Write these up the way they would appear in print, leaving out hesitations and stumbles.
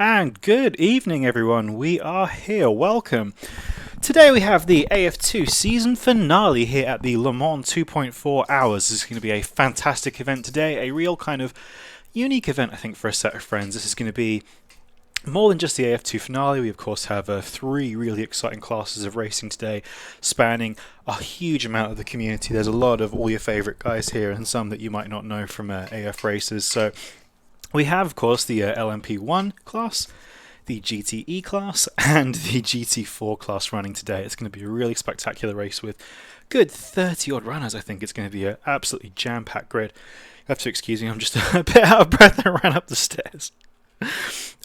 And good evening, everyone. We are here. Welcome. Today we have the AF2 season finale here at the Le Mans 2.4 hours. This is going to be a fantastic event today, a real kind of unique event, I think, for a set of friends. This is going to be more than just the AF2 finale. We, of course, have three really exciting classes of racing today, spanning a huge amount of the community. There's a lot of all your favourite guys here, and some that you might not know from AF races. So we have, of course, the LMP1 class, the GTE class, and the GT4 class running today. It's going to be a really spectacular race with good 30-odd runners. I think it's going to be an absolutely jam-packed grid. You have to excuse me, I'm just a bit out of breath and I ran up the stairs.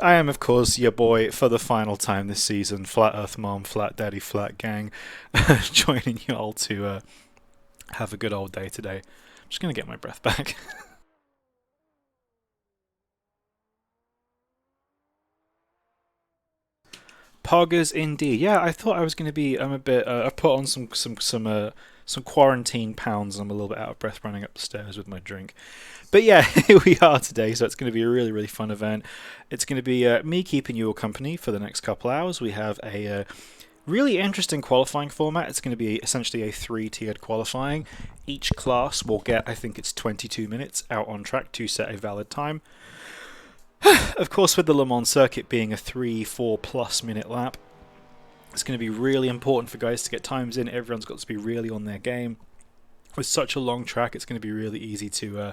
I am, of course, your boy for the final time this season, Flat Earth Mom, Flat Daddy, Flat Gang, joining you all to have a good old day today. I'm just going to get my breath back. Poggers indeed. Yeah, I thought I was going to be. I'm a bit. I put on some quarantine pounds. And I'm a little bit out of breath running up the stairs with my drink. But yeah, here we are today. So it's going to be a really really fun event. It's going to be me keeping you all company for the next couple hours. We have a really interesting qualifying format. It's going to be essentially a three-tiered qualifying. Each class will get, I think it's 22 minutes out on track to set a valid time. Of course, with the Le Mans circuit being a 3-4 plus minute lap, it's going to be really important for guys to get times in. Everyone's got to be really on their game. With such a long track, it's going to be really easy to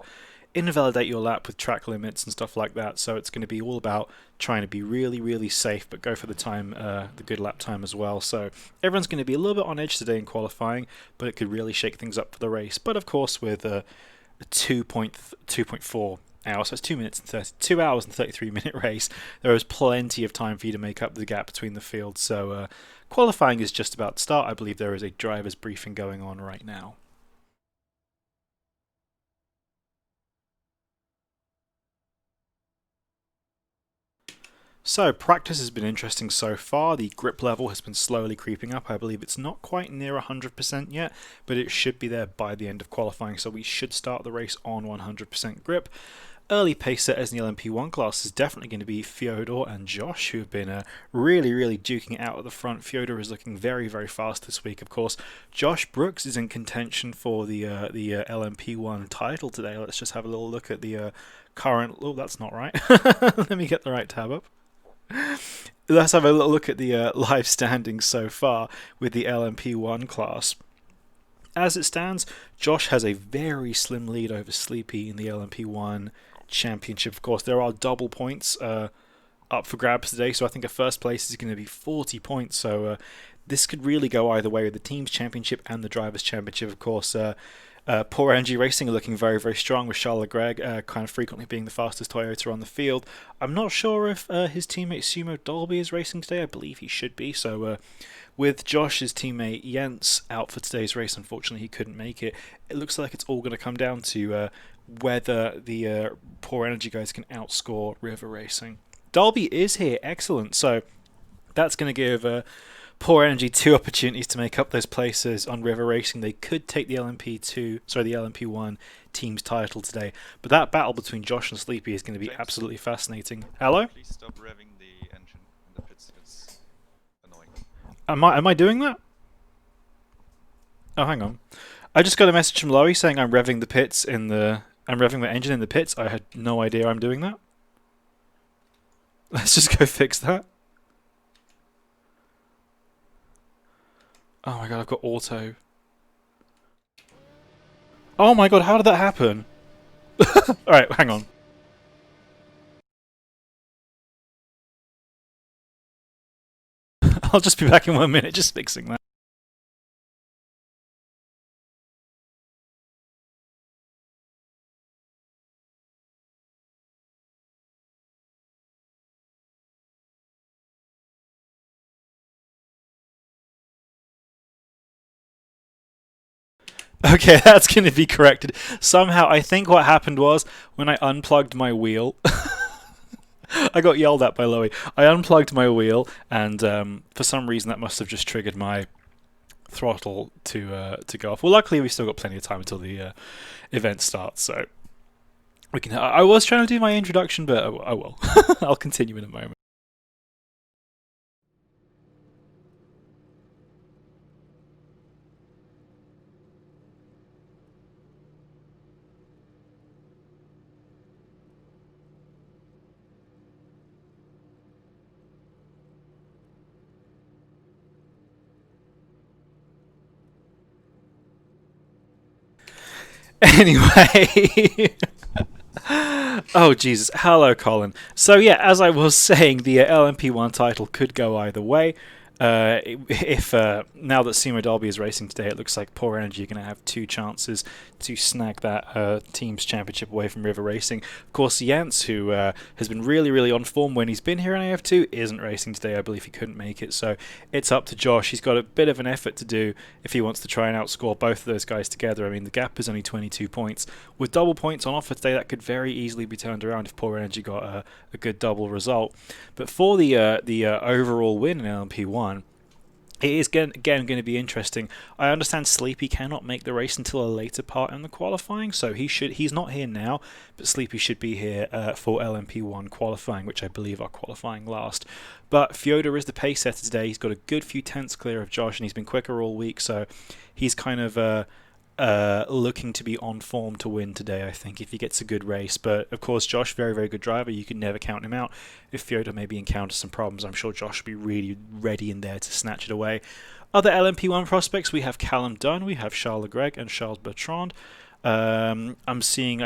invalidate your lap with track limits and stuff like that. So it's going to be all about trying to be really, really safe, but go for the time, the good lap time as well. So everyone's going to be a little bit on edge today in qualifying, but it could really shake things up for the race. But of course, with a 2.4 hours, so it's 2 hours and 33-minute race. There is plenty of time for you to make up the gap between the fields. So qualifying is just about to start. I believe there is a driver's briefing going on right now. So practice has been interesting so far. The grip level has been slowly creeping up. I believe it's not quite near 100% yet, but it should be there by the end of qualifying. So we should start the race on 100% grip. Early pace setters in the LMP1 class is definitely going to be Fyodor and Josh, who have been really, really duking it out at the front. Fyodor is looking very, very fast this week. Of course, Josh Brooks is in contention for the LMP1 title today. Let's just have a little look at the current... Oh, that's not right. Let me get the right tab up. Let's have a little look at the live standings so far with the LMP1 class. As it stands, Josh has a very slim lead over Sleepy in the LMP1 championship. Of course, there are double points up for grabs today, so I think a first place is going to be 40 points. So this could really go either way with the team's championship and the drivers' championship. Of course, Poor Energy Racing are looking very, very strong with Charles Leclerc kind of frequently being the fastest Toyota on the field. I'm not sure if his teammate Sumo Dolby is racing today. I believe he should be. So with Josh's teammate Jens out for today's race, unfortunately he couldn't make it. It looks like it's all going to come down to whether the Poor Energy guys can outscore River Racing. Dolby is here, excellent. So that's going to give Poor Energy two opportunities to make up those places on River Racing. They could take the LMP1 team's title today, but that battle between Josh and Sleepy is going to be absolutely fascinating. Hello? Please stop revving the engine in the pits. It's annoying. Am I doing that? Oh, hang on. I just got a message from Loey saying I'm revving my engine in the pits. I had no idea I'm doing that. Let's just go fix that. Oh my god, I've got auto. Oh my god, how did that happen? Alright, hang on. I'll just be back in 1 minute, just fixing that. Okay, that's going to be corrected. Somehow, I think what happened was, when I unplugged my wheel... I got yelled at by Loey. I unplugged my wheel, and for some reason that must have just triggered my throttle to go off. Well, luckily we still got plenty of time until the event starts, so we can. I was trying to do my introduction, but I will. I'll continue in a moment. Anyway. Oh Jesus! Hello, Colin. So yeah, as I was saying, the LMP1 title could go either way. If now that Simo Dolby is racing today, it looks like Poor Energy are going to have two chances to snag that team's championship away from River Racing. Of course, Jens, who has been really on form when he's been here in AF2, isn't racing today. I believe he couldn't make it, so it's up to Josh. He's got a bit of an effort to do if he wants to try and outscore both of those guys together. I mean, the gap is only 22 points. With double points on offer today, that could very easily be turned around if Poor Energy got a good double result. But for the overall win in LMP1, it is again going to be interesting. I understand Sleepy cannot make the race until a later part in the qualifying, so he's not here now, but Sleepy should be here for LMP1 qualifying, which I believe are qualifying last. But Fyodor is the pace setter today. He's got a good few tenths clear of Josh, and he's been quicker all week, so he's kind of looking to be on form to win today, I think, if he gets a good race. But of course, Josh, very good driver. You can never count him out. If Fyodor maybe encounters some problems, I'm sure Josh will be really ready in there to snatch it away. Other LMP1 prospects, we have Callum Dunn, we have Charles Legregg and Charles Bertrand. I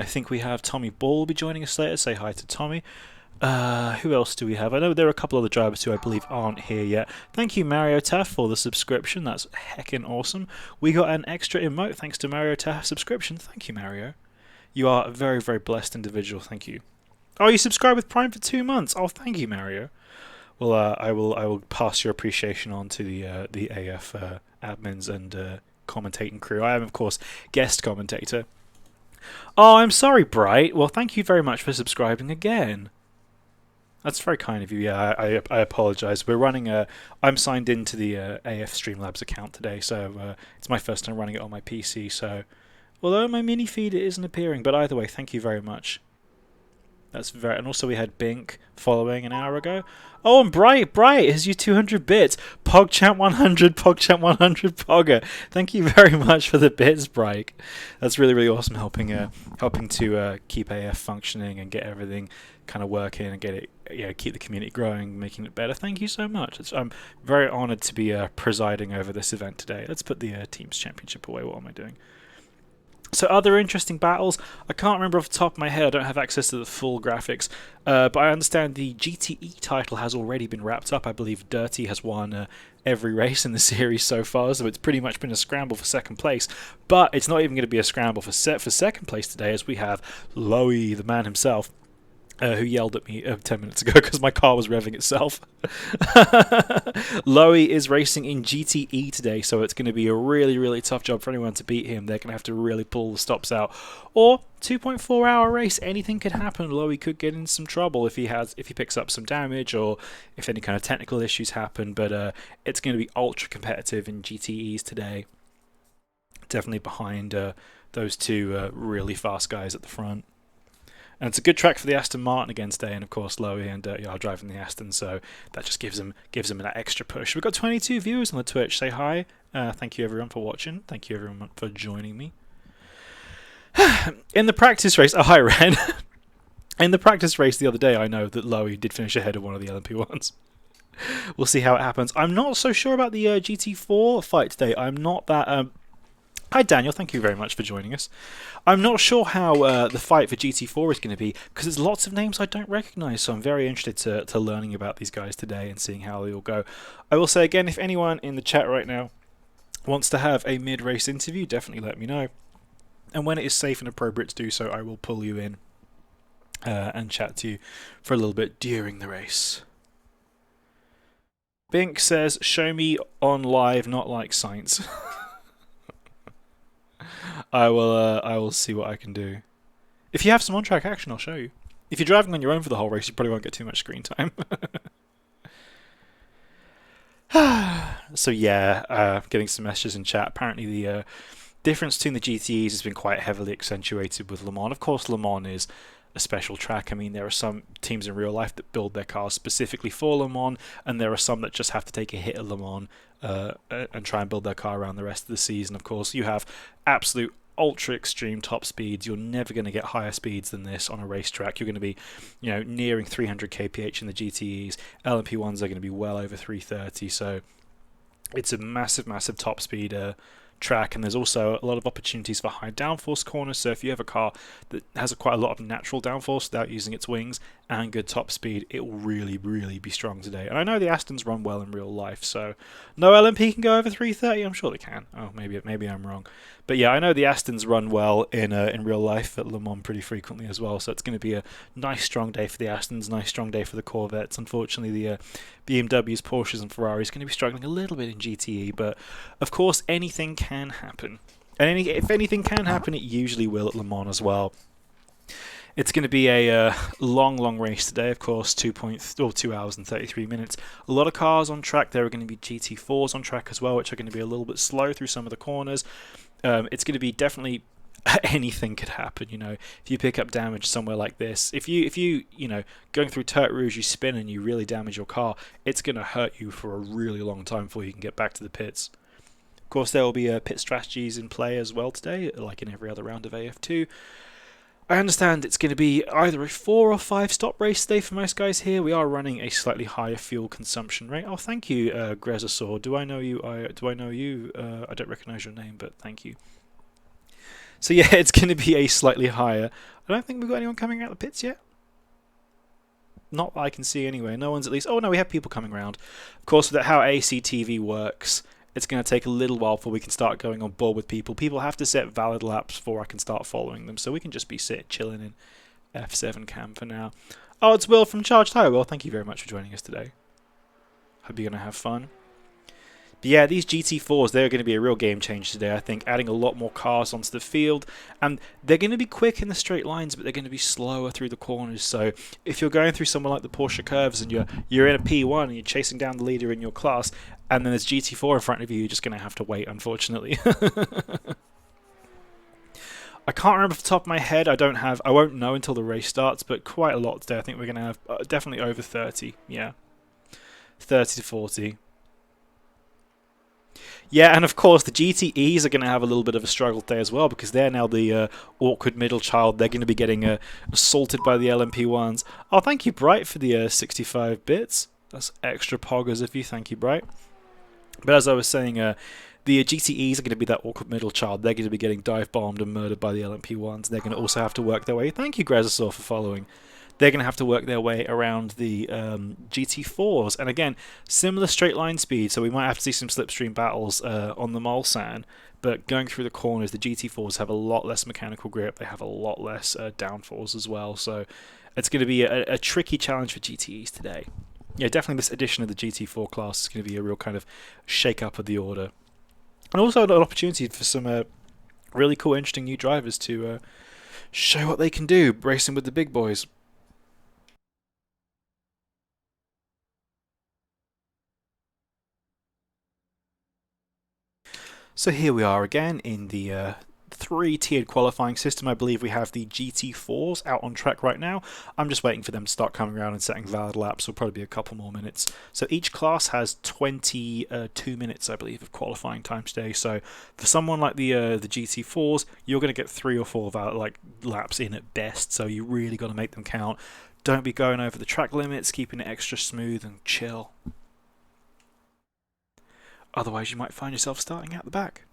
think we have Tommy Ball will be joining us later. Say hi to Tommy. Who else do we have? I know there are a couple other drivers who I believe aren't here yet. Thank you, Mario Taff, for the subscription. That's heckin' awesome. We got an extra emote thanks to Mario Taff's subscription. Thank you, Mario. You are a very blessed individual. Thank you. Oh, you subscribed with Prime for 2 months. Oh, thank you, Mario. Well, I will pass your appreciation on to the AF admins and commentating crew. I am, of course, guest commentator. Oh, I'm sorry, Bright. Well, thank you very much for subscribing again. That's very kind of you. Yeah, I apologise. We're running I'm signed into the AF Streamlabs account today, so it's my first time running it on my PC. So, although my mini feed it isn't appearing, but either way, thank you very much. That's very. And also we had Bink following an hour ago. Oh, and Bright is you 200 bits. PogChamp 100, PogChamp 100, Pogger. Thank you very much for the bits, Bright. That's really awesome, helping to keep AF functioning and get everything kind of working and get it, keep the community growing, making it better. Thank you so much. I'm very honoured to be presiding over this event today. Let's put the team's championship away. What am I doing? So other interesting battles, I can't remember off the top of my head, I don't have access to the full graphics, but I understand the GTE title has already been wrapped up. I believe Dirty has won every race in the series so far, so it's pretty much been a scramble for second place. But it's not even going to be a scramble for second place today, as we have Lowy, the man himself, who yelled at me 10 minutes ago because my car was revving itself. Lowy is racing in GTE today, so it's going to be a really tough job for anyone to beat him. They're going to have to really pull the stops out. Or 2.4 hour race, anything could happen. Lowy could get in some trouble if he picks up some damage or if any kind of technical issues happen. But it's going to be ultra competitive in GTEs today. Definitely behind those two really fast guys at the front. And it's a good track for the Aston Martin again today, and of course Lowy and Dirty are driving the Aston, so that just gives them that extra push. We've got 22 viewers on the Twitch. Say hi. Thank you everyone for watching. Thank you everyone for joining me. In the practice race, oh hi Ren. In the practice race the other day, I know that Lowy did finish ahead of one of the LMP1s. We'll see how it happens. I'm not so sure about the GT4 fight today. I'm not that. Hi Daniel, thank you very much for joining us. I'm not sure how the fight for GT4 is going to be, because there's lots of names I don't recognise, so I'm very interested to learning about these guys today and seeing how they all go. I will say again, if anyone in the chat right now wants to have a mid-race interview, definitely let me know. And when it is safe and appropriate to do so, I will pull you in and chat to you for a little bit during the race. Bink says, show me on live, not like science. I will see what I can do. If you have some on-track action, I'll show you. If you're driving on your own for the whole race, you probably won't get too much screen time. So yeah, getting some messages in chat. Apparently the difference between the GTEs has been quite heavily accentuated with Le Mans. Of course, Le Mans is a special track. I mean, there are some teams in real life that build their cars specifically for Le Mans, and there are some that just have to take a hit at Le Mans and try and build their car around the rest of the season. Of course, you have absolute ultra extreme top speeds. You're never going to get higher speeds than this on a racetrack. You're going to be, nearing 300 kph in the GTEs. LMP1s are going to be well over 330. So it's a massive top speed track, and there's also a lot of opportunities for high downforce corners. So if you have a car that has quite a lot of natural downforce without using its wings and good top speed, it will really, really be strong today. And I know the Astons run well in real life, so no LMP can go over 330. I'm sure they can. Oh, maybe I'm wrong. But yeah, I know the Astons run well in real life at Le Mans pretty frequently as well. So it's going to be a nice strong day for the Astons, nice strong day for the Corvettes. Unfortunately, the BMWs, Porsches, and Ferraris going to be struggling a little bit in GTE. But of course, anything can happen. And if anything can happen, it usually will at Le Mans as well. It's going to be a long, long race today, of course, 2 hours and 33 minutes. A lot of cars on track. There are going to be GT4s on track as well, which are going to be a little bit slow through some of the corners. It's going to be definitely anything could happen. If you pick up damage somewhere like this, if you going through Turk Rouge, you spin and you really damage your car, it's going to hurt you for a really long time before you can get back to the pits. Of course, there will be pit strategies in play as well today, like in every other round of AF2. I understand it's going to be either a 4 or 5 stop race today for most guys here. We are running a slightly higher fuel consumption rate. Oh, thank you, Grezosaur. Do I know you? Do I know you? I don't recognise your name, but thank you. So yeah, it's going to be a slightly higher. I don't think we've got anyone coming out of the pits yet. Not that I can see anyway. No one's at least. Oh no, we have people coming around. Of course, with how ACTV works, it's going to take a little while before we can start going on board with people. People have to set valid laps before I can start following them. So we can just be chilling in F7 cam for now. Oh, it's Will from Charged High. Well, thank you very much for joining us today. Hope you're going to have fun. But yeah, these GT4s, they're going to be a real game changer today, I think, adding a lot more cars onto the field. And they're going to be quick in the straight lines, but they're going to be slower through the corners. So if you're going through somewhere like the Porsche curves and you're in a P1 and you're chasing down the leader in your class, and then there's GT4 in front of you, you're just going to have to wait, unfortunately. I can't remember off the top of my head. I won't know until the race starts, but quite a lot today. I think we're going to have definitely over 30. Yeah, 30 to 40. Yeah, and of course the GTEs are going to have a little bit of a struggle today as well, because they're now the awkward middle child. They're going to be getting assaulted by the LMP1s. Oh, thank you, Bright, for the 65 bits. That's extra poggers of you. Thank you, Bright. But as I was saying, the GTEs are going to be that awkward middle child. They're going to be getting dive bombed and murdered by the LMP1s. They're going to also have to work their way. Thank you, Grezosaur, for following. They're going to have to work their way around the GT4s. And again, similar straight line speed, so we might have to see some slipstream battles on the Mulsanne. But going through the corners, the GT4s have a lot less mechanical grip. They have a lot less downforce as well. So it's going to be a tricky challenge for GTEs today. Yeah, definitely this edition of the GT4 class is going to be a real kind of shake-up of the order. And also an opportunity for some really cool, interesting new drivers to show what they can do, racing with the big boys. So here we are again in the 3-tiered qualifying system. I believe we have the GT4s out on track right now. I'm just waiting for them to start coming around and setting valid laps. It'll probably be a couple more minutes. So each class has 22 minutes, I believe, of qualifying time today. So for someone like the GT4s, you're going to get 3 or 4 valid laps in at best. So you really got to make them count. Don't be going over the track limits, keeping it extra smooth and chill. Otherwise, you might find yourself starting out the back.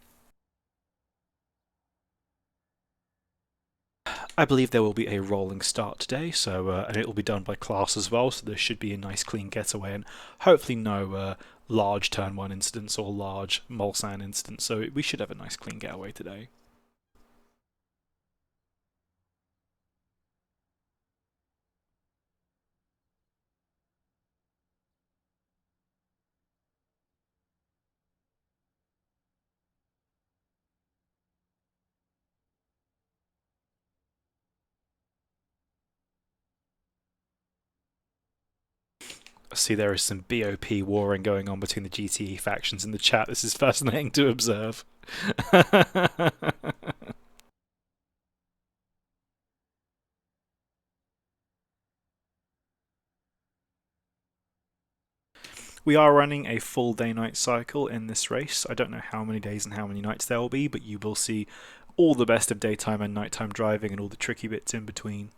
I believe there will be a rolling start today, so and it will be done by class as well, so there should be a nice clean getaway and hopefully no large turn 1 incidents or large Mulsanne incidents, so we should have a nice clean getaway today. I see there is some BOP warring going on between the GTE factions in the chat. This is fascinating to observe. We are running a full day-night cycle in this race. I don't know how many days and how many nights there will be, but you will see all the best of daytime and nighttime driving and all the tricky bits in between.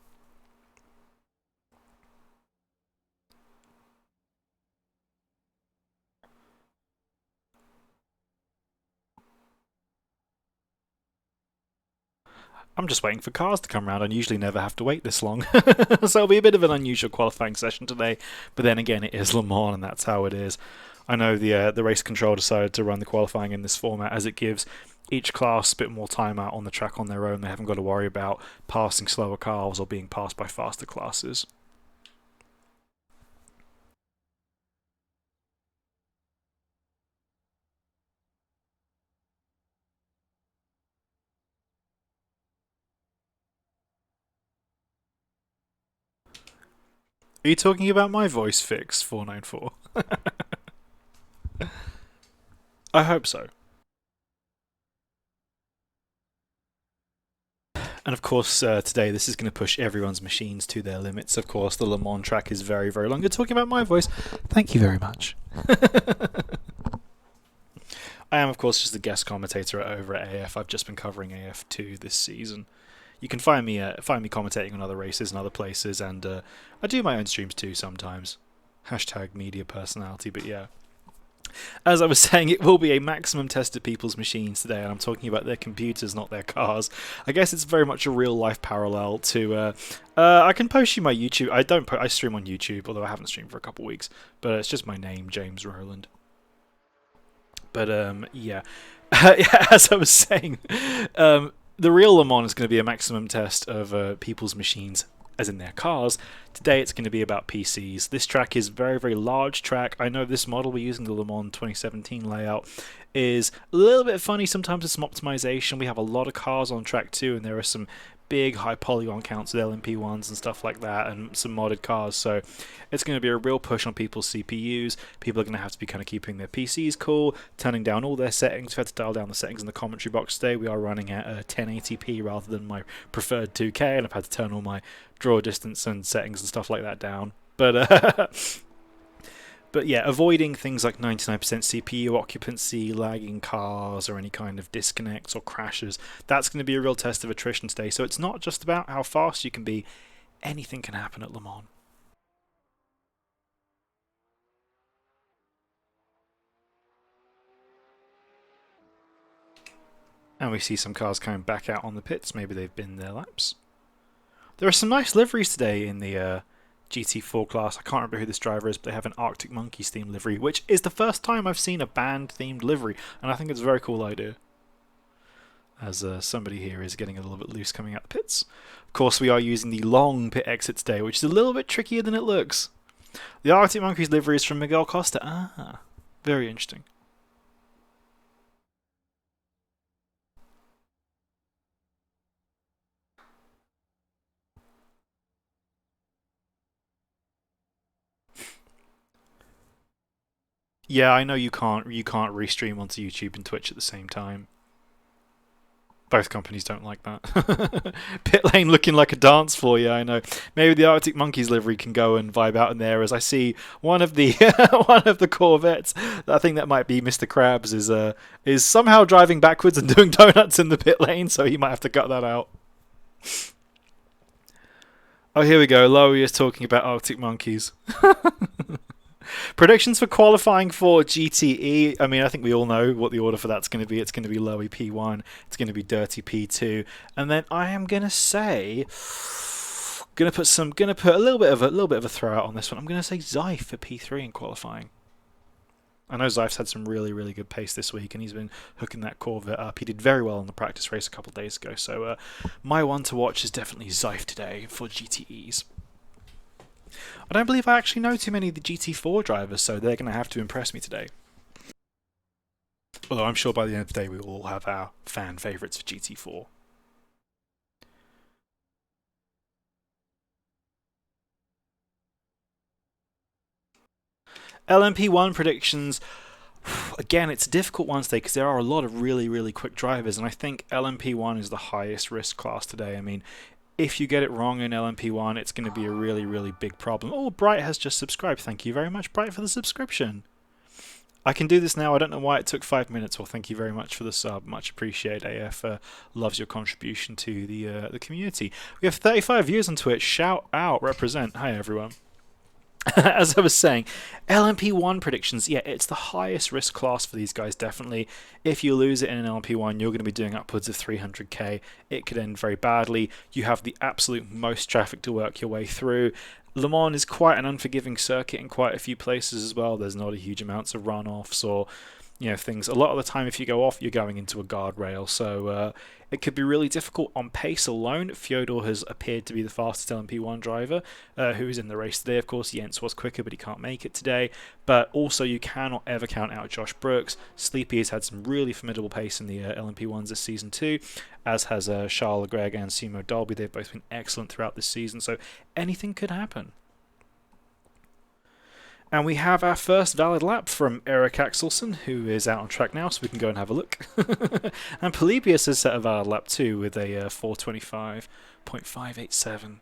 I'm just waiting for cars to come around. I usually never have to wait this long. So it'll be a bit of an unusual qualifying session today. But then again, it is Le Mans and that's how it is. I know the race control decided to run the qualifying in this format as it gives each class a bit more time out on the track on their own. They haven't got to worry about passing slower cars or being passed by faster classes. Are you talking about my voice fix, 494? I hope so. And of course, today this is going to push everyone's machines to their limits. Of course, the Le Mans track is very, very long. You're talking about my voice. Thank you very much. I am, of course, just a guest commentator over at AF. I've just been covering AF2 this season. You can find me commentating on other races and other places, and I do my own streams too sometimes. Hashtag media personality, but yeah. As I was saying, it will be a maximum test of people's machines today, and I'm talking about their computers, not their cars. I guess it's very much a real-life parallel to... I can post you my YouTube. I stream on YouTube, although I haven't streamed for a couple of weeks, but it's just my name, James Rowland. But, yeah. As I was saying, the real Le Mans is going to be a maximum test of people's machines, as in their cars. Today it's going to be about PCs. This track is very, very large track. I know this model we're using, the Le Mans 2017 layout, is a little bit funny sometimes with some optimization. We have a lot of cars on track too, and there are some big high polygon counts with LMP1s and stuff like that, and some modded cars, so it's going to be a real push on people's CPUs. People are going to have to be kind of keeping their PCs cool, turning down all their settings. We've had to dial down the settings in the commentary box today. We are running at 1080p rather than my preferred 2K, and I've had to turn all my draw distance and settings and stuff like that down. But yeah, avoiding things like 99% CPU occupancy, lagging cars, or any kind of disconnects or crashes, that's going to be a real test of attrition today. So it's not just about how fast you can be, anything can happen at Le Mans. And we see some cars coming back out on the pits, maybe they've been their laps. There are some nice liveries today in the GT4 class. I can't remember who this driver is, but they have an Arctic Monkeys themed livery, which is the first time I've seen a band themed livery, and I think it's a very cool idea. As somebody here is getting a little bit loose coming out the pits. Of course, we are using the long pit exit today, which is a little bit trickier than it looks. The Arctic Monkeys livery is from Miguel Costa. Ah, very interesting. Yeah, I know you can't restream onto YouTube and Twitch at the same time. Both companies don't like that. Pit lane looking like a dance floor, yeah, I know. Maybe the Arctic Monkeys livery can go and vibe out in there, as I see one of the one of the Corvettes, I think that might be Mr. Krabs, is somehow driving backwards and doing donuts in the pit lane, so he might have to cut that out. Oh, here we go. Lowy is talking about Arctic Monkeys. Predictions for qualifying for GTE. I mean, I think we all know what the order for that's going to be. It's going to be Lowy P1. It's going to be Dirty P2, and then I am going to say, going to put a little bit of a throw out on this one. I'm going to say Zeif for P3 in qualifying. I know Zeif's had some really, really good pace this week, and he's been hooking that Corvette up. He did very well in the practice race a couple of days ago. So my one to watch is definitely Zeif today for GTEs. I don't believe I actually know too many of the GT4 drivers, so they're going to have to impress me today. Although I'm sure by the end of the day we will all have our fan favourites for GT4. LMP1 predictions. Again, it's a difficult one today because there are a lot of really, really quick drivers, and I think LMP1 is the highest risk class today. I mean, if you get it wrong in LMP1, it's going to be a really, really big problem. Oh, Bright has just subscribed. Thank you very much, Bright, for the subscription. I can do this now. I don't know why it took 5 minutes. Well, thank you very much for the sub. Much appreciated. AF loves your contribution to the community. We have 35 viewers on Twitch. Shout out, represent. Hi, everyone. As I was saying, LMP1 predictions, yeah, it's the highest risk class for these guys, definitely. If you lose it in an LMP1, you're going to be doing upwards of 300k. It could end very badly. You have the absolute most traffic to work your way through. Le Mans is quite an unforgiving circuit in quite a few places as well. There's not a huge amounts of runoffs or things. A lot of the time, if you go off, you're going into a guardrail, so it could be really difficult on pace alone. Fyodor has appeared to be the fastest LMP1 driver who is in the race today. Of course, Jens was quicker, but he can't make it today. But also, you cannot ever count out Josh Brooks. Sleepy has had some really formidable pace in the LMP1s this season too, as has Charles Leclerc and Simo Dolby. They've both been excellent throughout this season, so anything could happen. And we have our first valid lap from Eric Axelsen, who is out on track now, so we can go and have a look. And Polybius has set a valid lap too with a 4:25.587.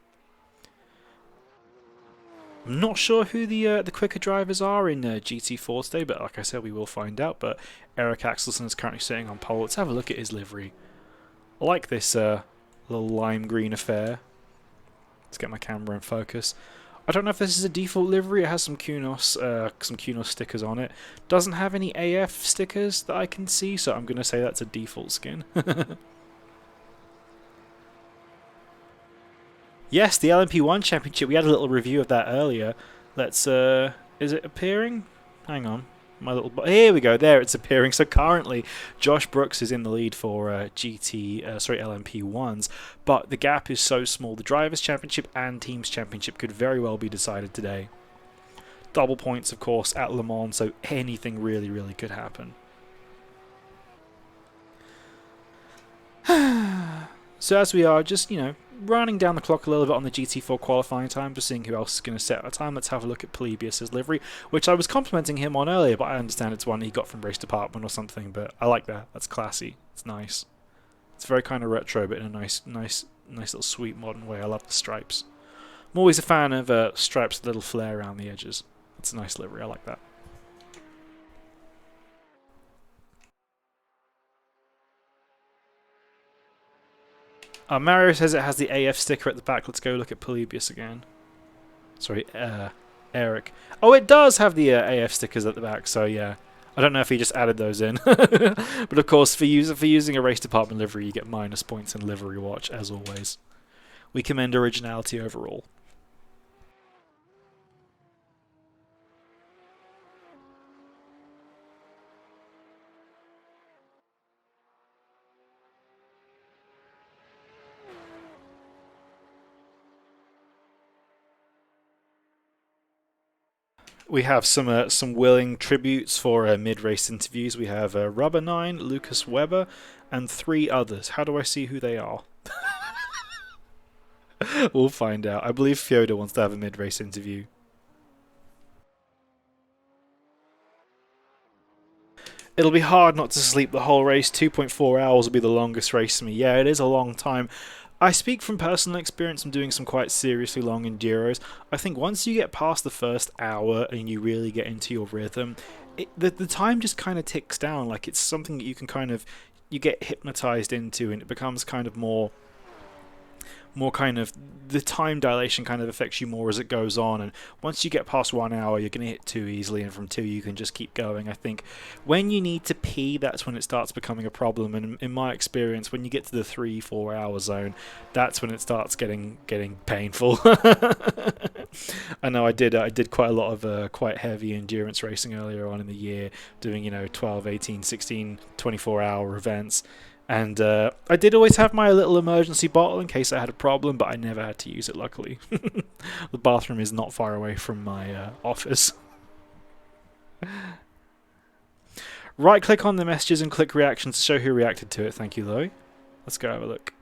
I'm not sure who the quicker drivers are in GT4 today, but like I said, we will find out. But Eric Axelsen is currently sitting on pole. Let's have a look at his livery. I like this little lime green affair. Let's get my camera in focus. I don't know if this is a default livery. It has some Kunos stickers on it. Doesn't have any AF stickers that I can see, so I'm going to say that's a default skin. Yes, the LMP1 Championship. We had a little review of that earlier. Let's. Is it appearing? Hang on. Here we go. There, it's appearing. So currently, Josh Brooks is in the lead for LMP1s, but the gap is so small. The Drivers' Championship and Teams' Championship could very well be decided today. Double points, of course, at Le Mans, so anything really, really could happen. So as we are just, running down the clock a little bit on the GT4 qualifying time, just seeing who else is going to set a time. Let's have a look at Polybius' livery, which I was complimenting him on earlier, but I understand it's one he got from Race Department or something, but I like that. That's classy. It's nice. It's very kind of retro, but in a nice little sweet modern way. I love the stripes. I'm always a fan of stripes with a little flare around the edges. It's a nice livery. I like that. Mario says it has the AF sticker at the back. Let's go look at Polybius again. Sorry, Eric. Oh, it does have the AF stickers at the back, so yeah. I don't know if he just added those in. But of course, for using a Race Department livery, you get minus points in Livery Watch, as always. We commend originality overall. We have some willing tributes for mid-race interviews. We have Rubber 9, Lucas Weber, and 3 others. How do I see who they are? We'll find out. I believe Fyodor wants to have a mid-race interview. It'll be hard not to sleep the whole race. 2.4 hours will be the longest race for me. Yeah, it is a long time. I speak from personal experience. I'm doing some quite seriously long enduros. I think once you get past the first hour and you really get into your rhythm, the time just kind of ticks down. Like it's something that you can you get hypnotized into, and it becomes kind of more kind of, the time dilation kind of affects you more as it goes on, and once you get past 1 hour you're going to hit 2 easily, and from 2 you can just keep going. I think when you need to pee, that's when it starts becoming a problem, and in my experience, when you get to the 3-4 hour zone, that's when it starts getting painful. I know I did quite a lot of quite heavy endurance racing earlier on in the year, doing 12, 18, 16, 24 hour events. And I did always have my little emergency bottle in case I had a problem, but I never had to use it, luckily. The bathroom is not far away from my office. Right-click on the messages and click reactions to show who reacted to it. Thank you, Loey. Let's go have a look.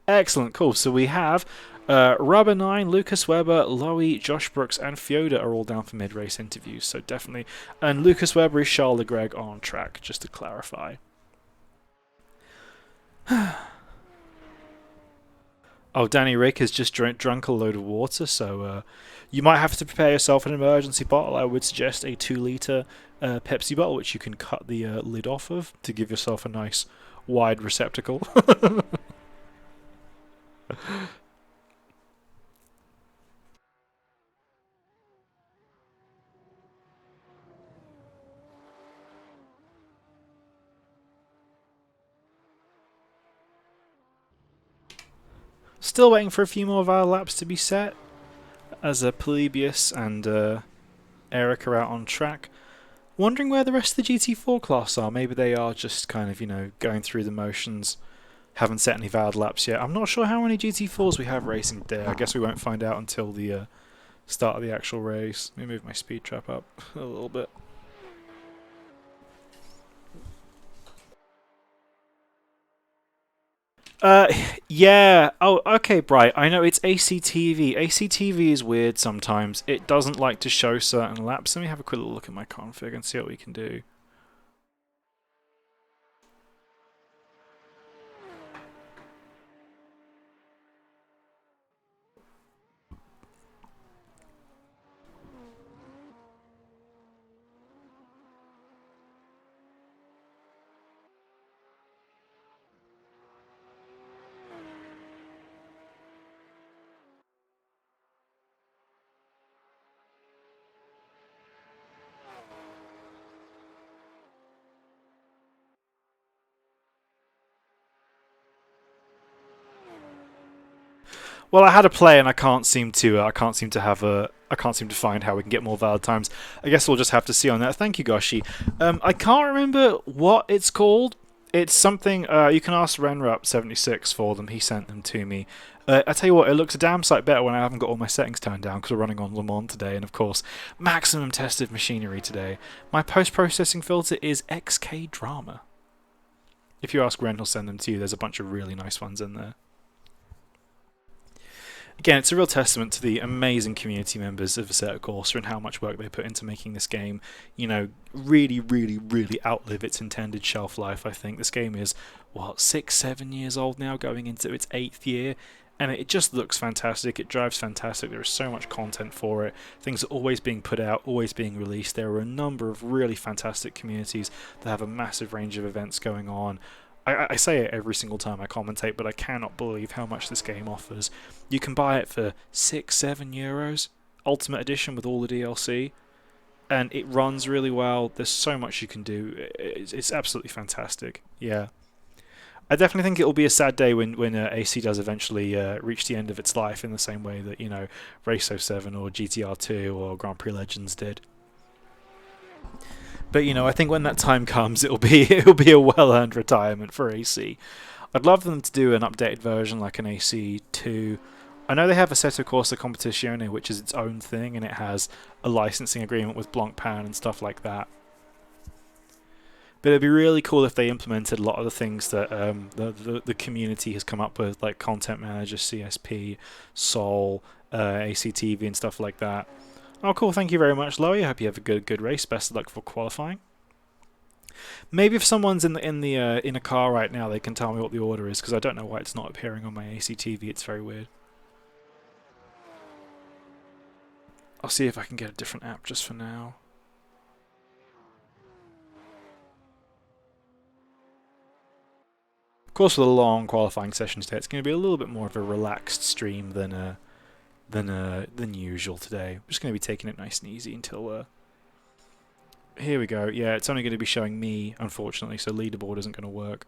Excellent, cool. So we have Rubber 9, Lucas Weber, Loey, Josh Brooks, and Fyodor are all down for mid-race interviews, so definitely. And Lucas Weber is Charles Leclerc on track, just to clarify. Oh, Danny Rick has just drunk a load of water, so you might have to prepare yourself an emergency bottle. I would suggest a 2-litre Pepsi bottle, which you can cut the lid off of to give yourself a nice wide receptacle. Still waiting for a few more valid laps to be set as Polybius and Eric are out on track. Wondering where the rest of the GT4 class are. Maybe they are just kind of, going through the motions. Haven't set any valid laps yet. I'm not sure how many GT4s we have racing today. I guess we won't find out until the start of the actual race. Let me move my speed trap up a little bit. Yeah. Oh, okay, Bright. I know it's ACTV. ACTV is weird sometimes. It doesn't like to show certain laps. Let me have a quick look at my config and see what we can do. Well, I had a play and I can't seem to. I can't seem to find how we can get more valid times. I guess we'll just have to see on that. Thank you, Goshi. I can't remember what it's called. It's something. You can ask Renrup76 for them. He sent them to me. I tell you what, it looks a damn sight better when I haven't got all my settings turned down because we're running on Le Mans today, and of course, maximum tested machinery today. My post-processing filter is XK Drama. If you ask Ren, he'll send them to you. There's a bunch of really nice ones in there. Again, it's a real testament to the amazing community members of Assetto Corsa and how much work they put into making this game, really, really, really outlive its intended shelf life, I think. This game is, 6, 7 years old now, going into its 8th year, and it just looks fantastic, it drives fantastic, there is so much content for it, things are always being put out, always being released, there are a number of really fantastic communities that have a massive range of events going on. I say it every single time I commentate, but I cannot believe how much this game offers. You can buy it for €6-7, Ultimate Edition with all the DLC, and it runs really well. There's so much you can do. It's absolutely fantastic. Yeah. I definitely think it will be a sad day when AC does eventually reach the end of its life in the same way that, Race 07 or GTR2 or Grand Prix Legends did. But I think when that time comes, it'll be a well-earned retirement for AC. I'd love them to do an updated version like an AC2. I know they have Assetto Corsa Competizione, which is its own thing, and it has a licensing agreement with Blancpain and stuff like that. But it'd be really cool if they implemented a lot of the things that the community has come up with, like Content Manager, CSP, Sol, ACTV, and stuff like that. Oh, cool. Thank you very much, Lowy. I hope you have a good race. Best of luck for qualifying. Maybe if someone's in a car right now, they can tell me what the order is, because I don't know why it's not appearing on my ACTV. It's very weird. I'll see if I can get a different app just for now. Of course, with a long qualifying session today, it's going to be a little bit more of a relaxed stream than usual today. I'm just going to be taking it nice and easy until here we go. Yeah, it's only going to be showing me, unfortunately, so leaderboard isn't going to work.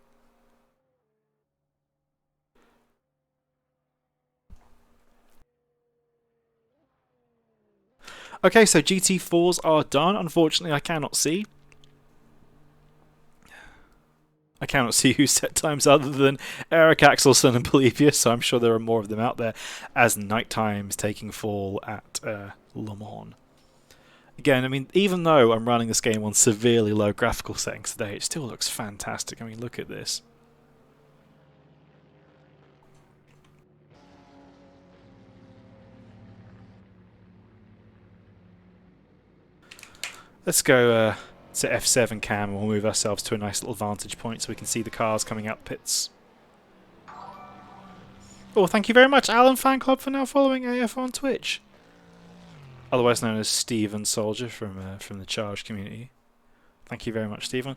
Okay, so GT4s are done. Unfortunately, I cannot see. I cannot see who set times other than Eric Axelson and Polybius, so I'm sure there are more of them out there as night times taking fall at Le Mans. Again, I mean, even though I'm running this game on severely low graphical settings today, it still looks fantastic. I mean, look at this. Let's go to F7 cam and we'll move ourselves to a nice little vantage point so we can see the cars coming out the pits. Oh, thank you very much, Alan Fan Club, for now following AF on Twitch. Otherwise known as Steven Soldier from the Charge community. Thank you very much, Steven.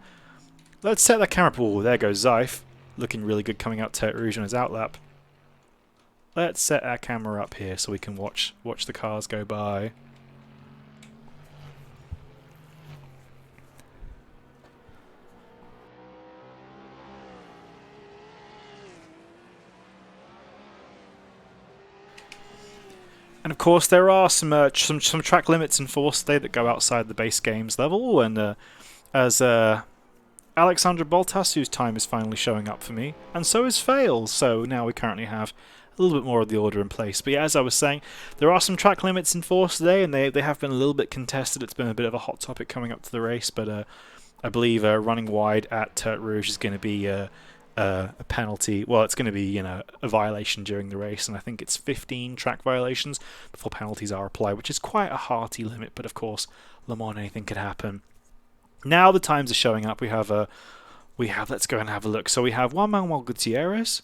Let's set that camera. Oh, there goes Zyph. Looking really good coming out Tete Rouge on his outlap. Let's set our camera up here so we can watch the cars go by. And of course, there are some track limits enforced today that go outside the base games level, and as Alexandra Boltas, whose time is finally showing up for me, and so is Fails. So now we currently have a little bit more of the order in place. But yeah, as I was saying, there are some track limits enforced today, and they have been a little bit contested. It's been a bit of a hot topic coming up to the race, but I believe running wide at Tertre Rouge is going to be a penalty. Well, it's going to be a violation during the race, and I think it's 15 track violations before penalties are applied, which is quite a hearty limit. But of course, Le Mans, anything could happen. Now the times are showing up. Let's go and have a look. So we have Juan Manuel Gutierrez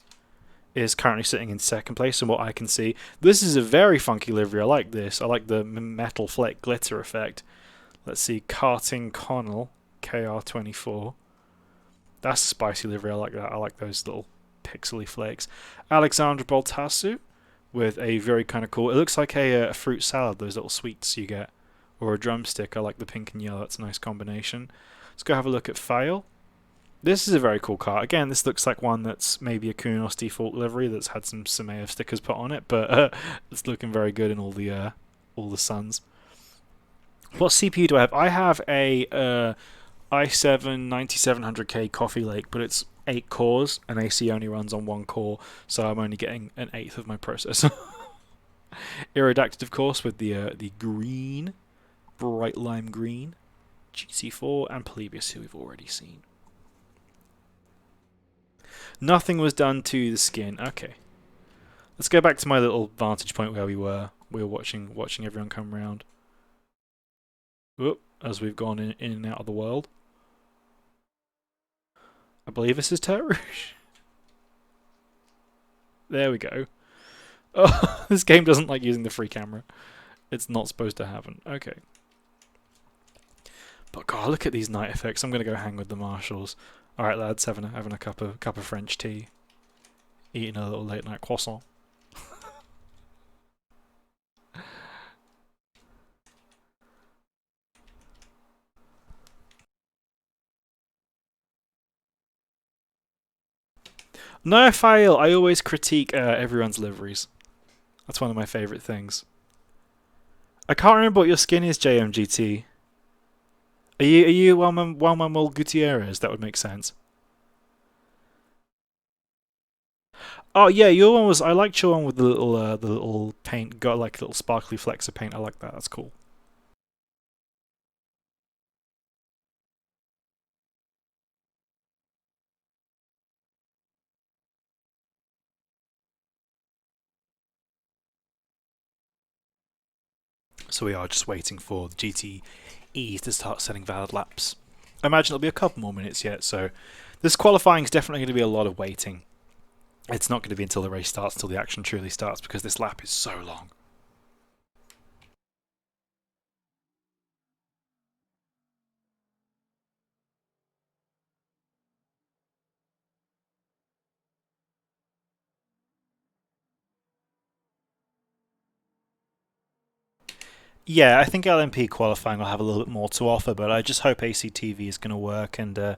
is currently sitting in second place, and what I can see, this is a very funky livery. I like this. I like the metal flake glitter effect. Let's see, Karting Connell, KR24. That's a spicy livery. I like that. I like those little pixely flakes. Alexandra Boltasu with a very kind of cool. It looks like a fruit salad. Those little sweets you get, or a drumstick. I like the pink and yellow. That's a nice combination. Let's go have a look at Fail. This is a very cool car. Again, this looks like one that's maybe a Kunos default livery that's had some AF stickers put on it, but it's looking very good in all the suns. What CPU do I have? I have a i7 9700K Coffee Lake, but it's 8 cores, and AC only runs on 1 core, so I'm only getting an eighth of my processor. Iridacted, of course, with the green, bright lime green, GT4, and Polybius, who we've already seen. Nothing was done to the skin. Okay. Let's go back to my little vantage point where we were. We were watching everyone come around. Whoop, as we've gone in and out of the world. I believe this is Tertre Rouge. There we go. Oh, this game doesn't like using the free camera. It's not supposed to happen. Okay. But God, look at these night effects. I'm gonna go hang with the marshals. All right, lads, having a cup of French tea, eating a little late night croissant. No fail. I always critique everyone's liveries. That's one of my favourite things. I can't remember what your skin is, JMGT. Are you Juan Manuel Gutierrez? That would make sense. Oh yeah, your one was. I liked your one with the little paint. Got like little sparkly flecks of paint. I like that. That's cool. So we are just waiting for the GTEs to start setting valid laps. I imagine it'll be a couple more minutes yet. So this qualifying is definitely going to be a lot of waiting. It's not going to be until the race starts, until the action truly starts, because this lap is so long. Yeah, I think LMP qualifying will have a little bit more to offer, but I just hope ACTV is going to work and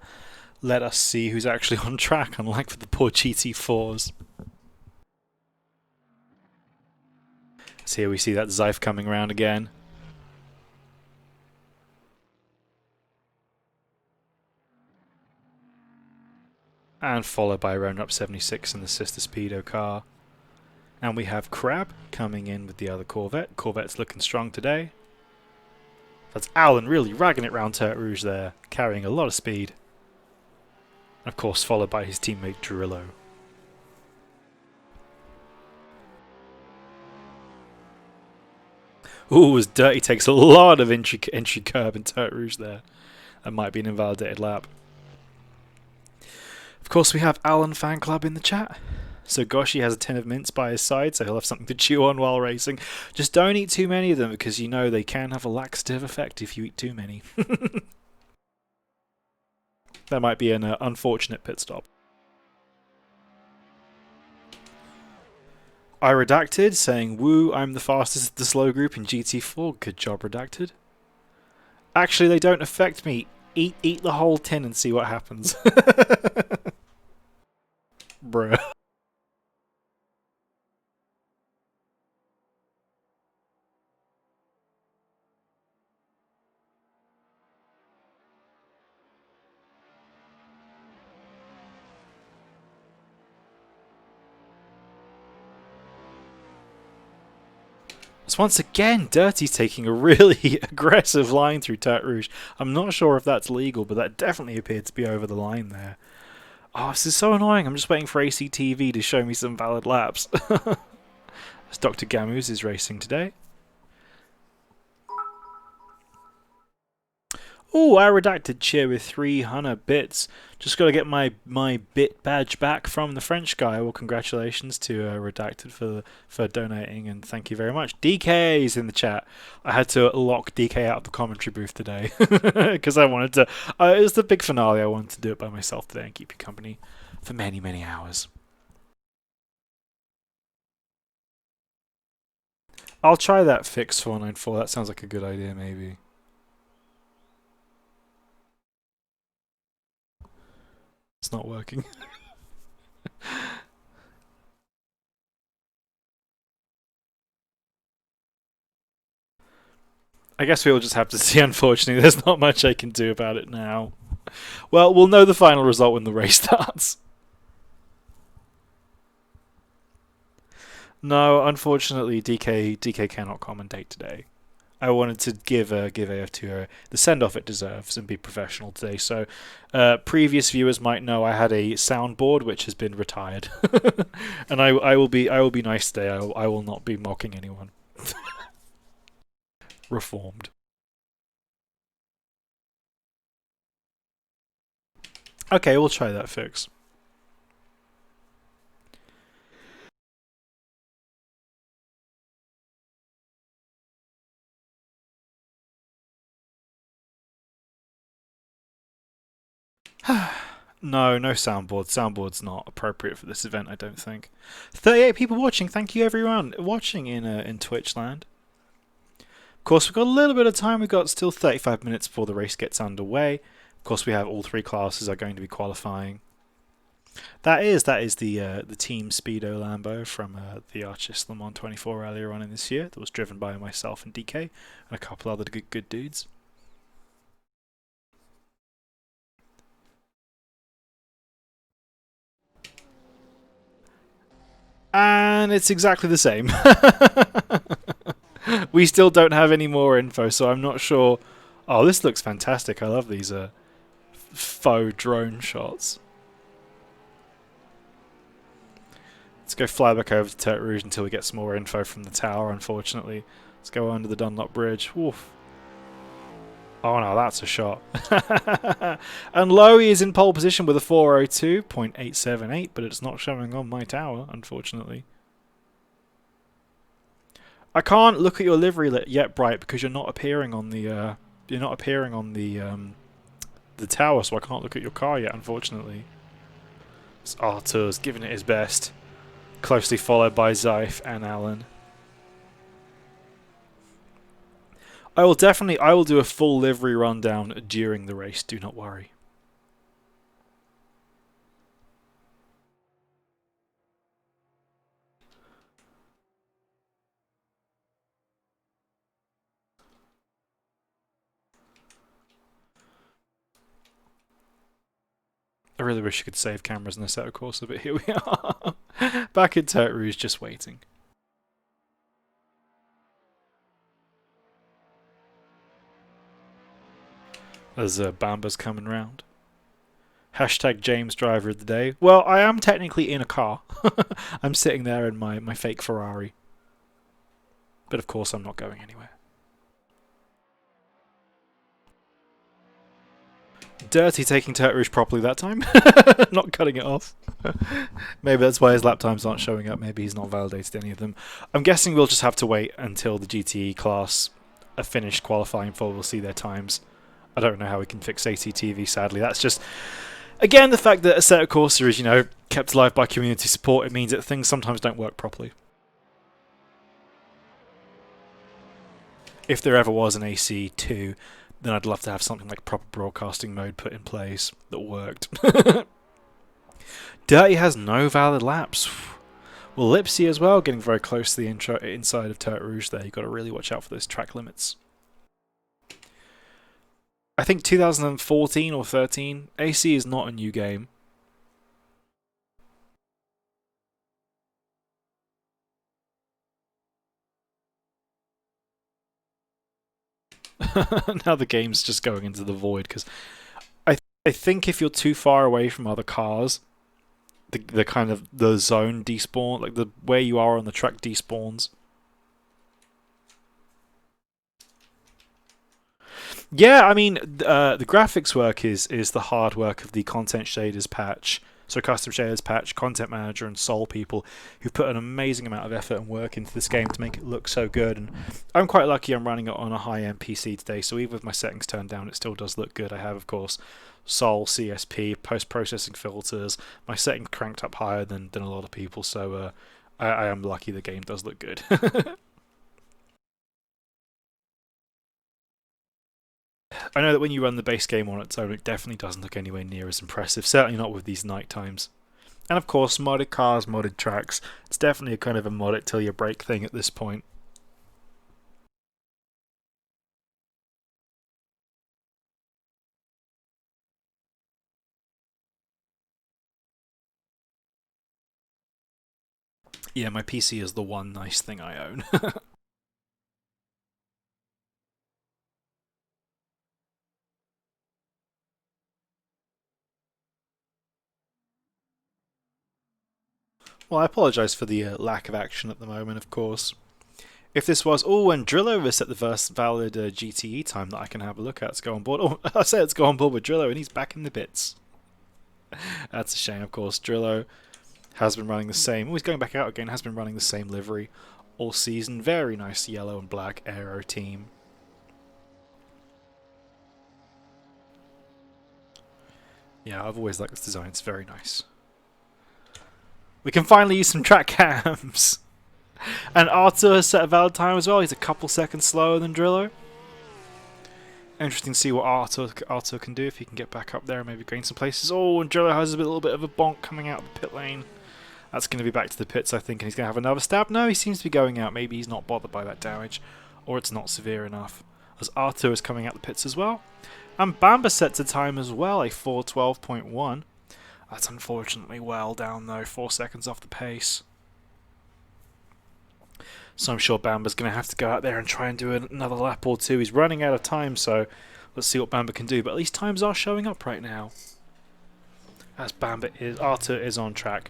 let us see who's actually on track, unlike for the poor GT4s. So here we see that Zeif coming around again. And followed by Roundup 76 in the sister Speedo car. And we have Crab coming in with the other Corvette. Corvette's looking strong today. That's Alan really ragging it round Tertre Rouge there, carrying a lot of speed. And of course, followed by his teammate Drillo. Ooh, as Dirty takes a lot of entry curb in Tertre Rouge there. That might be an invalidated lap. Of course, we have Alan Fan Club in the chat. So Goshi has a tin of mints by his side, so he'll have something to chew on while racing. Just don't eat too many of them, because you know they can have a laxative effect if you eat too many. That might be an unfortunate pit stop. I Redacted saying, woo, I'm the fastest of the slow group in GT4. Good job, Redacted. Actually, they don't affect me. Eat the whole tin and see what happens. Bruh. starts. Once again, Dirty's taking a really aggressive line through Tertre Rouge. I'm not sure if that's legal, but that definitely appeared to be over the line there. Oh, this is so annoying. I'm just waiting for ACTV to show me some valid laps. As Dr. Gamuz is racing today. Oh, I redacted cheer with 300 bits. Just got to get my bit badge back from the French guy. Well, congratulations to Redacted for donating, and thank you very much. DK is in the chat. I had to lock DK out of the commentary booth today because I wanted to. It was the big finale. I wanted to do it by myself today and keep you company for many, many hours. I'll try that fix 494. That sounds like a good idea, maybe. It's not working. I guess we'll just have to see, unfortunately. There's not much I can do about it now. Well, we'll know the final result when the race starts. No, unfortunately, DK cannot commentate today. I wanted to give AF2 the send-off it deserves and be professional today. So, previous viewers might know I had a soundboard which has been retired, and I will be nice today. I will not be mocking anyone. Reformed. Okay, we'll try that fix. No soundboard. Soundboard's not appropriate for this event, I don't think. 38 people watching. Thank you, everyone watching in Twitch land. Of course, we've got a little bit of time. We've got still 35 minutes before the race gets underway. Of course, we have all three classes are going to be qualifying. That is the Team Speedo Lambo from the Archis Le Mans 24 earlier on in this year. That was driven by myself and DK and a couple other good dudes. And it's exactly the same. We still don't have any more info, so I'm not sure. Oh, this looks fantastic. I love these faux drone shots. Let's go fly back over to Tertre Rouge until we get some more info from the tower, unfortunately. Let's go under the Dunlop Bridge. Woof. Oh no, that's a shot. And Lowy is in pole position with a 402.878, but it's not showing on my tower, unfortunately. I can't look at your livery yet, Bright, because you're not appearing on the the tower, so I can't look at your car yet, unfortunately. It's Artur's giving it his best, closely followed by Zeif and Alan. I will do a full livery rundown during the race, do not worry. I really wish you could save cameras in Assetto Corsa, but here we are. Back in Tertre Rouge, just waiting. As Bamba's coming round. Hashtag James Driver of the Day. Well, I am technically in a car. I'm sitting there in my fake Ferrari. But of course I'm not going anywhere. Dirty taking Tertre Rouge properly that time. Not cutting it off. Maybe that's why his lap times aren't showing up. Maybe he's not validated any of them. I'm guessing we'll just have to wait until the GTE class are finished qualifying before we'll see their times. I don't know how we can fix ACTV, sadly. That's just, again, the fact that Assetto Corsa is, kept alive by community support. It means that things sometimes don't work properly. If there ever was an AC2, then I'd love to have something like proper broadcasting mode put in place that worked. Dirty has no valid laps. Well, Lipsy as well, getting very close to the inside of Tertre Rouge there. You've got to really watch out for those track limits. I think 2014 or 13, AC is not a new game. Now the game's just going into the void because I think if you're too far away from other cars, the kind of the zone despawn, like the where you are on the track despawns. Yeah, I mean, the graphics work is the hard work of the content shaders patch. So custom shaders patch, content manager, and Soul people who put an amazing amount of effort and work into this game to make it look so good. And I'm quite lucky I'm running it on a high-end PC today, so even with my settings turned down, it still does look good. I have, of course, Soul, CSP, post-processing filters. My setting cranked up higher than a lot of people, so I am lucky the game does look good. I know that when you run the base game on its own, it definitely doesn't look anywhere near as impressive. Certainly not with these night times. And of course, modded cars, modded tracks. It's definitely a kind of a mod it till you break thing at this point. Yeah, my PC is the one nice thing I own. Well, I apologise for the lack of action at the moment, of course. If this was, oh, and Drillo has set the first valid GTE time that I can have a look at to go on board. Oh, I said let's go on board with Drillo, and he's back in the pits. That's a shame, of course. Drillo has been running the same. Oh, he's going back out again. Has been running the same livery all season. Very nice yellow and black aero team. Yeah, I've always liked this design. It's very nice. We can finally use some track cams. And Arthur has set a valid time as well. He's a couple seconds slower than Drillo. Interesting to see what Arthur can do if he can get back up there and maybe gain some places. Oh, and Drillo has a little bit of a bonk coming out of the pit lane. That's going to be back to the pits, I think, and he's going to have another stab. No, he seems to be going out. Maybe he's not bothered by that damage, or it's not severe enough. As Arthur is coming out the pits as well. And Bamba sets a time as well, a 4:12.1. That's unfortunately well down though, 4 seconds off the pace. So I'm sure Bamba's going to have to go out there and try and do another lap or two. He's running out of time, so let's see what Bamba can do. But at least times are showing up right now. As Arthur is on track.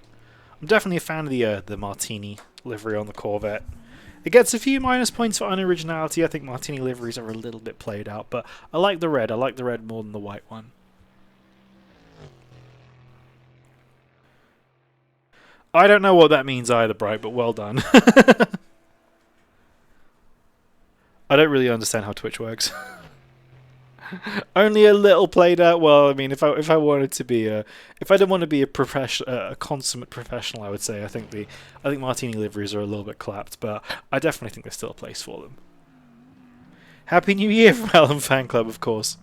I'm definitely a fan of the Martini livery on the Corvette. It gets a few minus points for unoriginality. I think Martini liveries are a little bit played out, but I like the red. I like the red more than the white one. I don't know what that means either, Bright, but well done. I don't really understand how Twitch works. Only a little played out. Well, I mean, if I wanted to be if I didn't want to be a consummate professional, I would say I think Martini liveries are a little bit clapped, but I definitely think there's still a place for them. Happy New Year from Alan Fan Club, of course.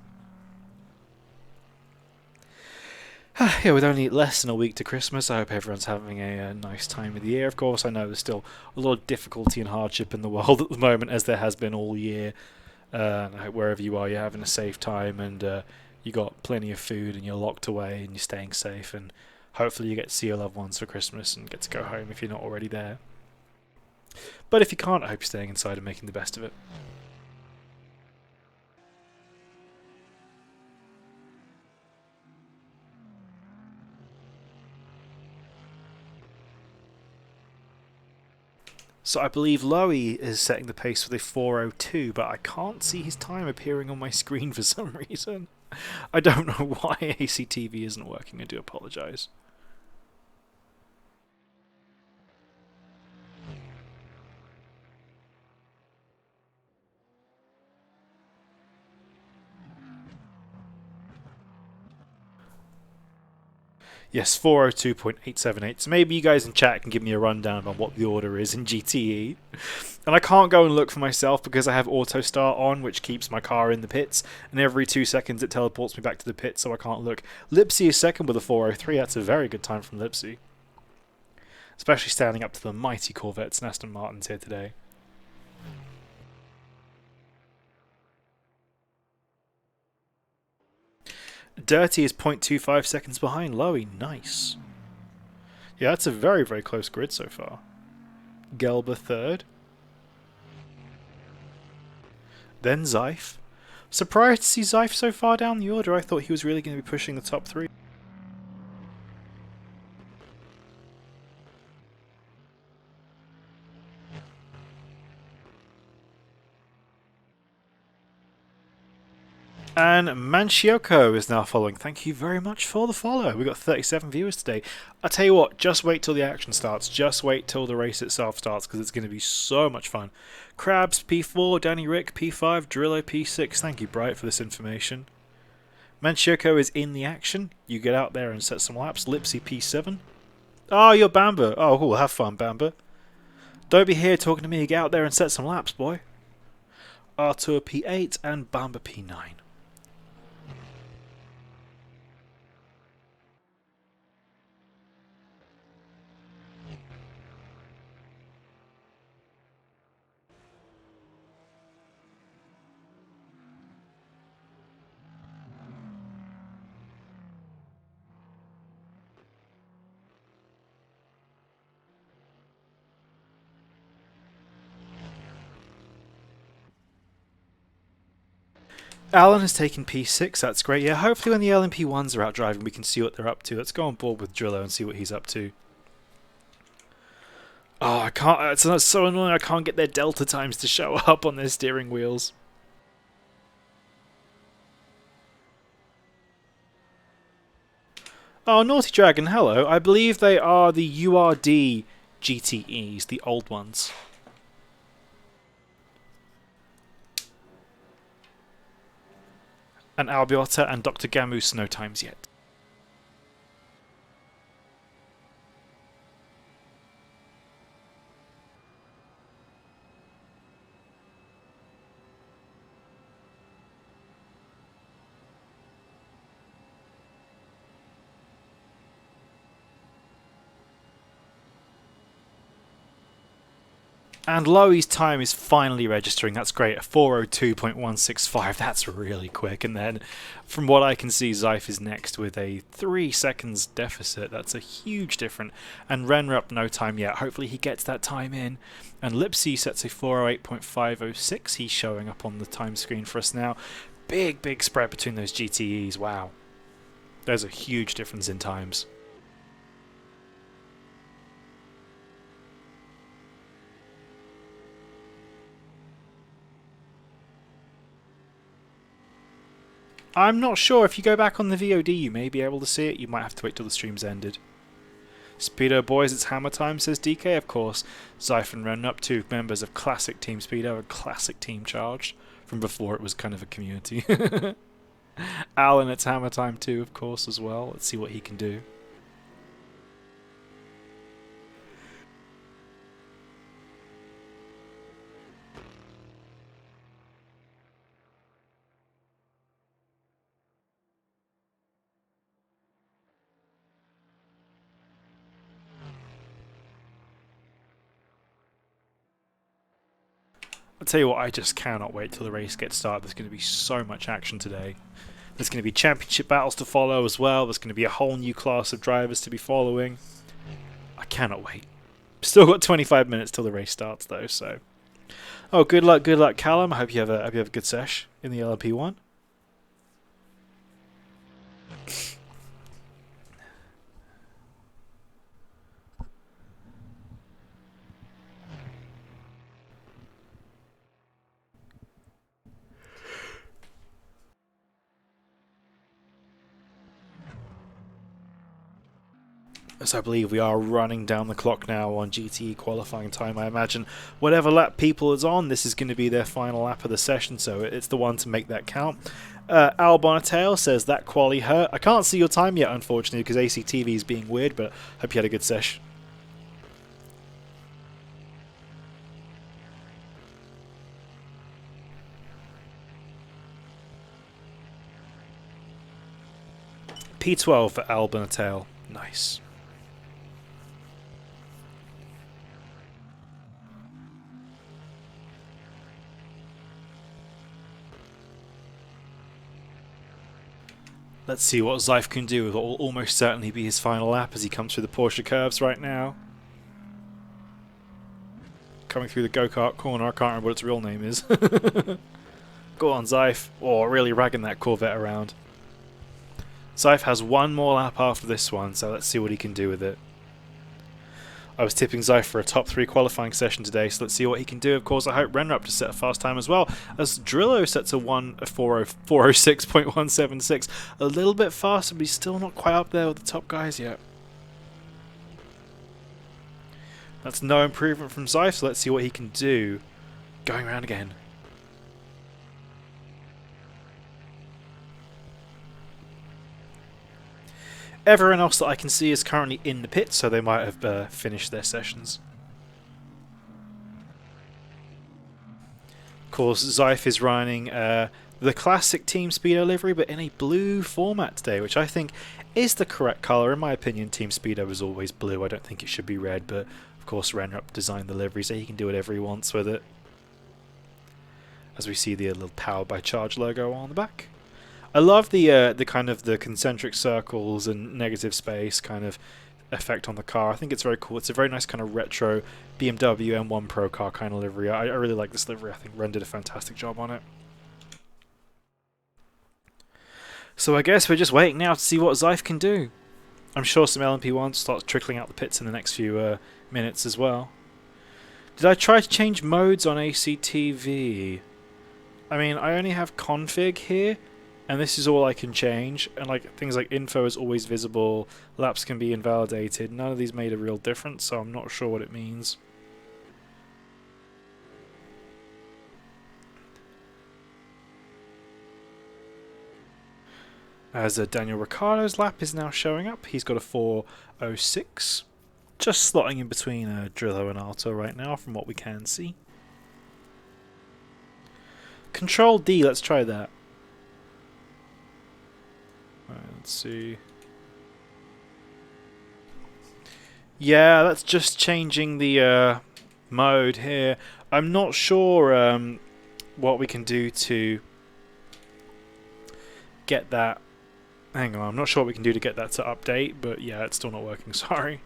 Yeah, with only less than a week to Christmas, I hope everyone's having a nice time of the year. Of course, I know there's still a lot of difficulty and hardship in the world at the moment, as there has been all year. And I hope wherever you are, you're having a safe time, and you got plenty of food, and you're locked away, and you're staying safe, and hopefully you get to see your loved ones for Christmas and get to go home if you're not already there. But if you can't, I hope you're staying inside and making the best of it. So I believe Lowy is setting the pace with a 4:02, but I can't see his time appearing on my screen for some reason. I don't know why ACTV isn't working, I do apologise. Yes, 4:02.878. So maybe you guys in chat can give me a rundown on what the order is in GTE. And I can't go and look for myself because I have auto start on, which keeps my car in the pits, and every 2 seconds it teleports me back to the pits, so I can't look. Lipsy is second with a 4:03. That's a very good time from Lipsy, especially standing up to the mighty Corvettes and Aston Martins here today. Dirty is 0.25 seconds behind Lowy. Nice. Yeah, that's a very, very close grid so far. Gelber third. Then Zeif. Surprised to see Zyfe so far down the order. I thought he was really going to be pushing the top 3. And Manchioko is now following. Thank you very much for the follow. We've got 37 viewers today. I'll tell you what, just wait till the action starts. Just wait till the race itself starts, because it's going to be so much fun. Krabs, P4, Danny Rick, P5, Drillo, P6. Thank you, Bright, for this information. Manchioko is in the action. You get out there and set some laps. Lipsy, P7. Oh, you're Bamba. Oh, cool. Have fun, Bamba. Don't be here talking to me. Get out there and set some laps, boy. Artur, P8, and Bamba, P9. Alan has taken P6, that's great. Yeah, hopefully when the LMP1s are out driving we can see what they're up to. Let's go on board with Drillo and see what he's up to. Oh, I can't, it's so annoying, I can't get their delta times to show up on their steering wheels. Oh, Naughty Dragon, hello. I believe they are the URD GTEs, the old ones. And Albiota and Dr. Gamus, no times yet. And Loey's time is finally registering, that's great, 4:02.165, that's really quick. And then, from what I can see, Zyfe is next with a 3 seconds deficit, that's a huge difference. And Renrup, no time yet, hopefully he gets that time in. And Lipsy sets a 4:08.506, he's showing up on the time screen for us now. Big spread between those GTEs, wow. There's a huge difference in times. I'm not sure, if you go back on the VOD you may be able to see it, you might have to wait till the stream's ended. Speedo boys, it's hammer time, says DK, of course. Zyfe and Renrup, 2 members of classic Team Speedo and classic Team Charged, from before it was kind of a community. Alan, it's hammer time too, of course, as well. Let's see what he can do. I'll tell you what, I just cannot wait till the race gets started. There's going to be so much action today. There's going to be championship battles to follow as well. There's going to be a whole new class of drivers to be following. I cannot wait. Still got 25 minutes till the race starts though, so. Oh, good luck, Callum. I hope you have a good sesh in the LMP1. As I believe we are running down the clock now on GTE qualifying time. I imagine whatever lap people is on, this is going to be their final lap of the session, so it's the one to make that count. Al Bonatail says that quali hurt. I can't see your time yet, unfortunately, because ACTV is being weird, but hope you had a good sesh. P12 for Al Bonatail. Nice. Let's see what Zyfe can do with what will almost certainly be his final lap as he comes through the Porsche curves right now. Coming through the go-kart corner, I can't remember what its real name is. Go on, Zyfe. Oh, really ragging that Corvette around. Zyfe has one more lap after this one, so let's see what he can do with it. I was tipping Zyfe for a top 3 qualifying session today, so let's see what he can do. Of course, I hope Renrup to set a fast time as well, as Drillo sets a 406.176. A little bit faster, but he's still not quite up there with the top guys yet. That's no improvement from Zyfe, so let's see what he can do. Going around again. Everyone else that I can see is currently in the pit, so they might have finished their sessions. Of course, Zyfe is running the classic Team Speedo livery, but in a blue format today, which I think is the correct colour. In my opinion, Team Speedo is always blue. I don't think it should be red, but of course Renrup designed the livery, so he can do whatever he wants with it. As we see the little Powered by Charge logo on the back. I love the kind of the concentric circles and negative space kind of effect on the car. I think it's very cool. It's a very nice kind of retro BMW M1 Pro car kind of livery. I really like this livery. I think Ren did a fantastic job on it. So I guess we're just waiting now to see what Zyfe can do. I'm sure some LMP1 starts trickling out the pits in the next few minutes as well. Did I try to change modes on ACTV? I mean, I only have config here, and this is all I can change. And like things like info is always visible, laps can be invalidated. None of these made a real difference, so I'm not sure what it means. As Daniel Ricciardo's lap is now showing up, he's got a 4:06. Just slotting in between Drillo and Alto right now from what we can see. Control D, let's try that. Right, let's see. Yeah, that's just changing the mode here. I'm not sure what we can do to get that. Hang on, I'm not sure what we can do to get that to update, but yeah, it's still not working, sorry.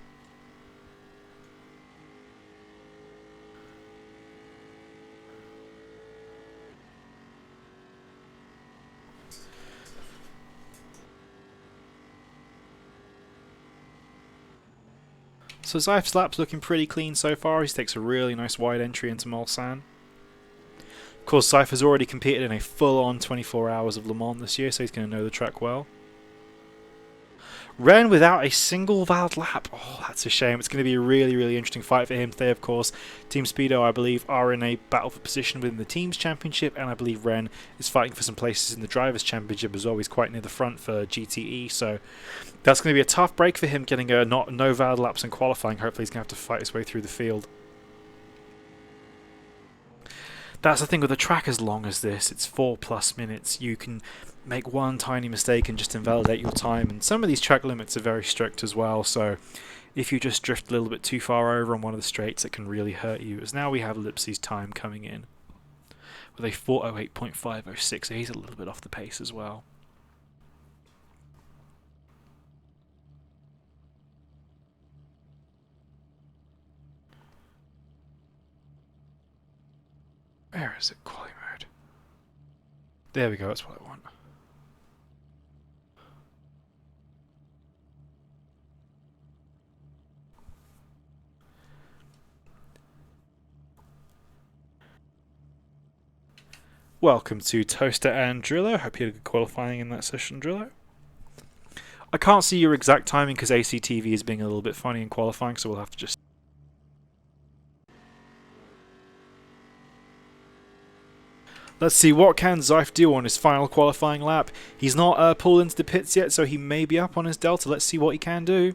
So Zyfe's lap's looking pretty clean so far. He takes a really nice wide entry into Mulsanne. Of course, Zyfe has already competed in a full-on 24 hours of Le Mans this year, so he's going to know the track well. Ren without a single valid lap. Oh, that's a shame. It's going to be a really, really interesting fight for him today, of course. Team Speedo, I believe, are in a battle for position within the Teams Championship, and I believe Ren is fighting for some places in the Drivers' Championship as well. He's quite near the front for GTE, so that's going to be a tough break for him, getting no valid laps in qualifying. Hopefully he's going to have to fight his way through the field. That's the thing with a track as long as this. It's 4+ minutes. You can make one tiny mistake and just invalidate your time, and some of these track limits are very strict as well, so if you just drift a little bit too far over on one of the straights, it can really hurt you. As now we have Lipsy's time coming in with a 4:08.506, so he's a little bit off the pace as well. Where is it? Quality mode. There we go, that's what I want. Welcome to Toaster and Drillo. Hope you had a good qualifying in that session, Drillo. I can't see your exact timing because ACTV is being a little bit funny in qualifying, so we'll have to just... Let's see, what can Zyfe do on his final qualifying lap? He's not pulled into the pits yet, so he may be up on his delta. Let's see what he can do.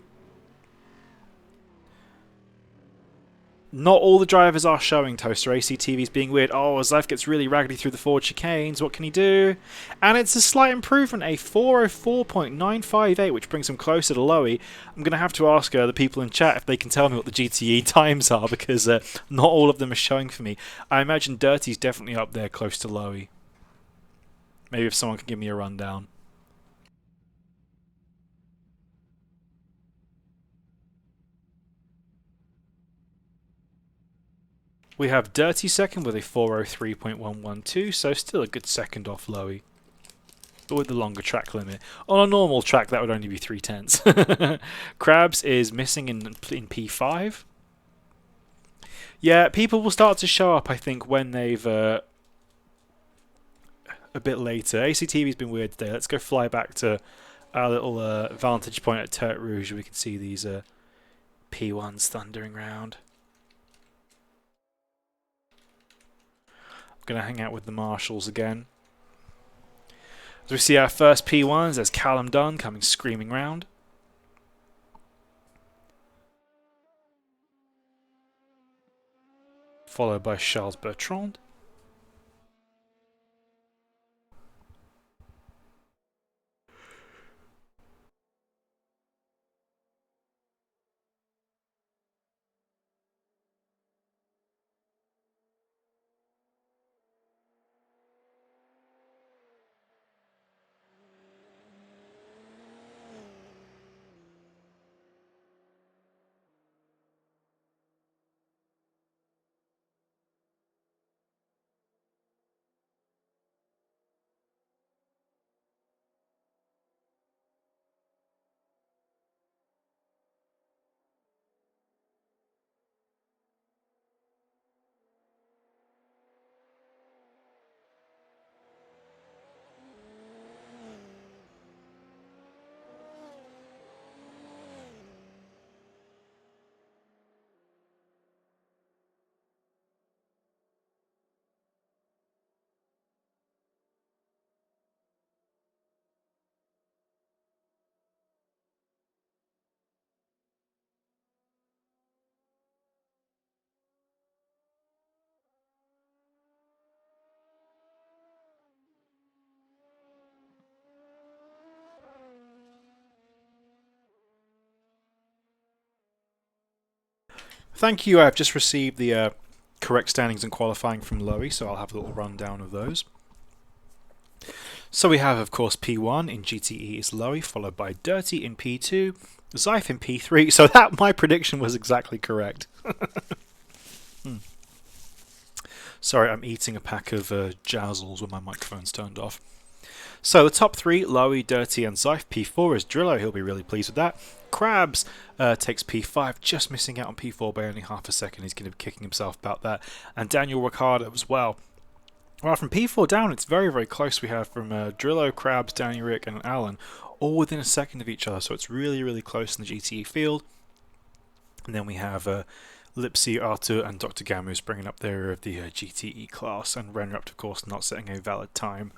Not all the drivers are showing Toaster. ACTV's being weird. Oh, Zyfe gets really raggedy through the forward chicanes. What can he do? And it's a slight improvement, a 4:04.958, which brings him closer to Lowy. I'm going to have to ask the people in chat if they can tell me what the GTE times are, because not all of them are showing for me. I imagine Dirty's definitely up there close to Lowy. Maybe if someone can give me a rundown. We have Dirty second with a 403.112, so still a good second off Lowy, but with the longer track limit. On a normal track, that would only be 3/10. Krabs is missing in P5. Yeah, people will start to show up, I think, when they've a bit later. ACTV's been weird today. Let's go fly back to our little vantage point at Turret Rouge, where we can see these P1s thundering round. I'm going to hang out with the marshals again. As we see our first P1s, there's Callum Dunn coming screaming round. Followed by Charles Bertrand. Thank you. I've just received the correct standings and qualifying from Lowy, so I'll have a little rundown of those. So we have, of course, P1 in GTE is Lowy, followed by Dirty in P2, Zyfe in P3. So that my prediction was exactly correct. Sorry, I'm eating a pack of Jazzles when my microphone's turned off. So the top three, Lowy, Dirty and Zyfe. P4 is Drillo, he'll be really pleased with that. Krabs takes P5, just missing out on P4 by only half a second. He's going to be kicking himself about that. And Daniel Ricciardo as well. Well, from P4 down, it's very, very close. We have from Drillo, Krabs, Danny Rick and Alan, all within a second of each other. So it's really, really close in the GTE field. And then we have Lipsy, Artur and Dr. Gamus bringing up their rear of the GTE class. And Renrupt, of course, not setting a valid time.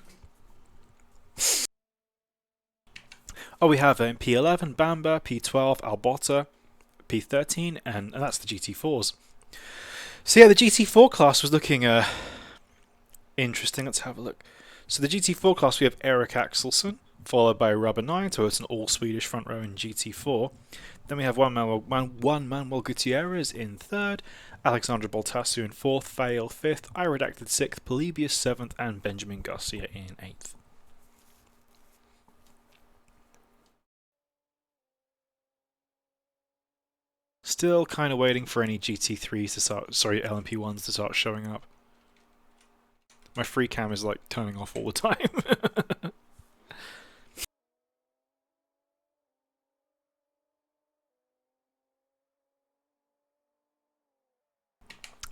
Oh, we have in P11, Bamba, P12, Albotta, P13, and that's the GT4s. So yeah, the GT4 class was looking interesting. Let's have a look. So the GT4 class, we have Eric Axelsson, followed by Rubber Knight, so it's an all-Swedish front row in GT4. Then we have Juan Manuel Gutierrez in third, Alexandra Boltasu in fourth, Fail fifth, I Redacted sixth, Polybius seventh, and Benjamin Garcia in eighth. Still kind of waiting for any GT3s to start, LMP1s to start showing up. My free cam is like turning off all the time.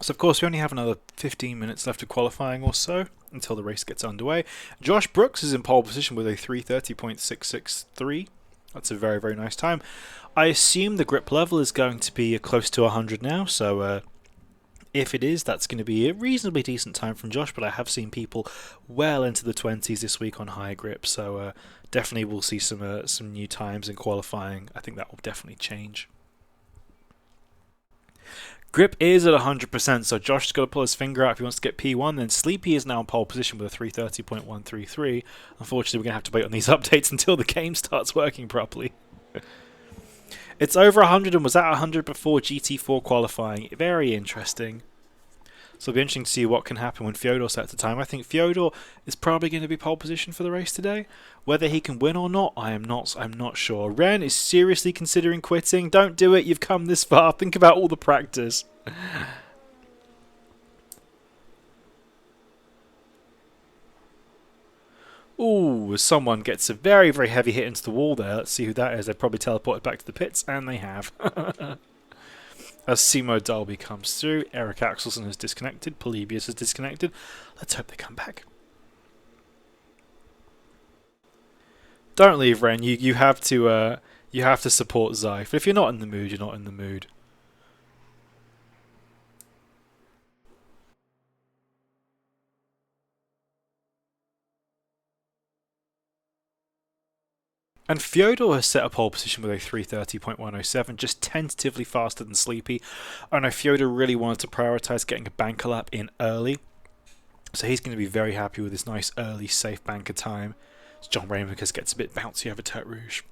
So of course we only have another 15 minutes left of qualifying or so until the race gets underway. Josh Brooks is in pole position with a 3:30.663. That's a very, very nice time. I assume the grip level is going to be close to 100 now, so if it is, that's going to be a reasonably decent time from Josh, but I have seen people well into the 20s this week on high grip, so definitely we'll see some new times in qualifying. I think that will definitely change. Grip is at 100%, so Josh's got to pull his finger out if he wants to get P1. Then Sleepy is now in pole position with a 3:30.133. Unfortunately, we're going to have to wait on these updates until the game starts working properly. It's over 100 and was at 100 before GT4 qualifying. Very interesting. So it'll be interesting to see what can happen when Fyodor sets the time. I think Fyodor is probably going to be pole position for the race today. Whether he can win or not, I'm not sure. Ren is seriously considering quitting. Don't do it. You've come this far. Think about all the practice. Ooh, someone gets a very, very heavy hit into the wall there. Let's see who that is. They probably teleported back to the pits, and they have. As Simo Dalby comes through, Eric Axelson has disconnected, Polybius has disconnected. Let's hope they come back. Don't leave, Ren. You have to support Zyph. If you're not in the mood, you're not in the mood. And Fyodor has set a pole position with a 3:30.107, just tentatively faster than Sleepy. I know Fyodor really wanted to prioritise getting a banker lap in early, so he's going to be very happy with this nice early safe banker time. As John Raymond gets a bit bouncy over Tete Rouge.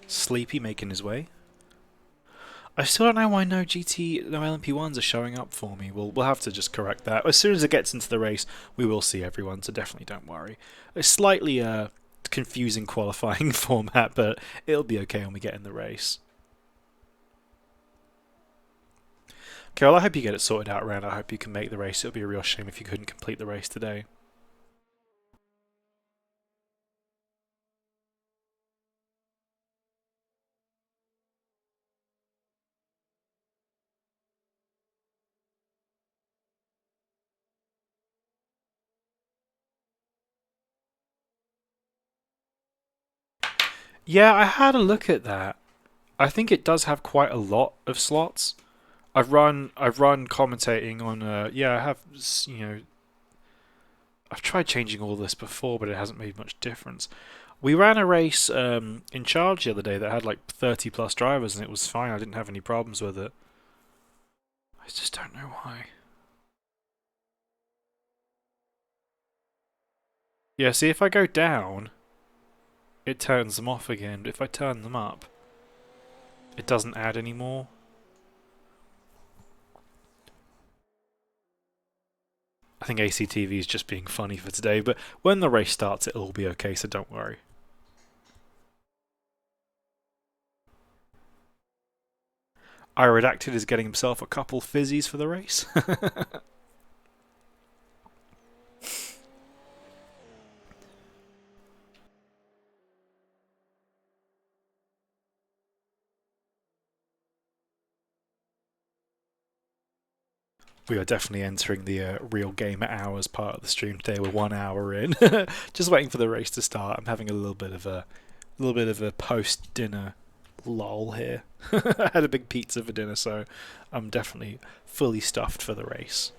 Sleepy making his way. I still don't know why no LMP1s are showing up for me. We'll have to just correct that. As soon as it gets into the race, we will see everyone, so definitely don't worry. A slightly confusing qualifying format, but it'll be okay when we get in the race. Okay, well, I hope you get it sorted out, Ren. I hope you can make the race. It'll be a real shame if you couldn't complete the race today. Yeah, I had a look at that. I think it does have quite a lot of slots. I've run commentating on yeah, I have, you know, I've tried changing all this before, but it hasn't made much difference. We ran a race in Charge the other day that had like 30 plus drivers, and it was fine. I didn't have any problems with it. I just don't know why. Yeah, see, if I go down, it turns them off again. But if I turn them up, it doesn't add any more. I think ACTV is just being funny for today, but when the race starts, it'll all be okay, so don't worry. iRedacted is getting himself a couple fizzies for the race. We are definitely entering the real gamer hours part of the stream today. We're 1 hour in, just waiting for the race to start. I'm having a little bit of a post-dinner lull here. I had a big pizza for dinner, so I'm definitely fully stuffed for the race.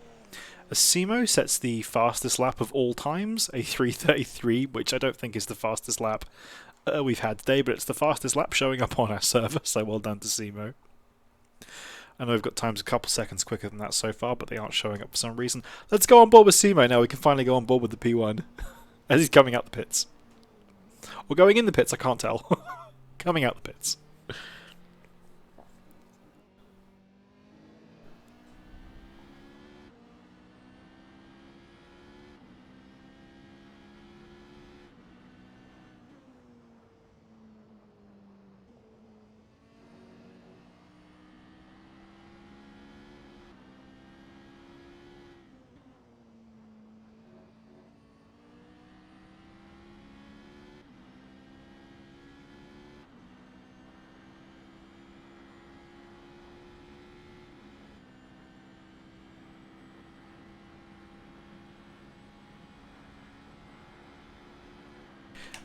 Simo sets the fastest lap of all times, a 3:33, which I don't think is the fastest lap we've had today, but it's the fastest lap showing up on our server, so well done to Simo. I know we've got times a couple seconds quicker than that so far, but they aren't showing up for some reason. Let's go on board with Simo now. We can finally go on board with the P1 as he's coming out the pits. Or going in the pits, I can't tell. Coming out the pits.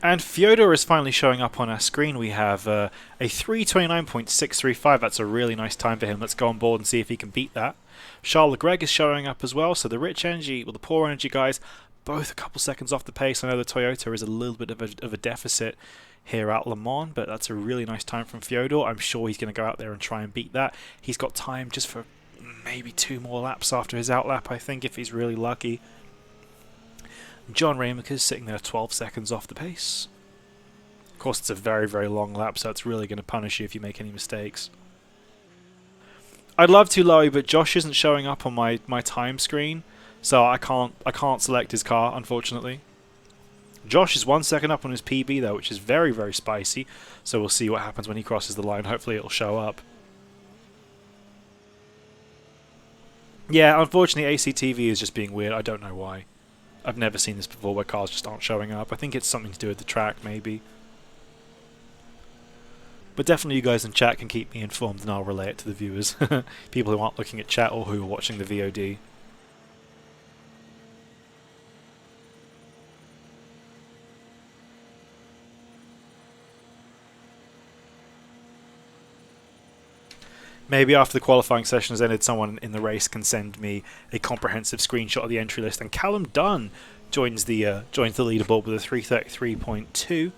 And Fyodor is finally showing up on our screen. We have a 3:29.635. That's a really nice time for him. Let's go on board and see if he can beat that. Charles Leclerc is showing up as well. So the rich energy, well, the poor energy guys, both a couple seconds off the pace. I know the Toyota is a little bit of a deficit here at Le Mans, but that's a really nice time from Fyodor. I'm sure he's going to go out there and try and beat that. He's got time just for maybe 2 more laps after his outlap, I think, if he's really lucky. John Raymond is sitting there 12 seconds off the pace. Of course, it's a very, very long lap, so it's really going to punish you if you make any mistakes. I'd love to, Lowy, but Josh isn't showing up on my time screen, so I can't select his car, unfortunately. Josh is 1 second up on his PB though, which is very, very spicy. So we'll see what happens when he crosses the line. Hopefully it'll show up. Yeah, unfortunately ACTV is just being weird. I don't know why. I've never seen this before where cars just aren't showing up. I think it's something to do with the track, maybe. But definitely you guys in chat can keep me informed and I'll relay it to the viewers. People who aren't looking at chat or who are watching the VOD. Maybe after the qualifying session has ended, someone in the race can send me a comprehensive screenshot of the entry list. And Callum Dunn joins the leaderboard with a 3:33.2.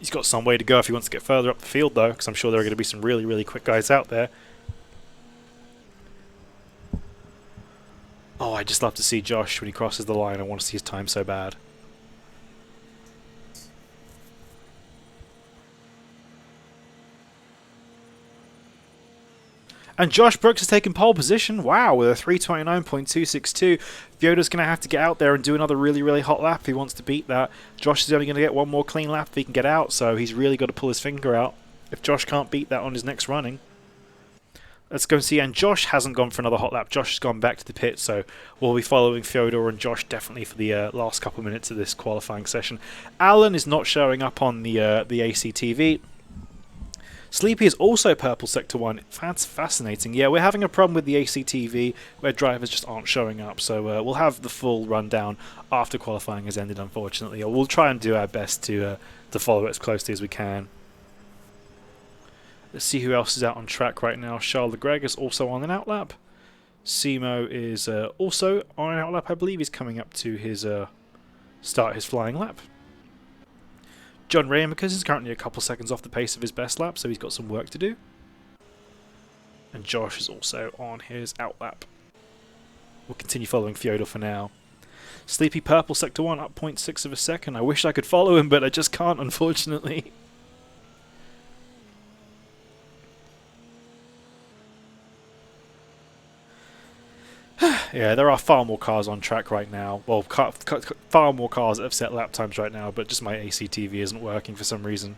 He's got some way to go if he wants to get further up the field, though, because I'm sure there are going to be some really, really quick guys out there. Oh, I just love to see Josh when he crosses the line. I want to see his time so bad. And Josh Brooks has taken pole position. Wow, with a 3:29.262. Fyodo's going to have to get out there and do another really, really hot lap if he wants to beat that. Josh is only going to get one more clean lap if he can get out, so he's really got to pull his finger out if Josh can't beat that on his next running. Let's go and see. And Josh hasn't gone for another hot lap. Josh has gone back to the pit, so we'll be following Fyodor and Josh definitely for the last couple of minutes of this qualifying session. Alan is not showing up on the ACTV. Sleepy is also purple sector 1. That's fascinating. Yeah, we're having a problem with the ACTV where drivers just aren't showing up. So we'll have the full rundown after qualifying has ended, unfortunately. Or we'll try and do our best to follow it as closely as we can. Let's see who else is out on track right now. Charles Leclerc is also on an outlap. Simo is also on an outlap. I believe he's coming up to his start his flying lap. John Raymakers is currently a couple seconds off the pace of his best lap, so he's got some work to do. And Josh is also on his outlap. We'll continue following Fyodor for now. Sleepy Purple Sector 1 up 0.6 of a second. I wish I could follow him, but I just can't, unfortunately. Yeah, there are far more cars on track right now. Well, far more cars that have set lap times right now, but just my ACTV isn't working for some reason.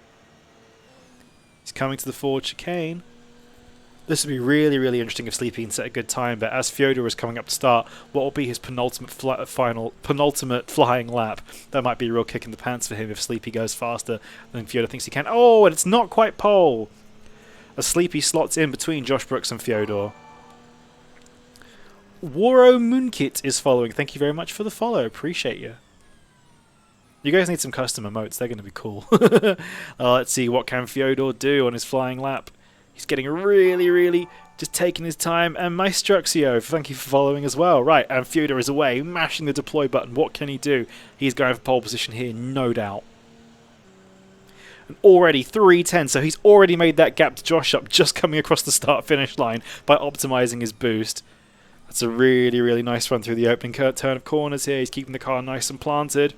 He's coming to the forward chicane. This would be really, really interesting if Sleepy can set a good time, but as Fyodor is coming up to start, what will be his penultimate flying lap? That might be a real kick in the pants for him if Sleepy goes faster than Fyodor thinks he can. Oh, and it's not quite pole! As Sleepy slots in between Josh Brooks and Fyodor. Waro Moonkit is following. Thank you very much for the follow. Appreciate you. You guys need some custom emotes. They're going to be cool. Let's see. What can Fyodor do on his flying lap? He's getting really, really just taking his time. And Maestruxio, thank you for following as well. Right, and Fyodor is away, mashing the deploy button. What can he do? He's going for pole position here, no doubt. And already 3:10, so he's already made that gap to Josh up just coming across the start-finish line by optimizing his boost. That's a really, really nice run through the opening turn of corners here. He's keeping the car nice and planted.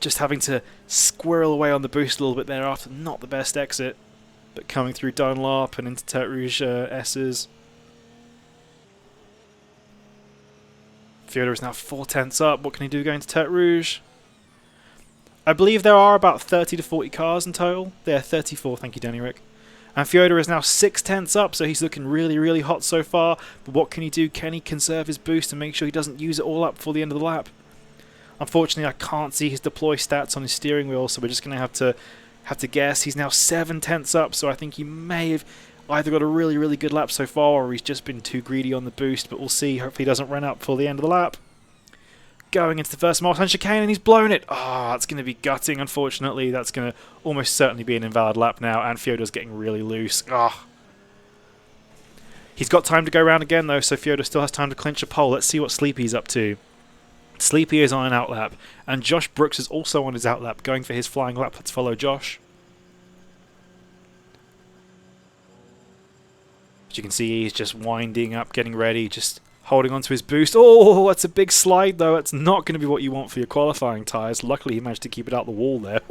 Just having to squirrel away on the boost a little bit there after not the best exit. But coming through Dunlop and into Tete Rouge S's. Fyodor is now 4/10 up. What can he do going to Tete Rouge? I believe there are about 30 to 40 cars in total. There, 34. Thank you, Danny Rick. And Fyodor is now 6/10 up, so he's looking really, really hot so far. But what can he do? Can he conserve his boost and make sure he doesn't use it all up before the end of the lap? Unfortunately, I can't see his deploy stats on his steering wheel, so we're just going to have to guess. He's now 7/10 up, so I think he may have either got a really, really good lap so far, or he's just been too greedy on the boost. But we'll see. Hopefully he doesn't run out before the end of the lap. Going into the first mile-time chicane, and he's blown it. Ah, that's going to be gutting, unfortunately. That's going to almost certainly be an invalid lap now, and Fyodor's getting really loose. Ah. He's got time to go around again, though, so Fyodor still has time to clinch a pole. Let's see what Sleepy's up to. Sleepy is on an outlap, and Josh Brooks is also on his outlap, going for his flying lap. Let's follow Josh. As you can see, he's just winding up, getting ready, just holding on to his boost. Oh, that's a big slide, though. That's not going to be what you want for your qualifying tyres. Luckily, he managed to keep it out the wall there.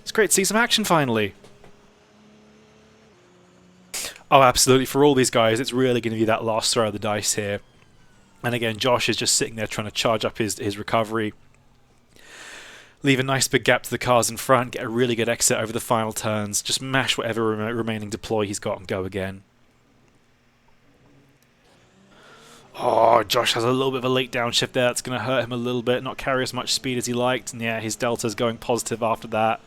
It's great to see some action, finally. Oh, absolutely. For all these guys, it's really going to be that last throw of the dice here. And again, Josh is just sitting there trying to charge up his recovery. Leave a nice big gap to the cars in front, get a really good exit over the final turns, just mash whatever remaining deploy he's got and go again. Oh, Josh has a little bit of a late downshift there. That's going to hurt him a little bit, not carry as much speed as he liked. And yeah, his delta's going positive after that.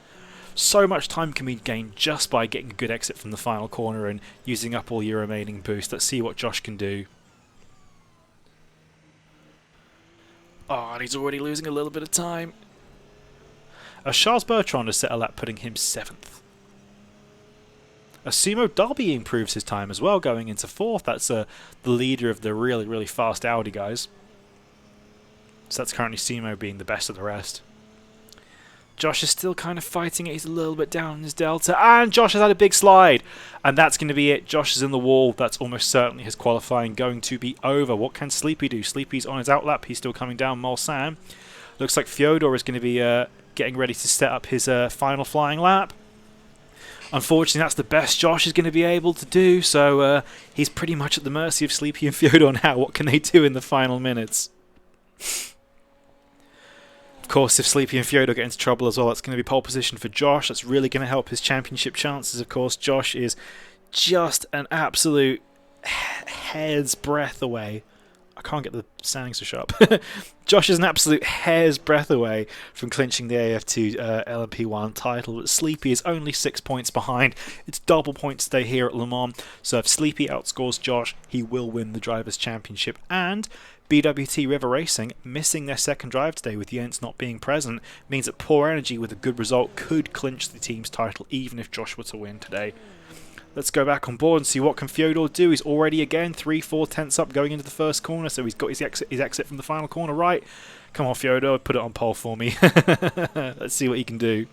So much time can be gained just by getting a good exit from the final corner and using up all your remaining boost. Let's see what Josh can do. Oh, and he's already losing a little bit of time. Charles Bertrand has set a lap, putting him 7th. Sumo Darby improves his time as well, going into 4th. That's the leader of the really, really fast Audi guys. So that's currently Sumo being the best of the rest. Josh is still kind of fighting it. He's a little bit down in his delta. And Josh has had a big slide. And that's going to be it. Josh is in the wall. That's almost certainly his qualifying going to be over. What can Sleepy do? Sleepy's on his outlap. He's still coming down Mulsanne. Looks like Fyodor is going to be getting ready to set up his final flying lap. Unfortunately, that's the best Josh is going to be able to do, so he's pretty much at the mercy of Sleepy and Fyodor now. What can they do in the final minutes? Of course, if Sleepy and Fyodor get into trouble as well, that's going to be pole position for Josh. That's really going to help his championship chances, of course. Josh is just an absolute hair's breadth away. I can't get the soundings to show up. Josh is an absolute hair's breadth away from clinching the AF2 LMP1 title, but Sleepy is only 6 points behind. It's double points today here at Le Mans, so if Sleepy outscores Josh, he will win the Drivers' Championship. And BWT River Racing, missing their second drive today with Jens not being present, means that Poor Energy with a good result could clinch the team's title even if Josh were to win today. Let's go back on board and see what can Fyodor do. He's already again 3-4 tenths up going into the first corner, so he's got his exit from the final corner right. Come on, Fyodor, put it on pole for me. Let's see what he can do.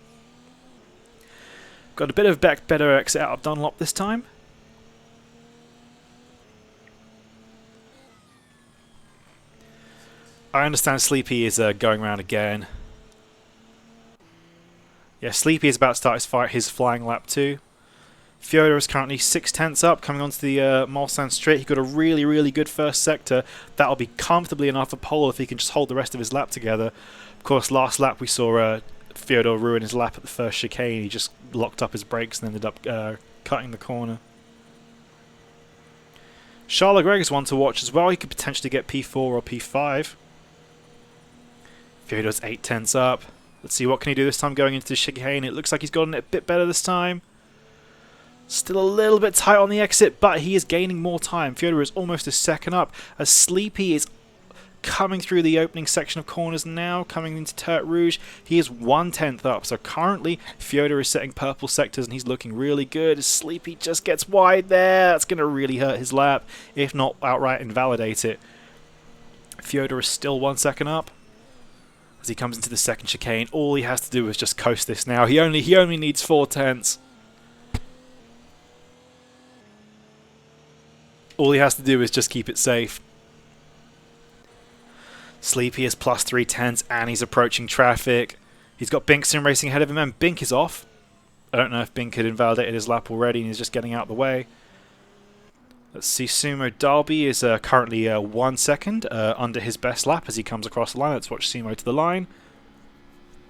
Got a bit of better exit out of Dunlop this time. I understand Sleepy is going around again. Yeah, Sleepy is about to start his flying lap too. Fyodor is currently 6 tenths up, coming onto the Mulsanne straight. He got a really, really good first sector. That'll be comfortably enough for pole if he can just hold the rest of his lap together. Of course, last lap we saw Fyodor ruin his lap at the first chicane. He just locked up his brakes and ended up cutting the corner. Charles Leclerc is one to watch as well. He could potentially get P4 or P5. Fyodor's 8 tenths up. Let's see what can he do this time going into the chicane. It looks like he's gotten it a bit better this time. Still a little bit tight on the exit, but he is gaining more time. Fyodor is almost a second up as Sleepy is coming through the opening section of corners now, coming into Turret Rouge. He is 1 tenth up, so currently Fyodor is setting purple sectors and he's looking really good. As Sleepy just gets wide there, that's going to really hurt his lap, if not outright invalidate it. Fyodor is still 1 second up. As he comes into the second chicane, all he has to do is just coast this now. He only needs 4 tenths. All he has to do is just keep it safe. Sleepy is plus 3 tenths and he's approaching traffic. He's got Bink sim racing ahead of him and Bink is off. I don't know if Bink had invalidated his lap already and he's just getting out of the way. Let's see, Sumo Darby is currently 1 second under his best lap as he comes across the line. Let's watch Sumo to the line.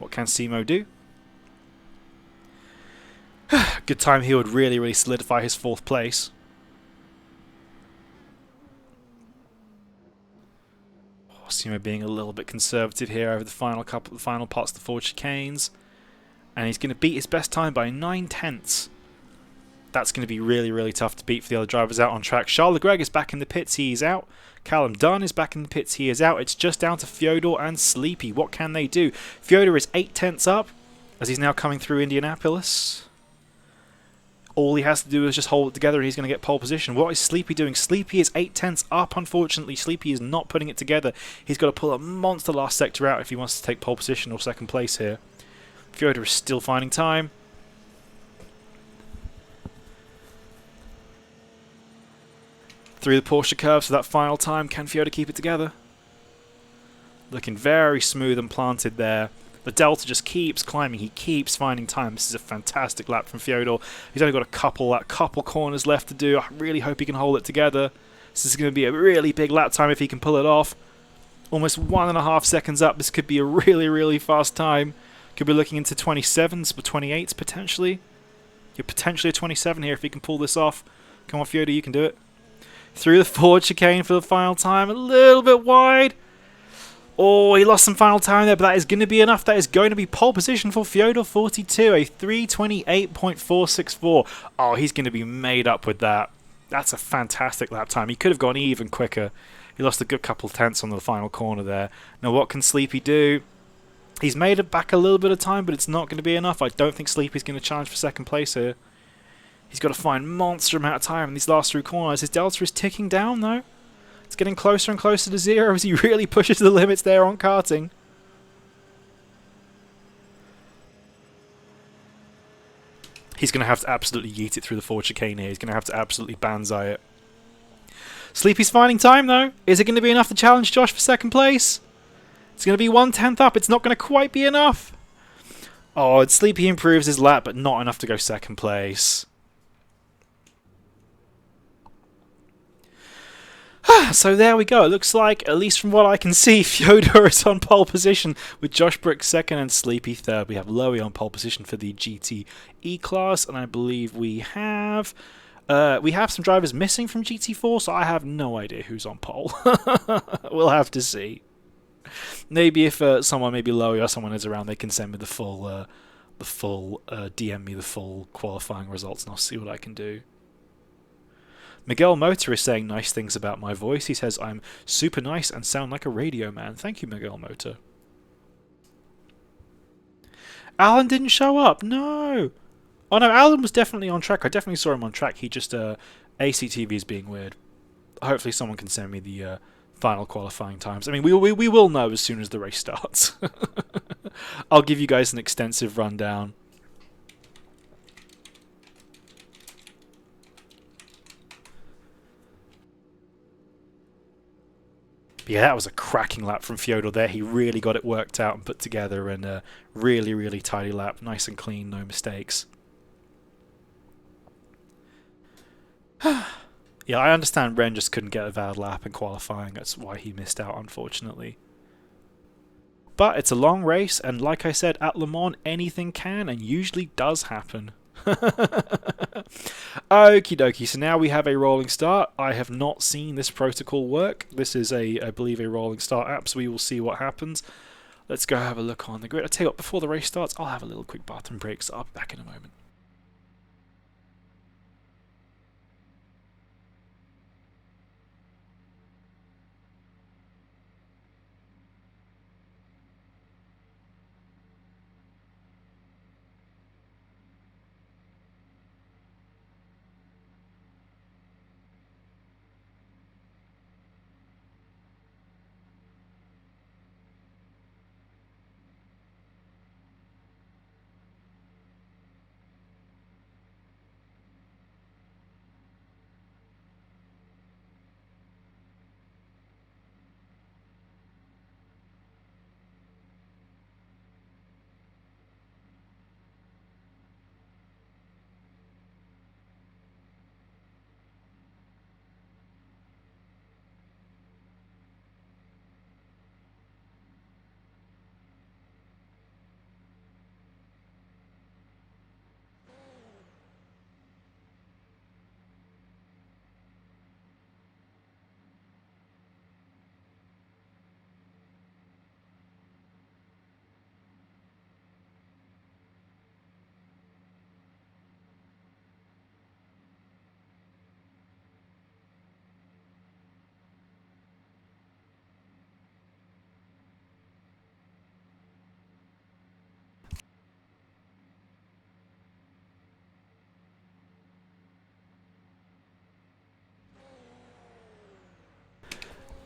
What can Sumo do? Good time, he would really, really solidify his 4th place. Sumo being a little bit conservative here over the final parts of the 4 chicanes. And he's going to beat his best time by 9 tenths. That's going to be really, really tough to beat for the other drivers out on track. Charles Leclerc is back in the pits, he is out. Callum Dunn is back in the pits, he is out. It's just down to Fyodor and Sleepy. What can they do? Fyodor is 8 tenths up as he's now coming through Indianapolis. All he has to do is just hold it together and he's going to get pole position. What is Sleepy doing? Sleepy is 8 tenths up, unfortunately. Sleepy is not putting it together. He's got to pull a monster last sector out if he wants to take pole position or second place here. Fyodor is still finding time. Through the Porsche curves for that final time. Can Fyodor keep it together? Looking very smooth and planted there. The delta just keeps climbing. He keeps finding time. This is a fantastic lap from Fyodor. He's only got a couple corners left to do. I really hope he can hold it together. This is going to be a really big lap time if he can pull it off. Almost 1.5 seconds up. This could be a really, really fast time. Could be looking into 27s, but 28s potentially. You're potentially a 27 here if you can pull this off. Come on, Fyodo, you can do it. Through the forward chicane for the final time. A little bit wide. Oh, he lost some final time there, but that is going to be enough. That is going to be pole position for Fyodor 42, a 3:28.464. Oh, he's going to be made up with that. That's a fantastic lap time. He could have gone even quicker. He lost a good couple tenths on the final corner there. Now, what can Sleepy do? He's made it back a little bit of time, but it's not going to be enough. I don't think Sleepy's going to challenge for second place here. He's got to find monster amount of time in these last 3 corners. His delta is ticking down, though. It's getting closer and closer to 0 as he really pushes the limits there on karting. He's going to have to absolutely yeet it through the forward chicane here. He's going to have to absolutely banzai it. Sleepy's finding time, though. Is it going to be enough to challenge Josh for second place? It's going to be 1/10 up. It's not going to quite be enough. Oh, Sleepy improves his lap, but not enough to go second place. So there we go. It looks like, at least from what I can see, Fyodor is on pole position with Josh Brooks second and Sleepy third. We have Lowy on pole position for the GTE class, and I believe we have some drivers missing from GT4, so I have no idea who's on pole. We'll have to see. Maybe if someone, maybe Lowy or someone is around, they can send me the full DM me the full qualifying results, and I'll see what I can do. Miguel Motor is saying nice things about my voice. He says I'm super nice and sound like a radio man. Thank you, Miguel Motor. Alan didn't show up. No. Oh no, Alan was definitely on track. I definitely saw him on track. He just ACTV is being weird. Hopefully someone can send me the final qualifying times. I mean, we will know as soon as the race starts. I'll give you guys an extensive rundown. But yeah, that was a cracking lap from Fyodor there. He really got it worked out and put together, and a really, really tidy lap. Nice and clean, no mistakes. Yeah, I understand Ren just couldn't get a valid lap in qualifying. That's why he missed out, unfortunately. But it's a long race, and like I said, at Le Mans, anything can and usually does happen. Okie dokie, so now we have a rolling start. I have not seen this protocol work. This is I believe, a rolling start app, so we will see what happens. Let's go have a look on the grid. I'll tell you what, before the race starts, I'll have a little quick bathroom break, so I'll be back in a moment.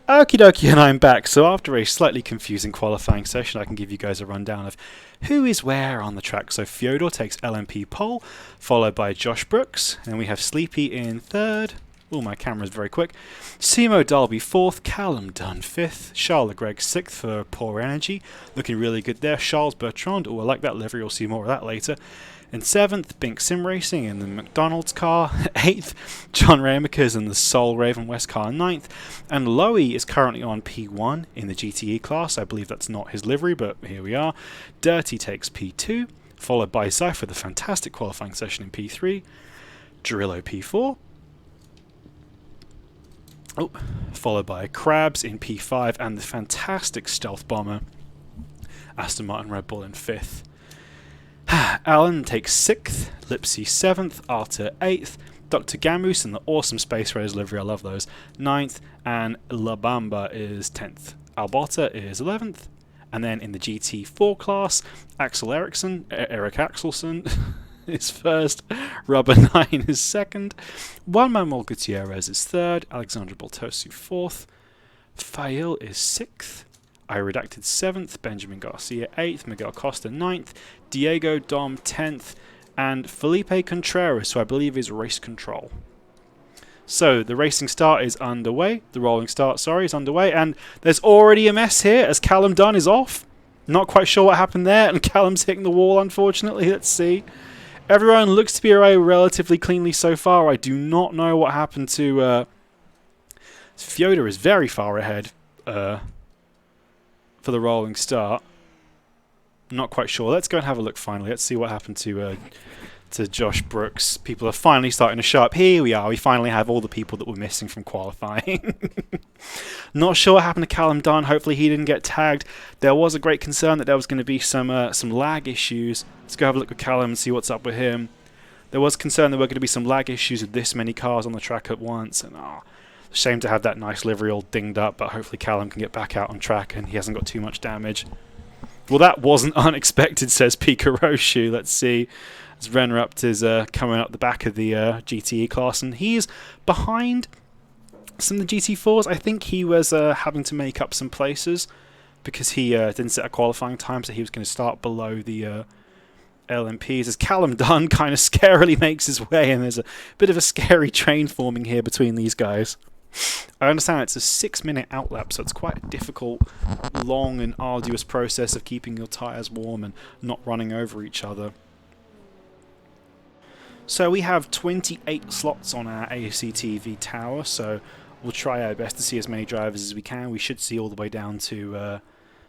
Okie dokie, and I'm back. So after a slightly confusing qualifying session, I can give you guys a rundown of who is where on the track. So Fyodor takes LMP pole, followed by Josh Brooks, and we have Sleepy in third. Oh, my camera's very quick. Simo Dalby fourth, Callum Dunn fifth, Charles Legregg sixth for Poor Energy, looking really good there. Charles Bertrand, oh, I like that livery. You'll see more of that later. In 7th, Bink Sim Racing in the McDonald's car. 8th, John Ramaker's in the Soul Raven West car. 9th, and Lowy is currently on P1 in the GTE class. I believe that's not his livery, but here we are. Dirty takes P2, followed by Zypher with a fantastic qualifying session in P3. Drillo P4. Oh, followed by Krabs in P5 and the fantastic Stealth Bomber Aston Martin Red Bull in 5th. Alan takes 6th, Lipsy 7th, Arthur 8th, Dr. Gamus in the awesome Space Raiders livery, I love those, 9th, and La Bamba is 10th. Alberta is 11th, and then in the GT4 class, Axel Ericsson, Eric Axelson is 1st, Rubber 9 is 2nd, Juan Manuel Gutierrez is 3rd, Alexandra Boltosu 4th, Fail is 6th, I Redacted 7th, Benjamin Garcia 8th, Miguel Costa 9th, Diego Dom 10th, and Felipe Contreras, who I believe is race control. So the racing start is underway, the rolling start, sorry, is underway, and there's already a mess here as Callum Dunn is off. Not quite sure what happened there, and Callum's hitting the wall, unfortunately. Let's see. Everyone looks to be away relatively cleanly so far. I do not know what happened to... Fyodor is very far ahead for the rolling start. Not quite sure. Let's go and have a look finally. Let's see what happened to Josh Brooks. People are finally starting to show up. Here we are. We finally have all the people that were missing from qualifying. Not sure what happened to Callum Dunn. Hopefully he didn't get tagged. There was a great concern that there was going to be some lag issues. Let's go have a look with Callum and see what's up with him. There was concern there were going to be some lag issues with this many cars on the track at once. And shame to have that nice livery all dinged up, but hopefully Callum can get back out on track and he hasn't got too much damage. Well, that wasn't unexpected, says Pika Roshu. Let's see. As Renrupt is coming up the back of the GTE class, and he's behind some of the GT4s. I think he was having to make up some places because he didn't set a qualifying time, so he was going to start below the LMPs. As Callum Dunn kind of scarily makes his way, and there's a bit of a scary train forming here between these guys. I understand it's a 6-minute outlap, so it's quite a difficult, long and arduous process of keeping your tyres warm and not running over each other. So we have 28 slots on our AFC TV tower, so we'll try our best to see as many drivers as we can. We should see all the way down to...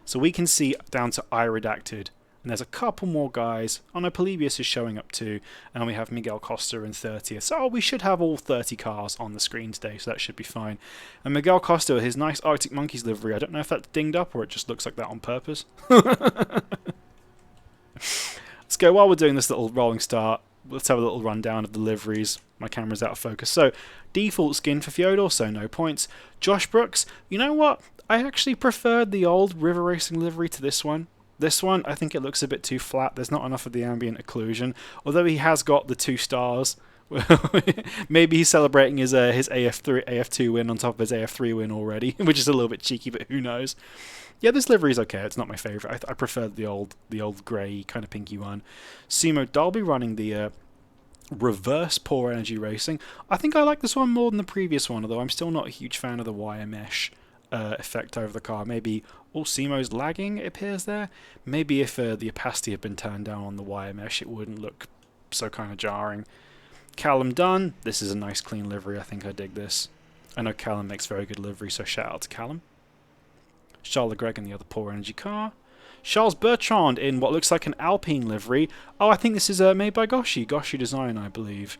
so we can see down to I Redacted. And there's a couple more guys. Oh no, Polybius is showing up too. And we have Miguel Costa in 30th. So we should have all 30 cars on the screen today, so that should be fine. And Miguel Costa, his nice Arctic Monkeys livery, I don't know if that's dinged up or it just looks like that on purpose. Let's go, while we're doing this little rolling start, let's have a little rundown of the liveries. My camera's out of focus. So, default skin for Fyodor, so no points. Josh Brooks, you know what? I actually preferred the old River Racing livery to this one. This one, I think it looks a bit too flat. There's not enough of the ambient occlusion. Although he has got the 2 stars. Maybe he's celebrating his AF2 win on top of his AF3 win already, which is a little bit cheeky, but who knows. Yeah, this livery is okay. It's not my favourite. I prefer the old grey, kind of pinky one. Simo Dalby running the reverse Poor Energy Racing. I think I like this one more than the previous one, although I'm still not a huge fan of the wire mesh effect over the car. Maybe Simo's lagging, it appears there. Maybe if the opacity had been turned down on the wire mesh, it wouldn't look so kind of jarring. Callum Dunn, this is a nice clean livery. I think I dig this. I know Callum makes very good livery, so shout out to Callum. Charles Legregg in the other Poor Energy car. Charles Bertrand in what looks like an Alpine livery. Oh, I think this is made by Goshi Design, I believe.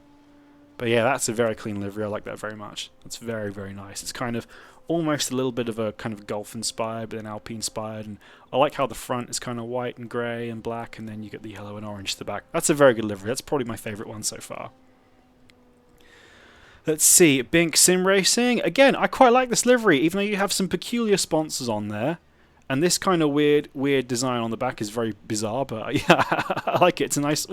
But yeah, that's a very clean livery. I like that very much. That's very, very nice. It's kind of almost a little bit of a kind of Golf inspired, but then Alpine inspired. And I like how the front is kind of white and grey and black, and then you get the yellow and orange to the back. That's a very good livery. That's probably my favourite one so far. Let's see, Bink Sim Racing. Again, I quite like this livery, even though you have some peculiar sponsors on there. And this kind of weird design on the back is very bizarre, but yeah, I like it. It's a nice,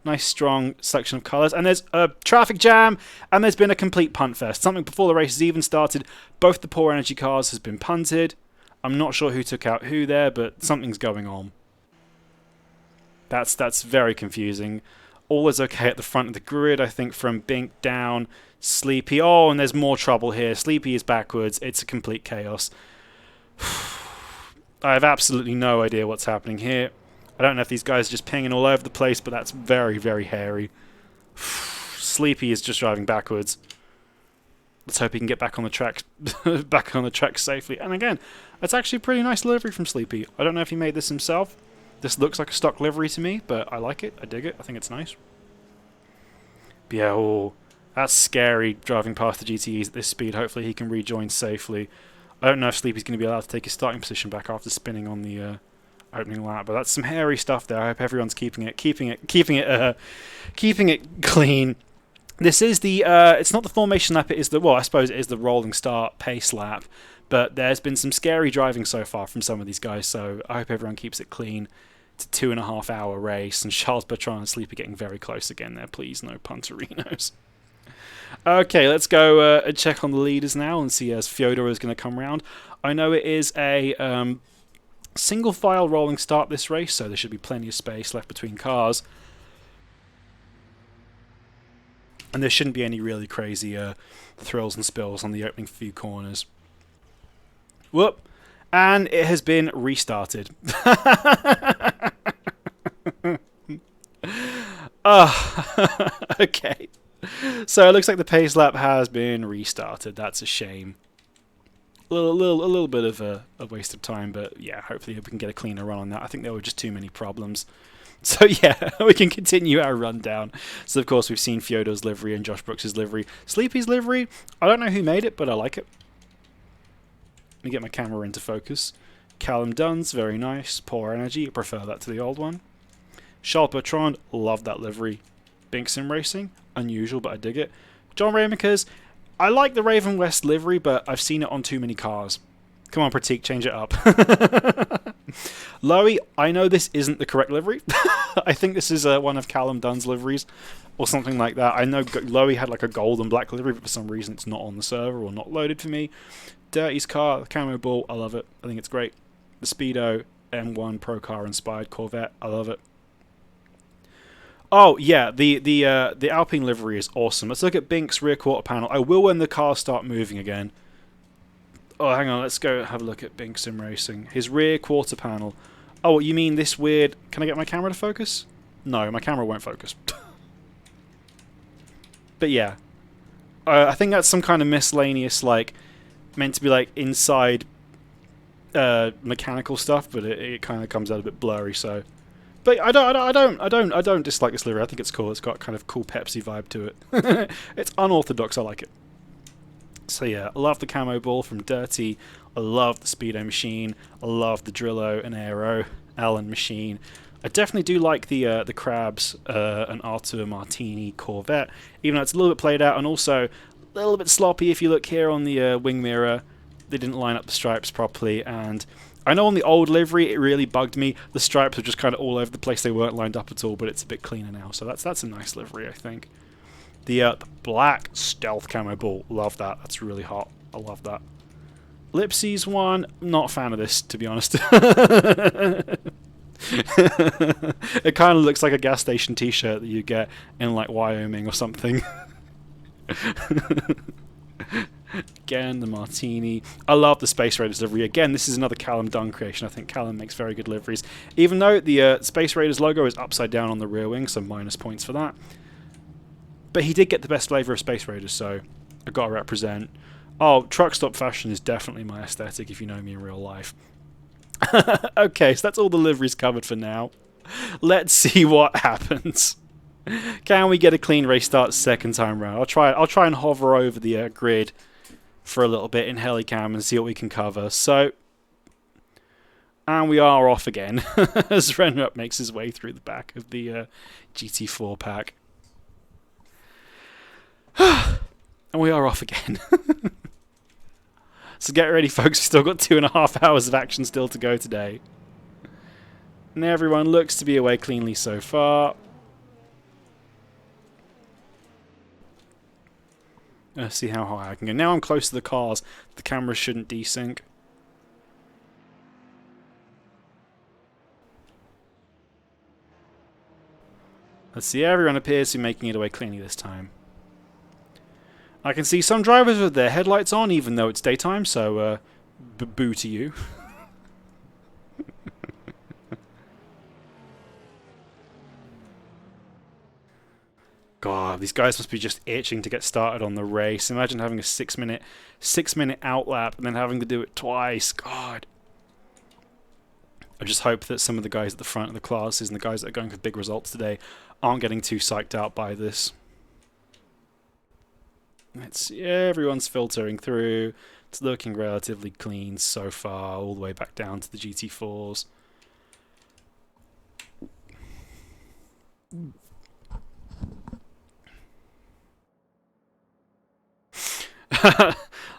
nice strong selection of colours. And there's a traffic jam, and there's been a complete punt fest. Something before the race has even started. Both the Poor Energy cars has been punted. I'm not sure who took out who there, but something's going on. That's very confusing. All is okay at the front of the grid, I think, from Bink down. Sleepy. Oh, and there's more trouble here. Sleepy is backwards. It's a complete chaos. I have absolutely no idea what's happening here. I don't know if these guys are just pinging all over the place, but that's very, very hairy. Sleepy is just driving backwards. Let's hope he can get back on the track, back on the track safely. And again, it's actually a pretty nice livery from Sleepy. I don't know if he made this himself. This looks like a stock livery to me, but I like it. I dig it. I think it's nice. But yeah, oh, that's scary driving past the GTEs at this speed. Hopefully he can rejoin safely. I don't know if Sleepy's going to be allowed to take his starting position back after spinning on the opening lap, but that's some hairy stuff there. I hope everyone's keeping it clean. This is the it's not the formation lap, it is the, well, I suppose it is the rolling start pace lap, but there's been some scary driving so far from some of these guys, so I hope everyone keeps it clean. It's a 2.5 hour race, and Charles Bertrand and Sleep are getting very close again there. Please, no punterinos. Okay, let's go and check on the leaders now and see as Fyodor is going to come round. I know it is a single file rolling start this race, so there should be plenty of space left between cars. And there shouldn't be any really crazy thrills and spills on the opening few corners. Whoop! And it has been restarted. Okay. So it looks like the pace lap has been restarted. That's a shame. A little bit of a waste of time, but yeah, hopefully we can get a cleaner run on that. I think there were just too many problems. So yeah, we can continue our rundown. So of course we've seen Fyodor's livery and Josh Brooks' livery. Sleepy's livery, I don't know who made it, but I like it. Let me get my camera into focus. Callum Dunn's, very nice. Poor Energy, I prefer that to the old one. Charles Bertrand, love that livery. Bink Simracing, unusual, but I dig it. John Ramaker's, I like the Raven West livery, but I've seen it on too many cars. Come on, Pratik, change it up. Lowy, I know this isn't the correct livery. I think this is one of Callum Dunn's liveries, or something like that. I know Lowy had like a gold and black livery, but for some reason it's not on the server or not loaded for me. Dirty's car, the camo ball, I love it. I think it's great. The Speedo M1 Pro Car inspired Corvette, I love it. Oh yeah, the Alpine livery is awesome. Let's look at Bink's rear quarter panel. I will when the cars start moving again. Oh, hang on, let's go have a look at Bink Sim Racing. His rear quarter panel. Oh, you mean this weird... Can I get my camera to focus? No, my camera won't focus. But yeah. I think that's some kind of miscellaneous, like, meant to be like inside mechanical stuff, but it kind of comes out a bit blurry, so... But I don't dislike this livery. I think it's cool. It's got kind of cool Pepsi vibe to it. It's unorthodox, I like it. So yeah, I love the camo ball from Dirty. I love the Speedo machine. I love the Drillo and Aero Allen machine. I definitely do like the Crabs and Artur Martini Corvette, even though it's a little bit played out and also a little bit sloppy. If you look here on the wing mirror, they didn't line up the stripes properly, and I know on the old livery it really bugged me. The stripes were just kind of all over the place. They weren't lined up at all, but it's a bit cleaner now, so that's a nice livery, I think. The black stealth camo ball, love that. That's really hot. I love that. Lipsy's one, not a fan of this, to be honest. It kind of looks like a gas station t-shirt that you get in like Wyoming or something. Again, the Martini. I love the Space Raiders livery. Again, this is another Callum Dunn creation. I think Callum makes very good liveries. Even though the Space Raiders logo is upside down on the rear wing, so minus points for that. But he did get the best flavour of Space Raiders, so I've got to represent. Oh, truck stop fashion is definitely my aesthetic if you know me in real life. Okay, so that's all the liveries covered for now. Let's see what happens. Can we get a clean race start second time round? I'll try and hover over the grid for a little bit in Helicam and see what we can cover. So, and we are off again as Renrup makes his way through the back of the GT4 pack. And we are off again. So get ready, folks. We've still got 2.5 hours of action still to go today. And everyone looks to be away cleanly so far. Let's see how high I can go. Now I'm close to the cars. The camera shouldn't desync. Let's see. Everyone appears to be making it away cleanly this time. I can see some drivers with their headlights on, even though it's daytime, so boo to you. God, these guys must be just itching to get started on the race. Imagine having a 6 minute outlap and then having to do it twice. God. I just hope that some of the guys at the front of the classes and the guys that are going for big results today aren't getting too psyched out by this. Let's see, everyone's filtering through. It's looking relatively clean so far, all the way back down to the GT4s.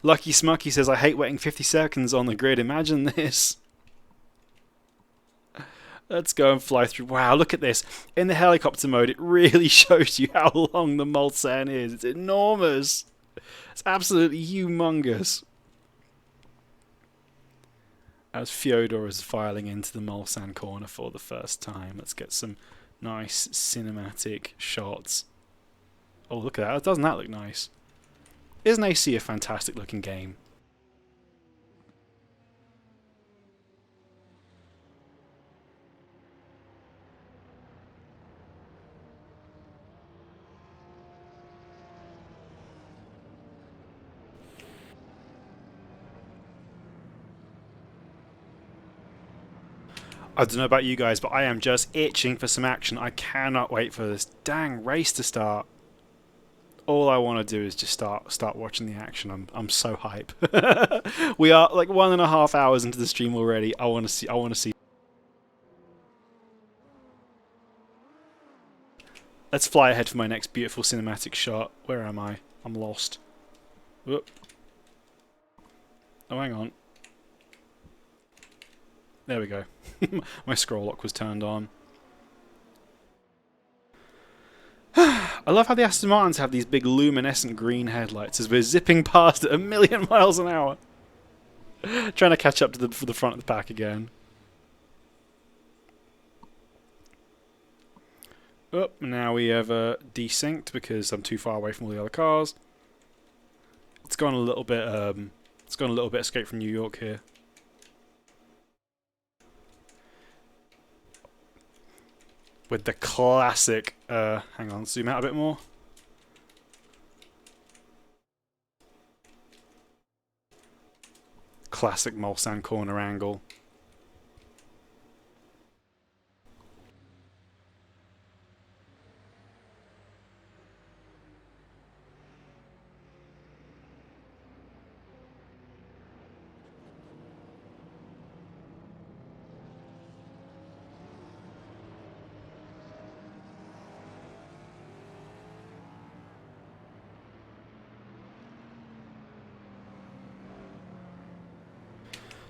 Lucky Smucky says, I hate waiting 50 seconds on the grid. Imagine this. Let's go and fly through. Wow, look at this. In the helicopter mode, it really shows you how long the Mulsanne is. It's enormous. It's absolutely humongous. As Fyodor is filing into the Mulsanne corner for the first time, let's get some nice cinematic shots. Oh, look at that. Doesn't that look nice? Isn't AC a fantastic looking game? I don't know about you guys, but I am just itching for some action. I cannot wait for this dang race to start. All I want to do is just start watching the action. I'm so hype. We are like 1.5 hours into the stream already. I want to see. Let's fly ahead for my next beautiful cinematic shot. Where am I? I'm lost. Whoop. Oh, hang on. There we go. My scroll lock was turned on. I love how the Aston Martins have these big luminescent green headlights as we're zipping past at 1,000,000 miles an hour. Trying to catch up to the front of the pack again. Oh, now we have desynced because I'm too far away from all the other cars. It's gone a little bit. It's gone a little bit escape from New York here. With the classic, hang on, zoom out a bit more. Classic Mulsanne corner angle.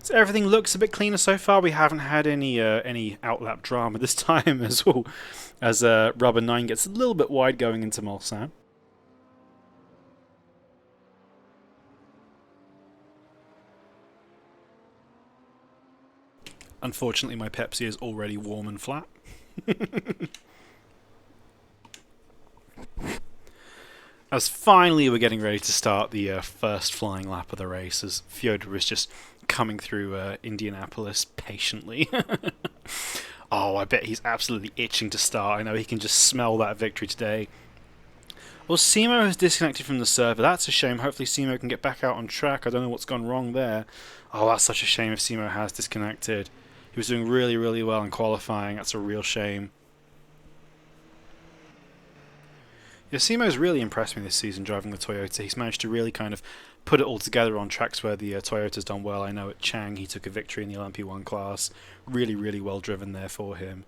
So everything looks a bit cleaner so far. We haven't had any outlap drama this time as well, as Rubber 9 gets a little bit wide going into Mulsanne. Unfortunately, my Pepsi is already warm and flat. As finally we're getting ready to start the first flying lap of the race, as Fyodor is just coming through Indianapolis patiently. Oh, I bet he's absolutely itching to start. I know he can just smell that victory today. Well, Simo has disconnected from the server. That's a shame. Hopefully Simo can get back out on track. I don't know what's gone wrong there. Oh, that's such a shame if Simo has disconnected. He was doing really, really well in qualifying. That's a real shame. Yeah, Simo's really impressed me this season driving the Toyota. He's managed to really kind of put it all together on tracks where the Toyota's done well. I know at Chang he took a victory in the LMP1 class. Really, really well driven there for him.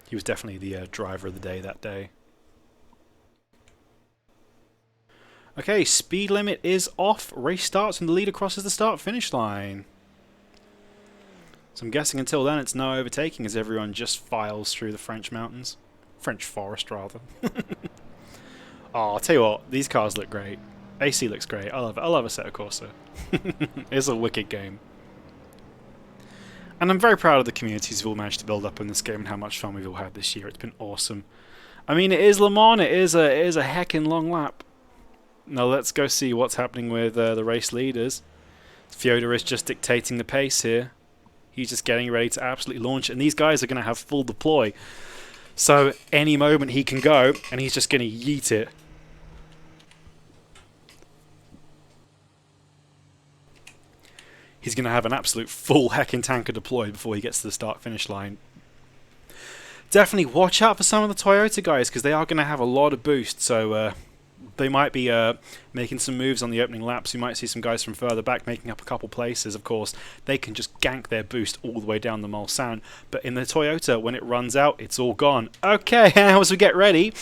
He was definitely the driver of the day that day. Okay, speed limit is off. Race starts and the leader crosses the start-finish line. So I'm guessing until then it's no overtaking as everyone just files through the French mountains. French forest, rather. Oh, I'll tell you what, these cars look great. AC looks great. I love Assetto Corsa. It's a wicked game. And I'm very proud of the communities we've all managed to build up in this game and how much fun we've all had this year. It's been awesome. I mean, it is Le Mans. It is a heckin' long lap. Now let's go see what's happening with the race leaders. Fyodor is just dictating the pace here. He's just getting ready to absolutely launch, and these guys are going to have full deploy. So any moment he can go, and he's just going to yeet it. He's going to have an absolute full heckin' tanker deployed before he gets to the start-finish line. Definitely watch out for some of the Toyota guys, because they are going to have a lot of boost, so they might be making some moves on the opening laps. You might see some guys from further back making up a couple places. Of course, they can just gank their boost all the way down the Mulsanne, but in the Toyota, when it runs out, it's all gone. Okay, as we get ready,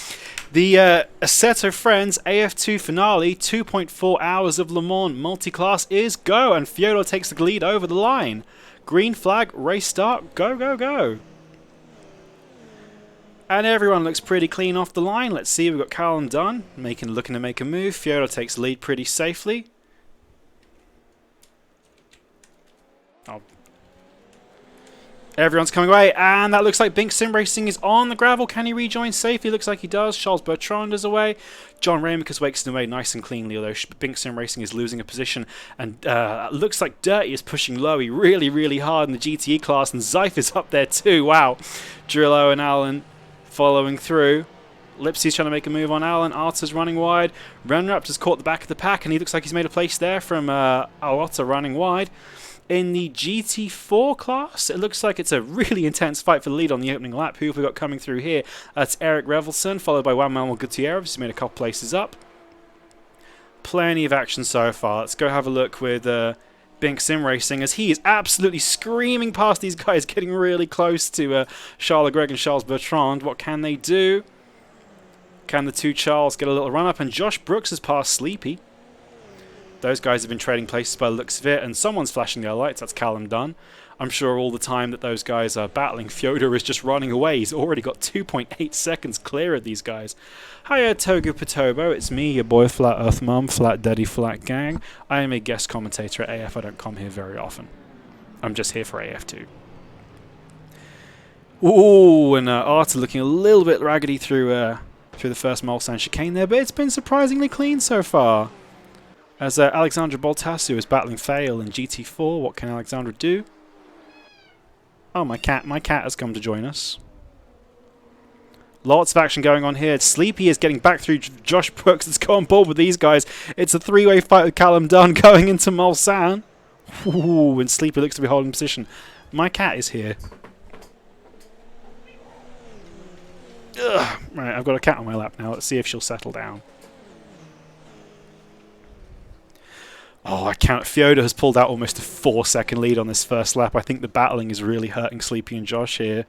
the Assetto Friends AF2 finale, 2.4 hours of Le Mans multi-class is go, and Fyodor takes the lead over the line. Green flag, race start, go, go, go. And everyone looks pretty clean off the line. Let's see, we've got Callum Dunn looking to make a move. Fyodor takes the lead pretty safely. Oh. Everyone's coming away, and that looks like Bink Sim Racing is on the gravel. Can he rejoin safely? Looks like he does. Charles Bertrand is away. John Ramirez wakes him away nice and cleanly, although Bink Sim Racing is losing a position. And looks like Dirty is pushing Lowy really, really hard in the GTE class, and Zeif is up there too. Wow. Drillo and Allen following through. Lipsy's trying to make a move on Allen. Arta's running wide. Renrapt has caught the back of the pack, and he looks like he's made a place there from Arta running wide. In the GT4 class, it looks like it's a really intense fight for the lead on the opening lap. Who have we got coming through here? That's Eric Revelson, followed by Juan Manuel Gutierrez, who's made a couple places up. Plenty of action so far. Let's go have a look with Bink Sim Racing, as he is absolutely screaming past these guys, getting really close to Charles Leclerc and Charles Bertrand. What can they do? Can the two Charles get a little run up? And Josh Brooks has passed Sleepy. Those guys have been trading places by the looks of it, and someone's flashing their lights. That's Callum Dunn. I'm sure all the time that those guys are battling, Fyodor is just running away. He's already got 2.8 seconds clear of these guys. Hiya, Togu Patobo. It's me, your boy Flat Earth Mum, Flat Daddy, Flat Gang. I am a guest commentator at AF. I don't come here very often. I'm just here for AF2. Ooh, and Arta looking a little bit raggedy through the first Mulsanne chicane there, but it's been surprisingly clean so far. As Alexandra Boltasu is battling Fail in GT4, what can Alexandra do? Oh, my cat has come to join us. Lots of action going on here. Sleepy is getting back through Josh Brooks. Let's go on board with these guys. It's a three-way fight with Callum Dunn going into Mulsanne. Ooh, and Sleepy looks to be holding position. My cat is here. Ugh. Right, I've got a cat on my lap now. Let's see if she'll settle down. Oh, I count. Fyodor has pulled out almost a 4-second lead on this first lap. I think the battling is really hurting Sleepy and Josh here.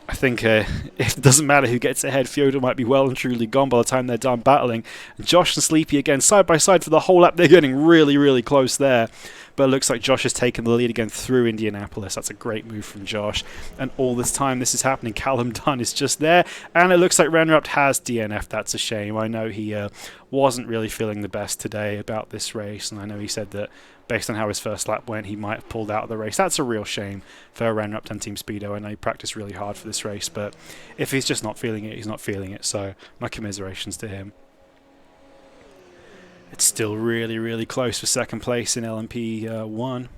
I think it doesn't matter who gets ahead. Fyodor might be well and truly gone by the time they're done battling. And Josh and Sleepy again, side by side for the whole lap. They're getting really, really close there. But it looks like Josh has taken the lead again through Indianapolis. That's a great move from Josh. And all this time this is happening, Callum Dunn is just there. And it looks like Renrapt has DNF. That's a shame. I know he wasn't really feeling the best today about this race. And I know he said that based on how his first lap went, he might have pulled out of the race. That's a real shame for Renrapt and Team Speedo. I know he practiced really hard for this race. But if he's just not feeling it, he's not feeling it. So my commiserations to him. It's still really, really close for second place in LMP 1.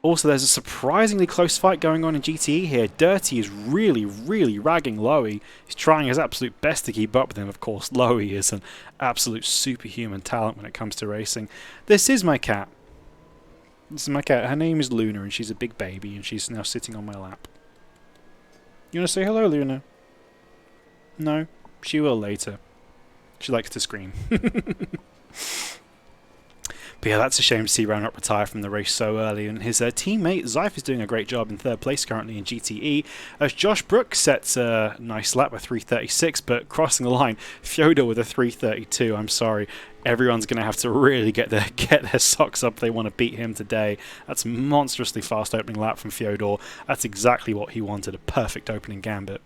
Also, there's a surprisingly close fight going on in GTE here. Dirty is really, really ragging Lowy. He's trying his absolute best to keep up with him. Of course, Lowy is an absolute superhuman talent when it comes to racing. This is my cat. This is my cat. Her name is Luna, and she's a big baby, and she's now sitting on my lap. You want to say hello, Luna? No? She will later. She likes to scream. But yeah, that's a shame to see Renrapt retire from the race so early. And his teammate Zeif is doing a great job in third place currently in GTE. As Josh Brooks sets a nice lap with 3:36, but crossing the line, Fyodor with a 3:32. I'm sorry. Everyone's going to have to really get their socks up if they want to beat him today. That's a monstrously fast opening lap from Fyodor. That's exactly what he wanted, a perfect opening gambit.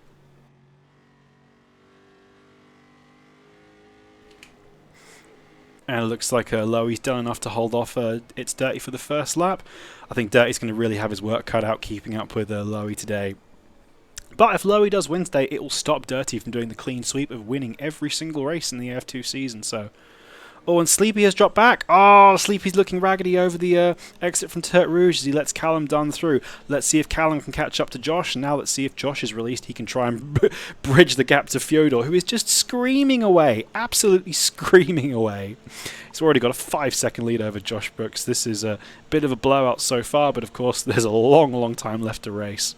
And it looks like Lowy's done enough to hold off It's Dirty for the first lap. I think Dirty's going to really have his work cut out keeping up with Lowy today. But if Lowy does win today, it will stop Dirty from doing the clean sweep of winning every single race in the AF2 season. So Oh, and Sleepy has dropped back. Oh, Sleepy's looking raggedy over the exit from Turret Rouge as he lets Callum Dunn through. Let's see if Callum can catch up to Josh. And now let's see if Josh is released. He can try and bridge the gap to Fyodor, who is just screaming away. Absolutely screaming away. He's already got a 5-second lead over Josh Brooks. This is a bit of a blowout so far, but of course there's a long, long time left to race.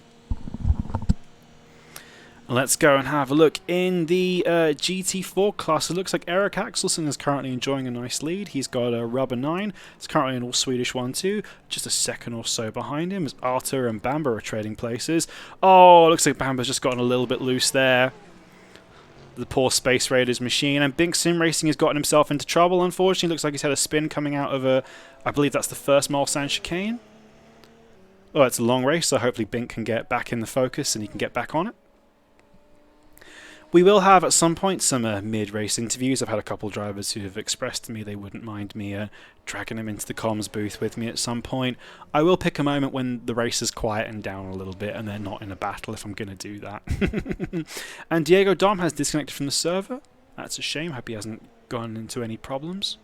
Let's go and have a look in the GT4 class. It looks like Eric Axelsson is currently enjoying a nice lead. He's got a rubber 9. It's currently an all-Swedish 1-2. Just a second or so behind him as Arthur and Bamba are trading places. Oh, looks like Bamba's just gotten a little bit loose there. The poor Space Raiders machine. And Bink Sim Racing has gotten himself into trouble, unfortunately. Looks like he's had a spin coming out of a... I believe that's the first Mulsanne chicane. Oh, it's a long race, so hopefully Bink can get back in the focus and he can get back on it. We will have at some point some mid-race interviews. I've had a couple of drivers who have expressed to me they wouldn't mind me dragging them into the comms booth with me at some point. I will pick a moment when the race is quieting down a little bit and they're not in a battle if I'm going to do that. And Diego Dom has disconnected from the server. That's a shame. Hope he hasn't gone into any problems.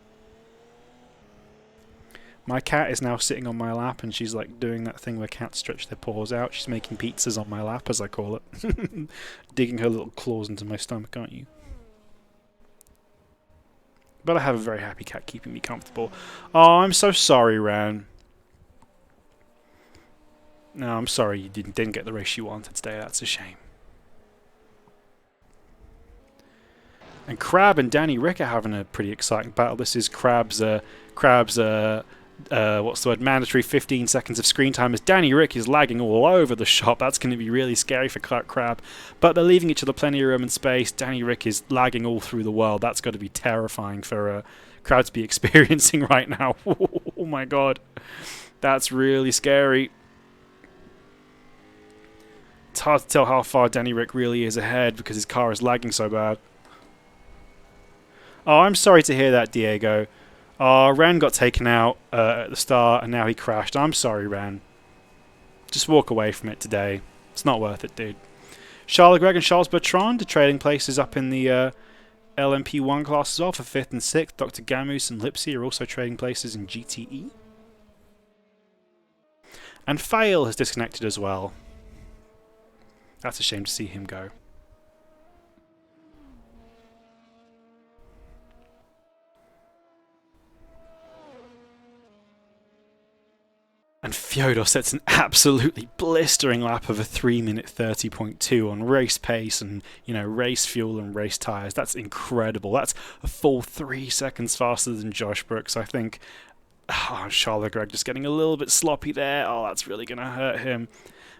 My cat is now sitting on my lap and she's like doing that thing where cats stretch their paws out. She's making pizzas on my lap, as I call it. Digging her little claws into my stomach, aren't you? But I have a very happy cat keeping me comfortable. Oh, I'm so sorry, Ran. No, I'm sorry you didn't get the race you wanted today. That's a shame. And Crab and Danny Rick are having a pretty exciting battle. This is Crab's what's the word? Mandatory 15 seconds of screen time as Danny Rick is lagging all over the shop. That's going to be really scary for Crab. But they're leaving each other plenty of room and space. Danny Rick is lagging all through the world. That's got to be terrifying for Crab to be experiencing right now. Oh my god. That's really scary. It's hard to tell how far Danny Rick really is ahead because his car is lagging so bad. Oh, I'm sorry to hear that, Diego. Ran got taken out at the start and now he crashed. I'm sorry, Ran. Just walk away from it today. It's not worth it, dude. Charles Gregg and Charles Bertrand are trading places up in the LMP1 class as well for 5th and 6th. Dr. Gamus and Lipsy are also trading places in GTE. And Fail has disconnected as well. That's a shame to see him go. And Fyodor sets an absolutely blistering lap of a 3-minute 30.2 on race pace and, you know, race fuel and race tyres. That's incredible. That's a full 3 seconds faster than Josh Brooks. I think Charles Gregg just getting a little bit sloppy there. Oh, that's really going to hurt him.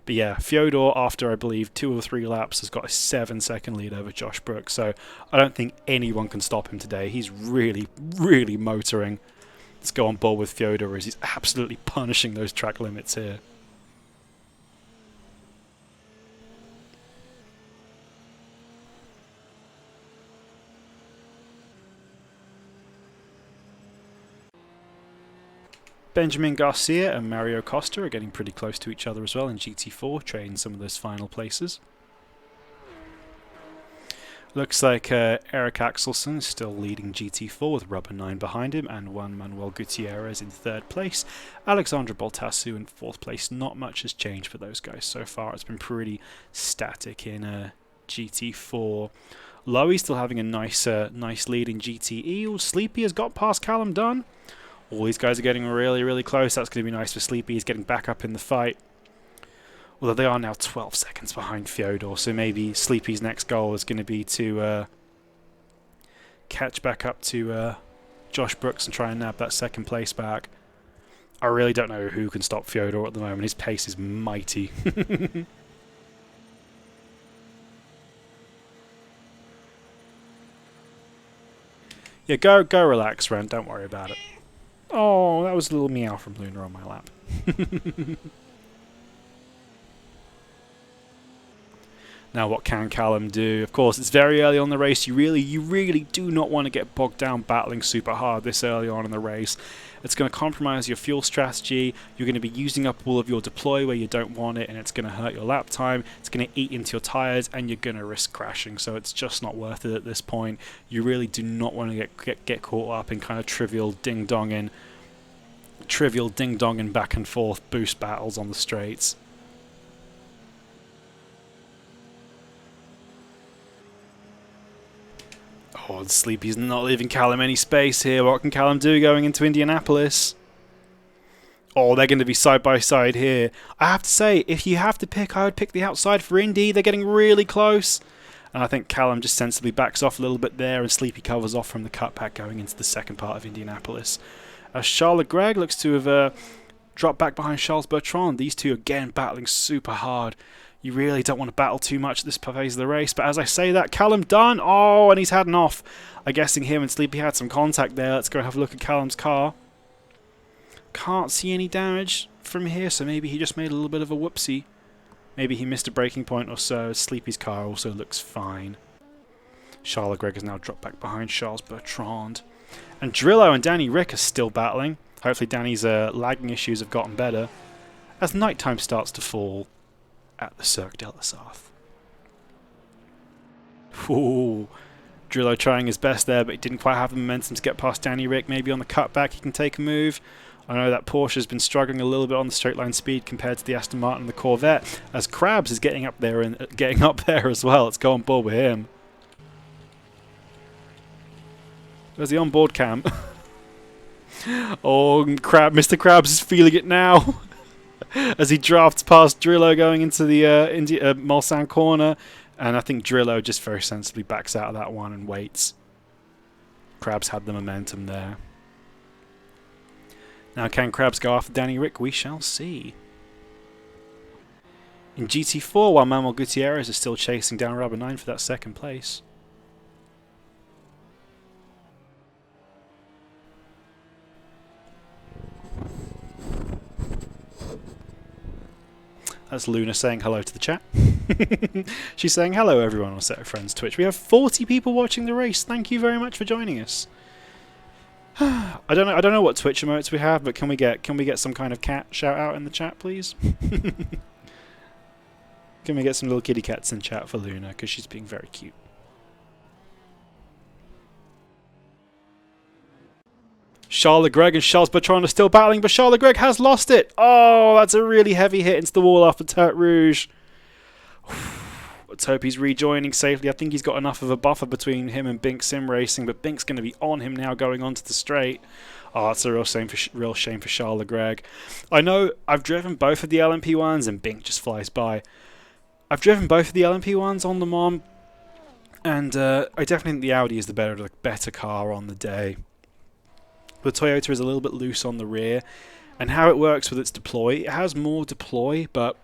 But yeah, Fyodor, after I believe 2 or 3 laps, has got a 7-second lead over Josh Brooks. So I don't think anyone can stop him today. He's really, really motoring. Let's go on board with Fyodor as he's absolutely punishing those track limits here. Benjamin Garcia and Mario Costa are getting pretty close to each other as well in GT4, trading some of those final places. Looks like Eric Axelsson is still leading GT4 with rubber 9 behind him and Juan Manuel Gutierrez in 3rd place. Alexandra Boltasu in 4th place. Not much has changed for those guys so far. It's been pretty static in GT4. Lowy still having a nice lead in GTE. Oh, Sleepy has got past Callum Dunn. All these guys are getting really, really close. That's going to be nice for Sleepy. He's getting back up in the fight. Although they are now 12 seconds behind Fyodor, so maybe Sleepy's next goal is going to be to catch back up to Josh Brooks and try and nab that 2nd place back. I really don't know who can stop Fyodor at the moment. His pace is mighty. Yeah, go relax, Ren. Don't worry about it. Oh, that was a little meow from Luna on my lap. Now what can Callum do? Of course, it's very early on in the race. You really do not want to get bogged down battling super hard this early on in the race. It's going to compromise your fuel strategy. You're going to be using up all of your deploy where you don't want it, and it's going to hurt your lap time. It's going to eat into your tyres, and you're going to risk crashing. So it's just not worth it at this point. You really do not want to get caught up in kind of trivial ding-donging back and forth boost battles on the straights. Oh, Sleepy's not leaving Callum any space here. What can Callum do going into Indianapolis? Oh, they're going to be side by side here. I have to say, if you have to pick, I would pick the outside for Indy. They're getting really close. And I think Callum just sensibly backs off a little bit there, and Sleepy covers off from the cutback going into the second part of Indianapolis. Charles Leclerc looks to have dropped back behind Charles Bertrand. These two again battling super hard. You really don't want to battle too much at this phase of the race. But as I say that, Callum done. Oh, and he's had an off. I'm guessing him and Sleepy had some contact there. Let's go have a look at Callum's car. Can't see any damage from here, so maybe he just made a little bit of a whoopsie. Maybe he missed a braking point or so. Sleepy's car also looks fine. Charles Leclerc has now dropped back behind Charles Bertrand. And Drillo and Danny Rick are still battling. Hopefully Danny's lagging issues have gotten better as nighttime starts to fall at the Cirque de la Sarthe. Ooh, Drillo trying his best there, but he didn't quite have the momentum to get past Danny Rick. Maybe on the cutback he can take a move. I know that Porsche has been struggling a little bit on the straight line speed compared to the Aston Martin and the Corvette, as Krabs is getting up there as well. Let's go on board with him. There's the onboard cam. Oh, Mr. Krabs is feeling it now. As he drafts past Drillo going into the Mulsanne corner, and I think Drillo just very sensibly backs out of that one and waits. Krabs had the momentum there. Now can Krabs go after Danny Rick? We shall see. In GT4, while Manuel Gutierrez is still chasing down Rubber 9 for that second place. That's Luna saying hello to the chat. She's saying hello everyone on Assetto Friends Twitch. We have 40 people watching the race. Thank you very much for joining us. I don't know what Twitch emotes we have, but can we get some kind of cat shout out in the chat, please? Can we get some little kitty cats in chat for Luna, because she's being very cute. Charles Leclerc and Charles Bertrand are still battling, but Charles Leclerc has lost it. Oh, that's a really heavy hit into the wall after Turret Rouge. Let's hope he's rejoining safely. I think he's got enough of a buffer between him and Bink Sim Racing, but Bink's going to be on him now going onto the straight. Oh, it's a real shame for Charles Leclerc. I know I've driven both of the LMP1s and Bink just flies by. I've driven both of the LMP1s on Le Mans, and I definitely think the Audi is the better car on the day. The Toyota is a little bit loose on the rear, and how it works with its deploy, it has more deploy, but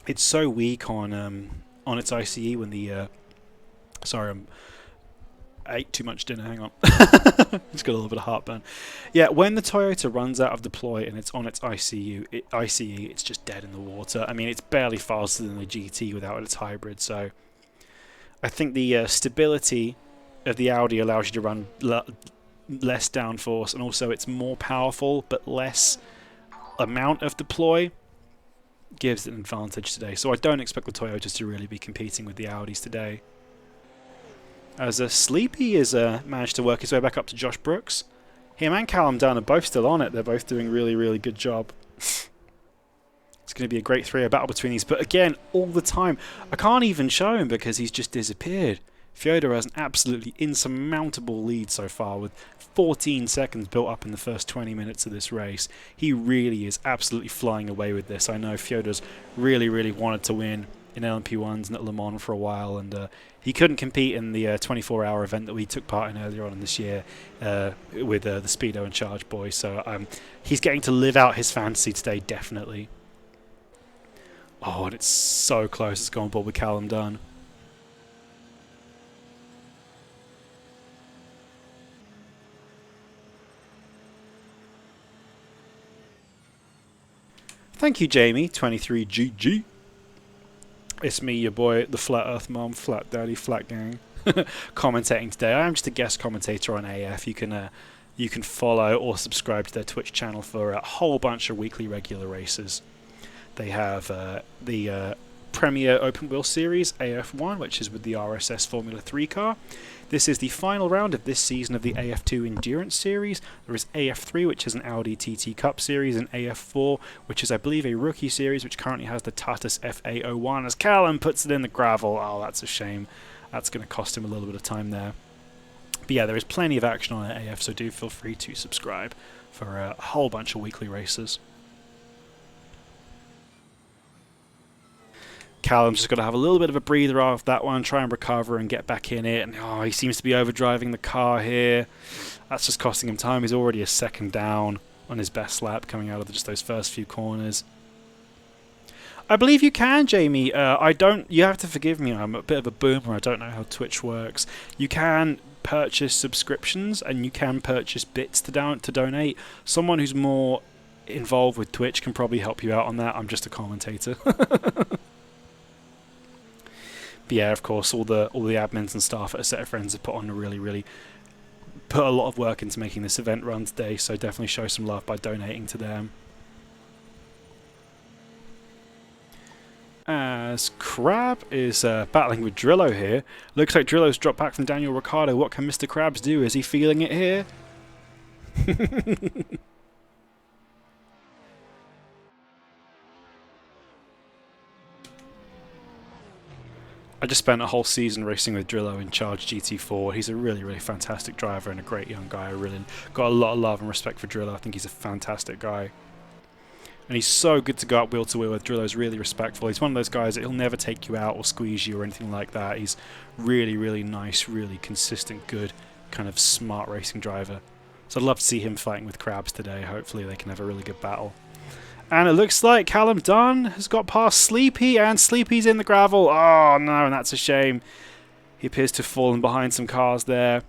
it's so weak on its ICE when the sorry, I ate too much dinner. Hang on, just got a little bit of heartburn. Yeah, when the Toyota runs out of deploy and it's on its ICE, it's just dead in the water. I mean, it's barely faster than the GT without its hybrid. So I think the stability of the Audi allows you to run less downforce, and also it's more powerful but less amount of deploy gives it an advantage today. So I don't expect the Toyotas to really be competing with the Audis today. As Sleepy has managed to work his way back up to Josh Brooks. Him and Callum Dunn are both still on it. They're both doing really good job. It's going to be a great three-way battle between these, but again, all the time. I can't even show him because he's just disappeared. Fyodor has an absolutely insurmountable lead so far, with 14 seconds built up in the first 20 minutes of this race. He really is absolutely flying away with this. I know Fyodor's really wanted to win in LMP1s and at Le Mans for a while, and he couldn't compete in the 24-hour event that we took part in earlier on in this year with the Speedo and Charge Boys. So he's getting to live out his fantasy today, definitely. Oh, and it's so close. It's gone board with Callum Dunn. Thank you, Jamie, 23GG. It's me, your boy, the Flat Earth Mom, Flat Daddy, Flat Gang, commentating today. I am just a guest commentator on AF. You can follow or subscribe to their Twitch channel for a whole bunch of weekly regular races. They have the Premier Open Wheel Series, AF1, which is with the RSS Formula 3 car. This is the final round of this season of the AF2 Endurance Series. There is AF3, which is an Audi TT Cup Series, and AF4, which is, I believe, a rookie series, which currently has the Tatus FA01. As Callum puts it in the gravel. Oh, that's a shame. That's going to cost him a little bit of time there. But yeah, there is plenty of action on AF, so do feel free to subscribe for a whole bunch of weekly races. Callum's just got to have a little bit of a breather off that one, try and recover and get back in it. And oh, he seems to be overdriving the car here. That's just costing him time. He's already a second down on his best lap coming out of just those first few corners. I believe you can, Jamie. You have to forgive me. I'm a bit of a boomer. I don't know how Twitch works. You can purchase subscriptions and you can purchase bits to donate. Someone who's more involved with Twitch can probably help you out on that. I'm just a commentator. But yeah, of course, all the admins and staff at Assetto Friends have put a lot of work into making this event run today, so definitely show some love by donating to them. As Crab is battling with Drillo here. Looks like Drillo's dropped back from Daniel Ricciardo. What can Mr. Krabs do? Is he feeling it here? I just spent a whole season racing with Drillo in Charge GT4. He's a really, really fantastic driver and a great young guy. I really got a lot of love and respect for Drillo. I think he's a fantastic guy. And he's so good to go up wheel to wheel with. Drillo's really respectful. He's one of those guys that he'll never take you out or squeeze you or anything like that. He's really, really nice, really consistent, good, kind of smart racing driver. So I'd love to see him fighting with Krabs today. Hopefully they can have a really good battle. And it looks like Callum Dunn has got past Sleepy, and Sleepy's in the gravel. Oh no, and that's a shame. He appears to have fallen behind some cars there.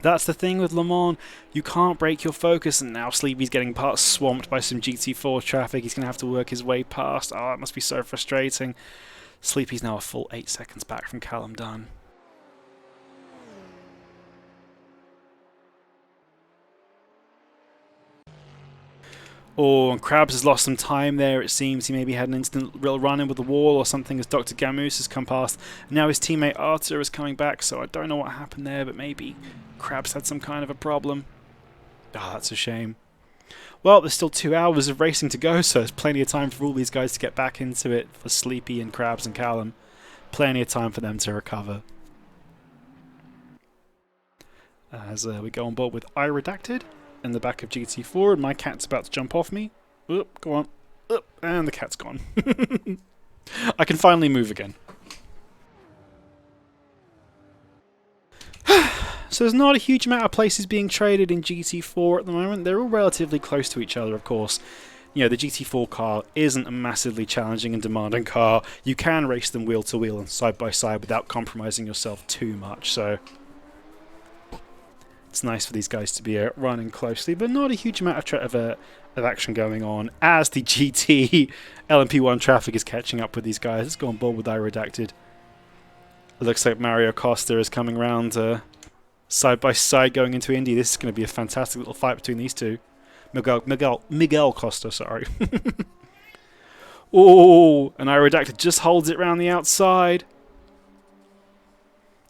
That's the thing with Le Mans. You can't break your focus, and now Sleepy's getting swamped by some GT4 traffic. He's going to have to work his way past. Oh, it must be so frustrating. Sleepy's now a full 8 seconds back from Callum Dunn. Oh, and Krabs has lost some time there, it seems. He maybe had an instant real run-in with the wall or something as Dr. Gamoose has come past. Now his teammate Arthur is coming back, so I don't know what happened there, but maybe Krabs had some kind of a problem. Oh, that's a shame. Well, there's still 2 hours of racing to go, so there's plenty of time for all these guys to get back into it, for Sleepy and Krabs and Callum. Plenty of time for them to recover. As we go on board with iRedacted in the back of GT4, and my cat's about to jump off me. Oop, go on. Oop, and the cat's gone. I can finally move again. So there's not a huge amount of places being traded in GT4 at the moment. They're all relatively close to each other, of course. You know, the GT4 car isn't a massively challenging and demanding car. You can race them wheel to wheel and side by side without compromising yourself too much, so it's nice for these guys to be running closely, but not a huge amount of action going on as the GT LMP1 traffic is catching up with these guys. Let's go on board with iRedacted. It looks like Mario Costa is coming round side by side going into Indy. This is going to be a fantastic little fight between these two. Miguel Costa, sorry. Oh, and iRedacted just holds it round the outside.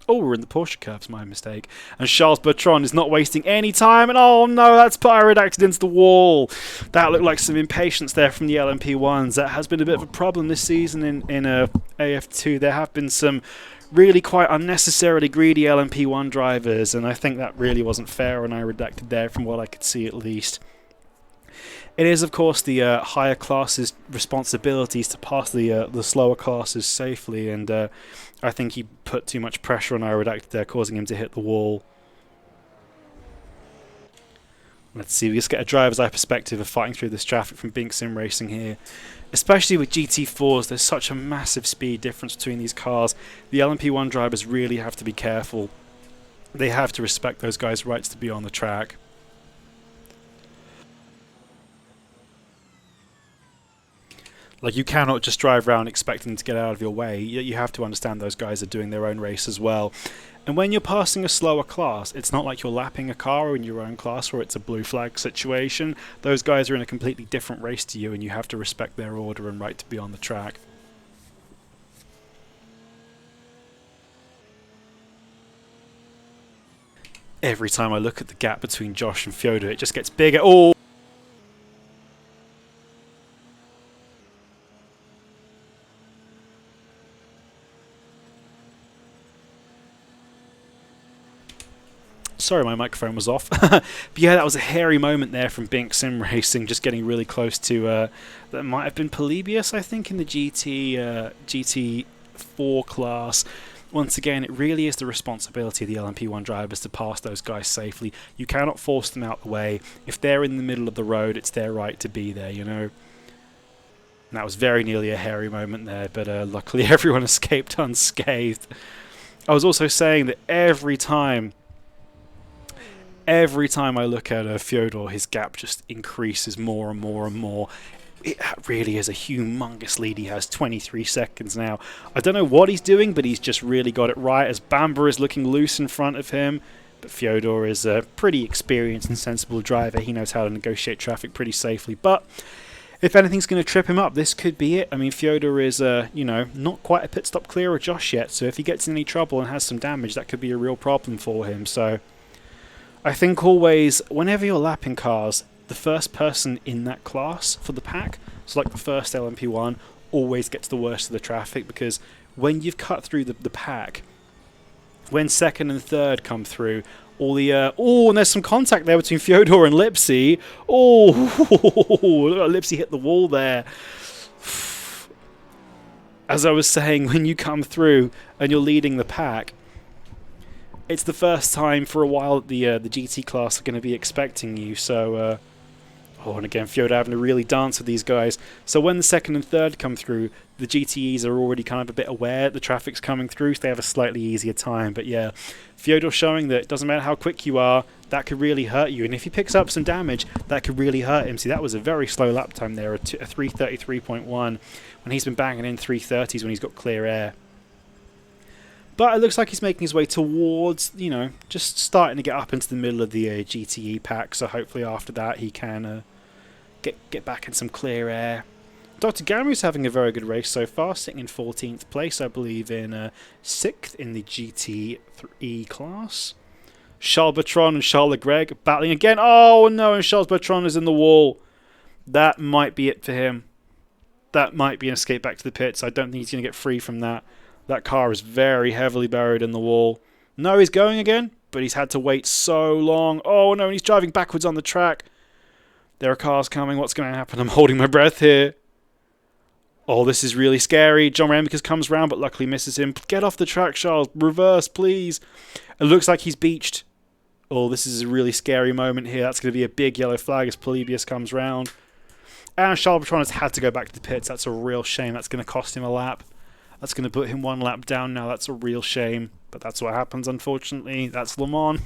Oh, we're in the Porsche curves, my mistake. And Charles Bertrand is not wasting any time. And oh no, that's put iRedacted into the wall. That looked like some impatience there from the LMP1s. That has been a bit of a problem this season in AF2. There have been some really quite unnecessarily greedy LMP1 drivers, and I think that really wasn't fair on iRedacted there from what I could see at least. It is, of course, the higher classes' responsibilities to pass the slower classes safely, and I think he put too much pressure on iRedacted there, causing him to hit the wall. Let's see, we just get a driver's eye perspective of fighting through this traffic from Bink Sim Racing here. Especially with GT4s, there's such a massive speed difference between these cars. The LMP1 drivers really have to be careful. They have to respect those guys' rights to be on the track. Like, you cannot just drive around expecting to get out of your way. You have to understand those guys are doing their own race as well. And when you're passing a slower class, it's not like you're lapping a car in your own class where it's a blue flag situation. Those guys are in a completely different race to you, and you have to respect their order and right to be on the track. Every time I look at the gap between Josh and Fyodor, it just gets bigger. Oh! Sorry, my microphone was off. But yeah, that was a hairy moment there from Bink Sim Racing, just getting really close to... that might have been Polybius, I think, in the GT4 class. Once again, it really is the responsibility of the LMP1 drivers to pass those guys safely. You cannot force them out the way. If they're in the middle of the road, it's their right to be there, you know. And that was very nearly a hairy moment there, but luckily everyone escaped unscathed. I was also saying that every time I look at Fyodor, his gap just increases more and more and more. It really is a humongous lead. He has 23 seconds now. I don't know what he's doing, but he's just really got it right, as Bamber is looking loose in front of him. But Fyodor is a pretty experienced and sensible driver. He knows how to negotiate traffic pretty safely. But if anything's going to trip him up, this could be it. I mean, Fyodor is, you know, not quite a pit stop clear of Josh yet. So if he gets in any trouble and has some damage, that could be a real problem for him. So I think always, whenever you're lapping cars, the first person in that class for the pack, so like the first LMP1, always gets the worst of the traffic, because when you've cut through the pack, when second and third come through, all the... oh, and there's some contact there between Fyodor and Lipsy. Oh, Lipsy hit the wall there. As I was saying, when you come through and you're leading the pack, it's the first time for a while that the GT class are going to be expecting you, so... oh, and again, Fyodor having to really dance with these guys. So when the second and third come through, the GTEs are already kind of a bit aware the traffic's coming through, so they have a slightly easier time. But yeah, Fyodor showing that it doesn't matter how quick you are, that could really hurt you. And if he picks up some damage, that could really hurt him. See, that was a very slow lap time there, a 3:33.1, when he's been banging in 3:30s when he's got clear air. But it looks like he's making his way towards, you know, just starting to get up into the middle of the GTE pack. So hopefully after that he can get back in some clear air. Dr. Gamu's having a very good race so far, sitting in 14th place, I believe, in 6th in the GT3 class. Charles Bertrand and Charles Leclerc battling again. Oh no, and Charles Bertrand is in the wall. That might be it for him. That might be an escape back to the pits. I don't think he's going to get free from that. That car is very heavily buried in the wall. No, he's going again, but he's had to wait so long. Oh no, and he's driving backwards on the track. There are cars coming. What's going to happen? I'm holding my breath here. Oh, this is really scary. John Ramicus comes round, but luckily misses him. Get off the track, Charles. Reverse, please. It looks like he's beached. Oh, this is a really scary moment here. That's going to be a big yellow flag as Polybius comes round. And Charles Bertrand has had to go back to the pits. That's a real shame. That's going to cost him a lap. That's going to put him one lap down now. That's a real shame. But that's what happens, unfortunately. That's Le Mans.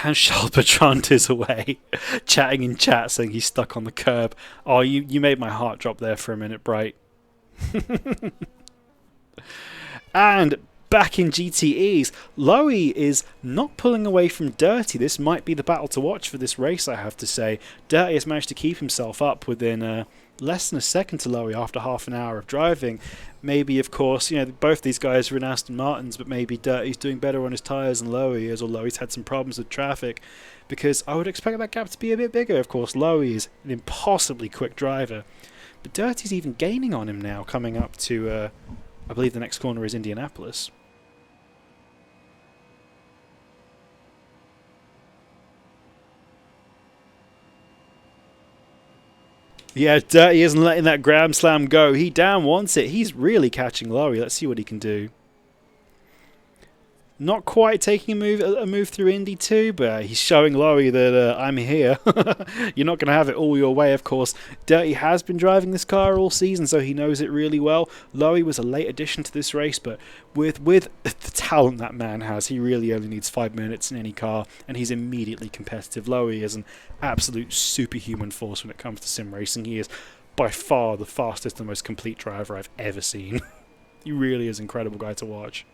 And Charles Bertrand is away, chatting in chat, saying he's stuck on the curb. Oh, you made my heart drop there for a minute, Bright. And back in GTEs, Lowy is not pulling away from Dirty. This might be the battle to watch for this race, I have to say. Dirty has managed to keep himself up within less than a second to Lowy after half an hour of driving. Maybe, of course, you know, both these guys are in Aston Martins, but maybe Dirty's doing better on his tyres than Lowy is, or Lowy's had some problems with traffic, because I would expect that gap to be a bit bigger. Of course, Lowy is an impossibly quick driver, but Dirty's even gaining on him now, coming up to, I believe the next corner is Indianapolis. Yeah, Dirty isn't letting that Grand Slam go. He damn wants it. He's really catching Lowy. Let's see what he can do. Not quite taking a move through Indy 2, but he's showing Lowy that I'm here. You're not going to have it all your way, of course. Dirty has been driving this car all season, so he knows it really well. Lowy was a late addition to this race, but with the talent that man has, he really only needs 5 minutes in any car, and he's immediately competitive. Lowy is an absolute superhuman force when it comes to sim racing. He is by far the fastest and most complete driver I've ever seen. He really is an incredible guy to watch.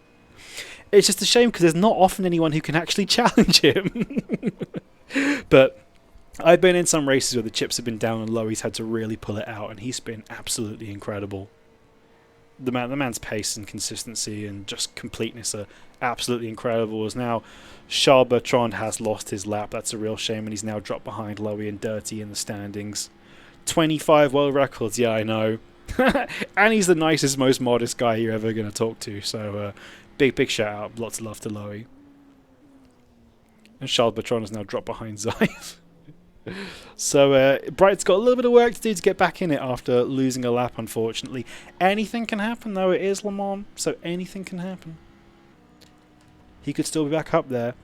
It's just a shame because there's not often anyone who can actually challenge him. But I've been in some races where the chips have been down and Lowy's had to really pull it out, and he's been absolutely incredible. The man's pace and consistency and just completeness are absolutely incredible. As now Charles Bertrand has lost his lap. That's a real shame, and he's now dropped behind Lowy and Dirty in the standings. 25 world records, yeah, I know. And he's the nicest, most modest guy you're ever going to talk to, so big shout out, lots of love to Lowy. And Charles Bertrand has now dropped behind Zeif. So Bright's got a little bit of work to do to get back in it after losing a lap, unfortunately. Anything can happen though, it is Le Mans, so anything can happen. He could still be back up there.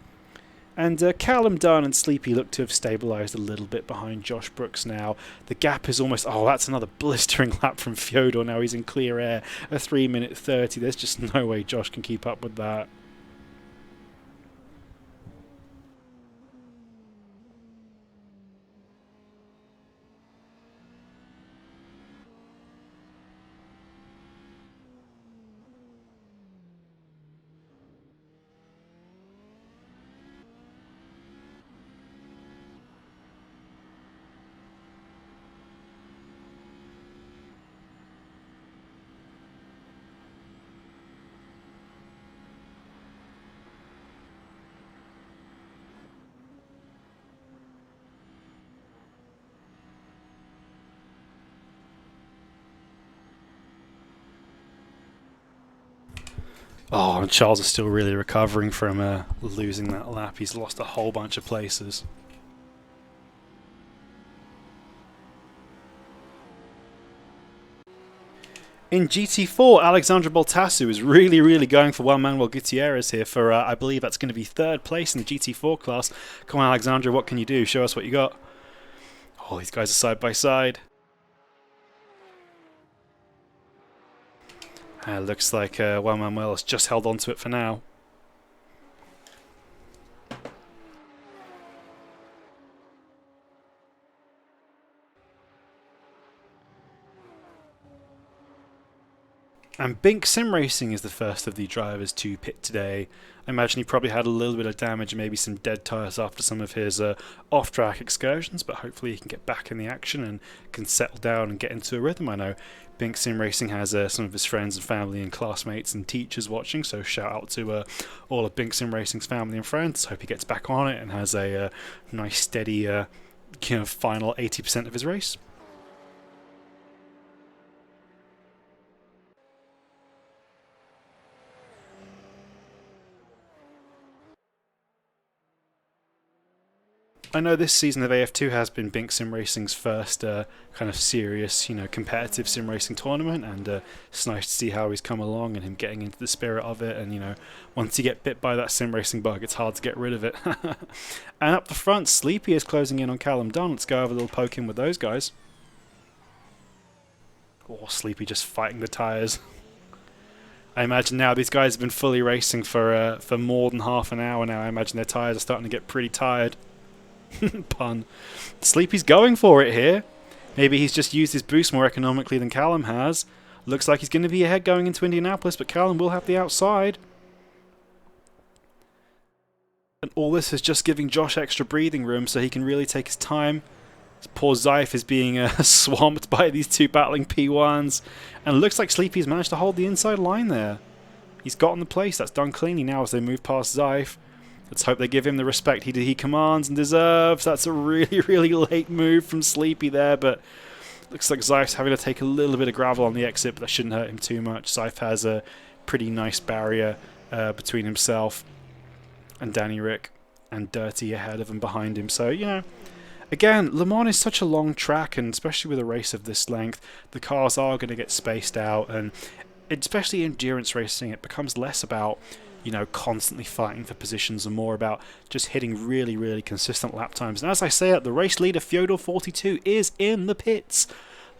And Callum Dunn and Sleepy look to have stabilised a little bit behind Josh Brooks now. The gap is almost... Oh, that's another blistering lap from Fyodor. Now he's in clear air. A 3:30. There's just no way Josh can keep up with that. Oh, and Charles is still really recovering from losing that lap. He's lost a whole bunch of places. In GT4, Alexandre Baltasu is really going for Juan Manuel Gutierrez here for, I believe that's going to be 3rd place in the GT4 class. Come on, Alexandre, what can you do? Show us what you got. Oh, these guys are side by side. Looks like Juan Manuel has just held on to it for now. And Bink Sim Racing is the first of the drivers to pit today. I imagine he probably had a little bit of damage and maybe some dead tyres after some of his off-track excursions, but hopefully he can get back in the action and can settle down and get into a rhythm. I know Bink Sim Racing has some of his friends and family and classmates and teachers watching, so shout out to all of Bink Sim Racing's family and friends. Hope he gets back on it and has a nice steady final 80% of his race. I know this season of AF2 has been Bink Sim Racing's first kind of serious, competitive sim racing tournament, and it's nice to see how he's come along and him getting into the spirit of it. And once you get bit by that sim racing bug, it's hard to get rid of it. And up the front, Sleepy is closing in on Callum Dunn. Let's go have a little poke in with those guys. Oh, Sleepy just fighting the tyres. I imagine now these guys have been fully racing for more than half an hour now. I imagine their tyres are starting to get pretty tired. Pun. Sleepy's going for it here. Maybe he's just used his boost more economically than Callum has. Looks like he's going to be ahead going into Indianapolis, but Callum will have the outside. And all this is just giving Josh extra breathing room so he can really take his time. Poor Zeif is being swamped by these two battling P1s. And it looks like Sleepy's managed to hold the inside line there. He's gotten the place. That's done cleanly now as they move past Zeif. Let's hope they give him the respect he commands and deserves. That's a really late move from Sleepy there, but looks like Zeif's having to take a little bit of gravel on the exit, but that shouldn't hurt him too much. Zeif has a pretty nice barrier between himself and Danny Rick, and Dirty ahead of him behind him. So, again, Le Mans is such a long track, and especially with a race of this length, the cars are going to get spaced out, and especially endurance racing, it becomes less about, you know, constantly fighting for positions and more about just hitting really, really consistent lap times. And as I say it, the race leader, Fyodor42, is in the pits.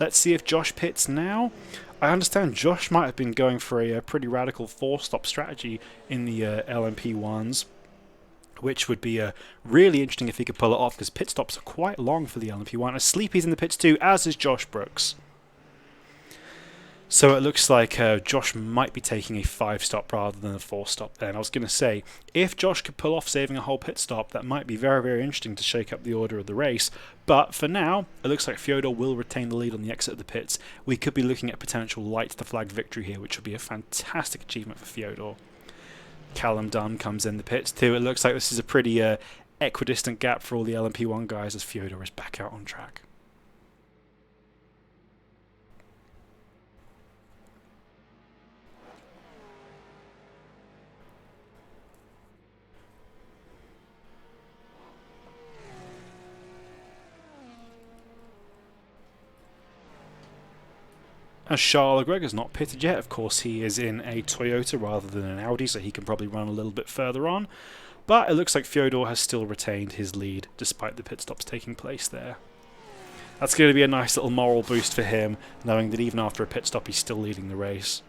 Let's see if Josh pits now. I understand Josh might have been going for a pretty radical 4-stop strategy in the LMP1s, which would be really interesting if he could pull it off, because pit stops are quite long for the LMP1. As Sleepy's in the pits too, as is Josh Brooks. So it looks like Josh might be taking a 5-stop rather than a 4-stop there. And I was going to say, if Josh could pull off saving a whole pit stop, that might be very, very interesting to shake up the order of the race. But for now, it looks like Fyodor will retain the lead on the exit of the pits. We could be looking at potential light-to-the-flag victory here, which would be a fantastic achievement for Fyodor. Callum Dunn comes in the pits too. It looks like this is a pretty equidistant gap for all the LMP1 guys as Fyodor is back out on track. As Charles Leclerc is not pitted yet, of course he is in a Toyota rather than an Audi, so he can probably run a little bit further on. But it looks like Fyodor has still retained his lead despite the pit stops taking place there. That's going to be a nice little moral boost for him, knowing that even after a pit stop he's still leading the race.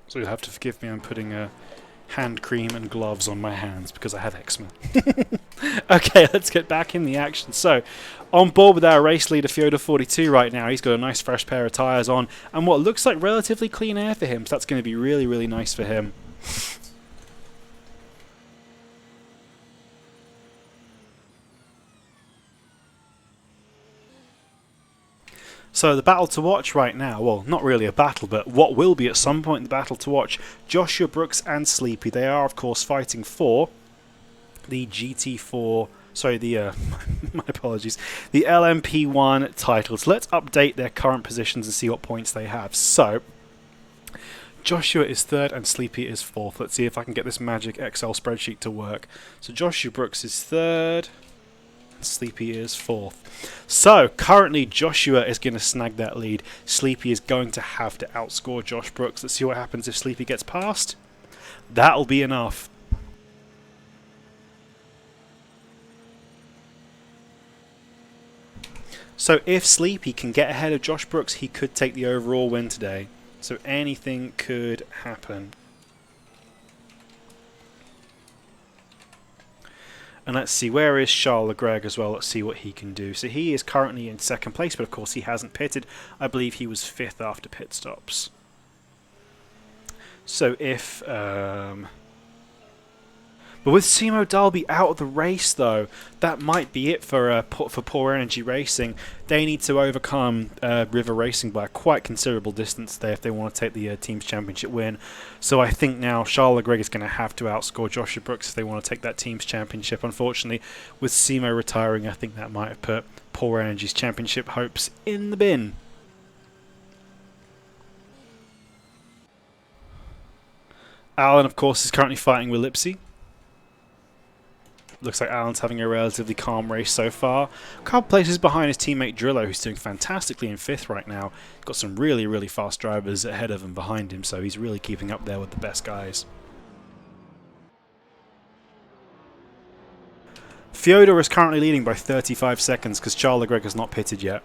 So you'll have to forgive me, I'm putting hand cream and gloves on my hands because I have eczema. Okay, let's get back in the action. So, on board with our race leader Fyodor42 right now. He's got a nice fresh pair of tyres on and what looks like relatively clean air for him, so that's going to be really, really nice for him. So the battle to watch right now, well, not really a battle, but what will be at some point the battle to watch, Joshua Brooks and Sleepy. They are, of course, fighting for the GT4, sorry, the, my apologies, the LMP1 titles. Let's update their current positions and see what points they have. So, Joshua is 3rd and Sleepy is 4th. Let's see if I can get this magic Excel spreadsheet to work. So Joshua Brooks is 3rd. Sleepy is 4th. So, currently Joshua is going to snag that lead. Sleepy is going to have to outscore Josh Brooks. Let's see what happens if Sleepy gets past. That'll be enough. So, if Sleepy can get ahead of Josh Brooks, he could take the overall win today. So, anything could happen. And let's see, where is Charles Leclerc as well? Let's see what he can do. So he is currently in 2nd place, but of course he hasn't pitted. I believe he was 5th after pit stops. So if... But with Simo Dalby out of the race, though, that might be it for Poor Energy Racing. They need to overcome River Racing by a quite considerable distance there if they want to take the Team's Championship win. So I think now Charles Leclerc is going to have to outscore Joshua Brooks if they want to take that Team's Championship. Unfortunately, with Simo retiring, I think that might have put Poor Energy's Championship hopes in the bin. Alan, of course, is currently fighting with Lipsy. Looks like Alan's having a relatively calm race so far. A couple places behind his teammate Drillo, who's doing fantastically in 5th right now. Got some really, really fast drivers ahead of and behind him, so he's really keeping up there with the best guys. Fyodor is currently leading by 35 seconds because Charles Leclerc has not pitted yet.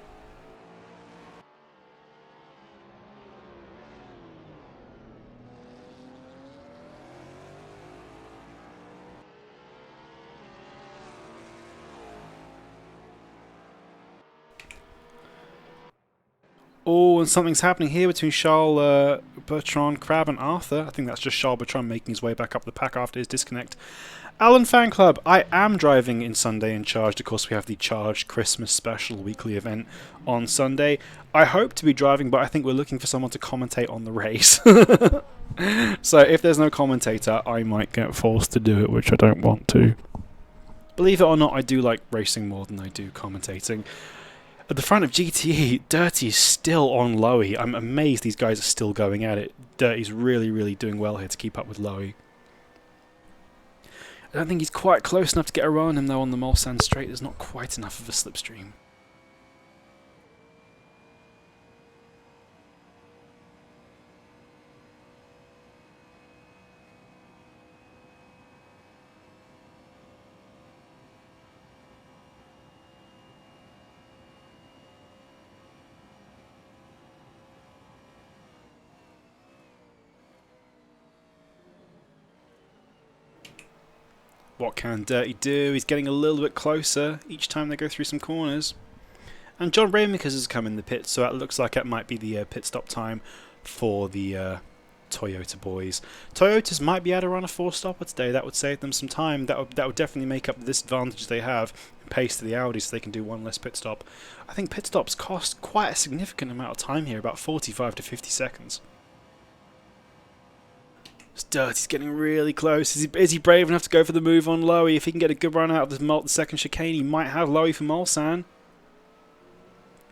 Oh, and something's happening here between Charles Bertrand, Crab and Arthur. I think that's just Charles Bertrand making his way back up the pack after his disconnect. Alan Fan Club, I am driving in Sunday in Charged. Of course, we have the Charged Christmas special weekly event on Sunday. I hope to be driving, but I think we're looking for someone to commentate on the race. So if there's no commentator, I might get forced to do it, which I don't want to. Believe it or not, I do like racing more than I do commentating. At the front of GTE, Dirty is still on Lowy. I'm amazed these guys are still going at it. Dirty's really, really doing well here to keep up with Lowy. I don't think he's quite close enough to get a run on him though on the Mulsanne straight. There's not quite enough of a slipstream. What can Dirty do? He's getting a little bit closer each time they go through some corners. And John Raymikers has come in the pit, so that looks like it might be the pit stop time for the Toyota boys. Toyotas might be able to run a 4-stopper today. That would save them some time. That would definitely make up the disadvantage they have in pace to the Audi, so they can do one less pit stop. I think pit stops cost quite a significant amount of time here, about 45 to 50 seconds. Dirty's getting really close. Is he brave enough to go for the move on Lowy? If he can get a good run out of the second chicane, he might have Lowy for Mulsanne.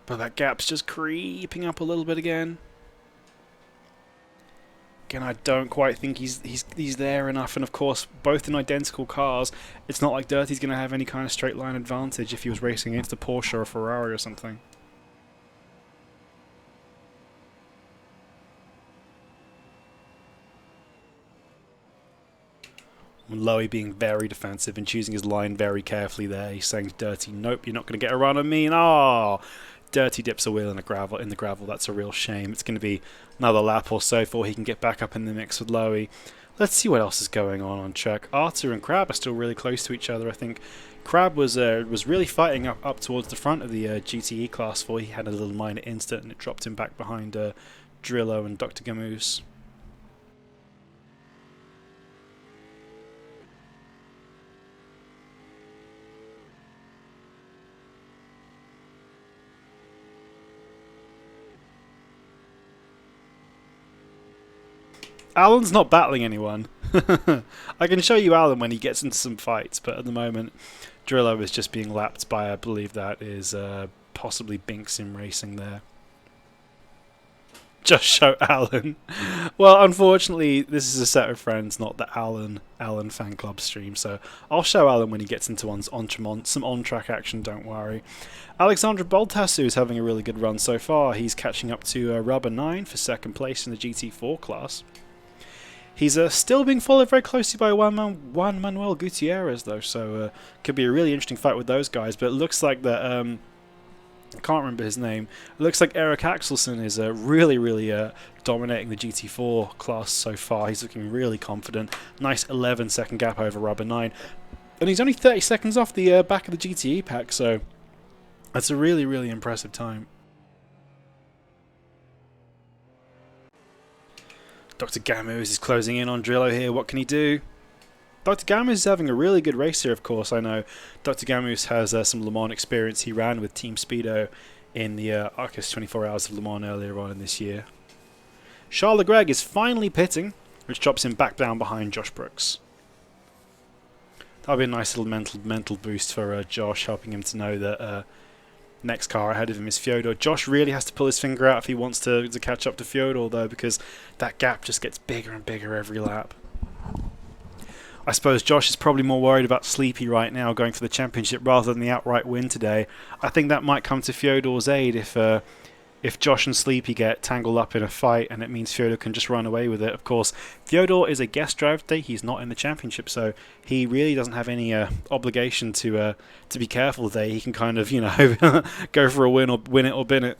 But that gap's just creeping up a little bit again. Again, I don't quite think he's there enough. And of course, both in identical cars, it's not like Dirty's going to have any kind of straight line advantage if he was racing against a Porsche or a Ferrari or something. Lowy being very defensive and choosing his line very carefully there. He's saying to Dirty, nope, you're not going to get a run on me. And Dirty dips a wheel in the gravel. That's a real shame. It's going to be another lap or so before he can get back up in the mix with Lowy. Let's see what else is going on track. Arthur and Crab are still really close to each other. I think Crab was really fighting up towards the front of the GTE Class 4. He had a little minor incident and it dropped him back behind Drillo and Dr. Gamoose. Alan's not battling anyone. I can show you Alan when he gets into some fights, but at the moment Drillo is just being lapped by, I believe that is possibly Bink simracing there. Just show Alan. Well, unfortunately, this is a set of friends, not the Alan fan club stream, so I'll show Alan when he gets into some on-track action, don't worry. Alexandra Boltasu is having a really good run so far. He's catching up to Rubber 9 for second place in the GT4 class. He's still being followed very closely by Juan Manuel Gutierrez, though, so could be a really interesting fight with those guys. But it looks like that I can't remember his name. It looks like Eric Axelson is really dominating the GT4 class so far. He's looking really confident. Nice 11-second gap over Rubber 9, and he's only 30 seconds off the back of the GTE pack. So that's a really impressive time. Dr. Gamoose is closing in on Drillo here. What can he do? Dr. Gamoose is having a really good race here, of course. I know Dr. Gamoose has some Le Mans experience. He ran with Team Speedo in the Arcus 24 Hours of Le Mans earlier on in this year. Charles Leclerc is finally pitting, which drops him back down behind Josh Brooks. That'll be a nice little mental boost for Josh, helping him to know that next car ahead of him is Fyodor. Josh really has to pull his finger out if he wants to catch up to Fyodor, though, because that gap just gets bigger and bigger every lap. I suppose Josh is probably more worried about Sleepy right now going for the championship rather than the outright win today. I think that might come to Fyodor's aid if Josh and Sleepy get tangled up in a fight, and it means Fyodor can just run away with it. Of course, Fyodor is a guest driver today. He's not in the championship, so he really doesn't have any obligation to be careful today. He can kind of, go for a win it or bin it.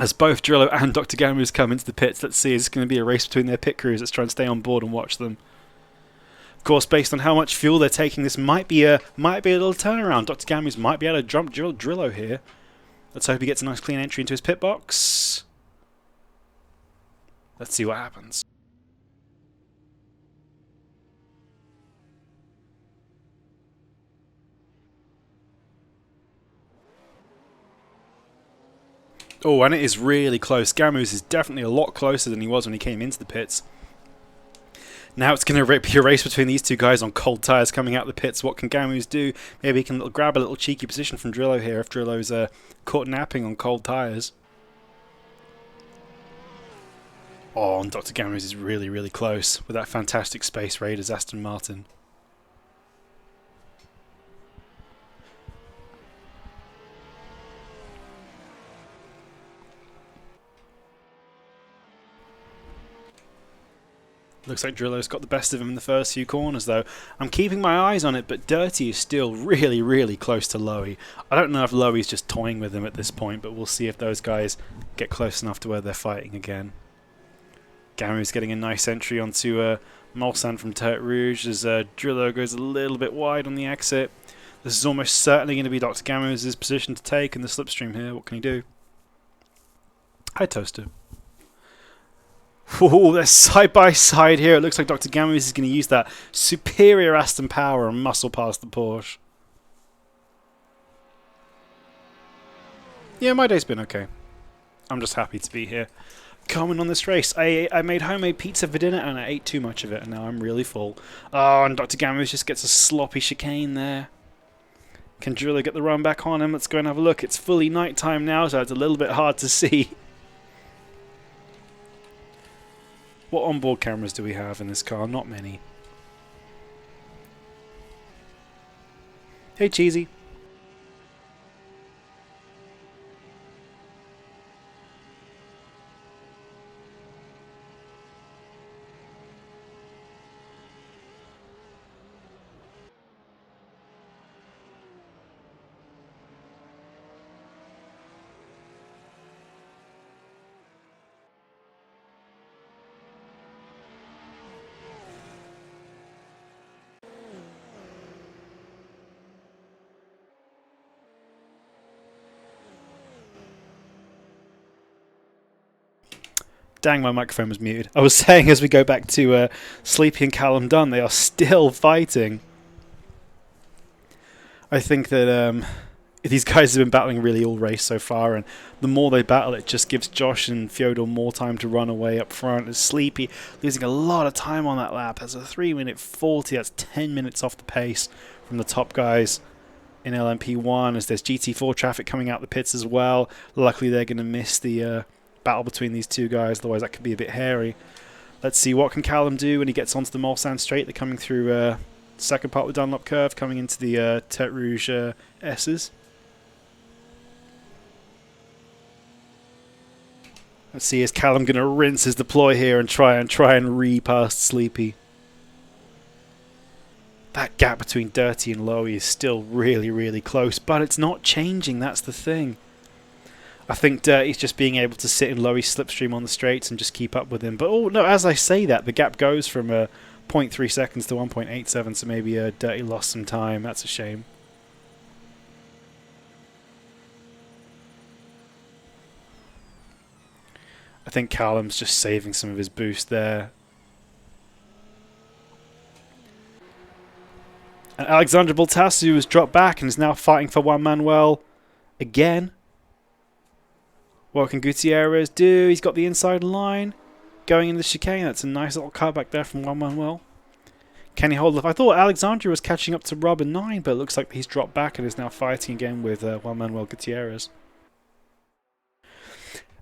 As both Drillo and Dr. Gamoose come into the pits, let's see, it's going to be a race between their pit crews. Let's try and stay on board and watch them. Of course, based on how much fuel they're taking, this might be a little turnaround. Dr. Gamoose might be able to jump Drillo here. Let's hope he gets a nice clean entry into his pit box. Let's see what happens. Oh, and it is really close. Gamoose is definitely a lot closer than he was when he came into the pits. Now it's going to be a race between these two guys on cold tyres coming out the pits. What can Gamus do? Maybe he can grab a little cheeky position from Drillo here if Drillo's caught napping on cold tyres. Oh, and Dr. Gamus is really, really close with that fantastic Space Raiders Aston Martin. Looks like Drillo's got the best of him in the first few corners, though. I'm keeping my eyes on it, but Dirty is still really, really close to Lowy. I don't know if Lowy's just toying with him at this point, but we'll see if those guys get close enough to where they're fighting again. Gamu's getting a nice entry onto Mulsanne from Tertre Rouge as Drillo goes a little bit wide on the exit. This is almost certainly going to be Dr. Gamus' position to take in the slipstream here. What can he do? Hi, Toaster. Oh, they're side by side here. It looks like Dr. Gamus is going to use that superior Aston power and muscle past the Porsche. Yeah, my day's been okay. I'm just happy to be here. Coming on this race. I made homemade pizza for dinner and I ate too much of it and now I'm really full. Oh, and Dr. Gamus just gets a sloppy chicane there. Can Drillo get the run back on him? Let's go and have a look. It's fully night time now, so it's a little bit hard to see. What onboard cameras do we have in this car? Not many. Hey, Cheesy. Dang, my microphone was muted. I was saying as we go back to Sleepy and Callum Dunn, they are still fighting. I think that these guys have been battling really all race so far, and the more they battle, it just gives Josh and Fyodor more time to run away up front. As Sleepy losing a lot of time on that lap. That's a 3-minute 40. That's 10 minutes off the pace from the top guys in LMP1. As there's GT4 traffic coming out the pits as well. Luckily, they're going to miss the battle between these two guys, otherwise that could be a bit hairy. Let's see what can Callum do when he gets onto the Mulsanne straight. They're coming through the second part of the Dunlop curve, coming into the Tertre Rouge S's. Let's see, is Callum going to rinse his deploy here and try and re-past Sleepy? That gap between Dirty and Lowy is still really, really close, but it's not changing, that's the thing. I think Dirty's just being able to sit in Lowy's slipstream on the straights and just keep up with him. But oh no, as I say that, the gap goes from 0.3 seconds to 1.87, so maybe Dirty lost some time. That's a shame. I think Callum's just saving some of his boost there. And Alexandre Baltasu has dropped back and is now fighting for Juan Manuel again. What can Gutierrez do? He's got the inside line going into the chicane. That's a nice little cutback there from Juan Manuel. Can he hold up? I thought Alexandre was catching up to Rob in 9, but it looks like he's dropped back and is now fighting again with Juan Manuel Gutierrez.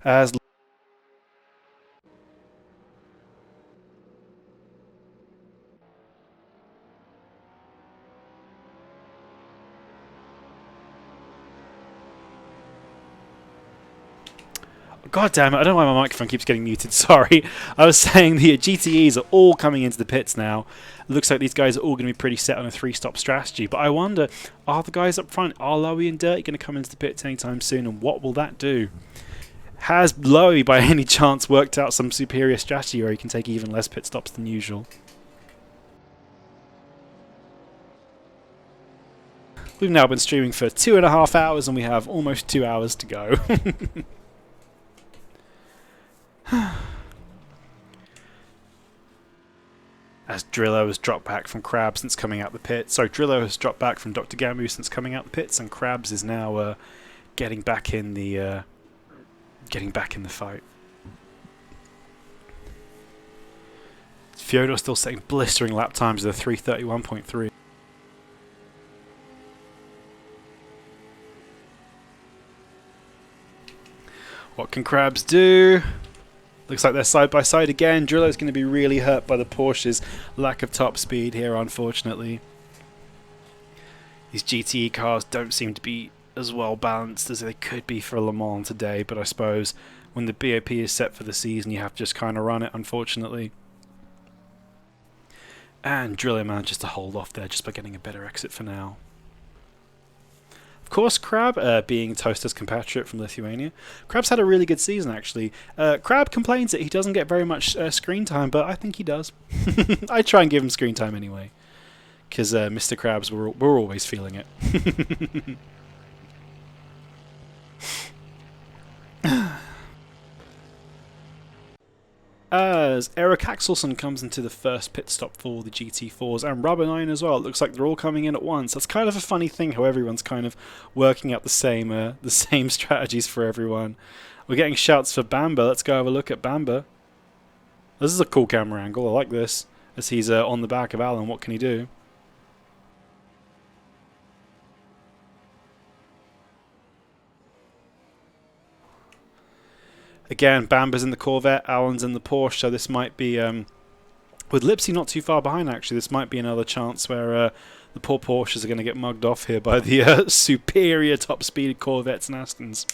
As God damn it, I don't know why my microphone keeps getting muted, sorry. I was saying the GTEs are all coming into the pits now. It looks like these guys are all going to be pretty set on a 3-stop strategy, but I wonder, are the guys up front, are Lowy and Dirty going to come into the pits anytime soon, and what will that do? Has Lowy by any chance worked out some superior strategy where he can take even less pit stops than usual? We've now been streaming for 2.5 hours and we have almost 2 hours to go. As Drillo has dropped back from Krabs since coming out the pit. So Drillo has dropped back from Dr. Gamu since coming out the pits, and Krabs is now getting back in the fight. Fyodor still setting blistering lap times of the 3:31.3. What can Krabs do? Looks like they're side by side again. Drillo's going to be really hurt by the Porsche's lack of top speed here, unfortunately. These GTE cars don't seem to be as well balanced as they could be for Le Mans today, but I suppose when the BOP is set for the season, you have to just kind of run it, unfortunately. And Drillo manages to hold off there just by getting a better exit for now. Of course, Crab, being Toaster's compatriot from Lithuania, Crab's had a really good season, actually. Crab complains that he doesn't get very much screen time, but I think he does. I try and give him screen time anyway, because Mr. Krabs, we're always feeling it. As Eric Axelson comes into the first pit stop for the GT4s, and Rubber 9 as well. It looks like they're all coming in at once. That's kind of a funny thing how everyone's kind of working out the same strategies for everyone. We're getting shouts for Bamba. Let's go have a look at Bamba. This is a cool camera angle. I like this. As he's on the back of Alan, what can he do? Again, Bamba's in the Corvette, Alan's in the Porsche, so this might be, with Lipsy not too far behind actually, this might be another chance where the poor Porsches are going to get mugged off here by the superior top-speed Corvettes and Astons.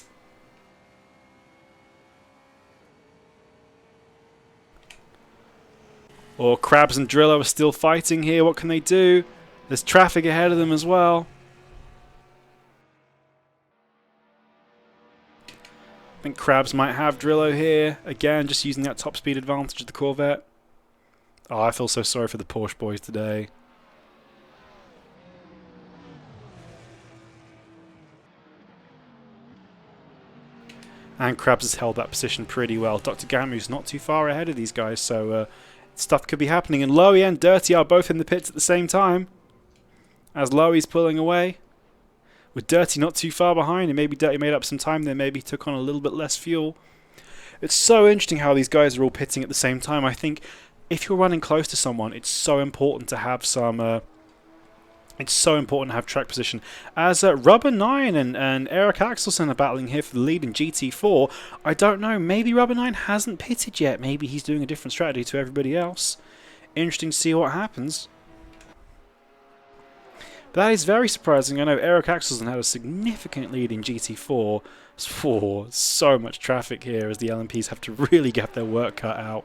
Or Krabs and Drillo are still fighting here, what can they do? There's traffic ahead of them as well. I think Krabs might have Drillo here. Again, just using that top speed advantage of the Corvette. Oh, I feel so sorry for the Porsche boys today. And Krabs has held that position pretty well. Dr. Gamu's not too far ahead of these guys, so stuff could be happening. And Lowy and Dirty are both in the pits at the same time. As Lowy's pulling away. With Dirty not too far behind, and maybe Dirty made up some time there, maybe took on a little bit less fuel. It's so interesting how these guys are all pitting at the same time. I think if you're running close to someone, it's so important to have some... it's so important to have track position. As Rubber 9 and Eric Axelson are battling here for the lead in GT4, I don't know, maybe Rubber 9 hasn't pitted yet. Maybe he's doing a different strategy to everybody else. Interesting to see what happens. But that is very surprising. I know Eric Axelson had a significant lead in GT4 for so much traffic here as the LMPs have to really get their work cut out.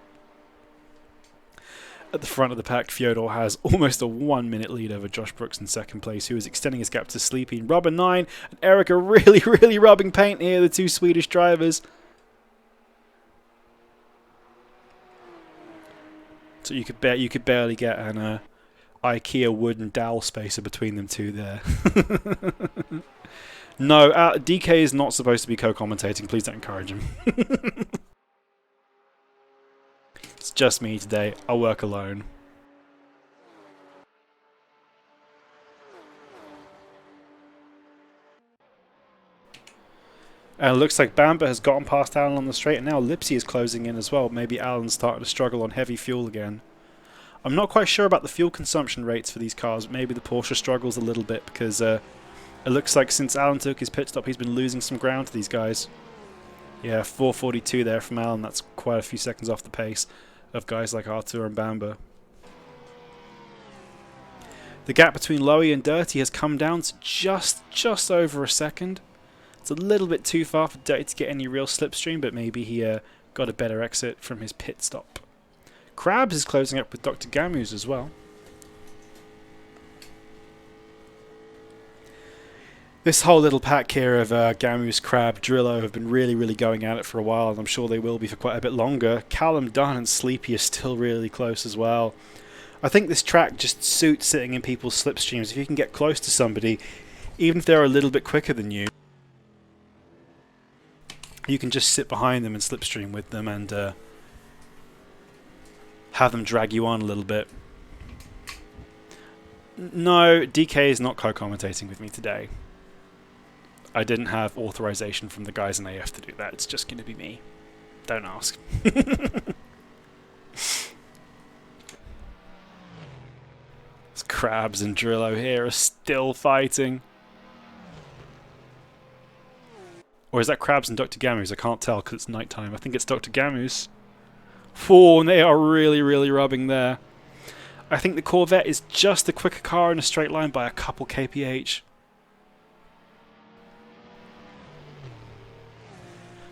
At the front of the pack, Fyodor has almost a 1 minute lead over Josh Brooks in second place, who is extending his gap to Sleepy. Rubber 9 and Eric are really rubbing paint here, the two Swedish drivers. So you could barely get an IKEA wooden dowel spacer between them two there. No, DK is not supposed to be co-commentating. Please don't encourage him. It's just me today. I'll work alone. And it looks like Bamba has gotten past Alan on the straight, and now Lipsy is closing in as well. Maybe Alan's starting to struggle on heavy fuel again. I'm not quite sure about the fuel consumption rates for these cars. Maybe the Porsche struggles a little bit because it looks like since Alan took his pit stop, he's been losing some ground to these guys. Yeah, 4:42 there from Alan. That's quite a few seconds off the pace of guys like Artur and Bamba. The gap between Lowy and Dirty has come down to just over a second. It's a little bit too far for Dirty to get any real slipstream, but maybe he got a better exit from his pit stop. Krabs is closing up with Dr. Gamus as well. This whole little pack here of Gamus, Crab, Drillo have been really going at it for a while, and I'm sure they will be for quite a bit longer. Callum, Dunn and Sleepy are still really close as well. I think this track just suits sitting in people's slipstreams. If you can get close to somebody, even if they're a little bit quicker than you, you can just sit behind them and slipstream with them and have them drag you on a little bit. No, DK is not co-commentating with me today. I didn't have authorization from the guys in AF to do that. It's just going to be me. Don't ask. Krabs and Drillo here are still fighting. Or is that Krabs and Dr. Gamoos? I can't tell because it's nighttime. I think it's Dr. Gamoos. And they are really, really rubbing there. I think the Corvette is just the quicker car in a straight line by a couple kph.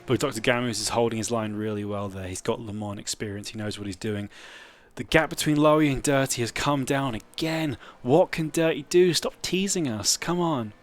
But Dr. Gamoos is holding his line really well there. He's got Le Mans experience. He knows what he's doing. The gap between Lowy and Dirty has come down again. What can Dirty do? Stop teasing us. Come on.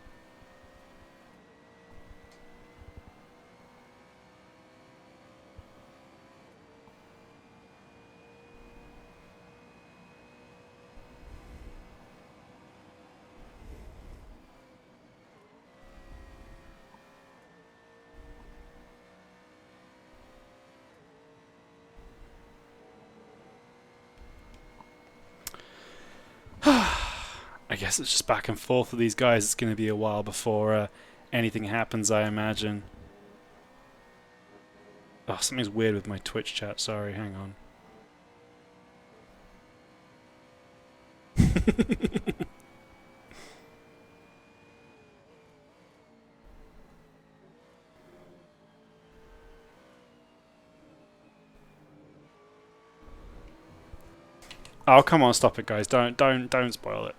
I guess it's just back and forth with these guys. It's going to be a while before anything happens, I imagine. Oh, something's weird with my Twitch chat. Sorry, hang on. Oh, come on, stop it, guys. Don't spoil it.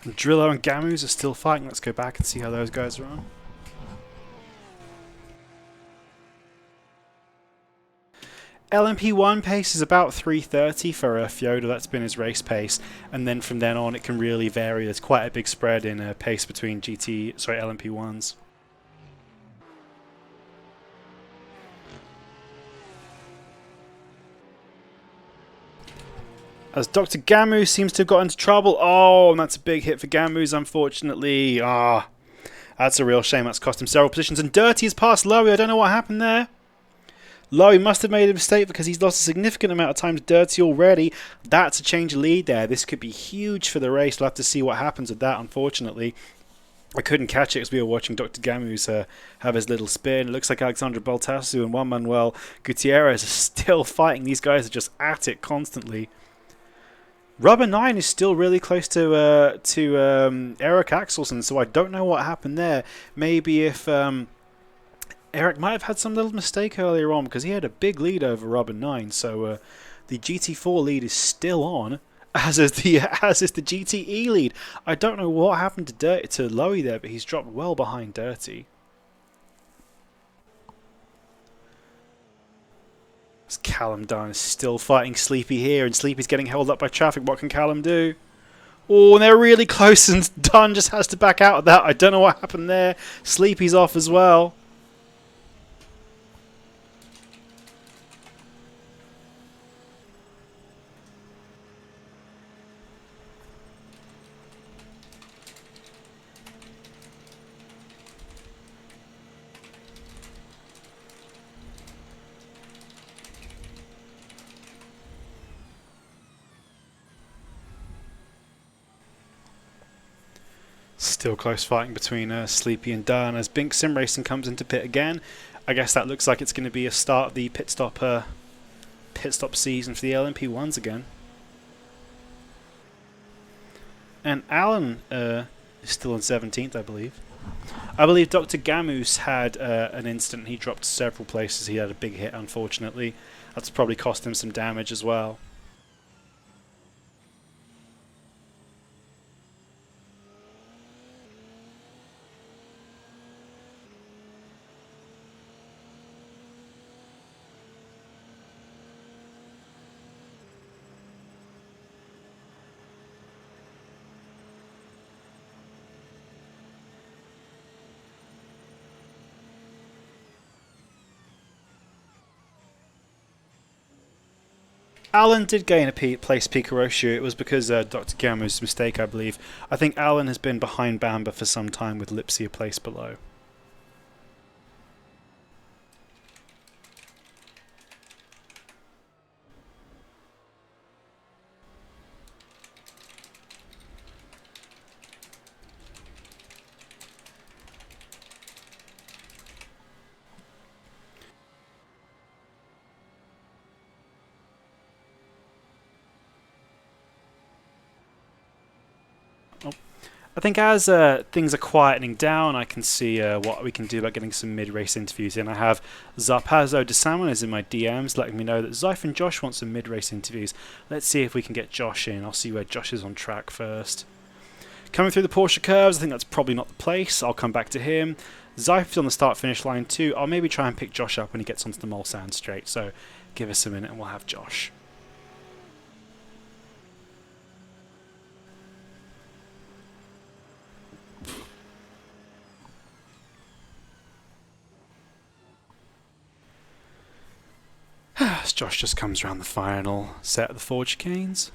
And Drillo and Gamoos are still fighting. Let's go back and see how those guys are on. LMP1 pace is about 330 for Fyoda. That's been his race pace, and then from then on it can really vary. There's quite a big spread in pace between LMP1s. As Dr. Gamoos seems to have got into trouble. Oh, and that's a big hit for Gamoos, unfortunately. That's a real shame. That's cost him several positions. And Dirty has passed Lowy. I don't know what happened there. Lowy must have made a mistake because he's lost a significant amount of time to Dirty already. That's a change of lead there. This could be huge for the race. We'll have to see what happens with that, unfortunately. I couldn't catch it as we were watching Dr. Gamoos have his little spin. It looks like Alexandra Baltasu and Juan Manuel Gutierrez are still fighting. These guys are just at it constantly. Rubber 9 is still really close to Eric Axelson, so I don't know what happened there. Maybe if Eric might have had some little mistake earlier on because he had a big lead over Rubber 9, so the GT4 lead is still on, as is the GTE lead. I don't know what happened to Lowy there, but he's dropped well behind Dirty. Callum Dunn is still fighting Sleepy here, and Sleepy's getting held up by traffic. What can Callum do? Oh, and they're really close, and Dunn just has to back out of that. I don't know what happened there. Sleepy's off as well. Still close fighting between Sleepy and Dunn as Bink Sim Racing comes into pit again. I guess that looks like it's going to be a start of the pit stop season for the LMP1s again. And Alan is still in 17th, I believe. I believe Dr. Gamoos had an incident. He dropped several places. He had a big hit, unfortunately. That's probably cost him some damage as well. Alan did gain a place Picaroshu. It was because Dr. Gamo's mistake, I believe. I think Alan has been behind Bamba for some time with Lipsy a place below. I think as things are quietening down, I can see what we can do about getting some mid-race interviews in. I have Zarpazo de Salmon is in my DMs letting me know that Zyph and Josh want some mid-race interviews. Let's see if we can get Josh in. I'll see where Josh is on track first. Coming through the Porsche curves, I think that's probably not the place. I'll come back to him. Zyph is on the start-finish line too. I'll maybe try and pick Josh up when he gets onto the Mulsanne straight. So give us a minute and we'll have Josh. As Josh just comes around the final set of the Ford chicanes.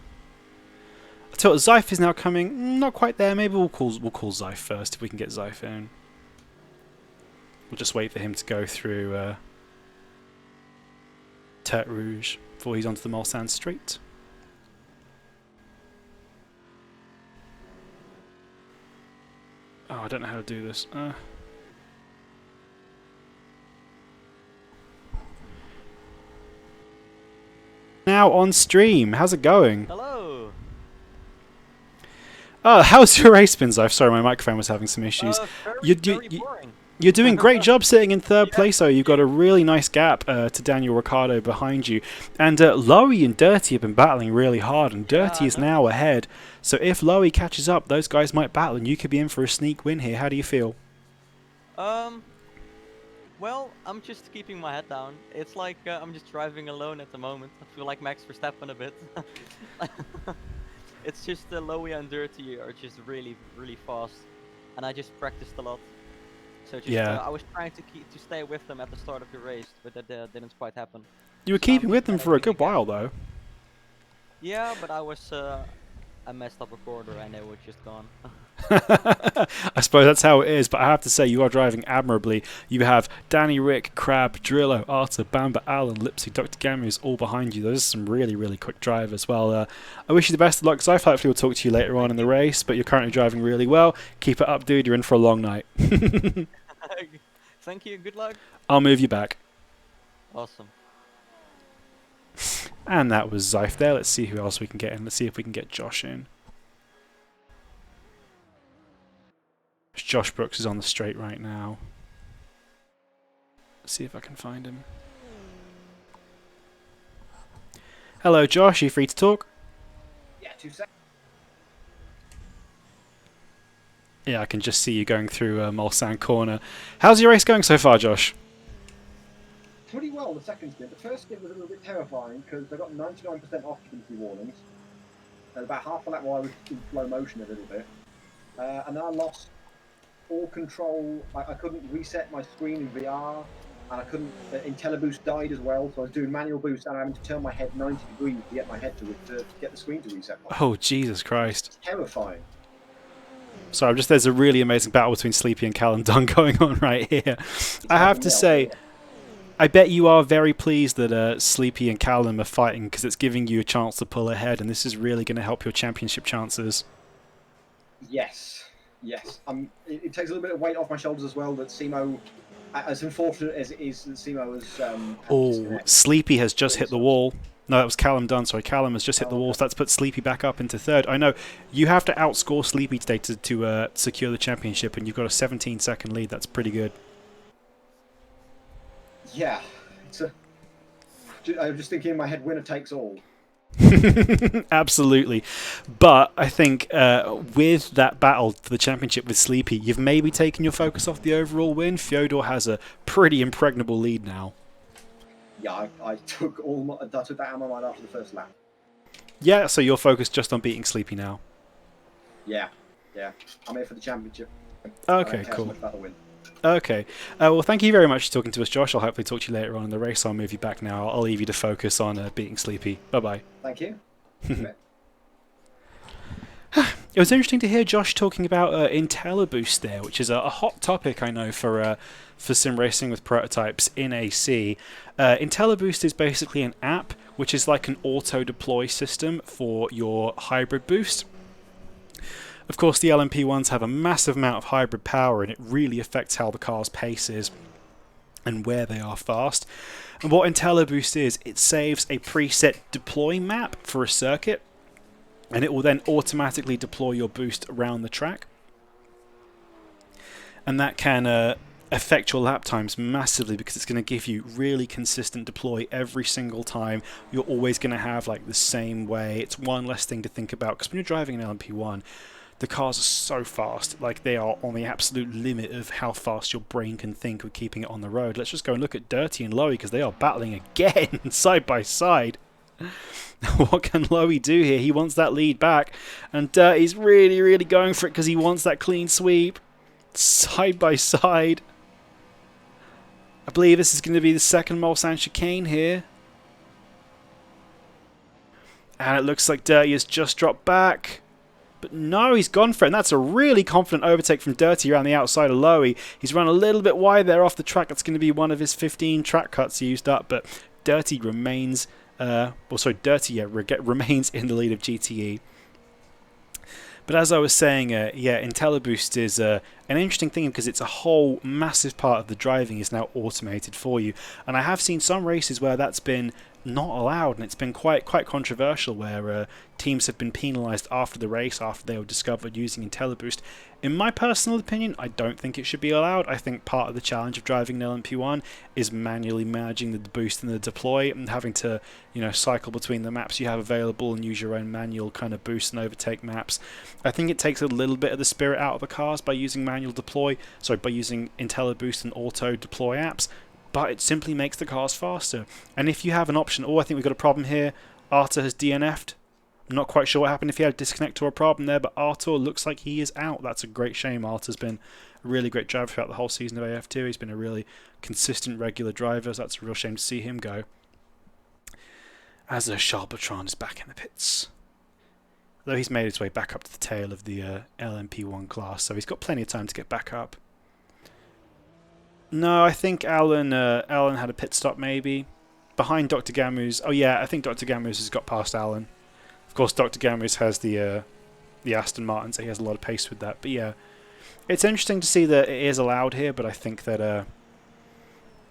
I tell you what, Zyph is now coming. Not quite there. Maybe we'll call Zyph first if we can get Zyph in. We'll just wait for him to go through Tête Rouge before he's onto the Mulsanne straight. Oh, I don't know how to do this. Now on stream. How's it going? Hello. How's your race been, Zyph? Sorry, my microphone was having some issues. Very boring. You're doing great job sitting in third place, though. You've got a really nice gap to Daniel Ricciardo behind you. And Lowy and Dirty have been battling really hard, and Dirty is now ahead. So if Lowy catches up, those guys might battle, and you could be in for a sneak win here. How do you feel? Well, I'm just keeping my head down. It's like I'm just driving alone at the moment. I feel like Max Verstappen a bit. It's just Lowy and Dirty are just really, really fast, and I just practiced a lot. So just, I was trying to stay with them at the start of the race, but that didn't quite happen. You were keeping with them for a good while, though. Yeah, but I messed up a corner and they were just gone. I suppose that's how it is, but I have to say you are driving admirably. You have Danny, Rick, Crab, Drillo, Arthur, Bamba, Alan, Lipsy, Dr. Gamu all behind you. Those are some really, really quick drivers. Well, I wish you the best of luck, Zyph. Hopefully we'll talk to you later on in the race, but you're currently driving really well. Keep it up, dude. You're in for a long night. Thank you. Good luck. I'll move you back. Awesome. And that was Zyph there. Let's see who else we can get in. Let's see if we can get Josh in. Josh Brooks is on the straight right now. Let's see if I can find him. Hello, Josh. Are you free to talk? Yeah, 2 seconds. Yeah, I can just see you going through Mulsanne corner. How's your race going so far, Josh? Pretty well, the second stint. The first stint was a little bit terrifying because I got 99% occupancy warnings. And about half of that while I was in slow motion a little bit. And then I lost all control. I couldn't reset my screen in VR. And I couldn't. IntelliBoost died as well, so I was doing manual boost and having to turn my head 90 degrees to get my head to get the screen to reset. Oh, Jesus Christ. It's terrifying. Sorry, there's a really amazing battle between Sleepy and Callum Dunn going on right here. I have to say, I bet you are very pleased that Sleepy and Callum are fighting because it's giving you a chance to pull ahead, and this is really going to help your championship chances. Yes, yes. It takes a little bit of weight off my shoulders as well that Simo, as unfortunate as it is that Simo has... Sleepy has just hit the wall. No, that was Callum Dunn. Sorry, Callum has just hit the wall, so that's put Sleepy back up into third. I know you have to outscore Sleepy today to secure the championship, and you've got a 17-second lead. That's pretty good. Yeah, I'm just thinking in my head, winner takes all. Absolutely. But I think with that battle for the championship with Sleepy, you've maybe taken your focus off the overall win. Fyodor has a pretty impregnable lead now. Yeah, I took that out of my mind after the first lap. Yeah, so you're focused just on beating Sleepy now. Yeah. I'm here for the championship. Okay, cool. So much about the win. Okay. Well, thank you very much for talking to us, Josh. I'll hopefully talk to you later on in the race. I'll move you back now. I'll leave you to focus on beating Sleepy. Bye-bye. Thank you. It was interesting to hear Josh talking about IntelliBoost there, which is a hot topic, I know, for sim racing with prototypes in AC. IntelliBoost is basically an app which is like an auto-deploy system for your hybrid boost. Of course, the LMP ones have a massive amount of hybrid power, and it really affects how the car's pace is and where they are fast. And what IntelliBoost is, it saves a preset deploy map for a circuit, and it will then automatically deploy your boost around the track. And that can affect your lap times massively, because it's going to give you really consistent deploy every single time. You're always going to have like the same way. It's one less thing to think about, because when you're driving an LMP1, the cars are so fast, like they are on the absolute limit of how fast your brain can think with keeping it on the road. Let's just go and look at Dirty and Lowy, because they are battling again side by side. What can Lowy do here? He wants that lead back, and Dirty's really, really going for it because he wants that clean sweep. Side by side. I believe this is going to be the second Mulsanne chicane here. And it looks like Dirty has just dropped back. But no, he's gone for it, and that's a really confident overtake from Dirty around the outside of Lowy. He's run a little bit wide there off the track. That's going to be one of his 15 track cuts used up, but Dirty remains... remains in the lead of GTE. But as I was saying, IntelliBoost is an interesting thing, because it's a whole massive part of the driving is now automated for you. And I have seen some races where that's been not allowed, and it's been quite controversial, where teams have been penalised after the race, after they were discovered using IntelliBoost. In my personal opinion, I don't think it should be allowed. I think part of the challenge of driving an LMP1 is manually managing the boost and the deploy, and having to, cycle between the maps you have available and use your own manual kind of boost and overtake maps. I think it takes a little bit of the spirit out of the cars by using by using IntelliBoost and auto deploy apps, but it simply makes the cars faster. And if you have an option, I think we've got a problem here. Artur has DNF'd. I'm not quite sure what happened, if he had a disconnect or a problem there, but Artur looks like he is out. That's a great shame. Artur's been a really great driver throughout the whole season of AF2. He's been a really consistent, regular driver, so that's a real shame to see him go. As Charles Bertrand is back in the pits. Though he's made his way back up to the tail of the LMP1 class, so he's got plenty of time to get back up. No, I think Alan had a pit stop maybe. Behind Dr. Gamu's... Oh yeah, I think Dr. Gamu's has got past Alan. Of course, Dr. Gamu's has the Aston Martin, so he has a lot of pace with that. But yeah, it's interesting to see that it is allowed here, but I think that...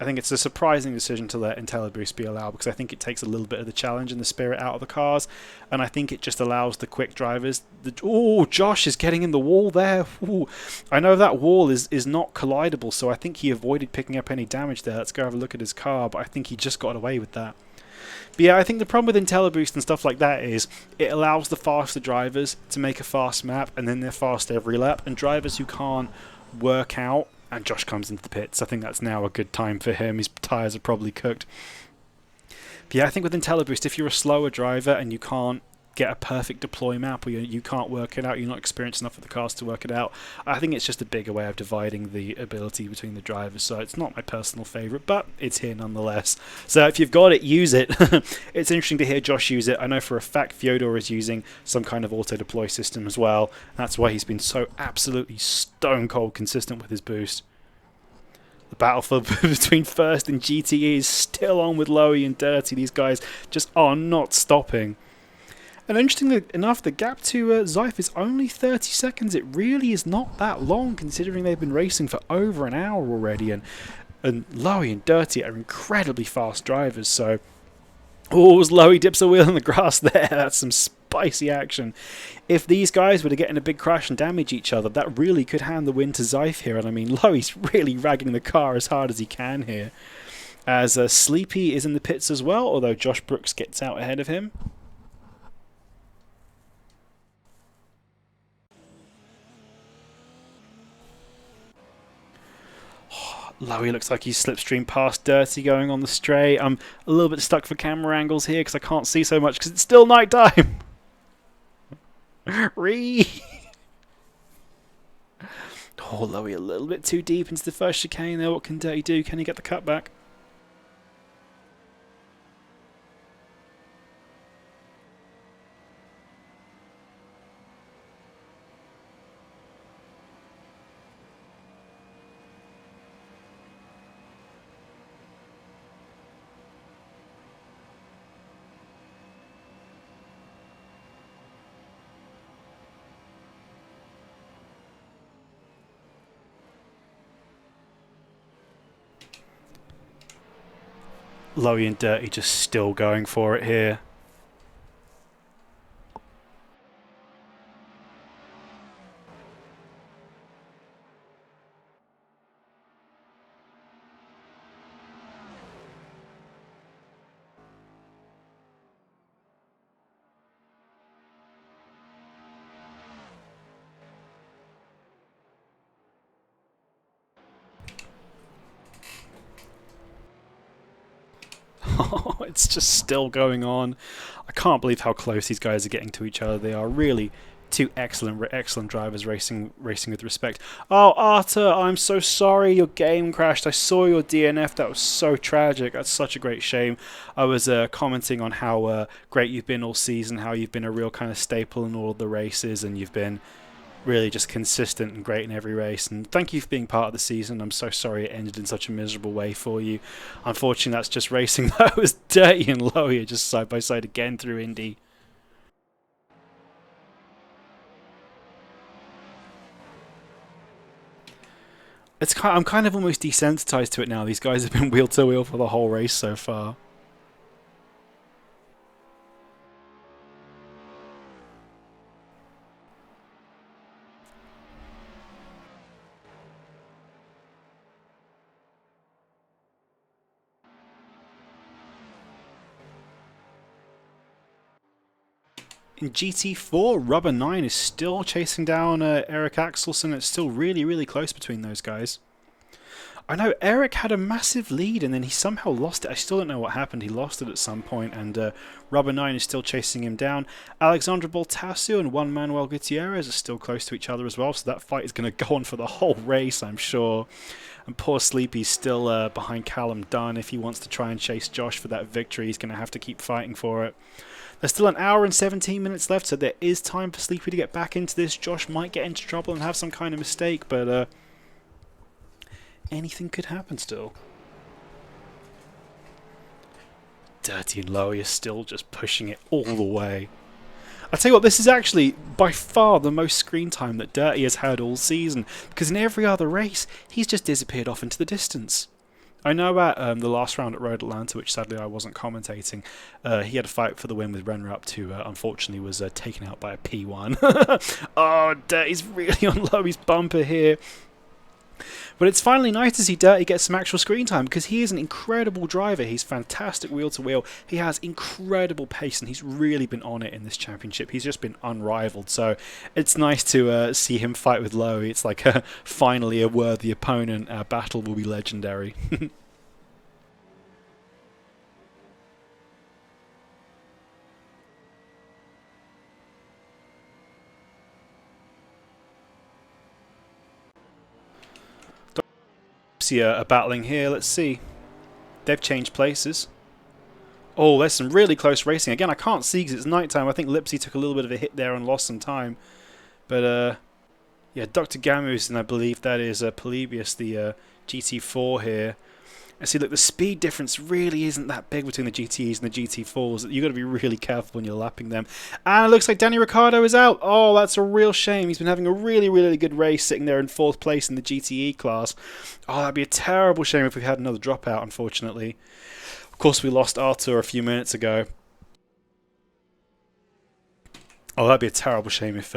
I think it's a surprising decision to let IntelliBoost be allowed, because I think it takes a little bit of the challenge and the spirit out of the cars, and I think it just allows the quick drivers... Oh, Josh is getting in the wall there. Ooh. I know that wall is not collidable, so I think he avoided picking up any damage there. Let's go have a look at his car, but I think he just got away with that. But yeah, I think the problem with IntelliBoost and stuff like that is it allows the faster drivers to make a fast map, and then they're fast every lap, and drivers who can't work out... And Josh comes into the pits. I think that's now a good time for him. His tyres are probably cooked. But yeah, I think with IntelliBoost, if you're a slower driver and you can't get a perfect deploy map, or you can't work it out, you're not experienced enough with the cars to work it out, I think it's just a bigger way of dividing the ability between the drivers. So it's not my personal favourite, but it's here nonetheless. So if you've got it, use it. It's interesting to hear Josh use it. I know for a fact Fyodor is using some kind of auto-deploy system as well. That's why he's been so absolutely stone-cold consistent with his boost. The battle for between First and GTE is still on with Lowy and Dirty. These guys just are not stopping. And interestingly enough, the gap to Zeif is only 30 seconds. It really is not that long, considering they've been racing for over an hour already. And Lowy and Dirty are incredibly fast drivers. So, as Lowy dips a wheel in the grass there, that's some spicy action. If these guys were to get in a big crash and damage each other, that really could hand the win to Zeif here. And I mean, Lowy's really ragging the car as hard as he can here. As Sleepy is in the pits as well, although Josh Brooks gets out ahead of him. Lowy looks like he's slipstream past Dirty going on the straight. I'm a little bit stuck for camera angles here because I can't see so much because it's still night time. Oh, Lowy a little bit too deep into the first chicane there. What can Dirty do? Can he get the cut back? Lowy and Dirty just still going for it here. It's just still going on. I can't believe how close these guys are getting to each other. They are really two excellent drivers racing with respect. Oh, Arthur, I'm so sorry your game crashed. I saw your DNF. That was so tragic. That's such a great shame. I was commenting on how great you've been all season, how you've been a real kind of staple in all of the races, and you've been really just consistent and great in every race, and thank you for being part of the season. I'm so sorry it ended in such a miserable way for you. Unfortunately, that's just racing. That was Dirty and Lowy just side by side again through Indy. I'm kind of almost desensitized to it now. These guys have been wheel to wheel for the whole race so far. In GT4, Rubber 9 is still chasing down Eric Axelson. It's still really close between those guys. I know Eric had a massive lead and then he somehow lost it. I still don't know what happened. He lost it at some point, and Rubber 9 is still chasing him down. Alexandra Baltasio and Juan Manuel Gutierrez are still close to each other as well, so that fight is going to go on for the whole race, I'm sure. And poor Sleepy's still behind Callum Dunn. If he wants to try and chase Josh for that victory, he's going to have to keep fighting for it. There's still an hour and 17 minutes left, so there is time for Sleepy to get back into this. Josh might get into trouble and have some kind of mistake, but anything could happen still. Dirty and Lowy are still just pushing it all the way. I tell you what, this is actually by far the most screen time that Dirty has had all season, because in every other race, he's just disappeared off into the distance. I know at the last round at Road Atlanta, which sadly I wasn't commentating, he had a fight for the win with runner-up who unfortunately was taken out by a P1. Oh, Dirty's really on Lowy's bumper here. But it's finally nice to see Dirty get some actual screen time, because he is an incredible driver. He's fantastic wheel-to-wheel. He has incredible pace, and he's really been on it in this championship. He's just been unrivaled. So it's nice to see him fight with Lowy. It's like finally a worthy opponent. Our battle will be legendary. Are battling here. Let's see. They've changed places. Oh, there's some really close racing. Again, I can't see because it's nighttime. I think Lipsy took a little bit of a hit there and lost some time. But, yeah, Dr. Gamus, and I believe that is Polybius, the GT4 here. And see, look, the speed difference really isn't that big between the GTEs and the GT4s. You've got to be really careful when you're lapping them. And it looks like Danny Ricciardo is out. Oh, that's a real shame. He's been having a really good race, sitting there in 4th place in the GTE class. Oh, that'd be a terrible shame if we had another dropout, unfortunately. Of course, we lost Arthur a few minutes ago. Oh, that'd be a terrible shame if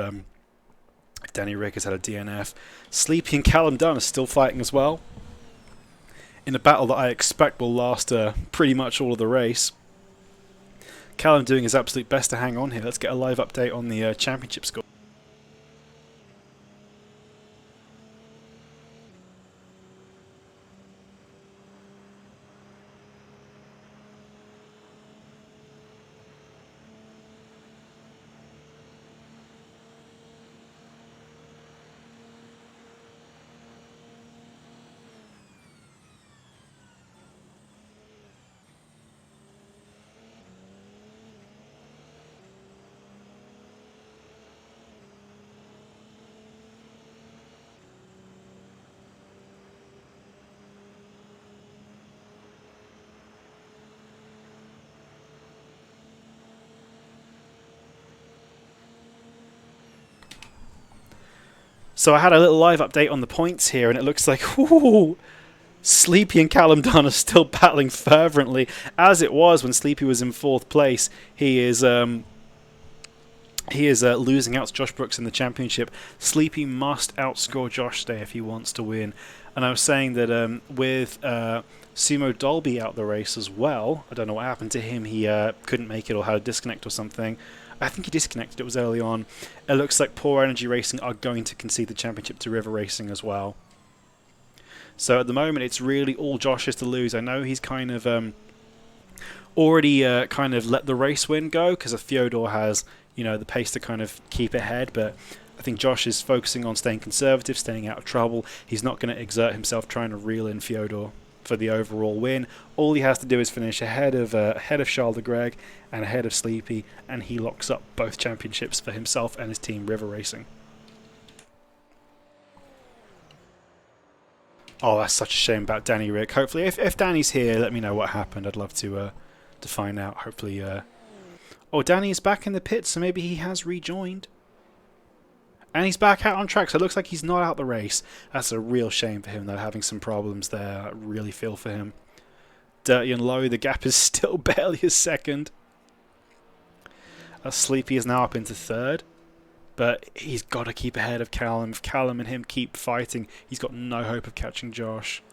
Danny Rick has had a DNF. Sleepy and Callum Dunn are still fighting as well, in a battle that I expect will last pretty much all of the race. Callum doing his absolute best to hang on here. Let's get a live update on the championship score. So I had a little live update on the points here, and it looks like, ooh, Sleepy and Callum Dunn are still battling fervently, as it was when Sleepy was in 4th place. He is losing out to Josh Brooks in the championship. Sleepy must outscore Josh today if he wants to win. And I was saying that with Sumo Dolby out the race as well, I don't know what happened to him. He couldn't make it or had a disconnect or something. I think he disconnected. It was early on. It looks like Poor Energy Racing are going to concede the championship to River Racing as well. So at the moment, it's really all Josh is to lose. I know he's kind of already kind of let the race win go because Fyodor has, you know, the pace to kind of keep ahead. But I think Josh is focusing on staying conservative, staying out of trouble. He's not going to exert himself trying to reel in Fyodor for the overall win. All he has to do is finish ahead of Charles de Greg and ahead of Sleepy, and he locks up both championships for himself and his team, River Racing. Oh, that's such a shame about Danny Rick. Hopefully, if Danny's here, let me know what happened. I'd love to find out. Hopefully, oh, Danny is back in the pits, so maybe he has rejoined. And he's back out on track, so it looks like he's not out the race. That's a real shame for him, though, having some problems there. I really feel for him. Dirty and Low, the gap is still barely a second. Sleepy is now up into 3rd. But he's got to keep ahead of Callum. If Callum and him keep fighting, he's got no hope of catching Josh.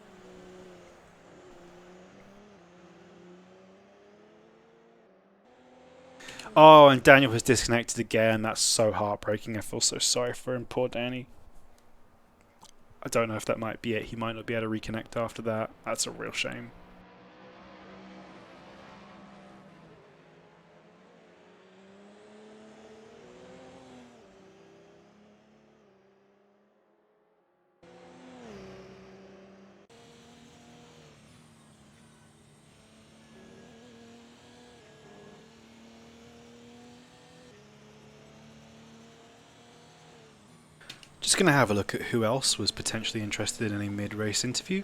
Oh, and Daniel has disconnected again. That's so heartbreaking. I feel so sorry for him. Poor Danny. I don't know if that might be it. He might not be able to reconnect after that. That's a real shame. Just going to have a look at who else was potentially interested in a mid-race interview.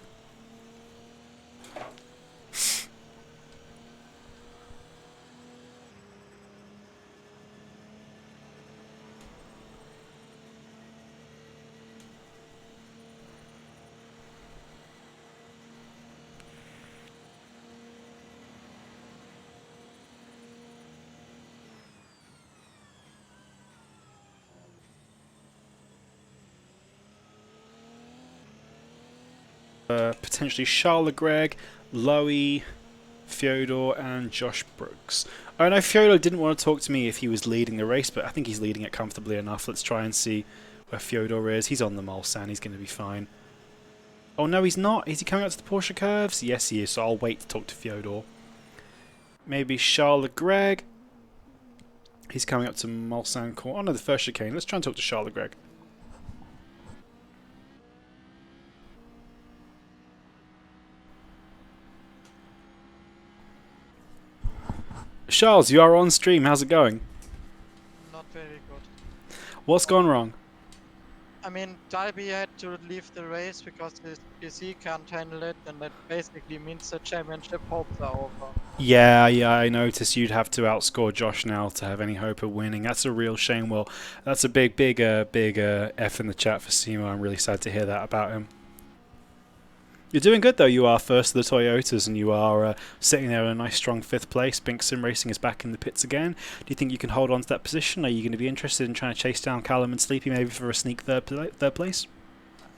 Potentially Charles Greg, Lowy, Fyodor, and Josh Brooks. I know Fyodor didn't want to talk to me if he was leading the race, but I think he's leading it comfortably enough. Let's try and see where Fyodor is. He's on the Mulsanne. He's going to be fine. Oh, no, he's not. Is he coming out to the Porsche curves? Yes, he is, so I'll wait to talk to Fyodor. Maybe Charles Greg. He's coming up to Mulsanne Corner. Oh, no, the first chicane. Let's try and talk to Charles Greg. Charles, you are on stream. How's it going? Not very good. What's gone wrong? I mean, Dalby had to leave the race because his PC can't handle it, and that basically means the championship hopes are over. Yeah, I noticed you'd have to outscore Josh now to have any hope of winning. That's a real shame. Well, that's a big F in the chat for Simo. I'm really sad to hear that about him. You're doing good, though. You are first of the Toyotas, and you are sitting there in a nice, strong 5th place. Bink Sim Racing is back in the pits again. Do you think you can hold on to that position? Are you going to be interested in trying to chase down Callum and Sleepy, maybe for a sneak third place?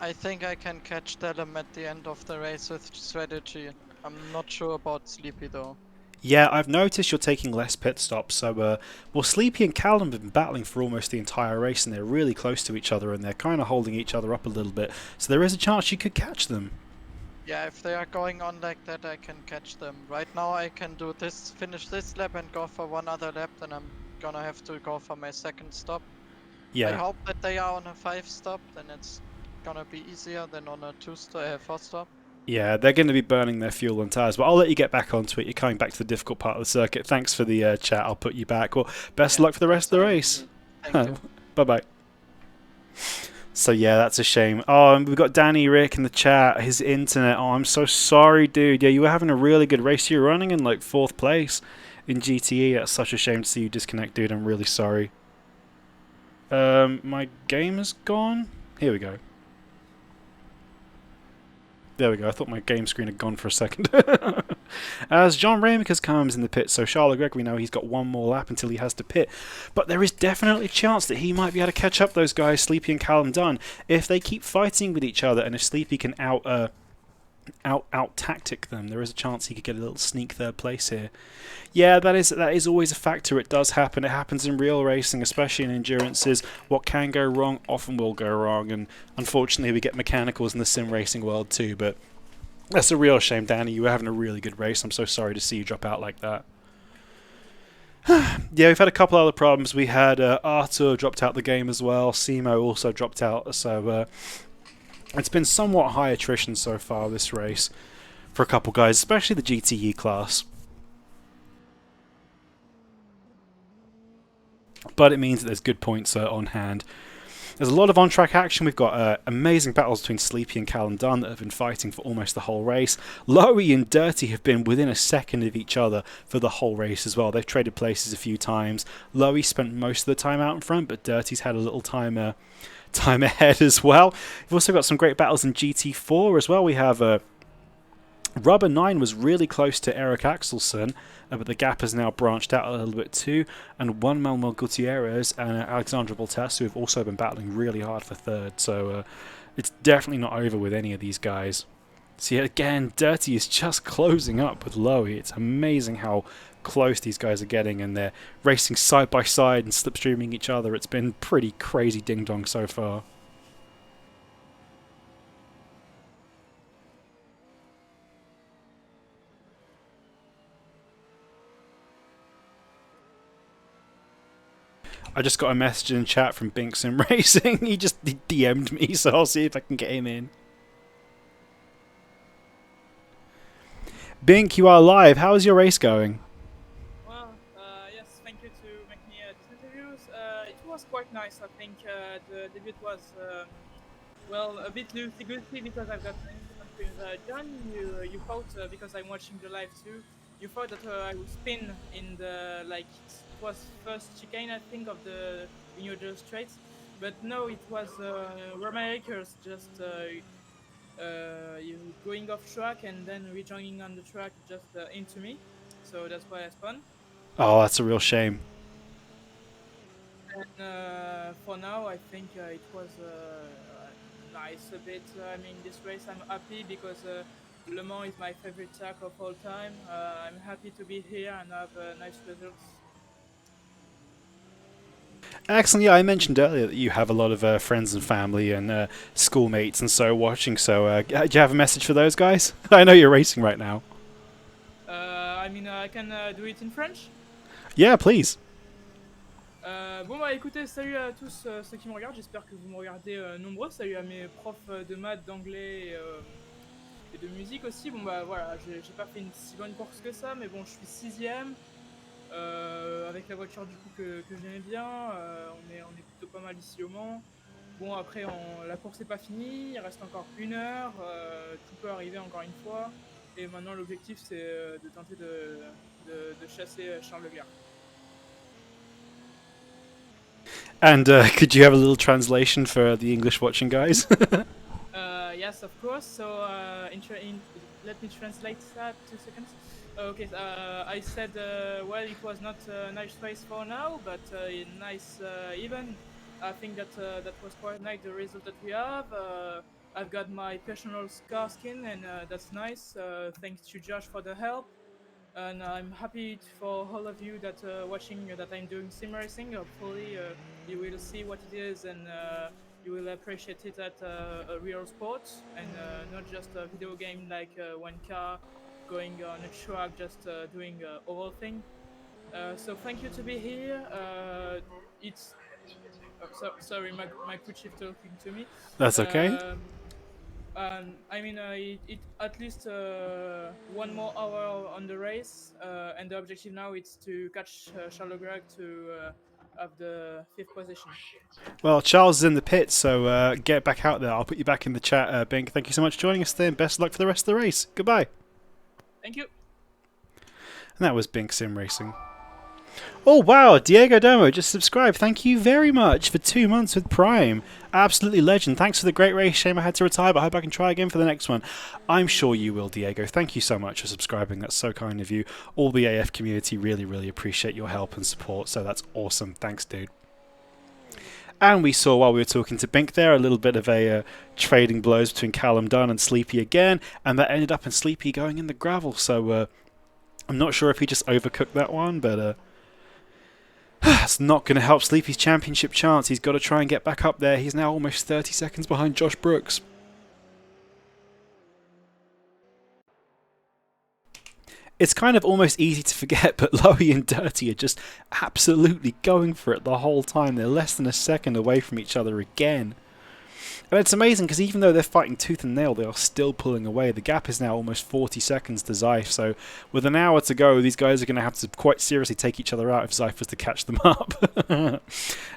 I think I can catch them at the end of the race with strategy. I'm not sure about Sleepy, though. Yeah, I've noticed you're taking less pit stops. So, well, Sleepy and Callum have been battling for almost the entire race, and they're really close to each other, and they're kind of holding each other up a little bit. So there is a chance you could catch them. Yeah, if they are going on like that, I can catch them. Right now I can do this, finish this lap and go for one other lap, then I'm gonna have to go for my 2nd stop. Yeah. I hope that they are on a 5 stop, then it's gonna be easier than on a 4 stop. Yeah, they're going to be burning their fuel and tyres, but I'll let you get back onto it. You're coming back to the difficult part of the circuit. Thanks for the chat. I'll put you back. Well, best of luck for the rest of the race. Thank you. Bye-bye. So yeah, that's a shame. Oh, and we've got Danny Rick in the chat. His internet. Oh, I'm so sorry, dude. Yeah, you were having a really good race. You were running in like 4th place in GTE. That's such a shame to see you disconnect, dude. I'm really sorry. My game is gone. Here we go. There we go. I thought my game screen had gone for a second. As John Ramakers comes in the pit, so Charles Leclerc, we know he's got one more lap until he has to pit. But there is definitely a chance that he might be able to catch up those guys, Sleepy and Callum Dunn, if they keep fighting with each other, and if Sleepy can out tactic them. There is a chance he could get a little sneak third place here. Yeah, that is always a factor. It does happen. It happens in real racing, especially in endurances. What can go wrong often will go wrong, and unfortunately we get mechanicals in the sim racing world too. But that's a real shame, Danny. You were having a really good race. I'm so sorry to see you drop out like that. Yeah, we've had a couple other problems. We had Arthur dropped out the game as well. Simo also dropped out. So it's been somewhat high attrition so far this race for a couple guys, especially the GTE class. But it means that there's good points on hand. There's a lot of on-track action. We've got amazing battles between Sleepy and Callum Dunn that have been fighting for almost the whole race. Lowy and Dirty have been within a second of each other for the whole race as well. They've traded places a few times. Lowy spent most of the time out in front, but Dirty's had a little time ahead as well. We've also got some great battles in GT4 as well. We have Rubber 9 was really close to Eric Axelson, but the gap has now branched out a little bit too. And Juan Manuel Gutierrez and Alexandra Boltas, who have also been battling really hard for third. So it's definitely not over with any of these guys. See, again, Dirty is just closing up with Lowy. It's amazing how close these guys are getting, and they're racing side by side and slipstreaming each other. It's been pretty crazy ding-dong so far. I just got a message in chat from Bink Sim Racing. He just DM'd me, so I'll see if I can get him in. Bink, you are live. How is your race going? Well, yes, thank you to make me these interviews. It was quite nice. I think the debut was, well, a bit loosey-goosey because I've got with John. You thought, because I'm watching the live too, you thought that I would spin in the, like, it was first chicane, I think, of the Union Straits. But no, it was Romamakers just you going off track and then rejoining on the track just into me. So that's why I spun. Oh, that's a real shame. And for now, I think it was nice a bit. I mean, this race I'm happy because Le Mans is my favorite track of all time. I'm happy to be here and have nice results. Excellent. Yeah, I mentioned earlier that you have a lot of friends and family and schoolmates and so watching. So do you have a message for those guys? I know you're racing right now. I mean, I can do it in French. Yeah, please. Bon bah écoutez, salut à tous ceux qui me regardent, j'espère que vous me regardez nombreux, salut à mes profs de maths, d'anglais et de musique aussi. Bon bah voilà, j'ai pas fait une si bonne course que ça, mais bon je suis 6ème, avec la voiture du coup que j'aimais bien, on est plutôt pas mal ici au Mans. Bon après la course n'est pas finie, il reste encore 1 heure, tout peut arriver encore une fois, et maintenant l'objectif c'est de tenter de chasser Charles Leclerc. And could you have a little translation for the English watching guys? Yes, of course. So let me translate that 2 seconds. Okay, I said, well, it was not a nice race for now, but nice even. I think that was quite nice, the result that we have. I've got my personal car skin, and that's nice. Thanks to Josh for the help. And I'm happy for all of you that watching that I'm doing sim racing. Hopefully you will see what it is, and you will appreciate it at a real sport, and not just a video game like one car going on a track just doing a whole thing. So thank you to be here. It's sorry, my crew chief talking to me. That's okay. I mean, it at least 1 more hour on the race, and the objective now is to catch Charles Leclerc to have the 5th position. Well, Charles is in the pit, so get back out there. I'll put you back in the chat, Bink. Thank you so much for joining us today, and best of luck for the rest of the race. Goodbye. Thank you. And that was Bink Sim Racing. Oh wow, Diego Domo just subscribed. Thank you very much for 2 months with Prime. Absolutely legend. Thanks for the great race. Shame I had to retire, but I hope I can try again for the next one. I'm sure you will, Diego. Thank you so much for subscribing. That's so kind of you. All the AF community really, really appreciate your help and support, so that's awesome. Thanks, dude. And we saw while we were talking to Bink there a little bit of a trading blows between Callum Dunn and Sleepy again, and that ended up in Sleepy going in the gravel. So I'm not sure if he just overcooked that one, but it's not going to help Sleepy's championship chance. He's got to try and get back up there. He's now almost 30 seconds behind Josh Brooks. It's kind of almost easy to forget, but Lowy and Dirty are just absolutely going for it the whole time. They're less than a second away from each other again. And it's amazing because even though they're fighting tooth and nail, they are still pulling away. The gap is now almost 40 seconds to Zyfe, so with an hour to go, these guys are going to have to quite seriously take each other out if Zyfe was to catch them up.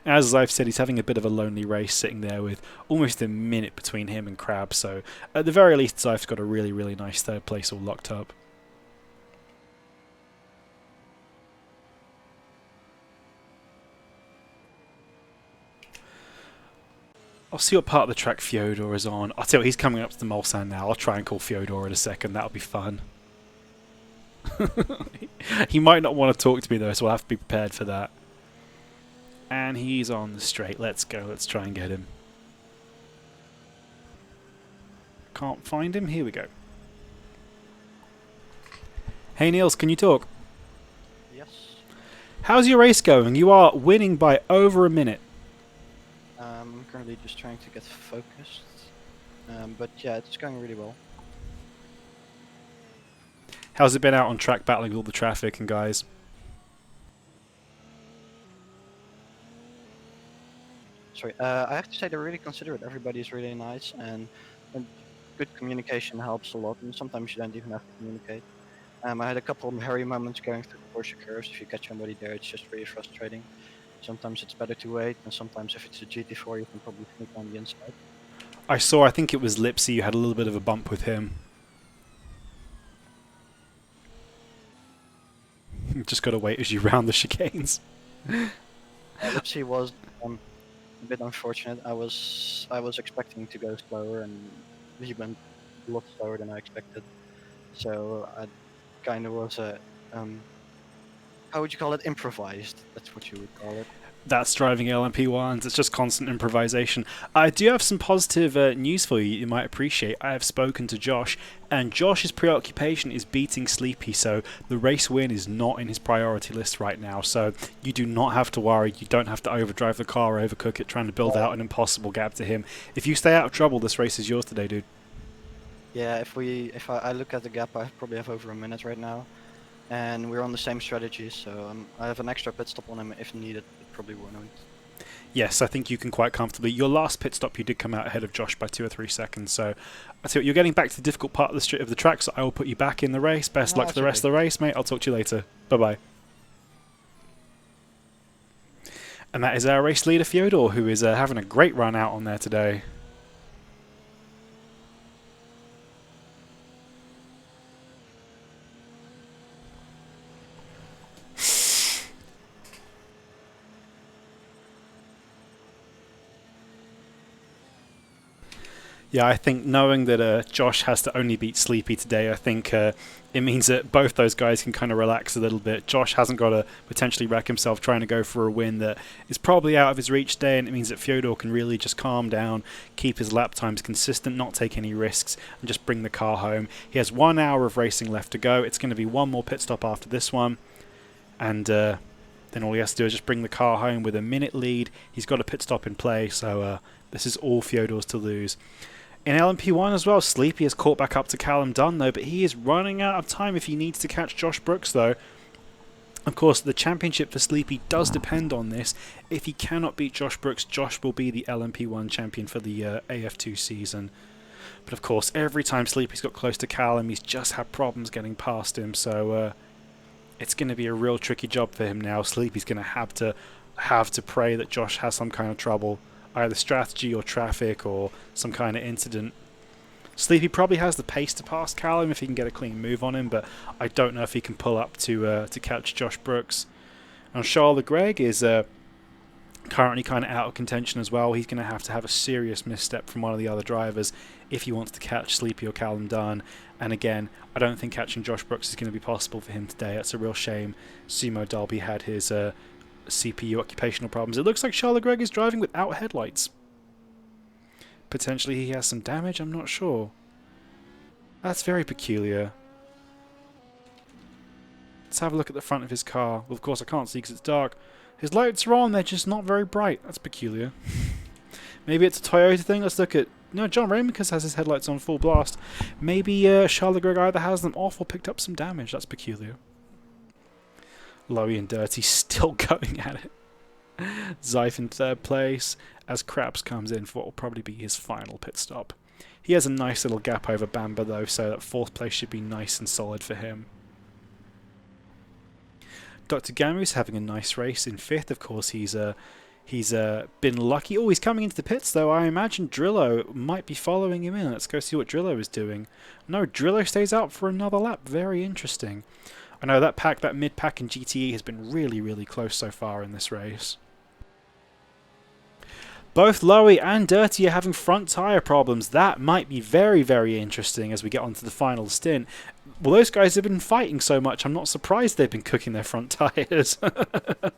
As Zyfe said, he's having a bit of a lonely race sitting there with almost a minute between him and Crab, so at the very least, Zyfe's got a really, really nice third place all locked up. I'll see what part of the track Fyodor is on. I'll tell you what, he's coming up to the Mulsanne now. I'll try and call Fyodor in a second. That'll be fun. He might not want to talk to me though, so I'll have to be prepared for that. And he's on the straight. Let's go. Let's try and get him. Can't find him. Here we go. Hey Niels, can you talk? Yes. How's your race going? You are winning by over a minute. I'm currently just trying to get focused, but yeah, it's going really well. How's it been out on track battling with all the traffic and guys? Sorry, I have to say they're really considerate. Everybody's really nice, and good communication helps a lot, and sometimes you don't even have to communicate. I had a couple of hairy moments going through the Porsche curves. If you catch somebody there, it's just really frustrating. Sometimes it's better to wait, and sometimes if it's a GT4, you can probably sneak on the inside. I think it was Lipsy, you had a little bit of a bump with him. Just gotta wait as you round the chicanes. Lipsy was a bit unfortunate. I was expecting to go slower, and he went a lot slower than I expected. So I kind of was how would you call it? Improvised. That's what you would call it. That's driving LMP1s. It's just constant improvisation. I do have some positive news for you might appreciate. I have spoken to Josh, and Josh's preoccupation is beating Sleepy, so the race win is not in his priority list right now. So you do not have to worry. You don't have to overdrive the car, overcook it, trying to build out an impossible gap to him. If you stay out of trouble, this race is yours today, dude. Yeah, if I look at the gap, I probably have over a minute right now. And we're on the same strategy, so I have an extra pit stop on him if needed. It probably won't. Yes, I think you can quite comfortably. Your last pit stop, you did come out ahead of Josh by 2 or 3 seconds. So I tell you what, you're getting back to the difficult part of the track, so I will put you back in the race. Best luck for the rest of the race, mate. I'll talk to you later. Bye-bye. And that is our race leader, Fyodor, who is having a great run out on there today. Yeah, I think knowing that Josh has to only beat Sleepy today, I think it means that both those guys can kind of relax a little bit. Josh hasn't got to potentially wreck himself trying to go for a win that is probably out of his reach today, and it means that Fyodor can really just calm down, keep his lap times consistent, not take any risks, and just bring the car home. He has 1 hour of racing left to go. It's going to be one more pit stop after this one, and then all he has to do is just bring the car home with a minute lead. He's got a pit stop in play, so this is all Fyodor's to lose. In LMP1 as well, Sleepy has caught back up to Callum Dunn though, but he is running out of time if he needs to catch Josh Brooks though. Of course, the championship for Sleepy does depend on this. If he cannot beat Josh Brooks, Josh will be the LMP1 champion for the AF2 season. But of course, every time Sleepy's got close to Callum, he's just had problems getting past him, so it's going to be a real tricky job for him now. Sleepy's going to have to pray that Josh has some kind of trouble. Either strategy or traffic or some kind of incident. Sleepy probably has the pace to pass Callum if he can get a clean move on him, but I don't know if he can pull up to catch Josh Brooks. And Charles Leclerc is currently kind of out of contention as well. He's going to have a serious misstep from one of the other drivers if he wants to catch Sleepy or Callum Dunn. And again, I don't think catching Josh Brooks is going to be possible for him today. It's a real shame. Sumo Dolby had his CPU occupational problems. It looks like Charles Leclerc is driving without headlights. Potentially he has some damage, I'm not sure. That's very peculiar. Let's have a look at the front of his car. Well, of course I can't see because it's dark. His lights are on, they're just not very bright. That's peculiar. Maybe it's a Toyota thing. Let's look at... No, John Raymond has his headlights on full blast. Maybe Charles Leclerc either has them off or picked up some damage. That's peculiar. Lowy and Dirty still going at it. Zeif in third place as Krabs comes in for what will probably be his final pit stop. He has a nice little gap over Bamba though, so that fourth place should be nice and solid for him. Dr. Gamu's having a nice race in fifth. Of course, he's been lucky. Oh, he's coming into the pits though. I imagine Drillo might be following him in. Let's go see what Drillo is doing. No, Drillo stays out for another lap. Very interesting. I know that mid-pack in GTE has been really, really close so far in this race. Both Lowy and Dirty are having front tyre problems. That might be very, very interesting as we get onto the final stint. Well, those guys have been fighting so much, I'm not surprised they've been cooking their front tyres. But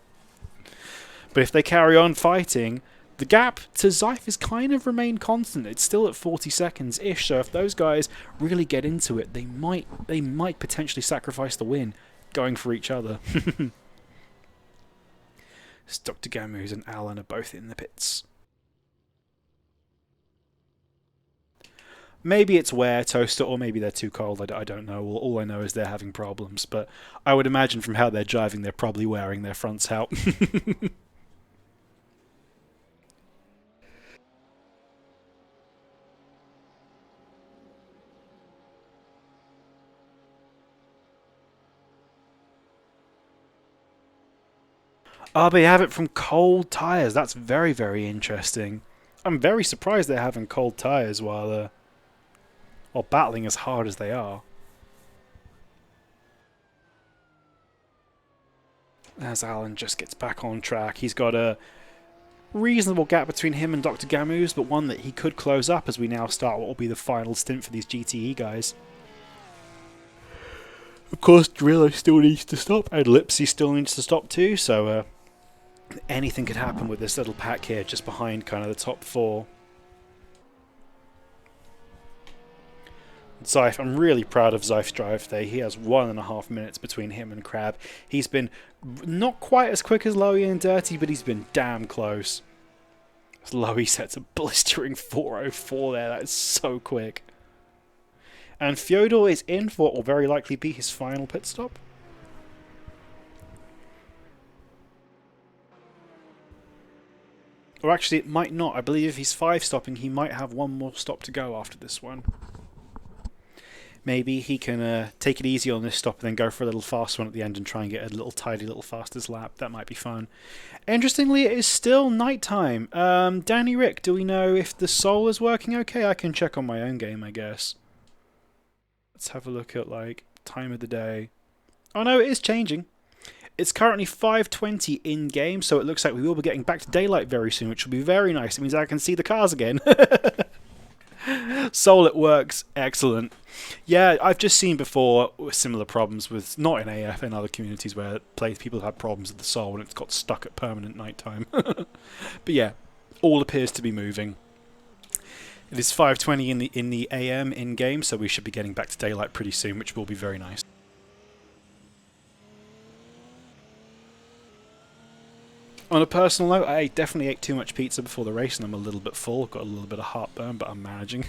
if they carry on fighting, the gap to Zeif has kind of remained constant. It's still at 40 seconds-ish, so if those guys really get into it, they might potentially sacrifice the win, going for each other. Dr. Gamus and Alan are both in the pits. Maybe it's wear, Toaster, or maybe they're too cold. I don't know. All I know is they're having problems. But I would imagine from how they're driving, they're probably wearing their fronts out. Oh, they have it from cold tyres. That's very, very interesting. I'm very surprised they're having cold tyres while battling as hard as they are. As Alan just gets back on track, he's got a reasonable gap between him and Dr. Gamus, but one that he could close up as we now start what will be the final stint for these GTE guys. Of course, Drillo still needs to stop, and Lipsy still needs to stop too, so anything could happen with this little pack here just behind kind of the top four. Zeif, I'm really proud of Zeif's drive today. He has 1.5 minutes between him and Crab. He's been not quite as quick as Lowy and Dirty, but he's been damn close. Lowy sets a blistering 4:04 there. That is so quick. And Fyodor is in for what will very likely be his final pit stop. Or actually, it might not. I believe if he's 5-stopping, he might have one more stop to go after this one. Maybe he can take it easy on this stop and then go for a little fast one at the end and try and get a little tidy little fastest lap. That might be fun. Interestingly, it is still nighttime. Danny Rick, do we know if the Soul is working okay? I can check on my own game, I guess. Let's have a look at, like, time of the day. Oh no, it is changing. It's currently 5:20 in-game, so it looks like we will be getting back to daylight very soon, which will be very nice. It means I can see the cars again. Soul, it works. Excellent. Yeah, I've just seen before similar problems with, not in AF, in other communities where people have had problems with the Soul and it's got stuck at permanent nighttime. But yeah, all appears to be moving. It is 5:20 in the AM in-game, so we should be getting back to daylight pretty soon, which will be very nice. On a personal note, I definitely ate too much pizza before the race and I'm a little bit full. Got a little bit of heartburn, but I'm managing.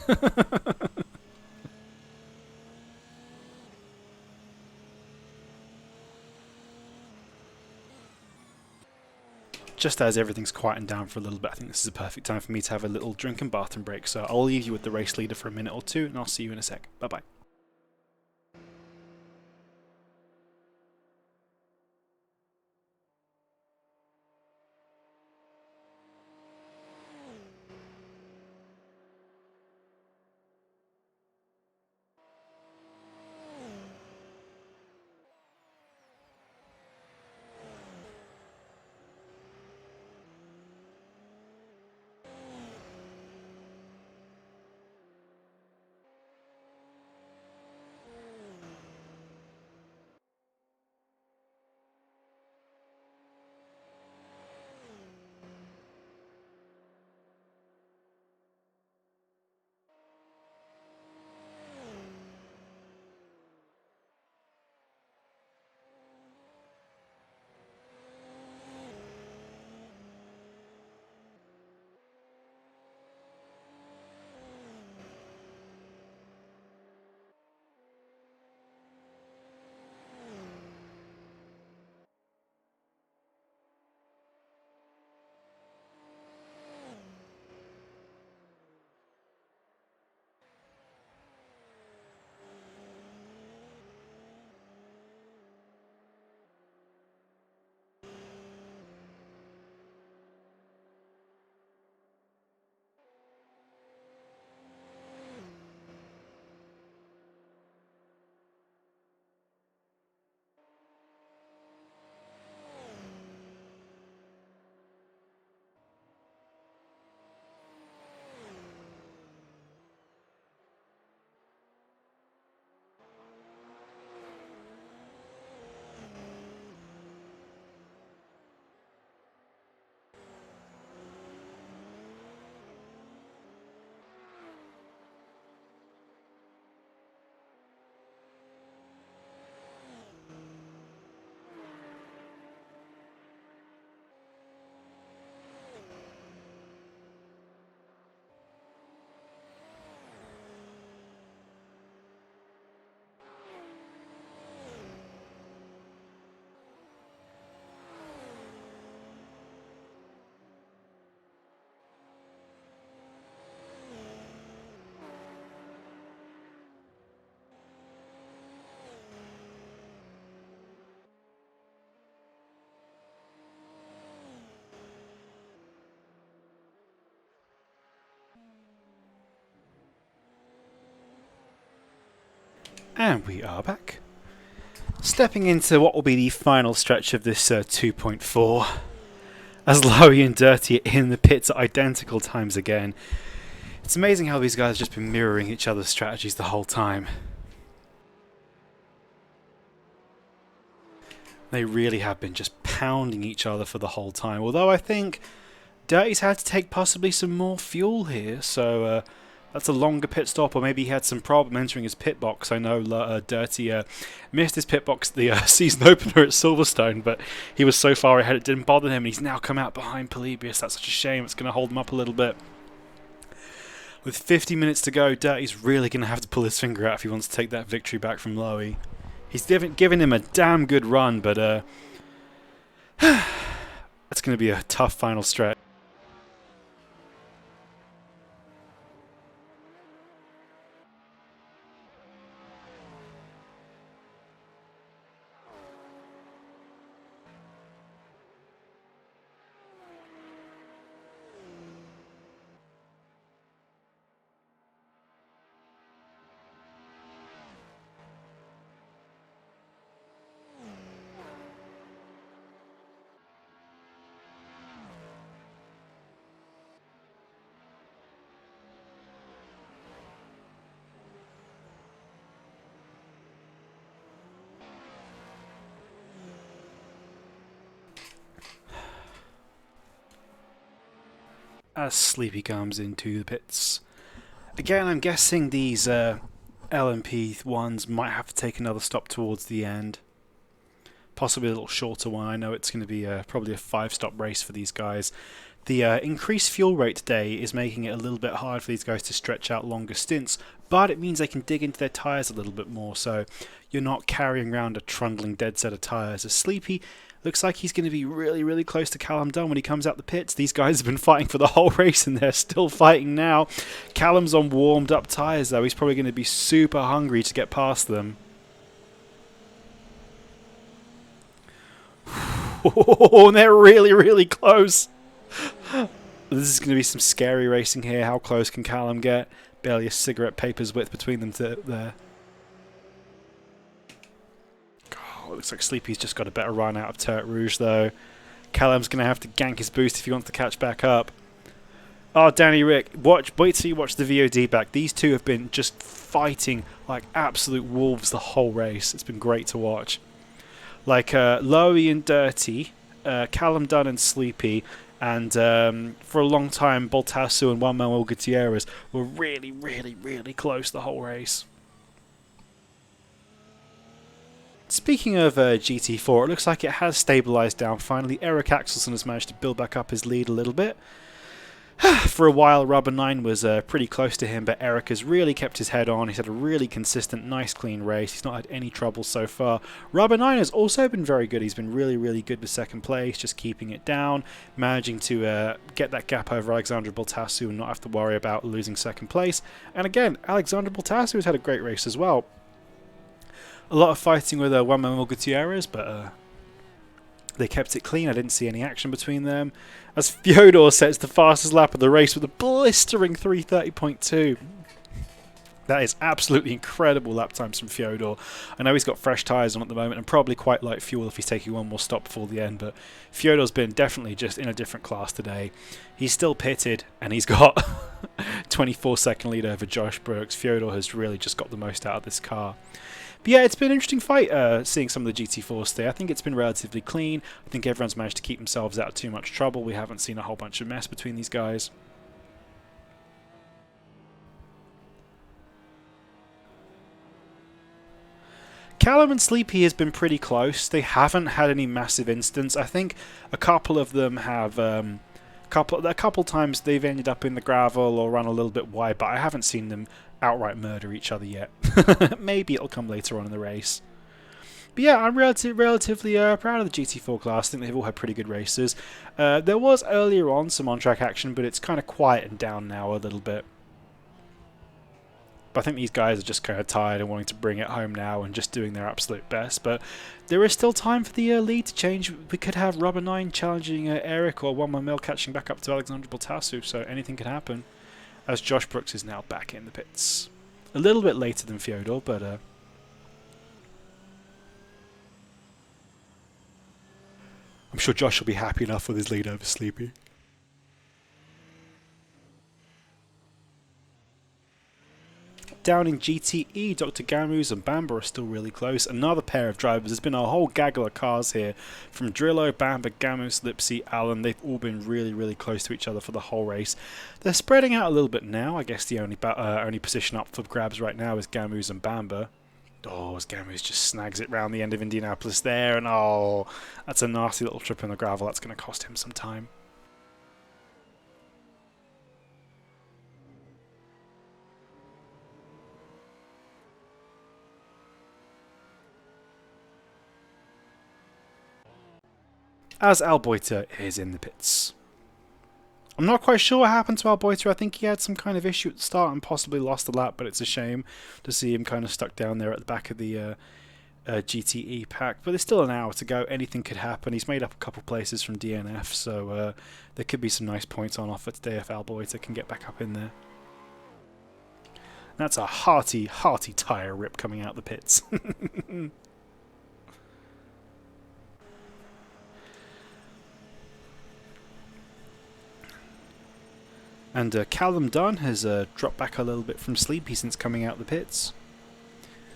Just as everything's quieting down for a little bit, I think this is a perfect time for me to have a little drink and bathroom break. So I'll leave you with the race leader for a minute or two and I'll see you in a sec. Bye-bye. And we are back. Stepping into what will be the final stretch of this 2.4. As Lowy and Dirty are in the pits at identical times again. It's amazing how these guys have just been mirroring each other's strategies the whole time. They really have been just pounding each other for the whole time. Although I think Dirty's had to take possibly some more fuel here, so that's a longer pit stop, or maybe he had some problem entering his pit box. I know Dirty missed his pit box the season opener at Silverstone, but he was so far ahead it didn't bother him, and he's now come out behind Polybius. That's such a shame. It's going to hold him up a little bit. With 50 minutes to go, Dirty's really going to have to pull his finger out if he wants to take that victory back from Lowy. He's given him a damn good run, but it's going to be a tough final stretch. As Sleepy comes into the pits. Again, I'm guessing these LMP ones might have to take another stop towards the end. Possibly a little shorter one. I know it's going to be probably a 5-stop race for these guys. The increased fuel rate today is making it a little bit hard for these guys to stretch out longer stints, but it means they can dig into their tyres a little bit more, so you're not carrying around a trundling dead set of tyres. As Sleepy looks like he's going to be really, really close to Callum Dunn when he comes out the pits. These guys have been fighting for the whole race, and they're still fighting now. Callum's on warmed-up tyres, though. He's probably going to be super hungry to get past them. Oh, and they're really, really close. This is going to be some scary racing here. How close can Callum get? Barely a cigarette paper's width between them there. Oh, it looks like Sleepy's just got a better run out of Turret Rouge, though. Callum's going to have to gank his boost if he wants to catch back up. Oh, Danny Rick, wait till you watch the VOD back. These two have been just fighting like absolute wolves the whole race. It's been great to watch. Like Lowy and Dirty, Callum Dunn and Sleepy, and for a long time, Boltasu and Juan Manuel Gutierrez were really, really, really close the whole race. Speaking of GT4, it looks like it has stabilised down finally. Eric Axelson has managed to build back up his lead a little bit. For a while, Rubber 9 was pretty close to him, but Eric has really kept his head on. He's had a really consistent, nice, clean race. He's not had any trouble so far. Rubber 9 has also been very good. He's been really, really good with second place, just keeping it down, managing to get that gap over Alexandra Boltasu and not have to worry about losing second place. And again, Alexandra Boltasu has had a great race as well. A lot of fighting with Juan Manuel Gutierrez, but they kept it clean. I didn't see any action between them. As Fyodor sets the fastest lap of the race with a blistering 3:30.2. That is absolutely incredible lap times from Fyodor. I know he's got fresh tyres on at the moment and probably quite light fuel if he's taking one more stop before the end, but Fyodor's been definitely just in a different class today. He's still pitted and he's got 24-second lead over Josh Brooks. Fyodor has really just got the most out of this car. But yeah, it's been an interesting fight seeing some of the GT4s today. I think it's been relatively clean. I think everyone's managed to keep themselves out of too much trouble. We haven't seen a whole bunch of mess between these guys. Callum and Sleepy has been pretty close. They haven't had any massive incidents. I think a couple of them have... a couple times they've ended up in the gravel or run a little bit wide, but I haven't seen them outright murder each other yet. Maybe it'll come later on in the race. But yeah, I'm relatively proud of the GT4 class. I think they've all had pretty good races. There was earlier on some on-track action, but it's kind of quietened down now a little bit. But I think these guys are just kind of tired and wanting to bring it home now and just doing their absolute best. But there is still time for the lead to change. We could have Rubber 9 challenging Eric or Juan Manuel catching back up to Alexandra Boltasu, so anything could happen. As Josh Brooks is now back in the pits. A little bit later than Fyodor, but I'm sure Josh will be happy enough with his lead over Sleepy. Down in GTE, Dr. Gamus and Bamba are still really close. Another pair of drivers. There's been a whole gaggle of cars here. From Drillo, Bamba, Gamus, Lipsy, Allen. They've all been really, really close to each other for the whole race. They're spreading out a little bit now. I guess the only position up for grabs right now is Gamus and Bamba. Oh, as Gamus just snags it round the end of Indianapolis there. And oh, that's a nasty little trip in the gravel. That's going to cost him some time. As Alboiter is in the pits. I'm not quite sure what happened to Alboiter. I think he had some kind of issue at the start and possibly lost the lap, but it's a shame to see him kind of stuck down there at the back of the GTE pack. But there's still an hour to go. Anything could happen. He's made up a couple places from DNF, so there could be some nice points on offer today if Alboiter can get back up in there. That's a hearty, hearty tyre rip coming out the pits. And Callum Dunn has dropped back a little bit from Sleepy since coming out the pits.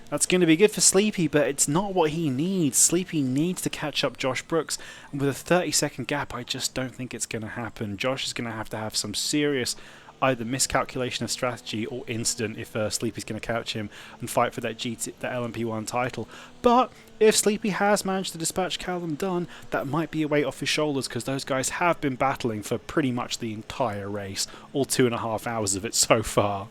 That's going to be good for Sleepy, but it's not what he needs. Sleepy needs to catch up Josh Brooks, and with a 30-second gap, I just don't think it's going to happen. Josh is going to have some serious either miscalculation of strategy or incident if Sleepy's going to catch him and fight for that LMP1 title. But if Sleepy has managed to dispatch Callum Dunn, that might be a weight off his shoulders, because those guys have been battling for pretty much the entire race, all 2.5 hours of it so far.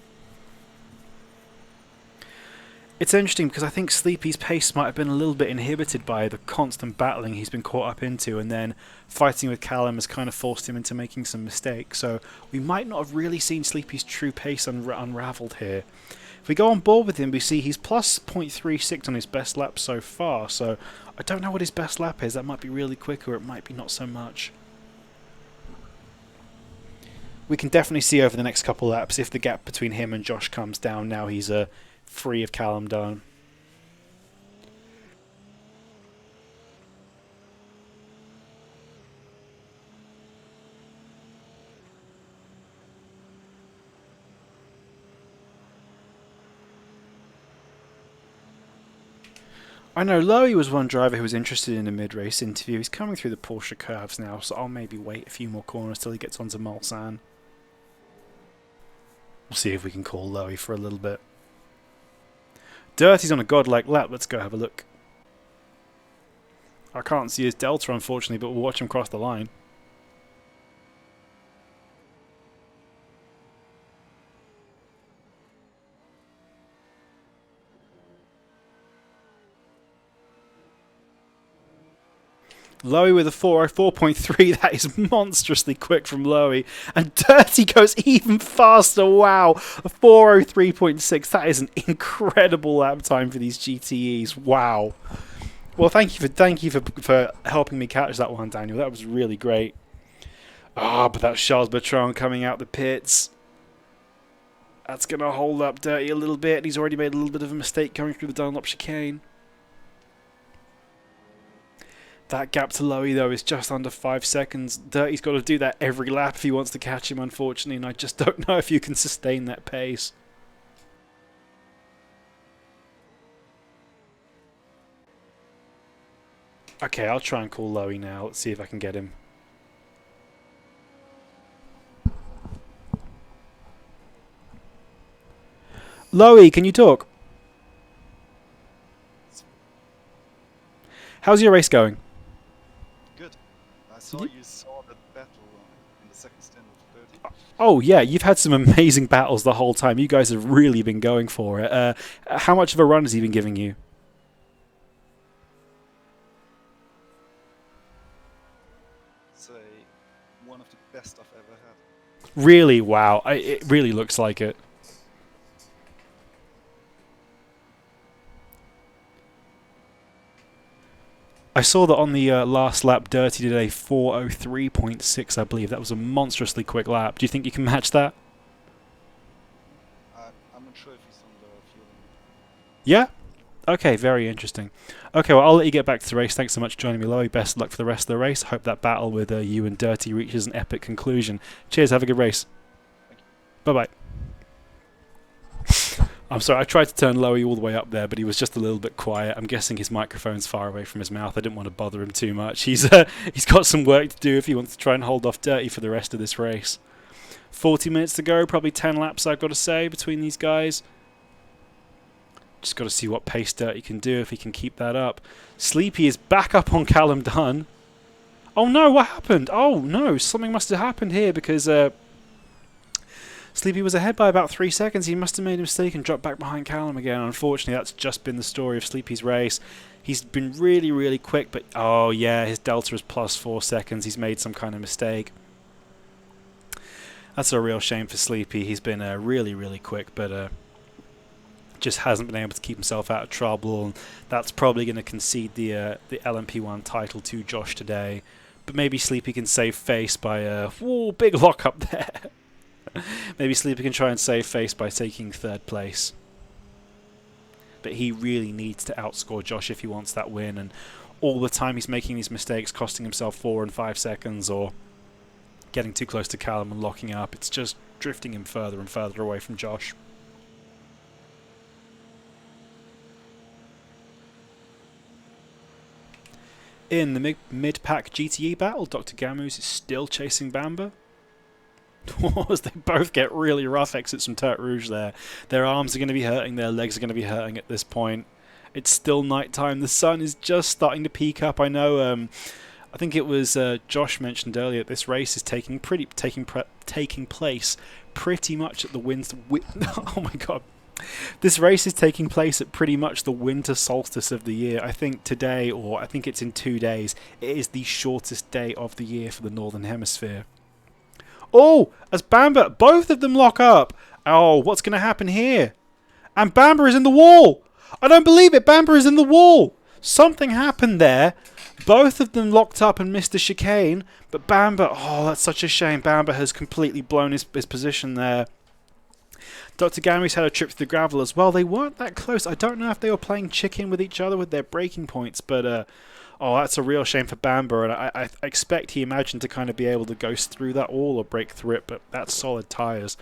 It's interesting because I think Sleepy's pace might have been a little bit inhibited by the constant battling he's been caught up into, and then fighting with Callum has kind of forced him into making some mistakes. So we might not have really seen Sleepy's true pace unravelled here. If we go on board with him, we see he's plus 0.36 on his best lap so far. So I don't know what his best lap is. That might be really quick, or it might be not so much. We can definitely see over the next couple laps if the gap between him and Josh comes down. Now he's free of Callum Dunn. I know Lowy was one driver who was interested in a mid-race interview. He's coming through the Porsche curves now, so I'll maybe wait a few more corners till he gets onto Mulsanne. We'll see if we can call Lowy for a little bit. Dirty's on a godlike lap. Let's go have a look. I can't see his delta, unfortunately, but we'll watch him cross the line. Lowy with a 404.3, that is monstrously quick from Lowy. And Dirty goes even faster, wow. A 403.6, that is an incredible lap time for these GTEs, wow. Well, thank you for helping me catch that one, Daniel. That was really great. Ah, but that's Charles Bertrand coming out the pits. That's going to hold up Dirty a little bit. He's already made a little bit of a mistake going through the Dunlop chicane. That gap to Lowy, though, is just under 5 seconds. Dirty's got to do that every lap if he wants to catch him, unfortunately, and I just don't know if you can sustain that pace. Okay, I'll try and call Lowy now. Let's see if I can get him. Lowy, can you talk? How's your race going? Good. I saw you saw the battle in the second stint of 30. Oh yeah, you've had some amazing battles the whole time. You guys have really been going for it. How much of a run has he been giving you? Say one of the best I've ever had. Really? Wow. It really looks like it. I saw that on the last lap, Dirty did a 403.6, I believe. That was a monstrously quick lap. Do you think you can match that? I'm not sure if he's on the fueling. Yeah? Okay, very interesting. Okay, well, I'll let you get back to the race. Thanks so much for joining me, Lowy. Best of luck for the rest of the race. Hope that battle with you and Dirty reaches an epic conclusion. Cheers, have a good race. Bye-bye. I'm sorry, I tried to turn Lowy all the way up there, but he was just a little bit quiet. I'm guessing his microphone's far away from his mouth. I didn't want to bother him too much. He's got some work to do if he wants to try and hold off Dirty for the rest of this race. 40 minutes to go, probably 10 laps, I've got to say, between these guys. Just got to see what pace Dirty can do, if he can keep that up. Sleepy is back up on Callum Dunn. Oh no, what happened? Oh no, something must have happened here because Sleepy was ahead by about 3 seconds. He must have made a mistake and dropped back behind Callum again. Unfortunately, that's just been the story of Sleepy's race. He's been really, really quick, but oh yeah, his delta is plus 4 seconds. He's made some kind of mistake. That's a real shame for Sleepy. He's been really, really quick, but just hasn't been able to keep himself out of trouble. And that's probably going to concede the LMP1 title to Josh today. But maybe Sleepy can save face by whoa, big lock up there. Maybe Sleepy can try and save face by taking 3rd place. But he really needs to outscore Josh if he wants that win. And all the time he's making these mistakes, costing himself 4 and 5 seconds, or getting too close to Callum and locking up. It's just drifting him further and further away from Josh. In the mid-pack GTE battle, Dr. Gamus is still chasing Bamba. As they both get really rough exits from Turret Rouge there. Their arms are going to be hurting, their legs are going to be hurting at this point. It's still night time. The sun is just starting to peak up. I know, I think it was Josh mentioned earlier, this race is taking place pretty much at the oh my god. This race is taking place at pretty much the winter solstice of the year. I think today, or I think it's in 2 days, it is the shortest day of the year for the Northern Hemisphere. Oh, as Bamba, both of them lock up. Oh, what's going to happen here? And Bamba is in the wall. I don't believe it. Bamba is in the wall. Something happened there. Both of them locked up and missed the chicane. But Bamba, oh, that's such a shame. Bamba has completely blown his position there. Dr. Gamus had a trip through the gravel as well. They weren't that close. I don't know if they were playing chicken with each other with their braking points, but oh, that's a real shame for Bamba, and I expect he imagined to kind of be able to go through that wall or break through it, but that's solid tyres.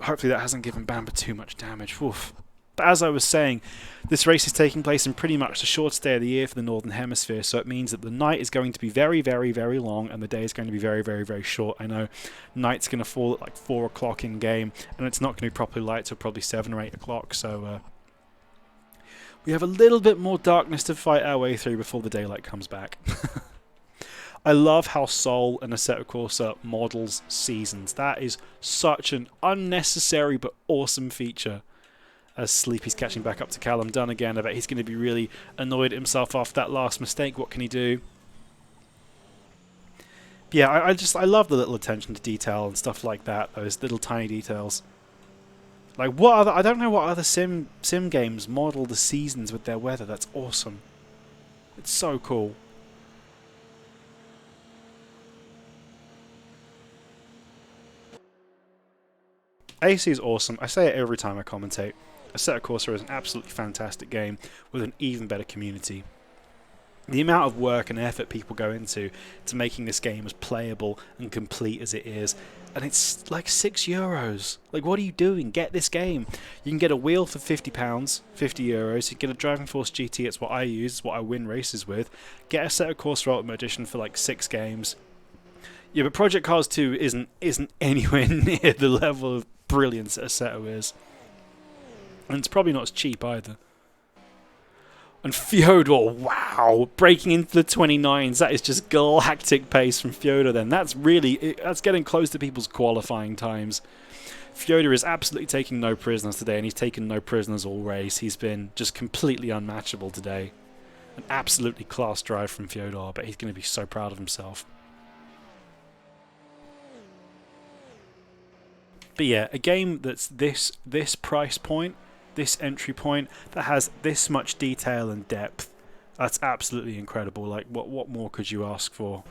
Hopefully that hasn't given Bamba too much damage. Oof. But as I was saying, this race is taking place in pretty much the shortest day of the year for the Northern Hemisphere, so it means that the night is going to be very, very, very long, and the day is going to be very, very, very short. I know night's going to fall at like 4 o'clock in game, and it's not going to be properly light till probably 7 or 8 o'clock, so we have a little bit more darkness to fight our way through before the daylight comes back. I love how Sol and Assetto Corsa models seasons. That is such an unnecessary but awesome feature. As Sleepy's catching back up to Callum Dunn again, I bet he's going to be really annoyed at himself after that last mistake. What can he do? But yeah, I love the little attention to detail and stuff like that. Those little tiny details. Like what other? I don't know what other sim games model the seasons with their weather. That's awesome. It's so cool. AC is awesome. I say it every time I commentate. Assetto Corsa is an absolutely fantastic game with an even better community. The amount of work and effort people go into making this game as playable and complete as it is, and it's like €6. Like, what are you doing? Get this game. You can get a wheel for £50, €50. You can get a Driving Force GT. It's what I use. It's what I win races with. Get Assetto Corsa Ultimate Edition for like 6 games. Yeah, but Project Cars 2 isn't anywhere near the level of brilliance that Assetto is. And it's probably not as cheap either. And Fyodor, wow, breaking into the 29s. That is just galactic pace from Fyodor then. That's getting close to people's qualifying times. Fyodor is absolutely taking no prisoners today, and he's taken no prisoners all race. He's been just completely unmatchable today. An absolutely class drive from Fyodor, but he's going to be so proud of himself. But yeah, a game that's this price point, this entry point, that has this much detail and depth, that's absolutely incredible. Like, what more could you ask for?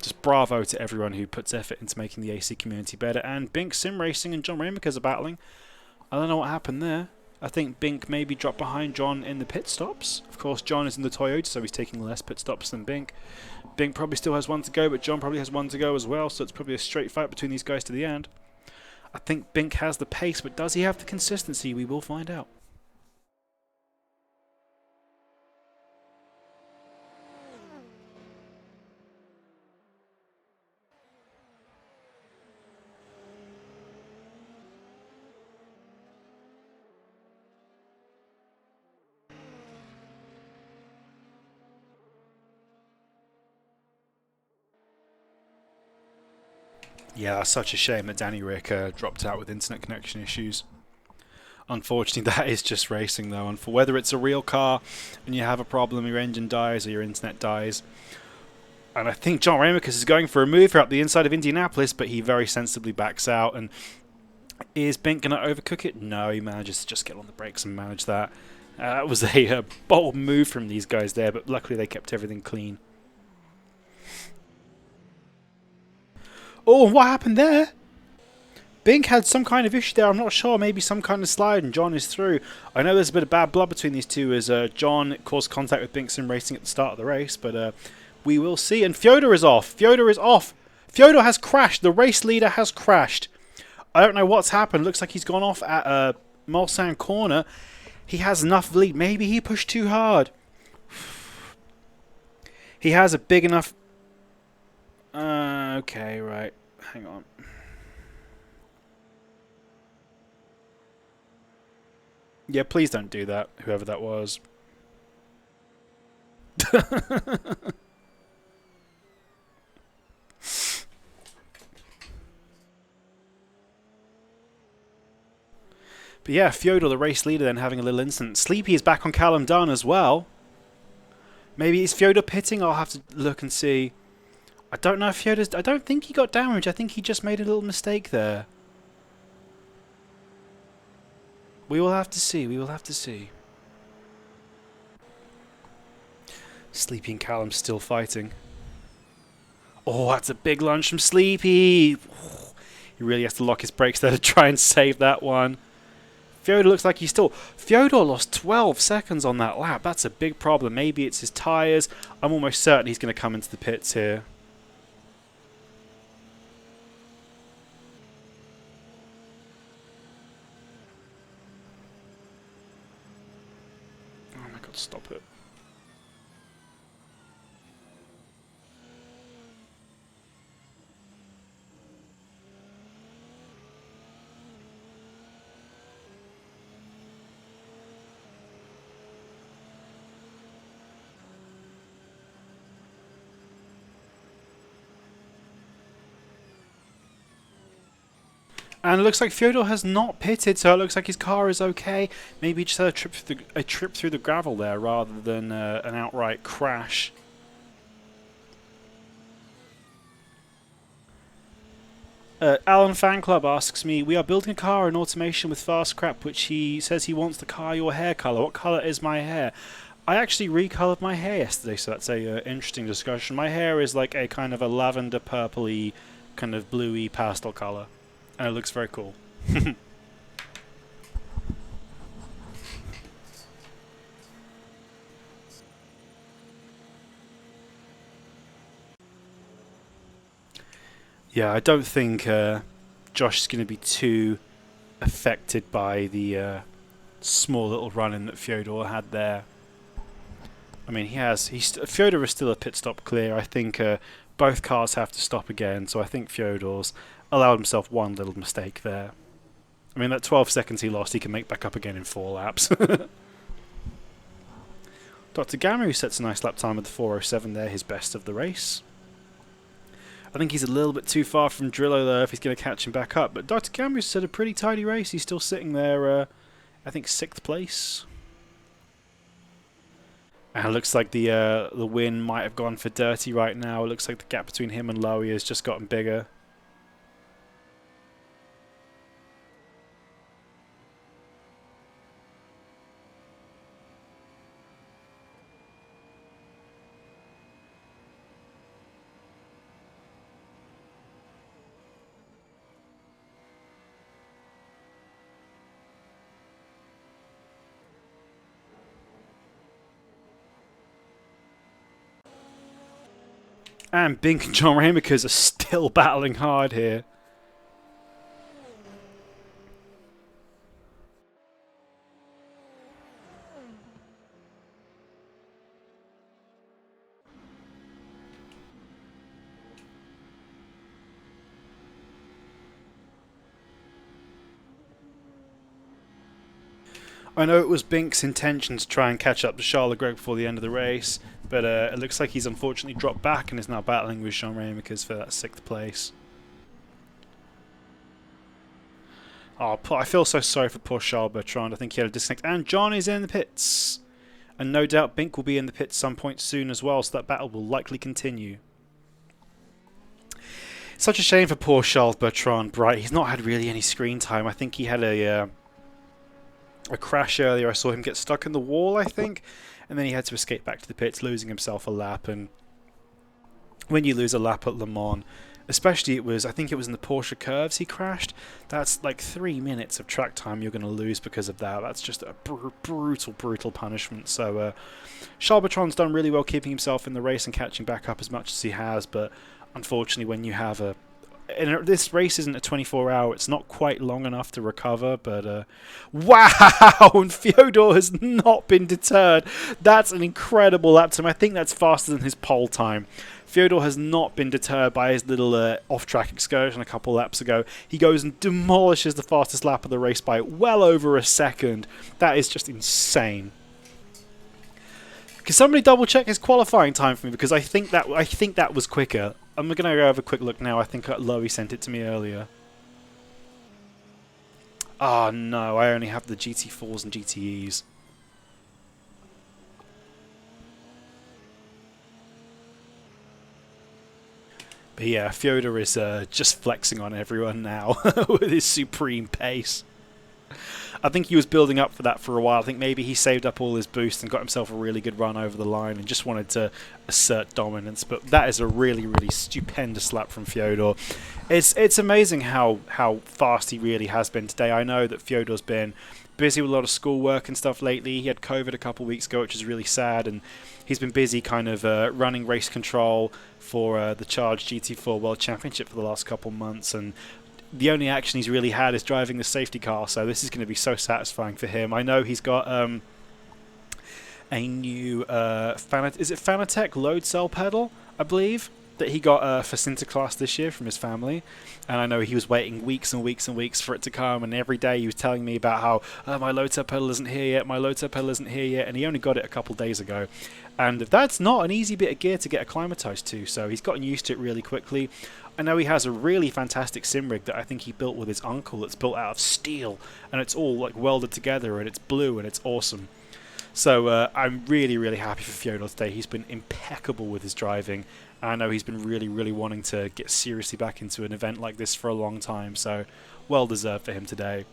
Just bravo to everyone who puts effort into making the AC community better. And Bink Sim Racing and John Ramakers are battling. I don't know what happened there. I think Bink maybe dropped behind John in the pit stops. Of course, John is in the Toyota, so he's taking less pit stops than Bink. Bink probably still has one to go, but John probably has one to go as well, so it's probably a straight fight between these guys to the end. I think Bink has the pace, but does he have the consistency? We will find out. Yeah, such a shame that Danny Rick dropped out with internet connection issues. Unfortunately, that is just racing, though. And for whether it's a real car and you have a problem, your engine dies or your internet dies. And I think John Ramicus is going for a move here up the inside of Indianapolis, but he very sensibly backs out. And is Bink going to overcook it? No, he manages to just get on the brakes and manage that. That was a bold move from these guys there, but luckily they kept everything clean. Oh, and what happened there? Bink had some kind of issue there, I'm not sure, maybe some kind of slide, and John is through. I know there's a bit of bad blood between these two as John caused contact with Bink sim racing at the start of the race, but we will see. And Fyodor is off. Fyodor is off. Fyodor has crashed. The race leader has crashed. I don't know what's happened. Looks like he's gone off at Mulsanne corner. He has enough lead. Maybe he pushed too hard. He has a big enough... okay, right. Hang on. Yeah, please don't do that, whoever that was. But yeah, Fyodor, the race leader, then having a little incident. Sleepy is back on Callum Dunn as well. Maybe is Fyodor pitting? I'll have to look and see. I don't know if Fyodor's... I don't think he got damaged. I think he just made a little mistake there. We will have to see. We will have to see. Sleepy and Callum still fighting. Oh, that's a big lunge from Sleepy. He really has to lock his brakes there to try and save that one. Fyodor looks like he's still... Fyodor lost 12 seconds on that lap. That's a big problem. Maybe it's his tyres. I'm almost certain he's going to come into the pits here. Oh my god, stop it. And it looks like Fyodor has not pitted, so it looks like his car is okay. Maybe he just had a trip through the gravel there rather than an outright crash. Alan Fan Club asks me, we are building a car in automation with fast crap, which he says he wants the car your hair colour. What colour is my hair? I actually recoloured my hair yesterday, so that's a interesting discussion. My hair is like a kind of a lavender purpley, kind of bluey pastel colour. And it looks very cool. Yeah, I don't think Josh is going to be too affected by the small little run-in that Fyodor had there. I mean, Fyodor is still a pit stop clear. I think both cars have to stop again, so I think Fyodor's allowed himself one little mistake there. I mean, that 12 seconds he lost, he can make back up again in 4 laps. Dr. Gamu sets a nice lap time with the 4:07 there, his best of the race. I think he's a little bit too far from Drillo though if he's going to catch him back up, but Dr. Gamu set a pretty tidy race. He's still sitting there, I think 6th place. And it looks like the win might have gone for Dirty right now. It looks like the gap between him and Lowy has just gotten bigger. And Bink and John Ramakers are still battling hard here. I know it was Bink's intention to try and catch up to Charles Leclerc before the end of the race, but it looks like he's unfortunately dropped back and is now battling with Jean Ramakers for that 6th place. Oh, I feel so sorry for poor Charles Bertrand. I think he had a disconnect. And John is in the pits. And no doubt Bink will be in the pits some point soon as well, so that battle will likely continue. Such a shame for poor Charles Bertrand. Bright. He's not had really any screen time. I think he had a crash earlier. I saw him get stuck in the wall, I think, and then he had to escape back to the pits, losing himself a lap. And when you lose a lap at Le Mans, especially I think it was in the Porsche curves he crashed, that's like 3 minutes of track time you're going to lose because of that. That's just a brutal punishment. So Charles Bertrand's done really well keeping himself in the race and catching back up as much as he has, but unfortunately when you have and this race isn't a 24-hour, it's not quite long enough to recover, but wow, and Fyodor has not been deterred. That's an incredible lap time. I think that's faster than his pole time. Fyodor has not been deterred by his little off-track excursion a couple laps ago. He goes and demolishes the fastest lap of the race by well over a second. That is just insane. Can somebody double-check his qualifying time for me, because I think that was quicker. I'm going to go have a quick look now. I think Lowy sent it to me earlier. Oh no, I only have the GT4s and GTEs. But yeah, Fyodor is just flexing on everyone now with his supreme pace. I think he was building up for that for a while. I think maybe he saved up all his boost and got himself a really good run over the line and just wanted to assert dominance. But that is a really stupendous lap from Fyodor. It's amazing how fast he really has been today. I know that Fyodor's been busy with a lot of schoolwork and stuff lately. He had COVID a couple weeks ago, which is really sad, and he's been busy kind of running race control for the Charge GT4 World Championship for the last couple months, and the only action he's really had is driving the safety car, so this is going to be so satisfying for him. I know he's got a new Fanatec load cell pedal, I believe, that he got for Sinterklaas this year from his family, and I know he was waiting weeks and weeks and weeks for it to come, and every day he was telling me about how my load cell pedal isn't here yet, my load cell pedal isn't here yet, and he only got it a couple days ago. And that's not an easy bit of gear to get acclimatized to, so he's gotten used to it really quickly. I know he has a really fantastic sim rig that I think he built with his uncle that's built out of steel, and it's all like welded together, and it's blue, and it's awesome. So I'm really happy for Fyodor today. He's been impeccable with his driving. I know he's been really wanting to get seriously back into an event like this for a long time, so well deserved for him today.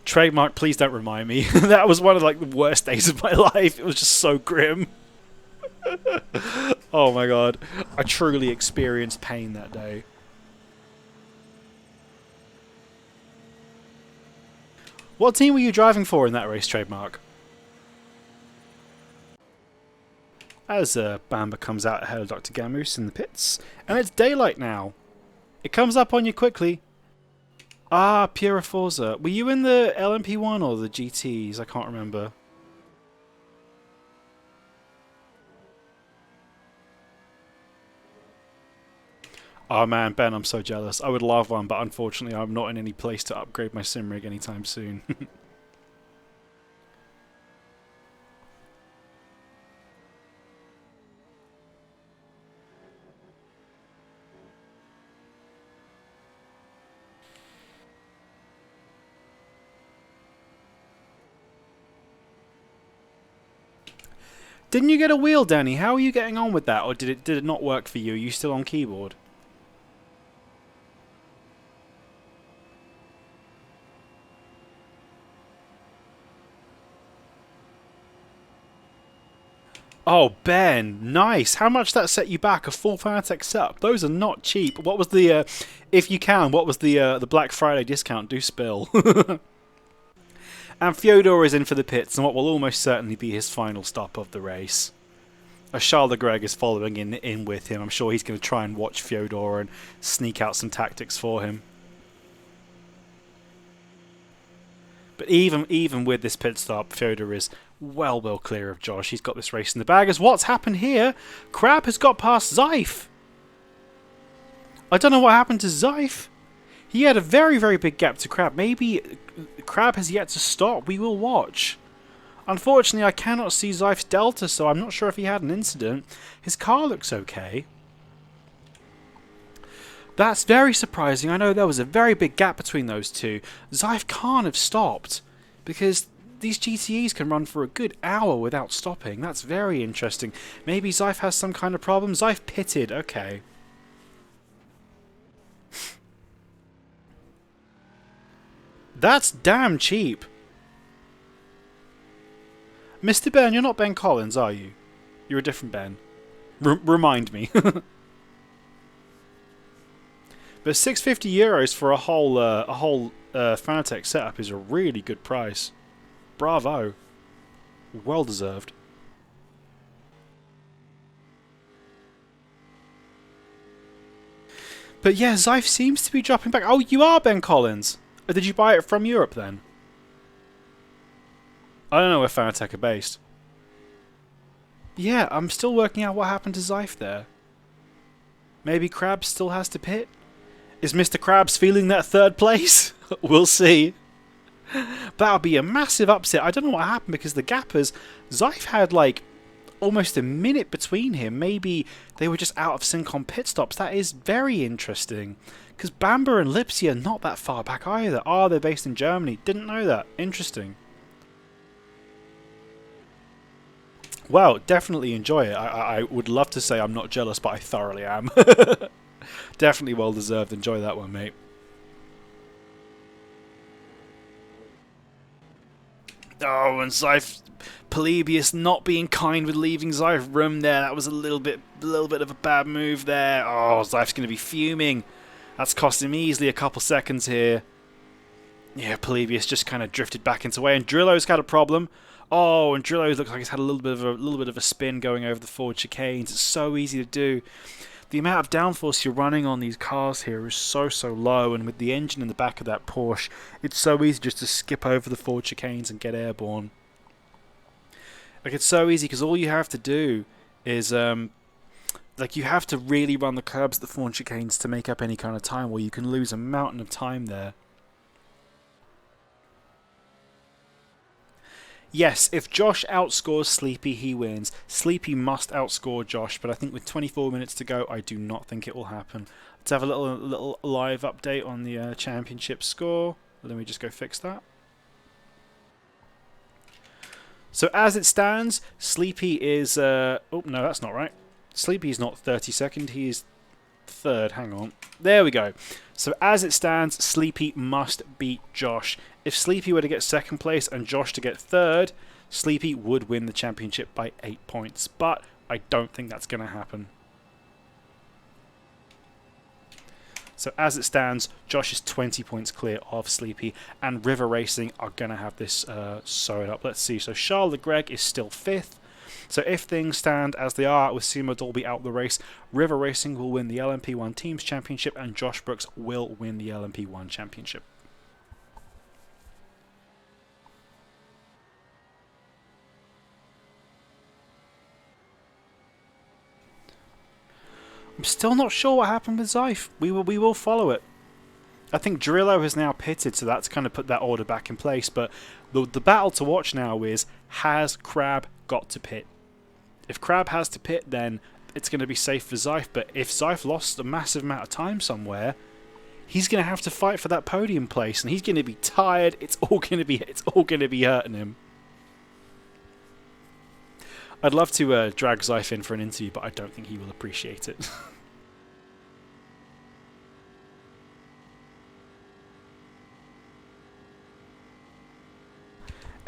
Trademark, please don't remind me. That was one of like the worst days of my life. It was just so grim. Oh my god. I truly experienced pain that day. What team were you driving for in that race, Trademark? As Bamba comes out ahead of Dr. Gamoose in the pits. And it's daylight now. It comes up on you quickly. Ah, Pura Forza. Were you in the LMP1 or the GTs? I can't remember. Oh man, Ben, I'm so jealous. I would love one, but unfortunately I'm not in any place to upgrade my sim rig anytime soon. Didn't you get a wheel, Danny? How are you getting on with that? Or did it not work for you? Are you still on keyboard? Oh, Ben, nice. How much that set you back? A full Fanatec setup. Those are not cheap. What was the, if you can, what was the Black Friday discount? Do spill. And Fyodor is in for the pits, and what will almost certainly be his final stop of the race. Charles Leclerc is following in with him. I'm sure he's going to try and watch Fyodor and sneak out some tactics for him. But even with this pit stop, Fyodor is well clear of Josh. He's got this race in the bag. As what's happened here? Crab has got past Zeif. I don't know what happened to Zeif. He had a very big gap to Crab. Maybe Crab has yet to stop. We will watch. Unfortunately, I cannot see Zeif's delta, so I'm not sure if he had an incident. His car looks okay. That's very surprising. I know there was a very big gap between those two. Zeif can't have stopped, because these GTEs can run for a good hour without stopping. That's very interesting. Maybe Zeif has some kind of problem. Zeif pitted. Okay. That's damn cheap. Mr. Ben, you're not Ben Collins, are you? You're a different Ben. Remind me. But 650 euros for a whole Fanatec setup is a really good price. Bravo. Well deserved. But yeah, Zeif seems to be dropping back. Oh, you are Ben Collins. Or did you buy it from Europe then? I don't know where Fanatec are based. Yeah, I'm still working out what happened to Zeif there. Maybe Krabs still has to pit? Is Mr. Krabs feeling that third place? We'll see. That would be a massive upset. I don't know what happened because the gappers, Zeif had like almost a minute between him. Maybe they were just out of sync on pit stops. That is very interesting. Because Bamber and Lipsy are not that far back either. Oh, they're based in Germany. Didn't know that. Interesting. Well, definitely enjoy it. I would love to say I'm not jealous, but I thoroughly am. Definitely well deserved. Enjoy that one, mate. Oh, and Zeif Polybius not being kind with leaving Zeif room there. That was a little bit of a bad move there. Oh, Zeif's going to be fuming. That's cost him easily a couple seconds here. Yeah, Polybius just kind of drifted back into way, and Drillo's got a problem. Oh, and Drillo looks like he's had a little bit of a spin going over the forward chicanes. It's so easy to do. The amount of downforce you're running on these cars here is so low, and with the engine in the back of that Porsche, it's so easy just to skip over the forward chicanes and get airborne. Like, it's so easy because all you have to do is like, you have to really run the curbs at the forward chicanes to make up any kind of time, or you can lose a mountain of time there. Yes, if Josh outscores Sleepy, he wins. Sleepy must outscore Josh, but I think with 24 minutes to go, I do not think it will happen. Let's have a little live update on the championship score. Let me just go fix that. So as it stands, Sleepy is... oh, no, that's not right. Sleepy's not 32nd, he is 3rd. Hang on. There we go. So as it stands, Sleepy must beat Josh. If Sleepy were to get 2nd place and Josh to get 3rd, Sleepy would win the championship by 8 points. But I don't think that's going to happen. So as it stands, Josh is 20 points clear of Sleepy, and River Racing are going to have this sewed up. Let's see. So Charles Leclerc is still 5th. So if things stand as they are with Seymour Dolby out the race, River Racing will win the LMP1 Teams Championship and Josh Brooks will win the LMP1 Championship. I'm still not sure what happened with Zeif. We will follow it. I think Drillo has now pitted, so that's kind of put that order back in place. But the battle to watch now is, has Crab got to pit? If Crab has to pit, then it's going to be safe for Zeif. But if Zeif lost a massive amount of time somewhere, he's going to have to fight for that podium place, and he's going to be tired. It's all going to be hurting him. I'd love to drag Zeif in for an interview, but I don't think he will appreciate it.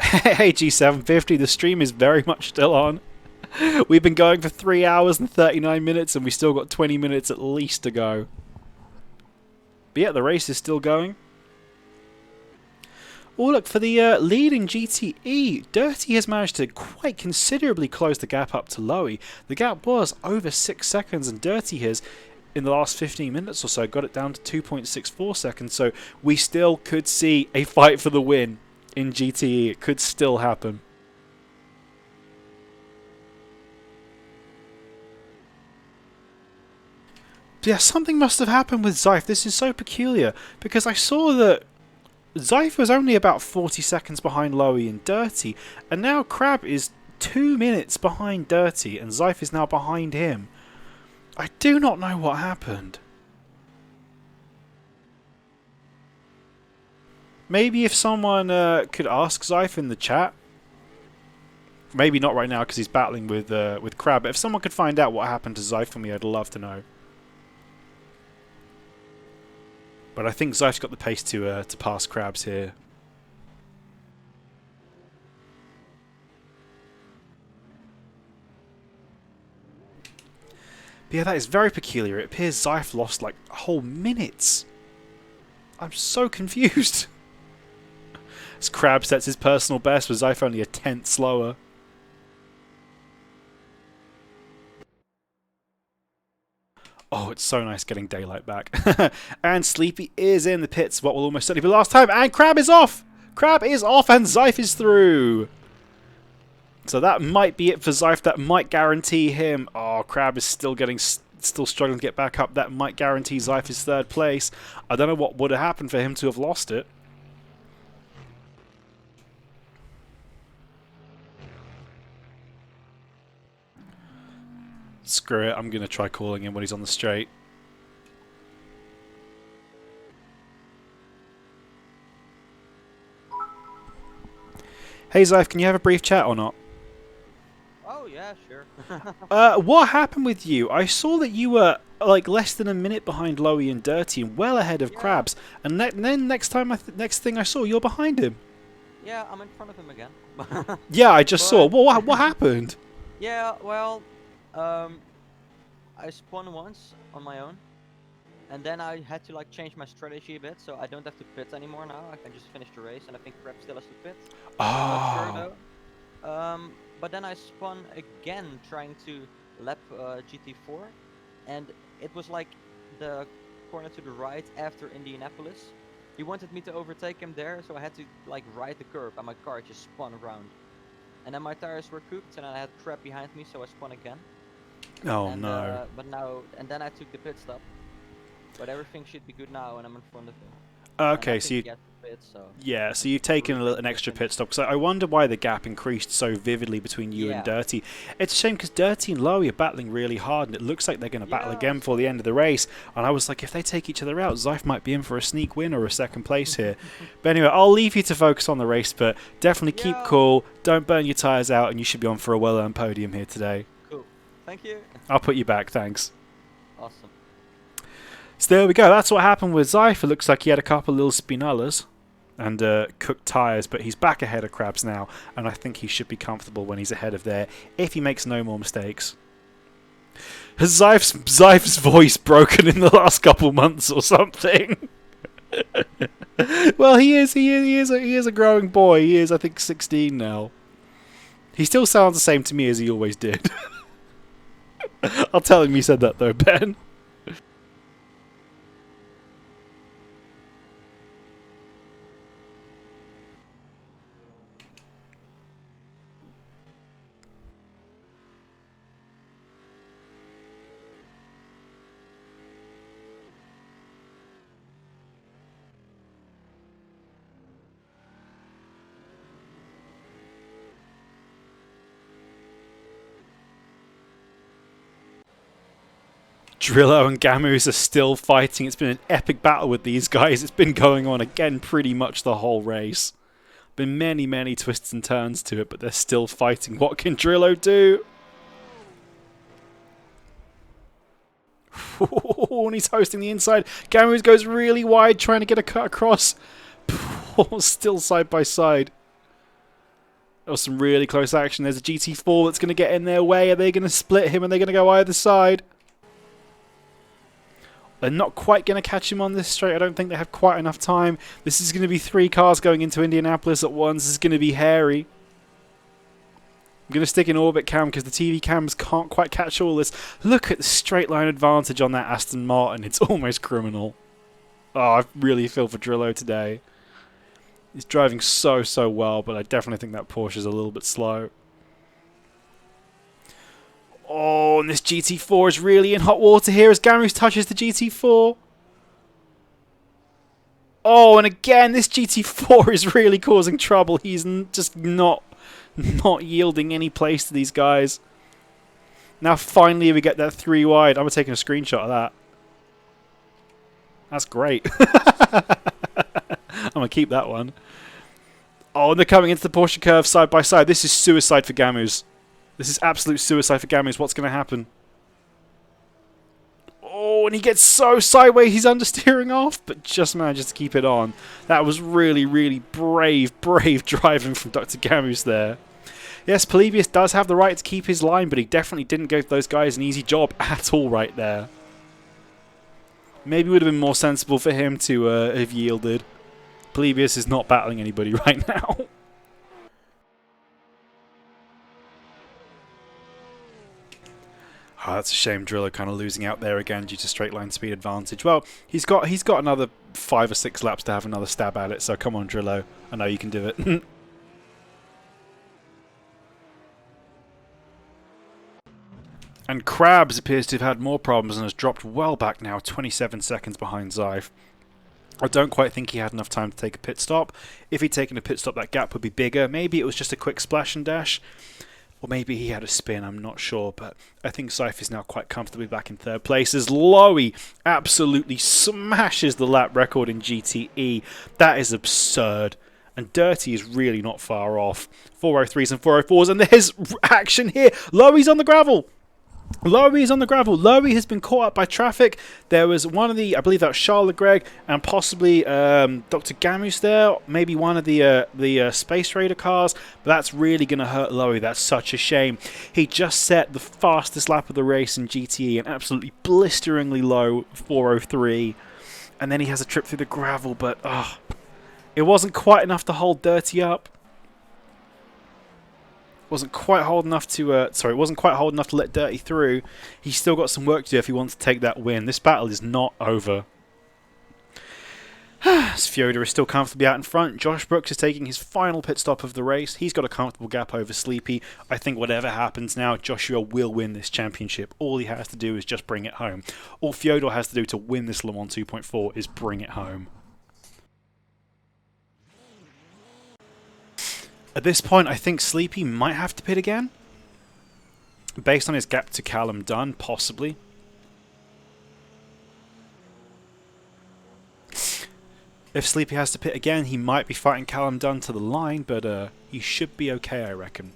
Hey G750, the stream is very much still on. We've been going for 3 hours and 39 minutes, and we still got 20 minutes at least to go. But yeah, the race is still going. Oh, look, for the lead in GTE, Dirty has managed to quite considerably close the gap up to Lowy. The gap was over 6 seconds, and Dirty has, in the last 15 minutes or so, got it down to 2.64 seconds. So we still could see a fight for the win in GTE. It could still happen. Yeah, something must have happened with Zyfe. This is so peculiar, because I saw that Zyfe was only about 40 seconds behind Lowy and Dirty, and now Crab is 2 minutes behind Dirty, and Zyfe is now behind him. I do not know what happened. Maybe if someone could ask Zyfe in the chat. Maybe not right now because he's battling with Crab, but if someone could find out what happened to Zyfe for me, I'd love to know. But I think Zyfe's got the pace to pass Crabs here. But yeah, that is very peculiar. It appears Zyfe lost like whole minutes. I'm so confused. As Crab sets his personal best, with Zyfe only a tenth slower. Oh, it's so nice getting daylight back. And Sleepy is in the pits, what will almost certainly be the last time. And Crab is off! Crab is off and Zyfe is through! So that might be it for Zyfe. That might guarantee him... Oh, Crab is still struggling to get back up. That might guarantee Zyfe his third place. I don't know what would have happened for him to have lost it. Screw it, I'm going to try calling him when he's on the straight. Hey Zyfe, can you have a brief chat or not? Oh yeah, sure. What happened with you? I saw that you were like less than a minute behind Lowy and Dirty and well ahead of Crabs. And then next thing I saw, you're behind him. Yeah, I'm in front of him again. Yeah, I just saw. What happened? Yeah, well... I spun once on my own, and then I had to like change my strategy a bit, so I don't have to pit anymore now. I can just finish the race, and I think Crab still has to pit. Not sure though. But then I spun again trying to lap GT4, and it was like the corner to the right after Indianapolis. He wanted me to overtake him there, so I had to like ride the curb, and my car just spun around. And then my tires were cooked, and I had Crab behind me, so I spun again. Oh no. And then I took the pit stop. But everything should be good now, and I'm in front of him. Okay, so you... Yeah, so you've taken an extra pit stop. So I wonder why the gap increased so vividly between you and Dirty. It's a shame because Dirty and Lowy are battling really hard, and it looks like they're going to battle again before the end of the race. And I was like, if they take each other out, Zyfe might be in for a sneak win or a second place here. But anyway, I'll leave you to focus on the race, but definitely keep cool, don't burn your tyres out, and you should be on for a well-earned podium here today. Cool. Thank you. I'll put you back, thanks. Awesome. So there we go, that's what happened with Zyfe. It looks like he had a couple little spinellas and cooked tyres, but he's back ahead of Crabs now, and I think he should be comfortable when he's ahead of there if he makes no more mistakes. Has Zyfe's voice broken in the last couple months or something? Well, he is a growing boy. He is, I think, 16 now. He still sounds the same to me as he always did. I'll tell him you said that though, Ben. Drillo and Gamus are still fighting. It's been an epic battle with these guys. It's been going on again pretty much the whole race. Been many twists and turns to it, but they're still fighting. What can Drillo do? And he's hosting the inside. Gamus goes really wide trying to get a cut across. Still side by side. There was some really close action. There's a GT4 that's going to get in their way. Are they going to split him and they're going to go either side? They're not quite going to catch him on this straight. I don't think they have quite enough time. This is going to be 3 cars going into Indianapolis at once. This is going to be hairy. I'm going to stick in orbit cam because the TV cams can't quite catch all this. Look at the straight line advantage on that Aston Martin. It's almost criminal. Oh, I really feel for Drillo today. He's driving so well, but I definitely think that Porsche is a little bit slow. Oh, and this GT4 is really in hot water here as Gamus touches the GT4. Oh, and again, this GT4 is really causing trouble. He's just not yielding any place to these guys. Now, finally, we get that 3 wide. I'm taking a screenshot of that. That's great. I'm going to keep that one. Oh, and they're coming into the Porsche curve side by side. This is suicide for Gamus. This is absolute suicide for Gamus. What's going to happen? Oh, and he gets so sideways, he's understeering off, but just manages to keep it on. That was really brave driving from Dr. Gamus there. Yes, Polybius does have the right to keep his line, but he definitely didn't give those guys an easy job at all right there. Maybe it would have been more sensible for him to have yielded. Polybius is not battling anybody right now. Oh, that's a shame. Drillo kind of losing out there again due to straight line speed advantage. Well, he's got another 5 or 6 laps to have another stab at it. So come on, Drillo. I know you can do it. And Krabs appears to have had more problems and has dropped well back now, 27 seconds behind Zyfe. I don't quite think he had enough time to take a pit stop. If he'd taken a pit stop, that gap would be bigger. Maybe it was just a quick splash and dash. Or maybe he had a spin, I'm not sure. But I think Zyfe is now quite comfortably back in 3rd place as Lowy absolutely smashes the lap record in GTE. That is absurd. And Dirty is really not far off. 403s and 404s. And there's action here. Lowy's on the gravel. Lowy is on the gravel. Lowy has been caught up by traffic. There was one of the, I believe that was Charles Leclerc and possibly Dr. Gamus there. Maybe one of the Space Raider cars. But that's really going to hurt Lowy. That's such a shame. He just set the fastest lap of the race in GTE, an absolutely blisteringly low 403. And then he has a trip through the gravel, but it wasn't quite enough to hold Dirty up. Wasn't quite hard enough to let Dirty through. He's still got some work to do if he wants to take that win. This battle is not over. As Fyodor is still comfortably out in front. Josh Brooks is taking his final pit stop of the race. He's got a comfortable gap over Sleepy. I think whatever happens now, Joshua will win this championship. All he has to do is just bring it home. All Fyodor has to do to win this Le Mans 2.4 is bring it home. At this point, I think Sleepy might have to pit again. Based on his gap to Callum Dunn, possibly. If Sleepy has to pit again, he might be fighting Callum Dunn to the line, but he should be okay, I reckon.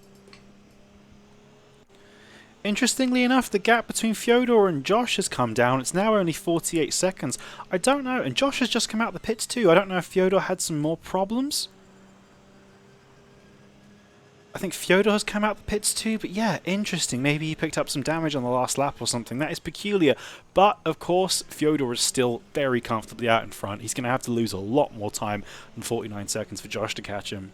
Interestingly enough, the gap between Fyodor and Josh has come down. It's now only 48 seconds. I don't know, and Josh has just come out of the pits too. I don't know if Fyodor had some more problems. I think Fyodor has come out the pits too, but yeah, interesting. Maybe he picked up some damage on the last lap or something. That is peculiar. But, of course, Fyodor is still very comfortably out in front. He's going to have to lose a lot more time than 49 seconds for Josh to catch him.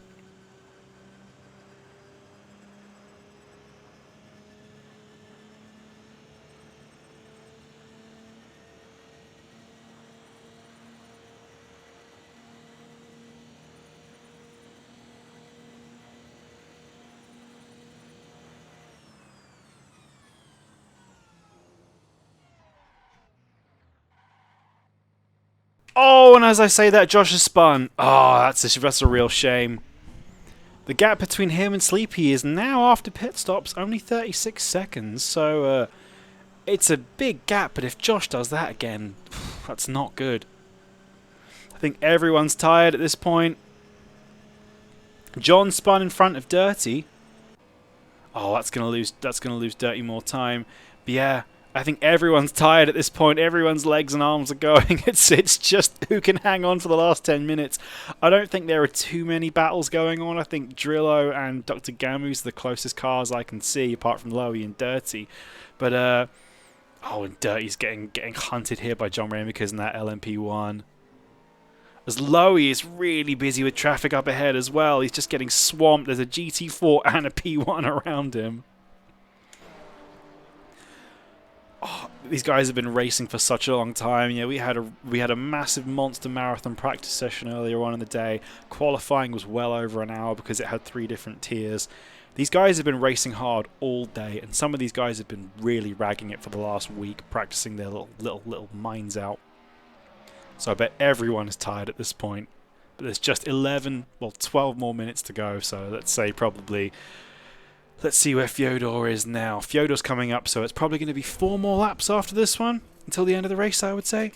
Oh, and as I say that, Josh has spun. Oh, that's a real shame. The gap between him and Sleepy is now, after pit stops, only 36 seconds. So, it's a big gap, but if Josh does that again, that's not good. I think everyone's tired at this point. John spun in front of Dirty. Oh, that's gonna lose Dirty more time. But yeah, I think everyone's tired at this point. Everyone's legs and arms are going. It's just who can hang on for the last 10 minutes. I don't think there are too many battles going on. I think Drillo and Dr. Gamus are the closest cars I can see, apart from Lowy and Dirty. But Oh, and Dirty's getting hunted here by John Ramekers in that LMP1. As Lowy is really busy with traffic up ahead as well. He's just getting swamped. There's a GT4 and a P1 around him. Oh, these guys have been racing for such a long time. Yeah, we had a massive monster marathon practice session earlier on in the day. Qualifying was well over an hour because it had 3 different tiers. These guys have been racing hard all day, and some of these guys have been really ragging it for the last week, practicing their little minds out. So I bet everyone is tired at this point. But there's just 12 more minutes to go. So let's say probably, let's see where Fyodor is now. Fyodor's coming up, so it's probably going to be 4 more laps after this one until the end of the race, I would say.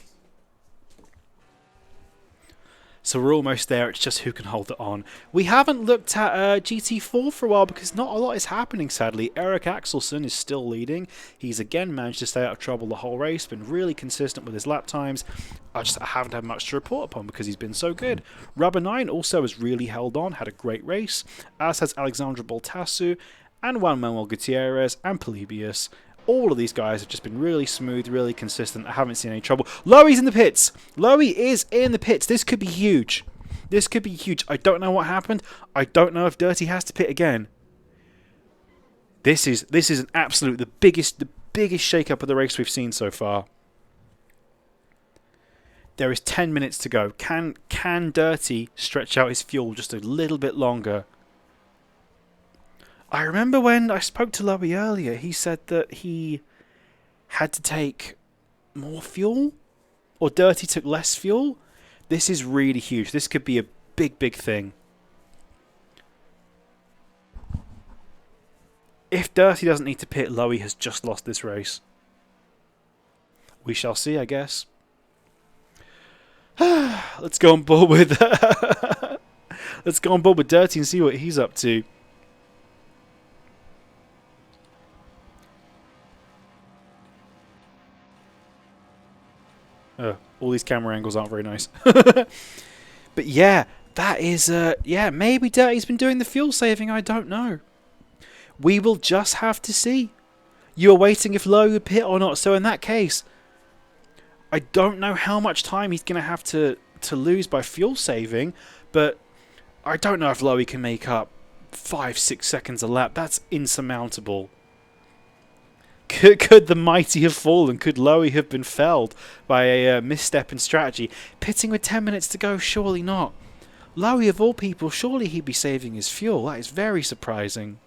So we're almost there, it's just who can hold it on. We haven't looked at GT4 for a while because not a lot is happening, sadly. Eric Axelsen is still leading. He's again managed to stay out of trouble the whole race, been really consistent with his lap times. I haven't had much to report upon because he's been so good. Rubber9 also has really held on, had a great race, as has Alexandra Boltasu, and Juan Manuel Gutierrez, and Polybius. All of these guys have just been really smooth, really consistent. I haven't seen any trouble. Lowy's in the pits. Lowy is in the pits. This could be huge. This could be huge. I don't know what happened. I don't know if Dirty has to pit again. This is an absolute the biggest shake-up of the race we've seen so far. There is 10 minutes to go. Can Dirty stretch out his fuel just a little bit longer? I remember when I spoke to Lowy earlier, he said that he had to take more fuel, or Dirty took less fuel. This is really huge. This could be a big thing. If Dirty doesn't need to pit, Lowy has just lost this race. We shall see, I guess. Let's go on board with let's go on board with Dirty and see what he's up to. All these camera angles aren't very nice. But yeah, that is, yeah, maybe Dirty's been doing the fuel saving, I don't know. We will just have to see. You are waiting if Lowy would pit or not, so in that case, I don't know how much time he's going to have to lose by fuel saving, but I don't know if Lowy can make up 5-6 seconds a lap. That's insurmountable. Could the mighty have fallen? Could Lowy have been felled by a misstep in strategy? Pitting with 10 minutes to go? Surely not. Lowy, of all people, surely he'd be saving his fuel. That is very surprising.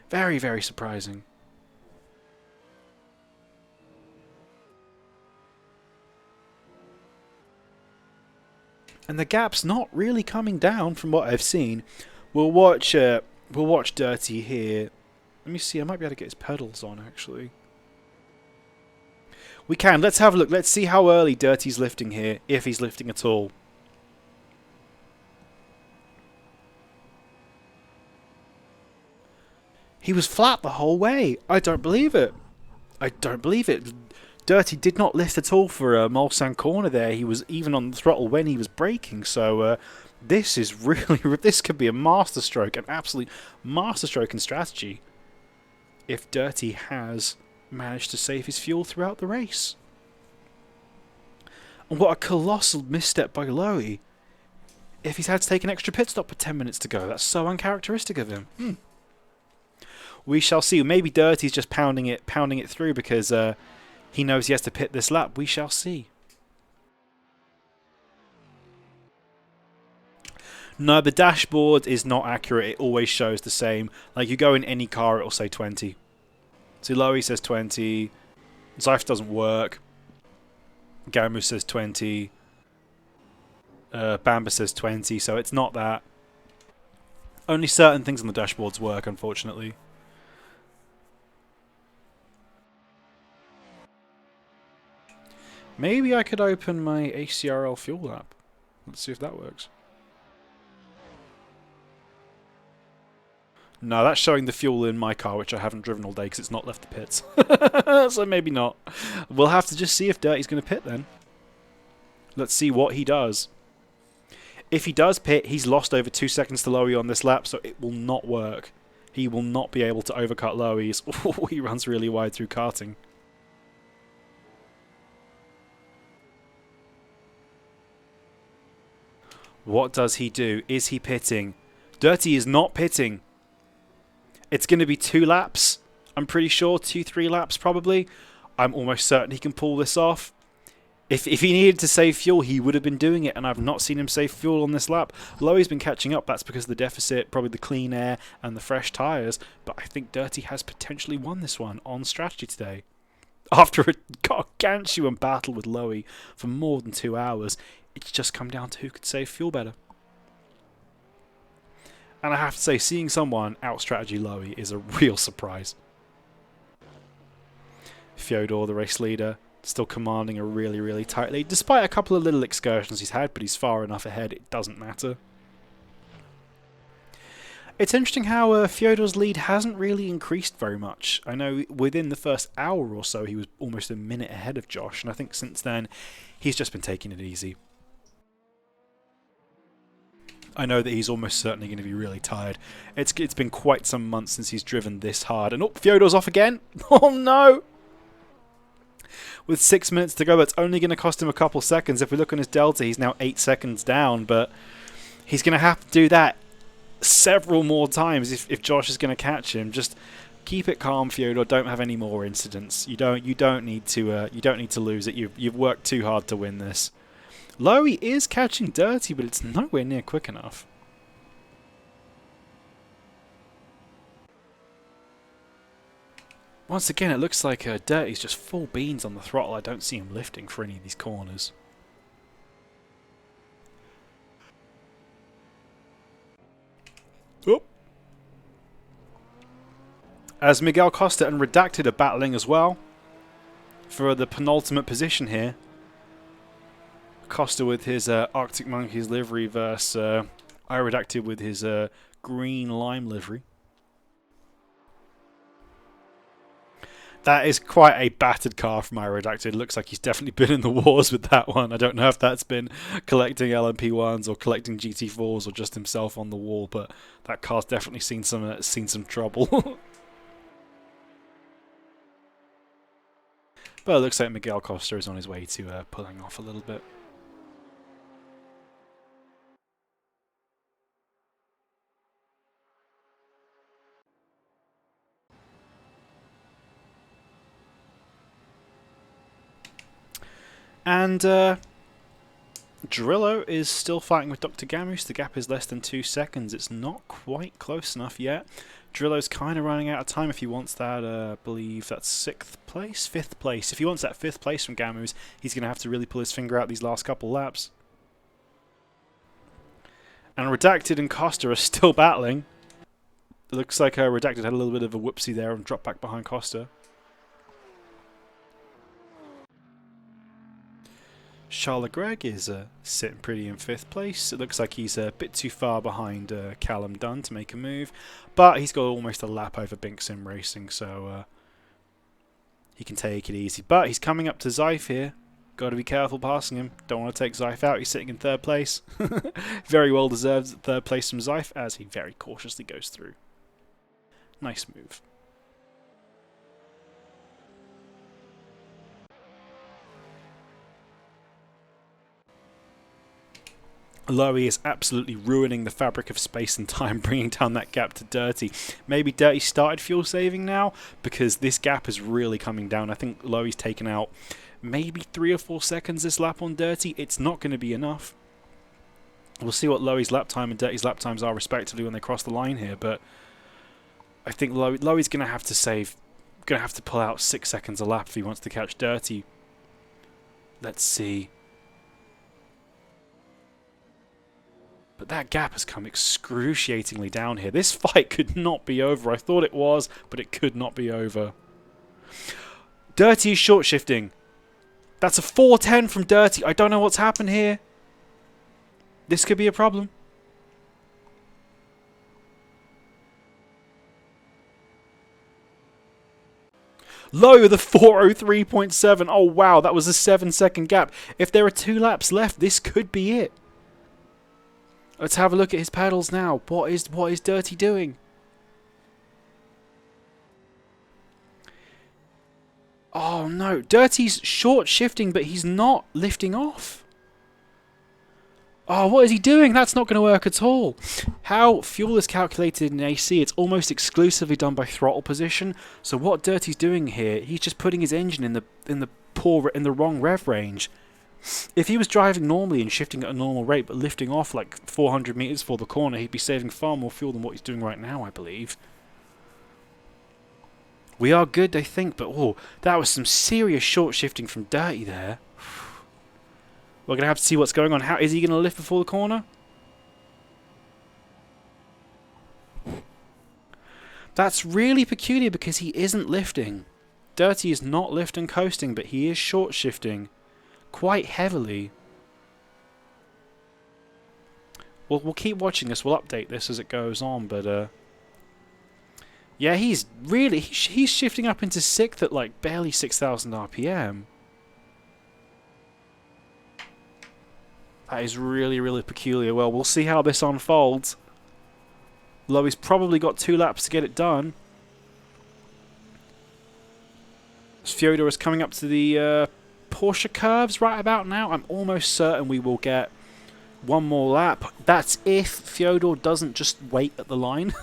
Very surprising. And the gap's not really coming down from what I've seen. We'll watch Dirty here. Let me see, I might be able to get his pedals on, actually. We can. Let's have a look. Let's see how early Dirty's lifting here, if he's lifting at all. He was flat the whole way. I don't believe it. I don't believe it. Dirty did not lift at all for Mulsanne corner there. He was even on the throttle when he was braking. So this is really... this could be a masterstroke, an absolute masterstroke in strategy, if Dirty has managed to save his fuel throughout the race. And what a colossal misstep by Lowy if he's had to take an extra pit stop with 10 minutes to go. That's so uncharacteristic of him. We shall see. Maybe Dirty's just pounding it through because he knows he has to pit this lap. We shall see. No, the dashboard is not accurate. It always shows the same. Like, you go in any car, it'll say 20. See, Lowy says 20. Zyph doesn't work. Gamu says 20. Bamba says 20, so it's not that. Only certain things on the dashboards work, unfortunately. Maybe I could open my ACRL fuel app. Let's see if that works. No, that's showing the fuel in my car, which I haven't driven all day because it's not left the pits. So maybe not. We'll have to just see if Dirty's going to pit then. Let's see what he does. If he does pit, he's lost over 2 seconds to Lowy on this lap, so it will not work. He will not be able to overcut Lowy. He runs really wide through karting. What does he do? Is he pitting? Dirty is not pitting. It's going to be 2 laps. I'm pretty sure 2-3 laps probably. I'm almost certain he can pull this off. If he needed to save fuel, he would have been doing it, and I've not seen him save fuel on this lap. Lowy's been catching up. That's because of the deficit, probably the clean air and the fresh tyres. But I think Dirty has potentially won this one on strategy today. After a gargantuan battle with Lowy for more than 2 hours, it's just come down to who could save fuel better. And I have to say, seeing someone out-strategy Lowy is a real surprise. Fyodor, the race leader, still commanding a really, really tight lead, despite a couple of little excursions he's had, but he's far enough ahead, it doesn't matter. It's interesting how Fyodor's lead hasn't really increased very much. I know within the first hour or so he was almost a minute ahead of Josh, and I think since then he's just been taking it easy. I know that he's almost certainly going to be really tired. It's been quite some months since he's driven this hard, and oh, Fyodor's off again! Oh no! With 6 minutes to go, that's only going to cost him a couple seconds. If we look on his delta, he's now 8 seconds down, but he's going to have to do that several more times if Josh is going to catch him. Just keep it calm, Fyodor. Don't have any more incidents. You don't need to lose it. You've worked too hard to win this. Lowy is catching Dirty, but it's nowhere near quick enough. Once again, it looks like Dirty's just full beans on the throttle. I don't see him lifting for any of these corners. Oh. As Miguel Costa and Redacted are battling as well for the penultimate position here. Costa with his Arctic Monkeys livery versus I Redacted with his green lime livery. That is quite a battered car from Redacted. Looks like he's definitely been in the wars with that one. I don't know if that's been collecting LMP1s or collecting GT4s or just himself on the wall, but that car's definitely seen some trouble. But it looks like Miguel Costa is on his way to pulling off a little bit. And Drillo is still fighting with Dr. Gamus. The gap is less than 2 seconds. It's not quite close enough yet. Drillo's kind of running out of time if he wants that, I believe that's 6th place? 5th place. If he wants that 5th place from Gamus, he's going to have to really pull his finger out these last couple laps. And Redacted and Costa are still battling. It looks like Redacted had a little bit of a whoopsie there and dropped back behind Costa. Charles Gregg is sitting pretty in 5th place. It looks like he's a bit too far behind Callum Dunn to make a move, but he's got almost a lap over Bink Sim Racing, so he can take it easy. But he's coming up to Zeif here. Got to be careful passing him. Don't want to take Zeif out. He's sitting in 3rd place. Very well deserved 3rd place from Zeif as he very cautiously goes through. Nice move. Lowy is absolutely ruining the fabric of space and time, bringing down that gap to Dirty. Maybe Dirty started fuel saving now, because this gap is really coming down. I think Lowy's taken out maybe 3 or 4 seconds this lap on Dirty. It's not going to be enough. We'll see what Lowy's lap time and Dirty's lap times are respectively when they cross the line here, but I think Lowy's going to have to save, going to have to pull out 6 seconds a lap if he wants to catch Dirty. Let's see. But that gap has come excruciatingly down here. This fight could not be over. I thought it was, but it could not be over. Dirty is short shifting. That's a 410 from Dirty. I don't know what's happened here. This could be a problem. Low, the 403.7. Oh wow, that was a 7-second gap. If there are 2 laps left, this could be it. Let's have a look at his pedals now. What is Dirty doing? Oh no, Dirty's short shifting, but he's not lifting off. Oh, what is he doing? That's not going to work at all. How fuel is calculated in AC, it's almost exclusively done by throttle position. So what Dirty's doing here, he's just putting his engine in the wrong rev range. If he was driving normally and shifting at a normal rate, but lifting off like 400 meters for the corner, he'd be saving far more fuel than what he's doing right now, I believe. We are good, I think, but oh, that was some serious short shifting from Dirty there. We're going to have to see what's going on. How is he going to lift before the corner? That's really peculiar because he isn't lifting. Dirty is not lifting coasting, but he is short shifting quite heavily. We'll keep watching this. We'll update this as it goes on, but yeah, he's shifting up into 6th at like barely 6,000 RPM. That is really, really peculiar. Well, we'll see how this unfolds. Lowy's probably got 2 laps to get it done. Fyodor is coming up to the Porsche curves right about now. I'm almost certain we will get 1 more lap. That's if Fyodor doesn't just wait at the line.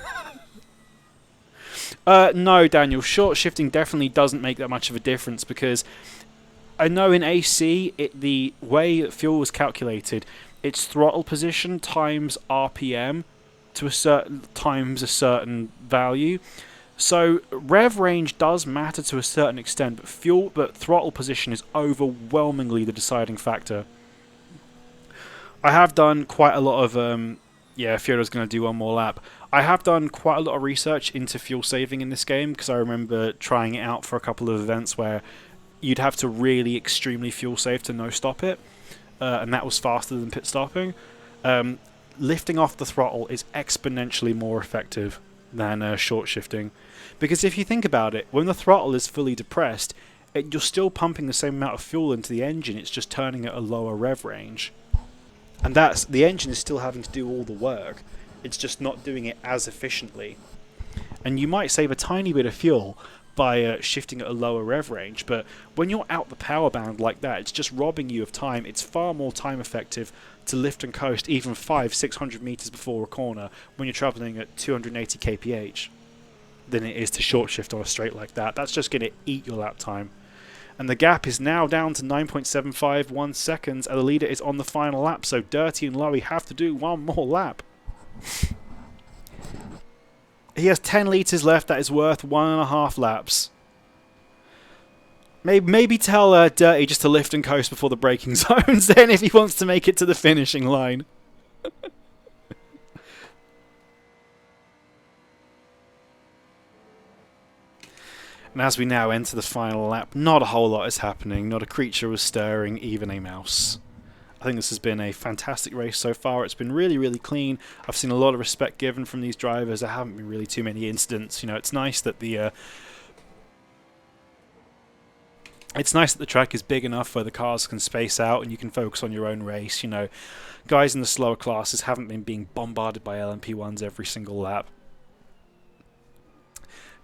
No, Daniel. Short shifting definitely doesn't make that much of a difference because I know in AC, the way that fuel was calculated, it's throttle position times RPM to a certain value. So rev range does matter to a certain extent, but throttle position is overwhelmingly the deciding factor. I have done quite a lot of yeah, Fyodor's going to do 1 more lap. I have done quite a lot of research into fuel saving in this game because I remember trying it out for a couple of events where you'd have to really extremely fuel save to no-stop it, and that was faster than pit stopping. Lifting off the throttle is exponentially more effective than short shifting. Because if you think about it, when the throttle is fully depressed, you're still pumping the same amount of fuel into the engine, it's just turning at a lower rev range. And the engine is still having to do all the work, it's just not doing it as efficiently. And you might save a tiny bit of fuel by shifting at a lower rev range, but when you're out the power band like that, it's just robbing you of time. It's far more time effective to lift and coast even 500-600 meters before a corner when you're traveling at 280 kph than it is to short shift on a straight like that. That's just going to eat your lap time. And the gap is now down to 9.751 seconds, and the leader is on the final lap, so Dirty and Lowy have to do 1 more lap. He has 10 litres left, that is worth 1.5 laps. Maybe tell Dirty just to lift and coast before the braking zones then if he wants to make it to the finishing line. And as we now enter the final lap, not a whole lot is happening, not a creature was stirring, even a mouse. I think this has been a fantastic race so far. It's been really, really clean. I've seen a lot of respect given from these drivers. There haven't been really too many incidents. You know, it's nice that the track is big enough where the cars can space out and you can focus on your own race. You know, guys in the slower classes haven't been being bombarded by LMP1s every single lap.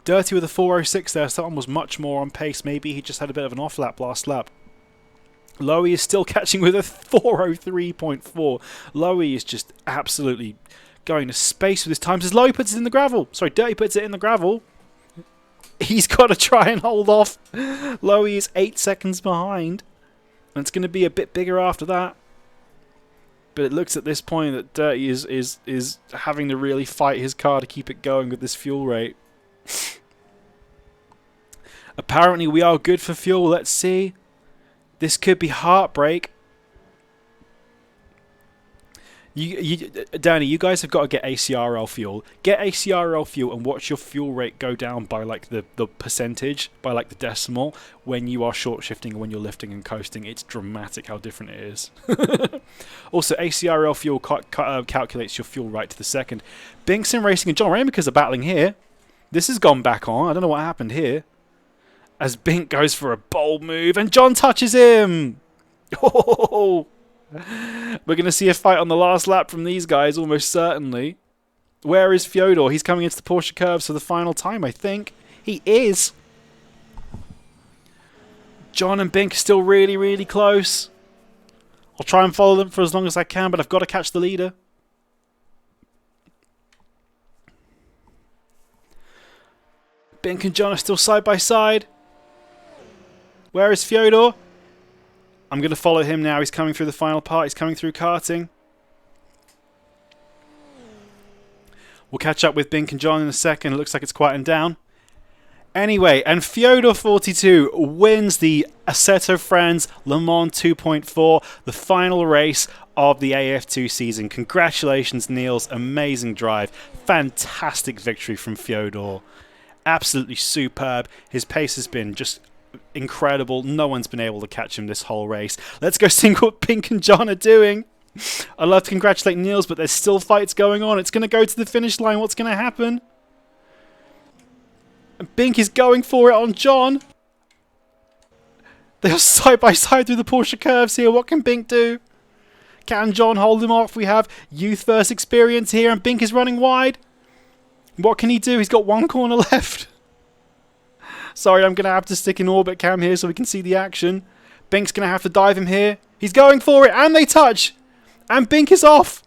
Dirty with a 406 there. Someone was much more on pace. Maybe he just had a bit of an off lap last lap. Lowy is still catching with a 403.4. Lowy is just absolutely going to space with his times as Lowy puts it in the gravel. Sorry, Dirty puts it in the gravel. He's got to try and hold off. Lowy is 8 seconds behind. And it's going to be a bit bigger after that. But it looks at this point that Dirty is having to really fight his car to keep it going with this fuel rate. Apparently we are good for fuel. Let's see. This could be heartbreak. Danny, you guys have got to get ACRL fuel. Get ACRL fuel and watch your fuel rate go down by like the percentage, by like the decimal, when you are short shifting and when you're lifting and coasting. It's dramatic how different it is. Also, ACRL fuel calculates your fuel right to the second. Bing, simracing, and John Rainmakers are battling here. This has gone back on. I don't know what happened here. As Bink goes for a bold move, and John touches him! Oh! We're going to see a fight on the last lap from these guys, almost certainly. Where is Fyodor? He's coming into the Porsche curves for the final time, I think. He is! John and Bink are still really, really close. I'll try and follow them for as long as I can, but I've got to catch the leader. Bink and John are still side by side. Where is Fyodor? I'm going to follow him now. He's coming through the final part. He's coming through karting. We'll catch up with Bink and John in a second. It looks like it's quieting down. Anyway, and Fyodor42 wins the Assetto Friends Le Mans 2.4, the final race of the AF2 season. Congratulations, Niels. Amazing drive. Fantastic victory from Fyodor. Absolutely superb. His pace has been just incredible. No one's been able to catch him this whole race. Let's go see what Bink and John are doing. I'd love to congratulate Niels, but there's still fights going on. It's going to go to the finish line. What's going to happen? And Bink is going for it on John. They are side by side through the Porsche curves here. What can Bink do? Can John hold him off? We have youth versus experience here, and Bink is running wide. What can he do? He's got one corner left. Sorry, I'm going to have to stick in orbit cam here so we can see the action. Bink's going to have to dive him here. He's going for it, and they touch. And Bink is off.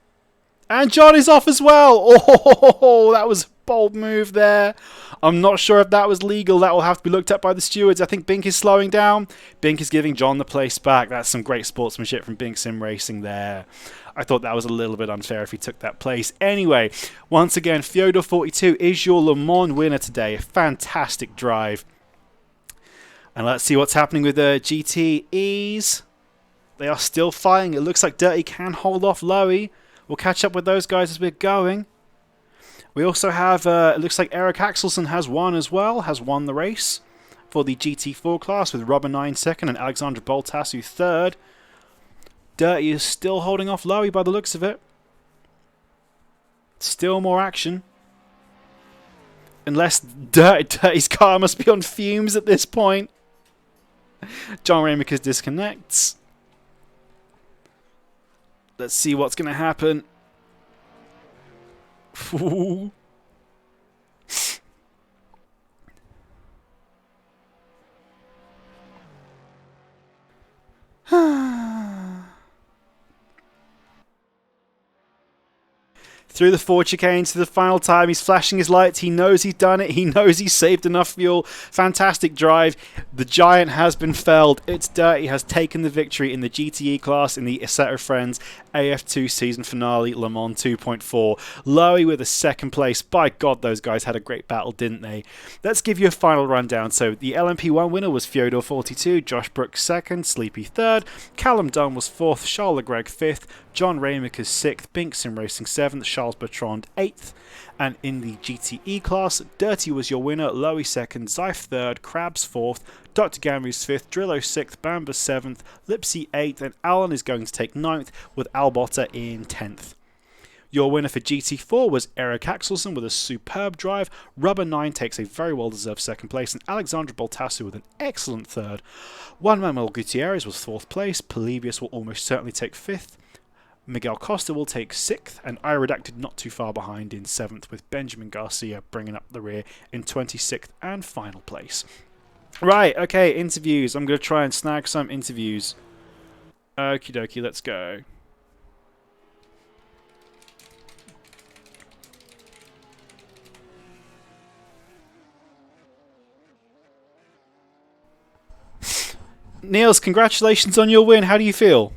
And John is off as well. Oh, that was a bold move there. I'm not sure if that was legal. That will have to be looked at by the stewards. I think Bink is slowing down. Bink is giving John the place back. That's some great sportsmanship from Bink Sim Racing there. I thought that was a little bit unfair if he took that place. Anyway, once again, Fyodor42 is your Le Mans winner today. A fantastic drive. And let's see what's happening with the GTEs. They are still fighting. It looks like Dirty can hold off Lowy. We'll catch up with those guys as we're going. We also have, it looks like Eric Axelsen has won as well, has won the race for the GT4 class with Rubber 9 second and Alexandra Boltasu third. Dirty is still holding off Lowy by the looks of it. Still more action. Unless Dirty's car must be on fumes at this point. John Ramakers disconnects. Let's see what's going to happen. Through the 4 chicanes to the final time. He's flashing his lights. He knows he's done it. He knows he's saved enough fuel. Fantastic drive. The giant has been felled. It's Dirty has taken the victory in the GTE class in the Assetto Friends AF2 season finale Le Mans 2.4. Lowy with a second place. By God, those guys had a great battle, didn't they? Let's give you a final rundown. So the LMP1 winner was Fyodor42, Josh Brooks second, Sleepy third, Callum Dunn was fourth, Charles Leclerc fifth, John Ramakers 6th, Bink Sim Racing 7th, Charles Bertrand 8th. And in the GTE class, Dirty was your winner, Lowy 2nd, Zyf 3rd, Krabs 4th, Dr. Gamu's 5th, Drillo 6th, Bamba 7th, Lipsy 8th, and Alan is going to take 9th with Albotta in 10th. Your winner for GT4 was Eric Axelsen with a superb drive. Rubber 9 takes a very well-deserved second place, and Alexandra Boltasu with an excellent third. Juan Manuel Gutierrez was 4th place. Polybius will almost certainly take 5th. Miguel Costa will take 6th, and I Redacted not too far behind in 7th, with Benjamin Garcia bringing up the rear in 26th and final place. Right, okay, interviews. I'm going to try and snag some interviews. Okie dokie, let's go. Niels, congratulations on your win. How do you feel?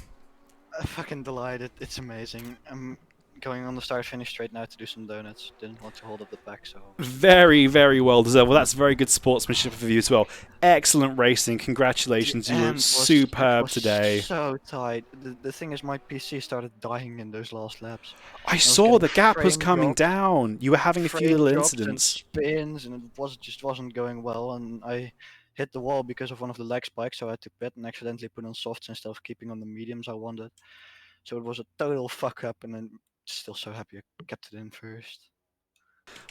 Fucking delighted. It's amazing. I'm going on the start finish straight now to do some donuts. Didn't want to hold up the back, so. Very, very well deserved. Well, that's very good sportsmanship of you as well. Excellent racing. Congratulations. You were superb today. So tight. The thing is, my PC started dying in those last laps. I saw the gap was coming down. You were having a few little incidents. Spins, and it just wasn't going well. And I hit the wall because of one of the leg spikes, so I had to pit and accidentally put on softs instead of keeping on the mediums I wanted. So it was a total fuck up, and I'm still so happy I kept it in first.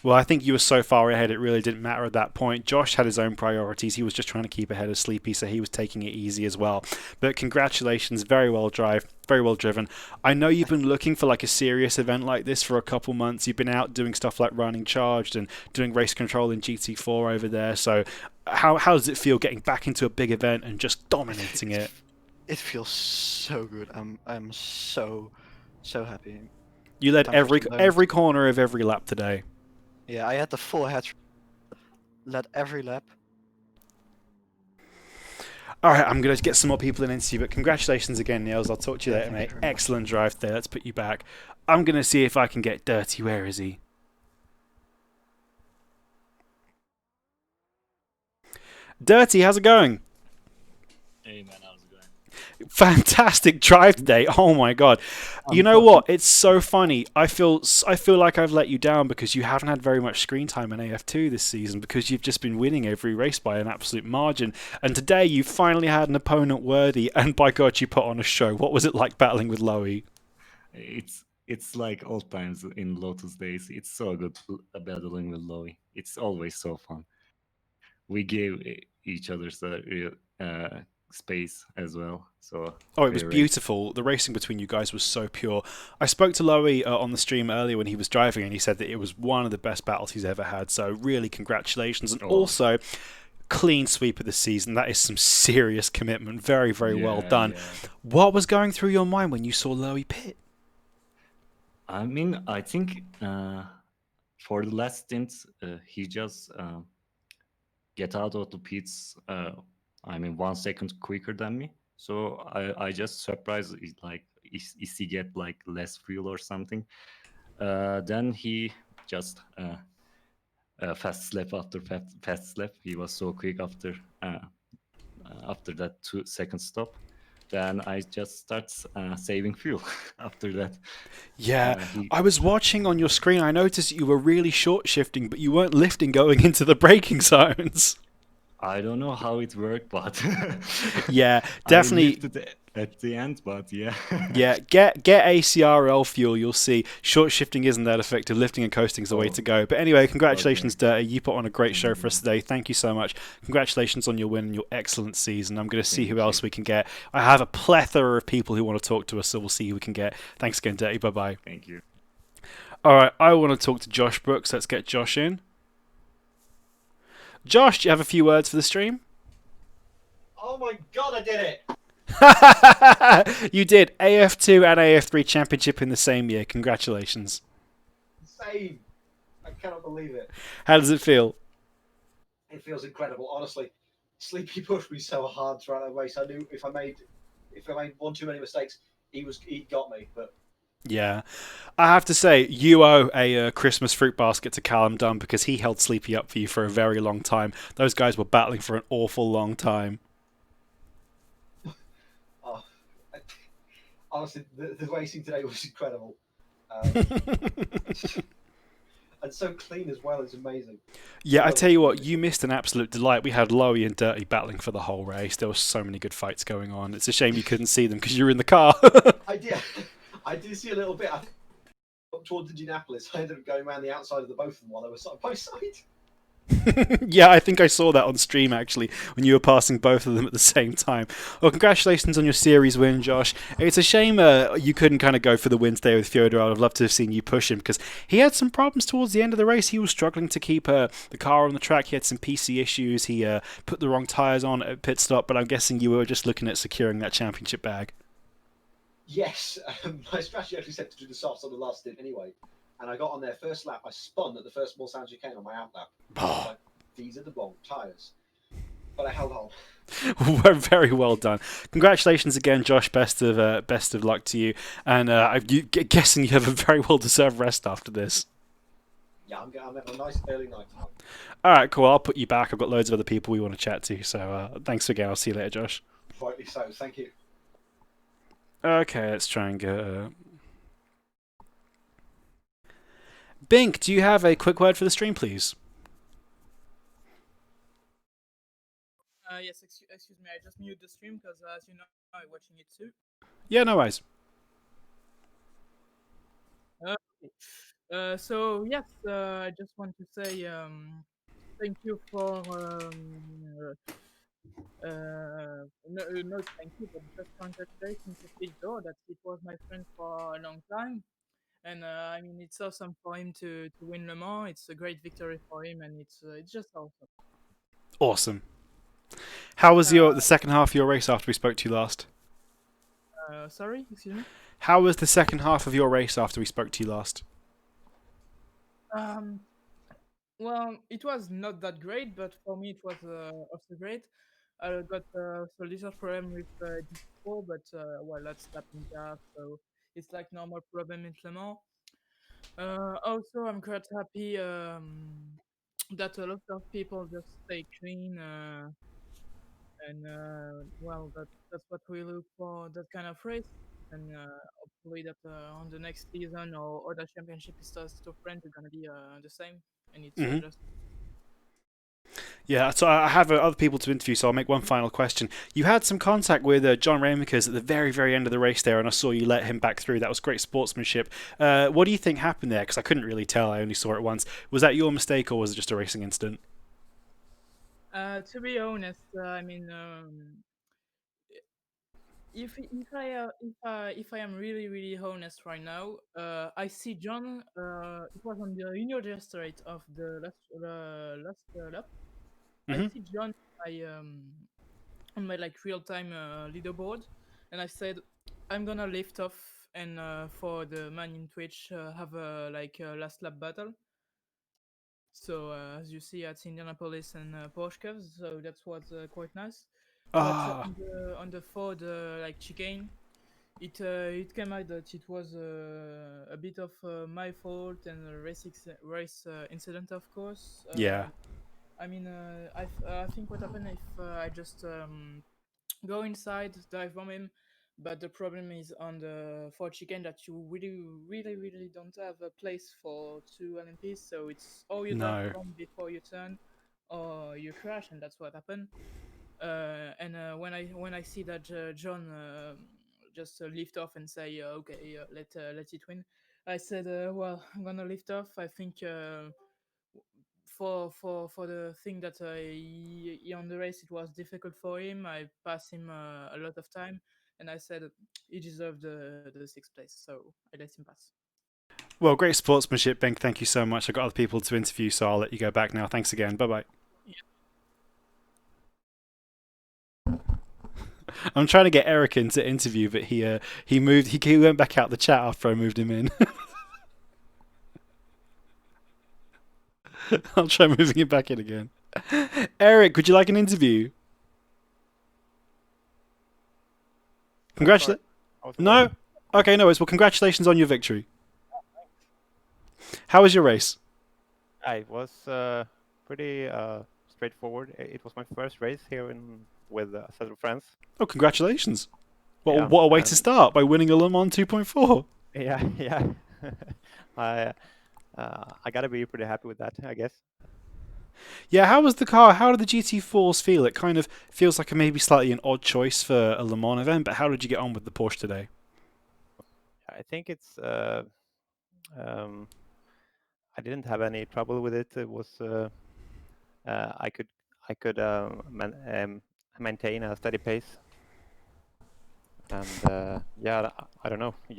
Well, I think you were so far ahead, it really didn't matter at that point. Josh had his own priorities. He was just trying to keep ahead of Sleepy, so he was taking it easy as well. But congratulations, very well driven. I know you've been looking for like a serious event like this for a couple months. You've been out doing stuff like running charged and doing race control in GT4 over there. So how does it feel getting back into a big event and just dominating it? It feels so good. I'm so happy. You led Time for some donuts. every corner of every lap today. Yeah, I had the full head. Led every lap. All right, I'm going to get some more people in into you, but congratulations again, Niels. I'll talk to you Yeah, later, thank you mate. very much. Excellent drive there. Let's put you back. I'm going to see if I can get Dirty. Where is he? Dirty, how's it going? Hey man, how's it going? Fantastic drive today. Oh my god. You know what? It's so funny. I feel like I've let you down because you haven't had very much screen time in AF2 this season because you've just been winning every race by an absolute margin. And today you finally had an opponent worthy, and by God, you put on a show. What was it like battling with Lowy? It's like old times in Lotus days. It's so good battling with Lowy. It's always so fun. We gave each other space as well. So Oh, it was we raced. beautiful. The racing between you guys was so pure. I spoke to Lowy on the stream earlier when he was driving, and he said that it was one of the best battles he's ever had. So really, congratulations. And Oh. also, clean sweep of the season. That is some serious commitment. Very, very well done. Yeah. What was going through your mind when you saw Lowy pit? I mean, I think for the last stint, he just get out of the pits. I mean, 1 second quicker than me. So I just surprised, like, is he get like less fuel or something? Then he just fast slap after fast slap. He was so quick after that 2 second stop. Then I just start saving fuel after that. Yeah, He, I was watching on your screen. I noticed you were really short shifting, but you weren't lifting going into the braking zones. I don't know how it worked, but Yeah, I definitely. lifted at the end, but yeah. Yeah, get ACRL fuel. You'll see short shifting isn't that effective. Lifting and coasting is the way Oh, to go. But anyway, congratulations, okay. Dirty. You put on a great show for us today. Thank you so much. Congratulations on your win and your excellent season. I'm going to see who Thank else you. we can get. I have a plethora of people who want to talk to us, so we'll see who we can get. Thanks again, Dirty. Bye bye. Thank you. All right, I want to talk to Josh Brooks. Let's get Josh in. Josh, do you have a few words for the stream? Oh my god, I did it! You did AF2 and AF3 championship in the same year. Congratulations. Same. I cannot believe it. How does it feel? It feels incredible, honestly. Sleepy pushed me so hard throughout the race. I knew if I made one too many mistakes, he got me. But Yeah. I have to say, you owe a Christmas fruit basket to Callum Dunn because he held Sleepy up for you for a very long time. Those guys were battling for an awful long time. oh, honestly, the racing today was incredible. And so clean as well. It's amazing. Yeah, I tell you what, you missed an absolute delight. We had Lowy and Dirty battling for the whole race. There were so many good fights going on. It's a shame you couldn't see them because you were in the car. I did see a little bit. Up towards Indianapolis, I ended up going around the outside of the both of them while they were side by side. Yeah, I think I saw that on stream actually when you were passing both of them at the same time. Well, congratulations on your series win, Josh. It's a shame you couldn't kind of go for the win today with Fyodor. I'd love to have seen you push him because he had some problems towards the end of the race. He was struggling to keep the car on the track. He had some PC issues. He put the wrong tyres on at pit stop, but I'm guessing you were just looking at securing that championship bag. Yes, my strategy actually said to do the softs on the last stint anyway. And I got on their first lap. I spun at the first small sound chicane on my out lap. Like, these are the wrong tyres. But I held on. Very well done. Congratulations again, Josh. Best of luck to you. And I'm guessing you have a very well deserved rest after this. Yeah, I'm having a nice early night tonight. All right, cool. I'll put you back. I've got loads of other people we want to chat to. So thanks again. I'll see you later, Josh. Rightly so. Thank you. Okay, let's try and get. Bink, do you have a quick word for the stream, please? Yes, excuse me, I just muted the stream because, as you know, I'm watching it too. Yeah, no worries. So yes, I just want to say thank you for no thank you, but just congratulations to Victor. That it was my friend for a long time, and I mean it's awesome for him to win Le Mans. It's a great victory for him, and it's just awesome. Awesome. How was the second half of your race after we spoke to you last? Sorry, excuse me. How was the second half of your race after we spoke to you last? Um, well, it was not that great, but for me it was also great. I got so little problem with GT4, but well, that's happening there, so it's like normal problem in Le Mans. Also, I'm quite happy that a lot of people just stay clean, and well, that's what we look for that kind of race. And hopefully that on the next season or other championship is starts to friend, it's gonna be the same, and it's Hmm. just Yeah, so I have other people to interview, so I'll make one final question. You had some contact with John Ramakers at the very, very end of the race there, and I saw you let him back through. That was great sportsmanship. What do you think happened there? Because I couldn't really tell. I only saw it once. Was that your mistake, or was it just a racing incident? to be honest, I mean, if I am really honest right now, I see John. It was on the junior straight of the last lap. I Hmm. see John on my like real time leaderboard, and I said I'm gonna lift off and for the man in Twitch have a like a last lap battle. So as you see at Indianapolis and Porsche, so that was quite nice. But Ah, on the Ford like chicane, it came out that it was a bit of my fault and a race incident, of course. yeah. I mean, I think what happened if I just go inside, dive bomb him. But the problem is on the Ford chicane that you really don't have a place for two LMPs. So it's or you dive No. bomb before you turn, or you crash, and that's what happened. And when I see that John just lift off and say okay, let it win, I said well, I'm gonna lift off. I think for the thing that he on the race it was difficult for him. I passed him a lot of time, and I said he deserved the sixth place, so I let him pass. Well, great sportsmanship, Ben. Thank you so much. I've got other people to interview, so I'll let you go back now. Thanks again. Bye bye. I'm trying to get Eric in to interview, but he moved. He went back out the chat after I moved him in. I'll try moving him back in again. Eric, would you like an interview? Congratulations. No? Okay, no worries. Well, congratulations on your victory. How was your race? It was pretty straightforward. It was my first race here with a set of friends. Oh, congratulations. Yeah, What a way to and start, by winning a Le Mans 2.4. yeah, yeah. I I gotta be pretty happy with that, I guess. Yeah, how was the car? How did the GT4s feel? It kind of feels like a maybe slightly an odd choice for a Le Mans event, but how did you get on with the Porsche today? I think it's um, I didn't have any trouble with it. It was I could I could maintain a steady pace, and yeah, I don't know, it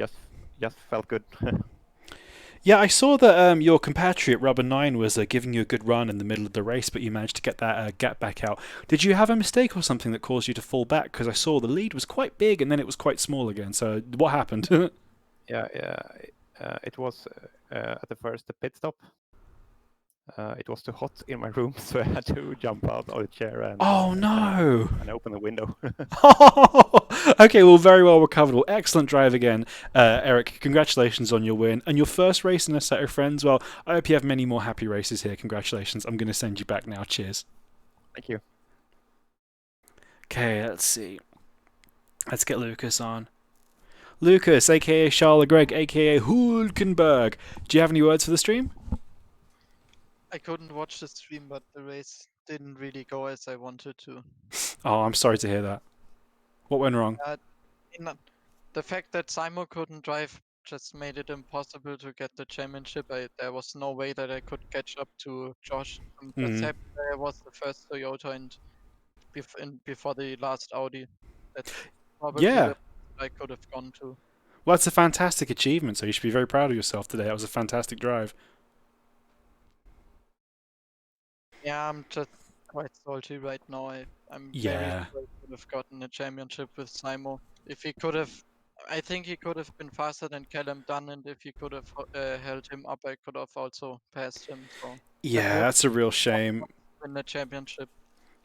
just felt good. Yeah, I saw that your compatriot Rubber 9 was giving you a good run in the middle of the race, but you managed to get that gap back out. Did you have a mistake or something that caused you to fall back? Because I saw the lead was quite big and then it was quite small again. So what happened? Yeah, it was at the first pit stop. It was too hot in my room, so I had to jump out of the chair and Oh no! and open the window. Okay, well, very well recovered. Well, excellent drive again, Eric. Congratulations on your win and your first race in a set of friends. Well, I hope you have many more happy races here. Congratulations. I'm going to send you back now. Cheers. Thank you. Okay, let's see. Let's get Lucas on. Lucas, aka Charles Greg, aka Hulkenberg. Do you have any words for the stream? I couldn't watch the stream, but the race didn't really go as I wanted to. Oh, I'm sorry to hear that. What went wrong? The fact that Simon couldn't drive just made it impossible to get the championship. There was no way that I could catch up to Josh. I'm just happy that I was the first Toyota and before the last Audi. That's probably Yeah. the I could have gone to. Well, that's a fantastic achievement, so you should be very proud of yourself today. That was a fantastic drive. Yeah, I'm just quite salty right now. I'm very Yeah. sorry I could have gotten a championship with Simo. If he could have I think he could have been faster than Callum Dunn, and if he could have held him up, I could have also passed him. So that Yeah, would that's a real shame. win the championship.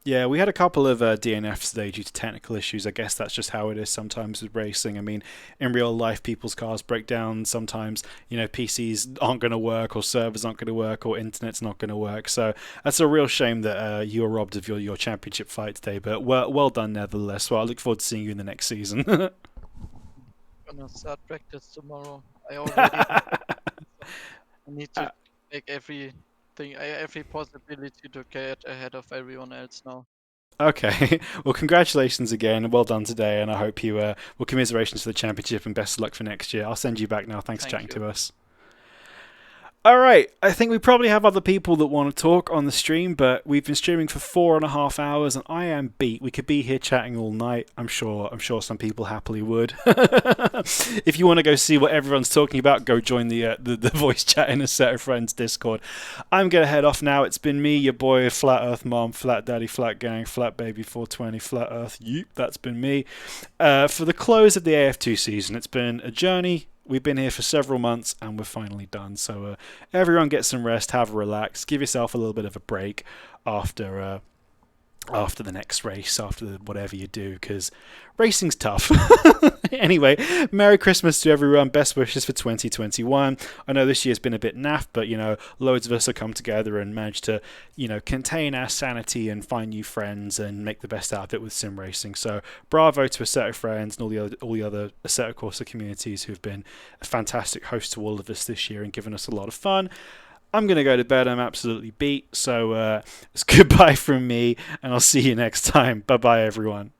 Yeah, we had a couple of DNFs today due to technical issues. I guess that's just how it is sometimes with racing. I mean, in real life, people's cars break down. Sometimes, PCs aren't going to work, or servers aren't going to work, or internet's not going to work. So that's a real shame that you were robbed of your championship fight today. But well done nevertheless. Well, I look forward to seeing you in the next season. Gonna start practice tomorrow. I already need to make every possibility to get ahead of everyone else now. Okay, well, congratulations again. Well done today, and I hope you well, commiserations for the championship and best of luck for next year. I'll send you back now. Thanks for chatting to us. All right, I think we probably have other people that want to talk on the stream, but we've been streaming for 4.5 hours, and I am beat. We could be here chatting all night. I'm sure some people happily would. If you want to go see what everyone's talking about, go join the voice chat in Assetto Friends Discord. I'm gonna head off now. It's been me, your boy, Flat Earth Mom, Flat Daddy, Flat Gang, Flat Baby 420, Flat Earth. That's been me. For the close of the AF2 season, it's been a journey. We've been here for several months and we're finally done. So everyone get some rest, have a relax, give yourself a little bit of a break after the next race, after whatever you do, because racing's tough. Anyway, Merry Christmas to everyone. Best wishes for 2021. I know this year's been a bit naff, but loads of us have come together and managed to contain our sanity and find new friends and make the best out of it with sim racing. So bravo to Assetto Friends and all the other Assetto Corsa communities who've been a fantastic host to all of us this year and given us a lot of fun. I'm going to go to bed. I'm absolutely beat. So it's goodbye from me, and I'll see you next time. Bye-bye, everyone.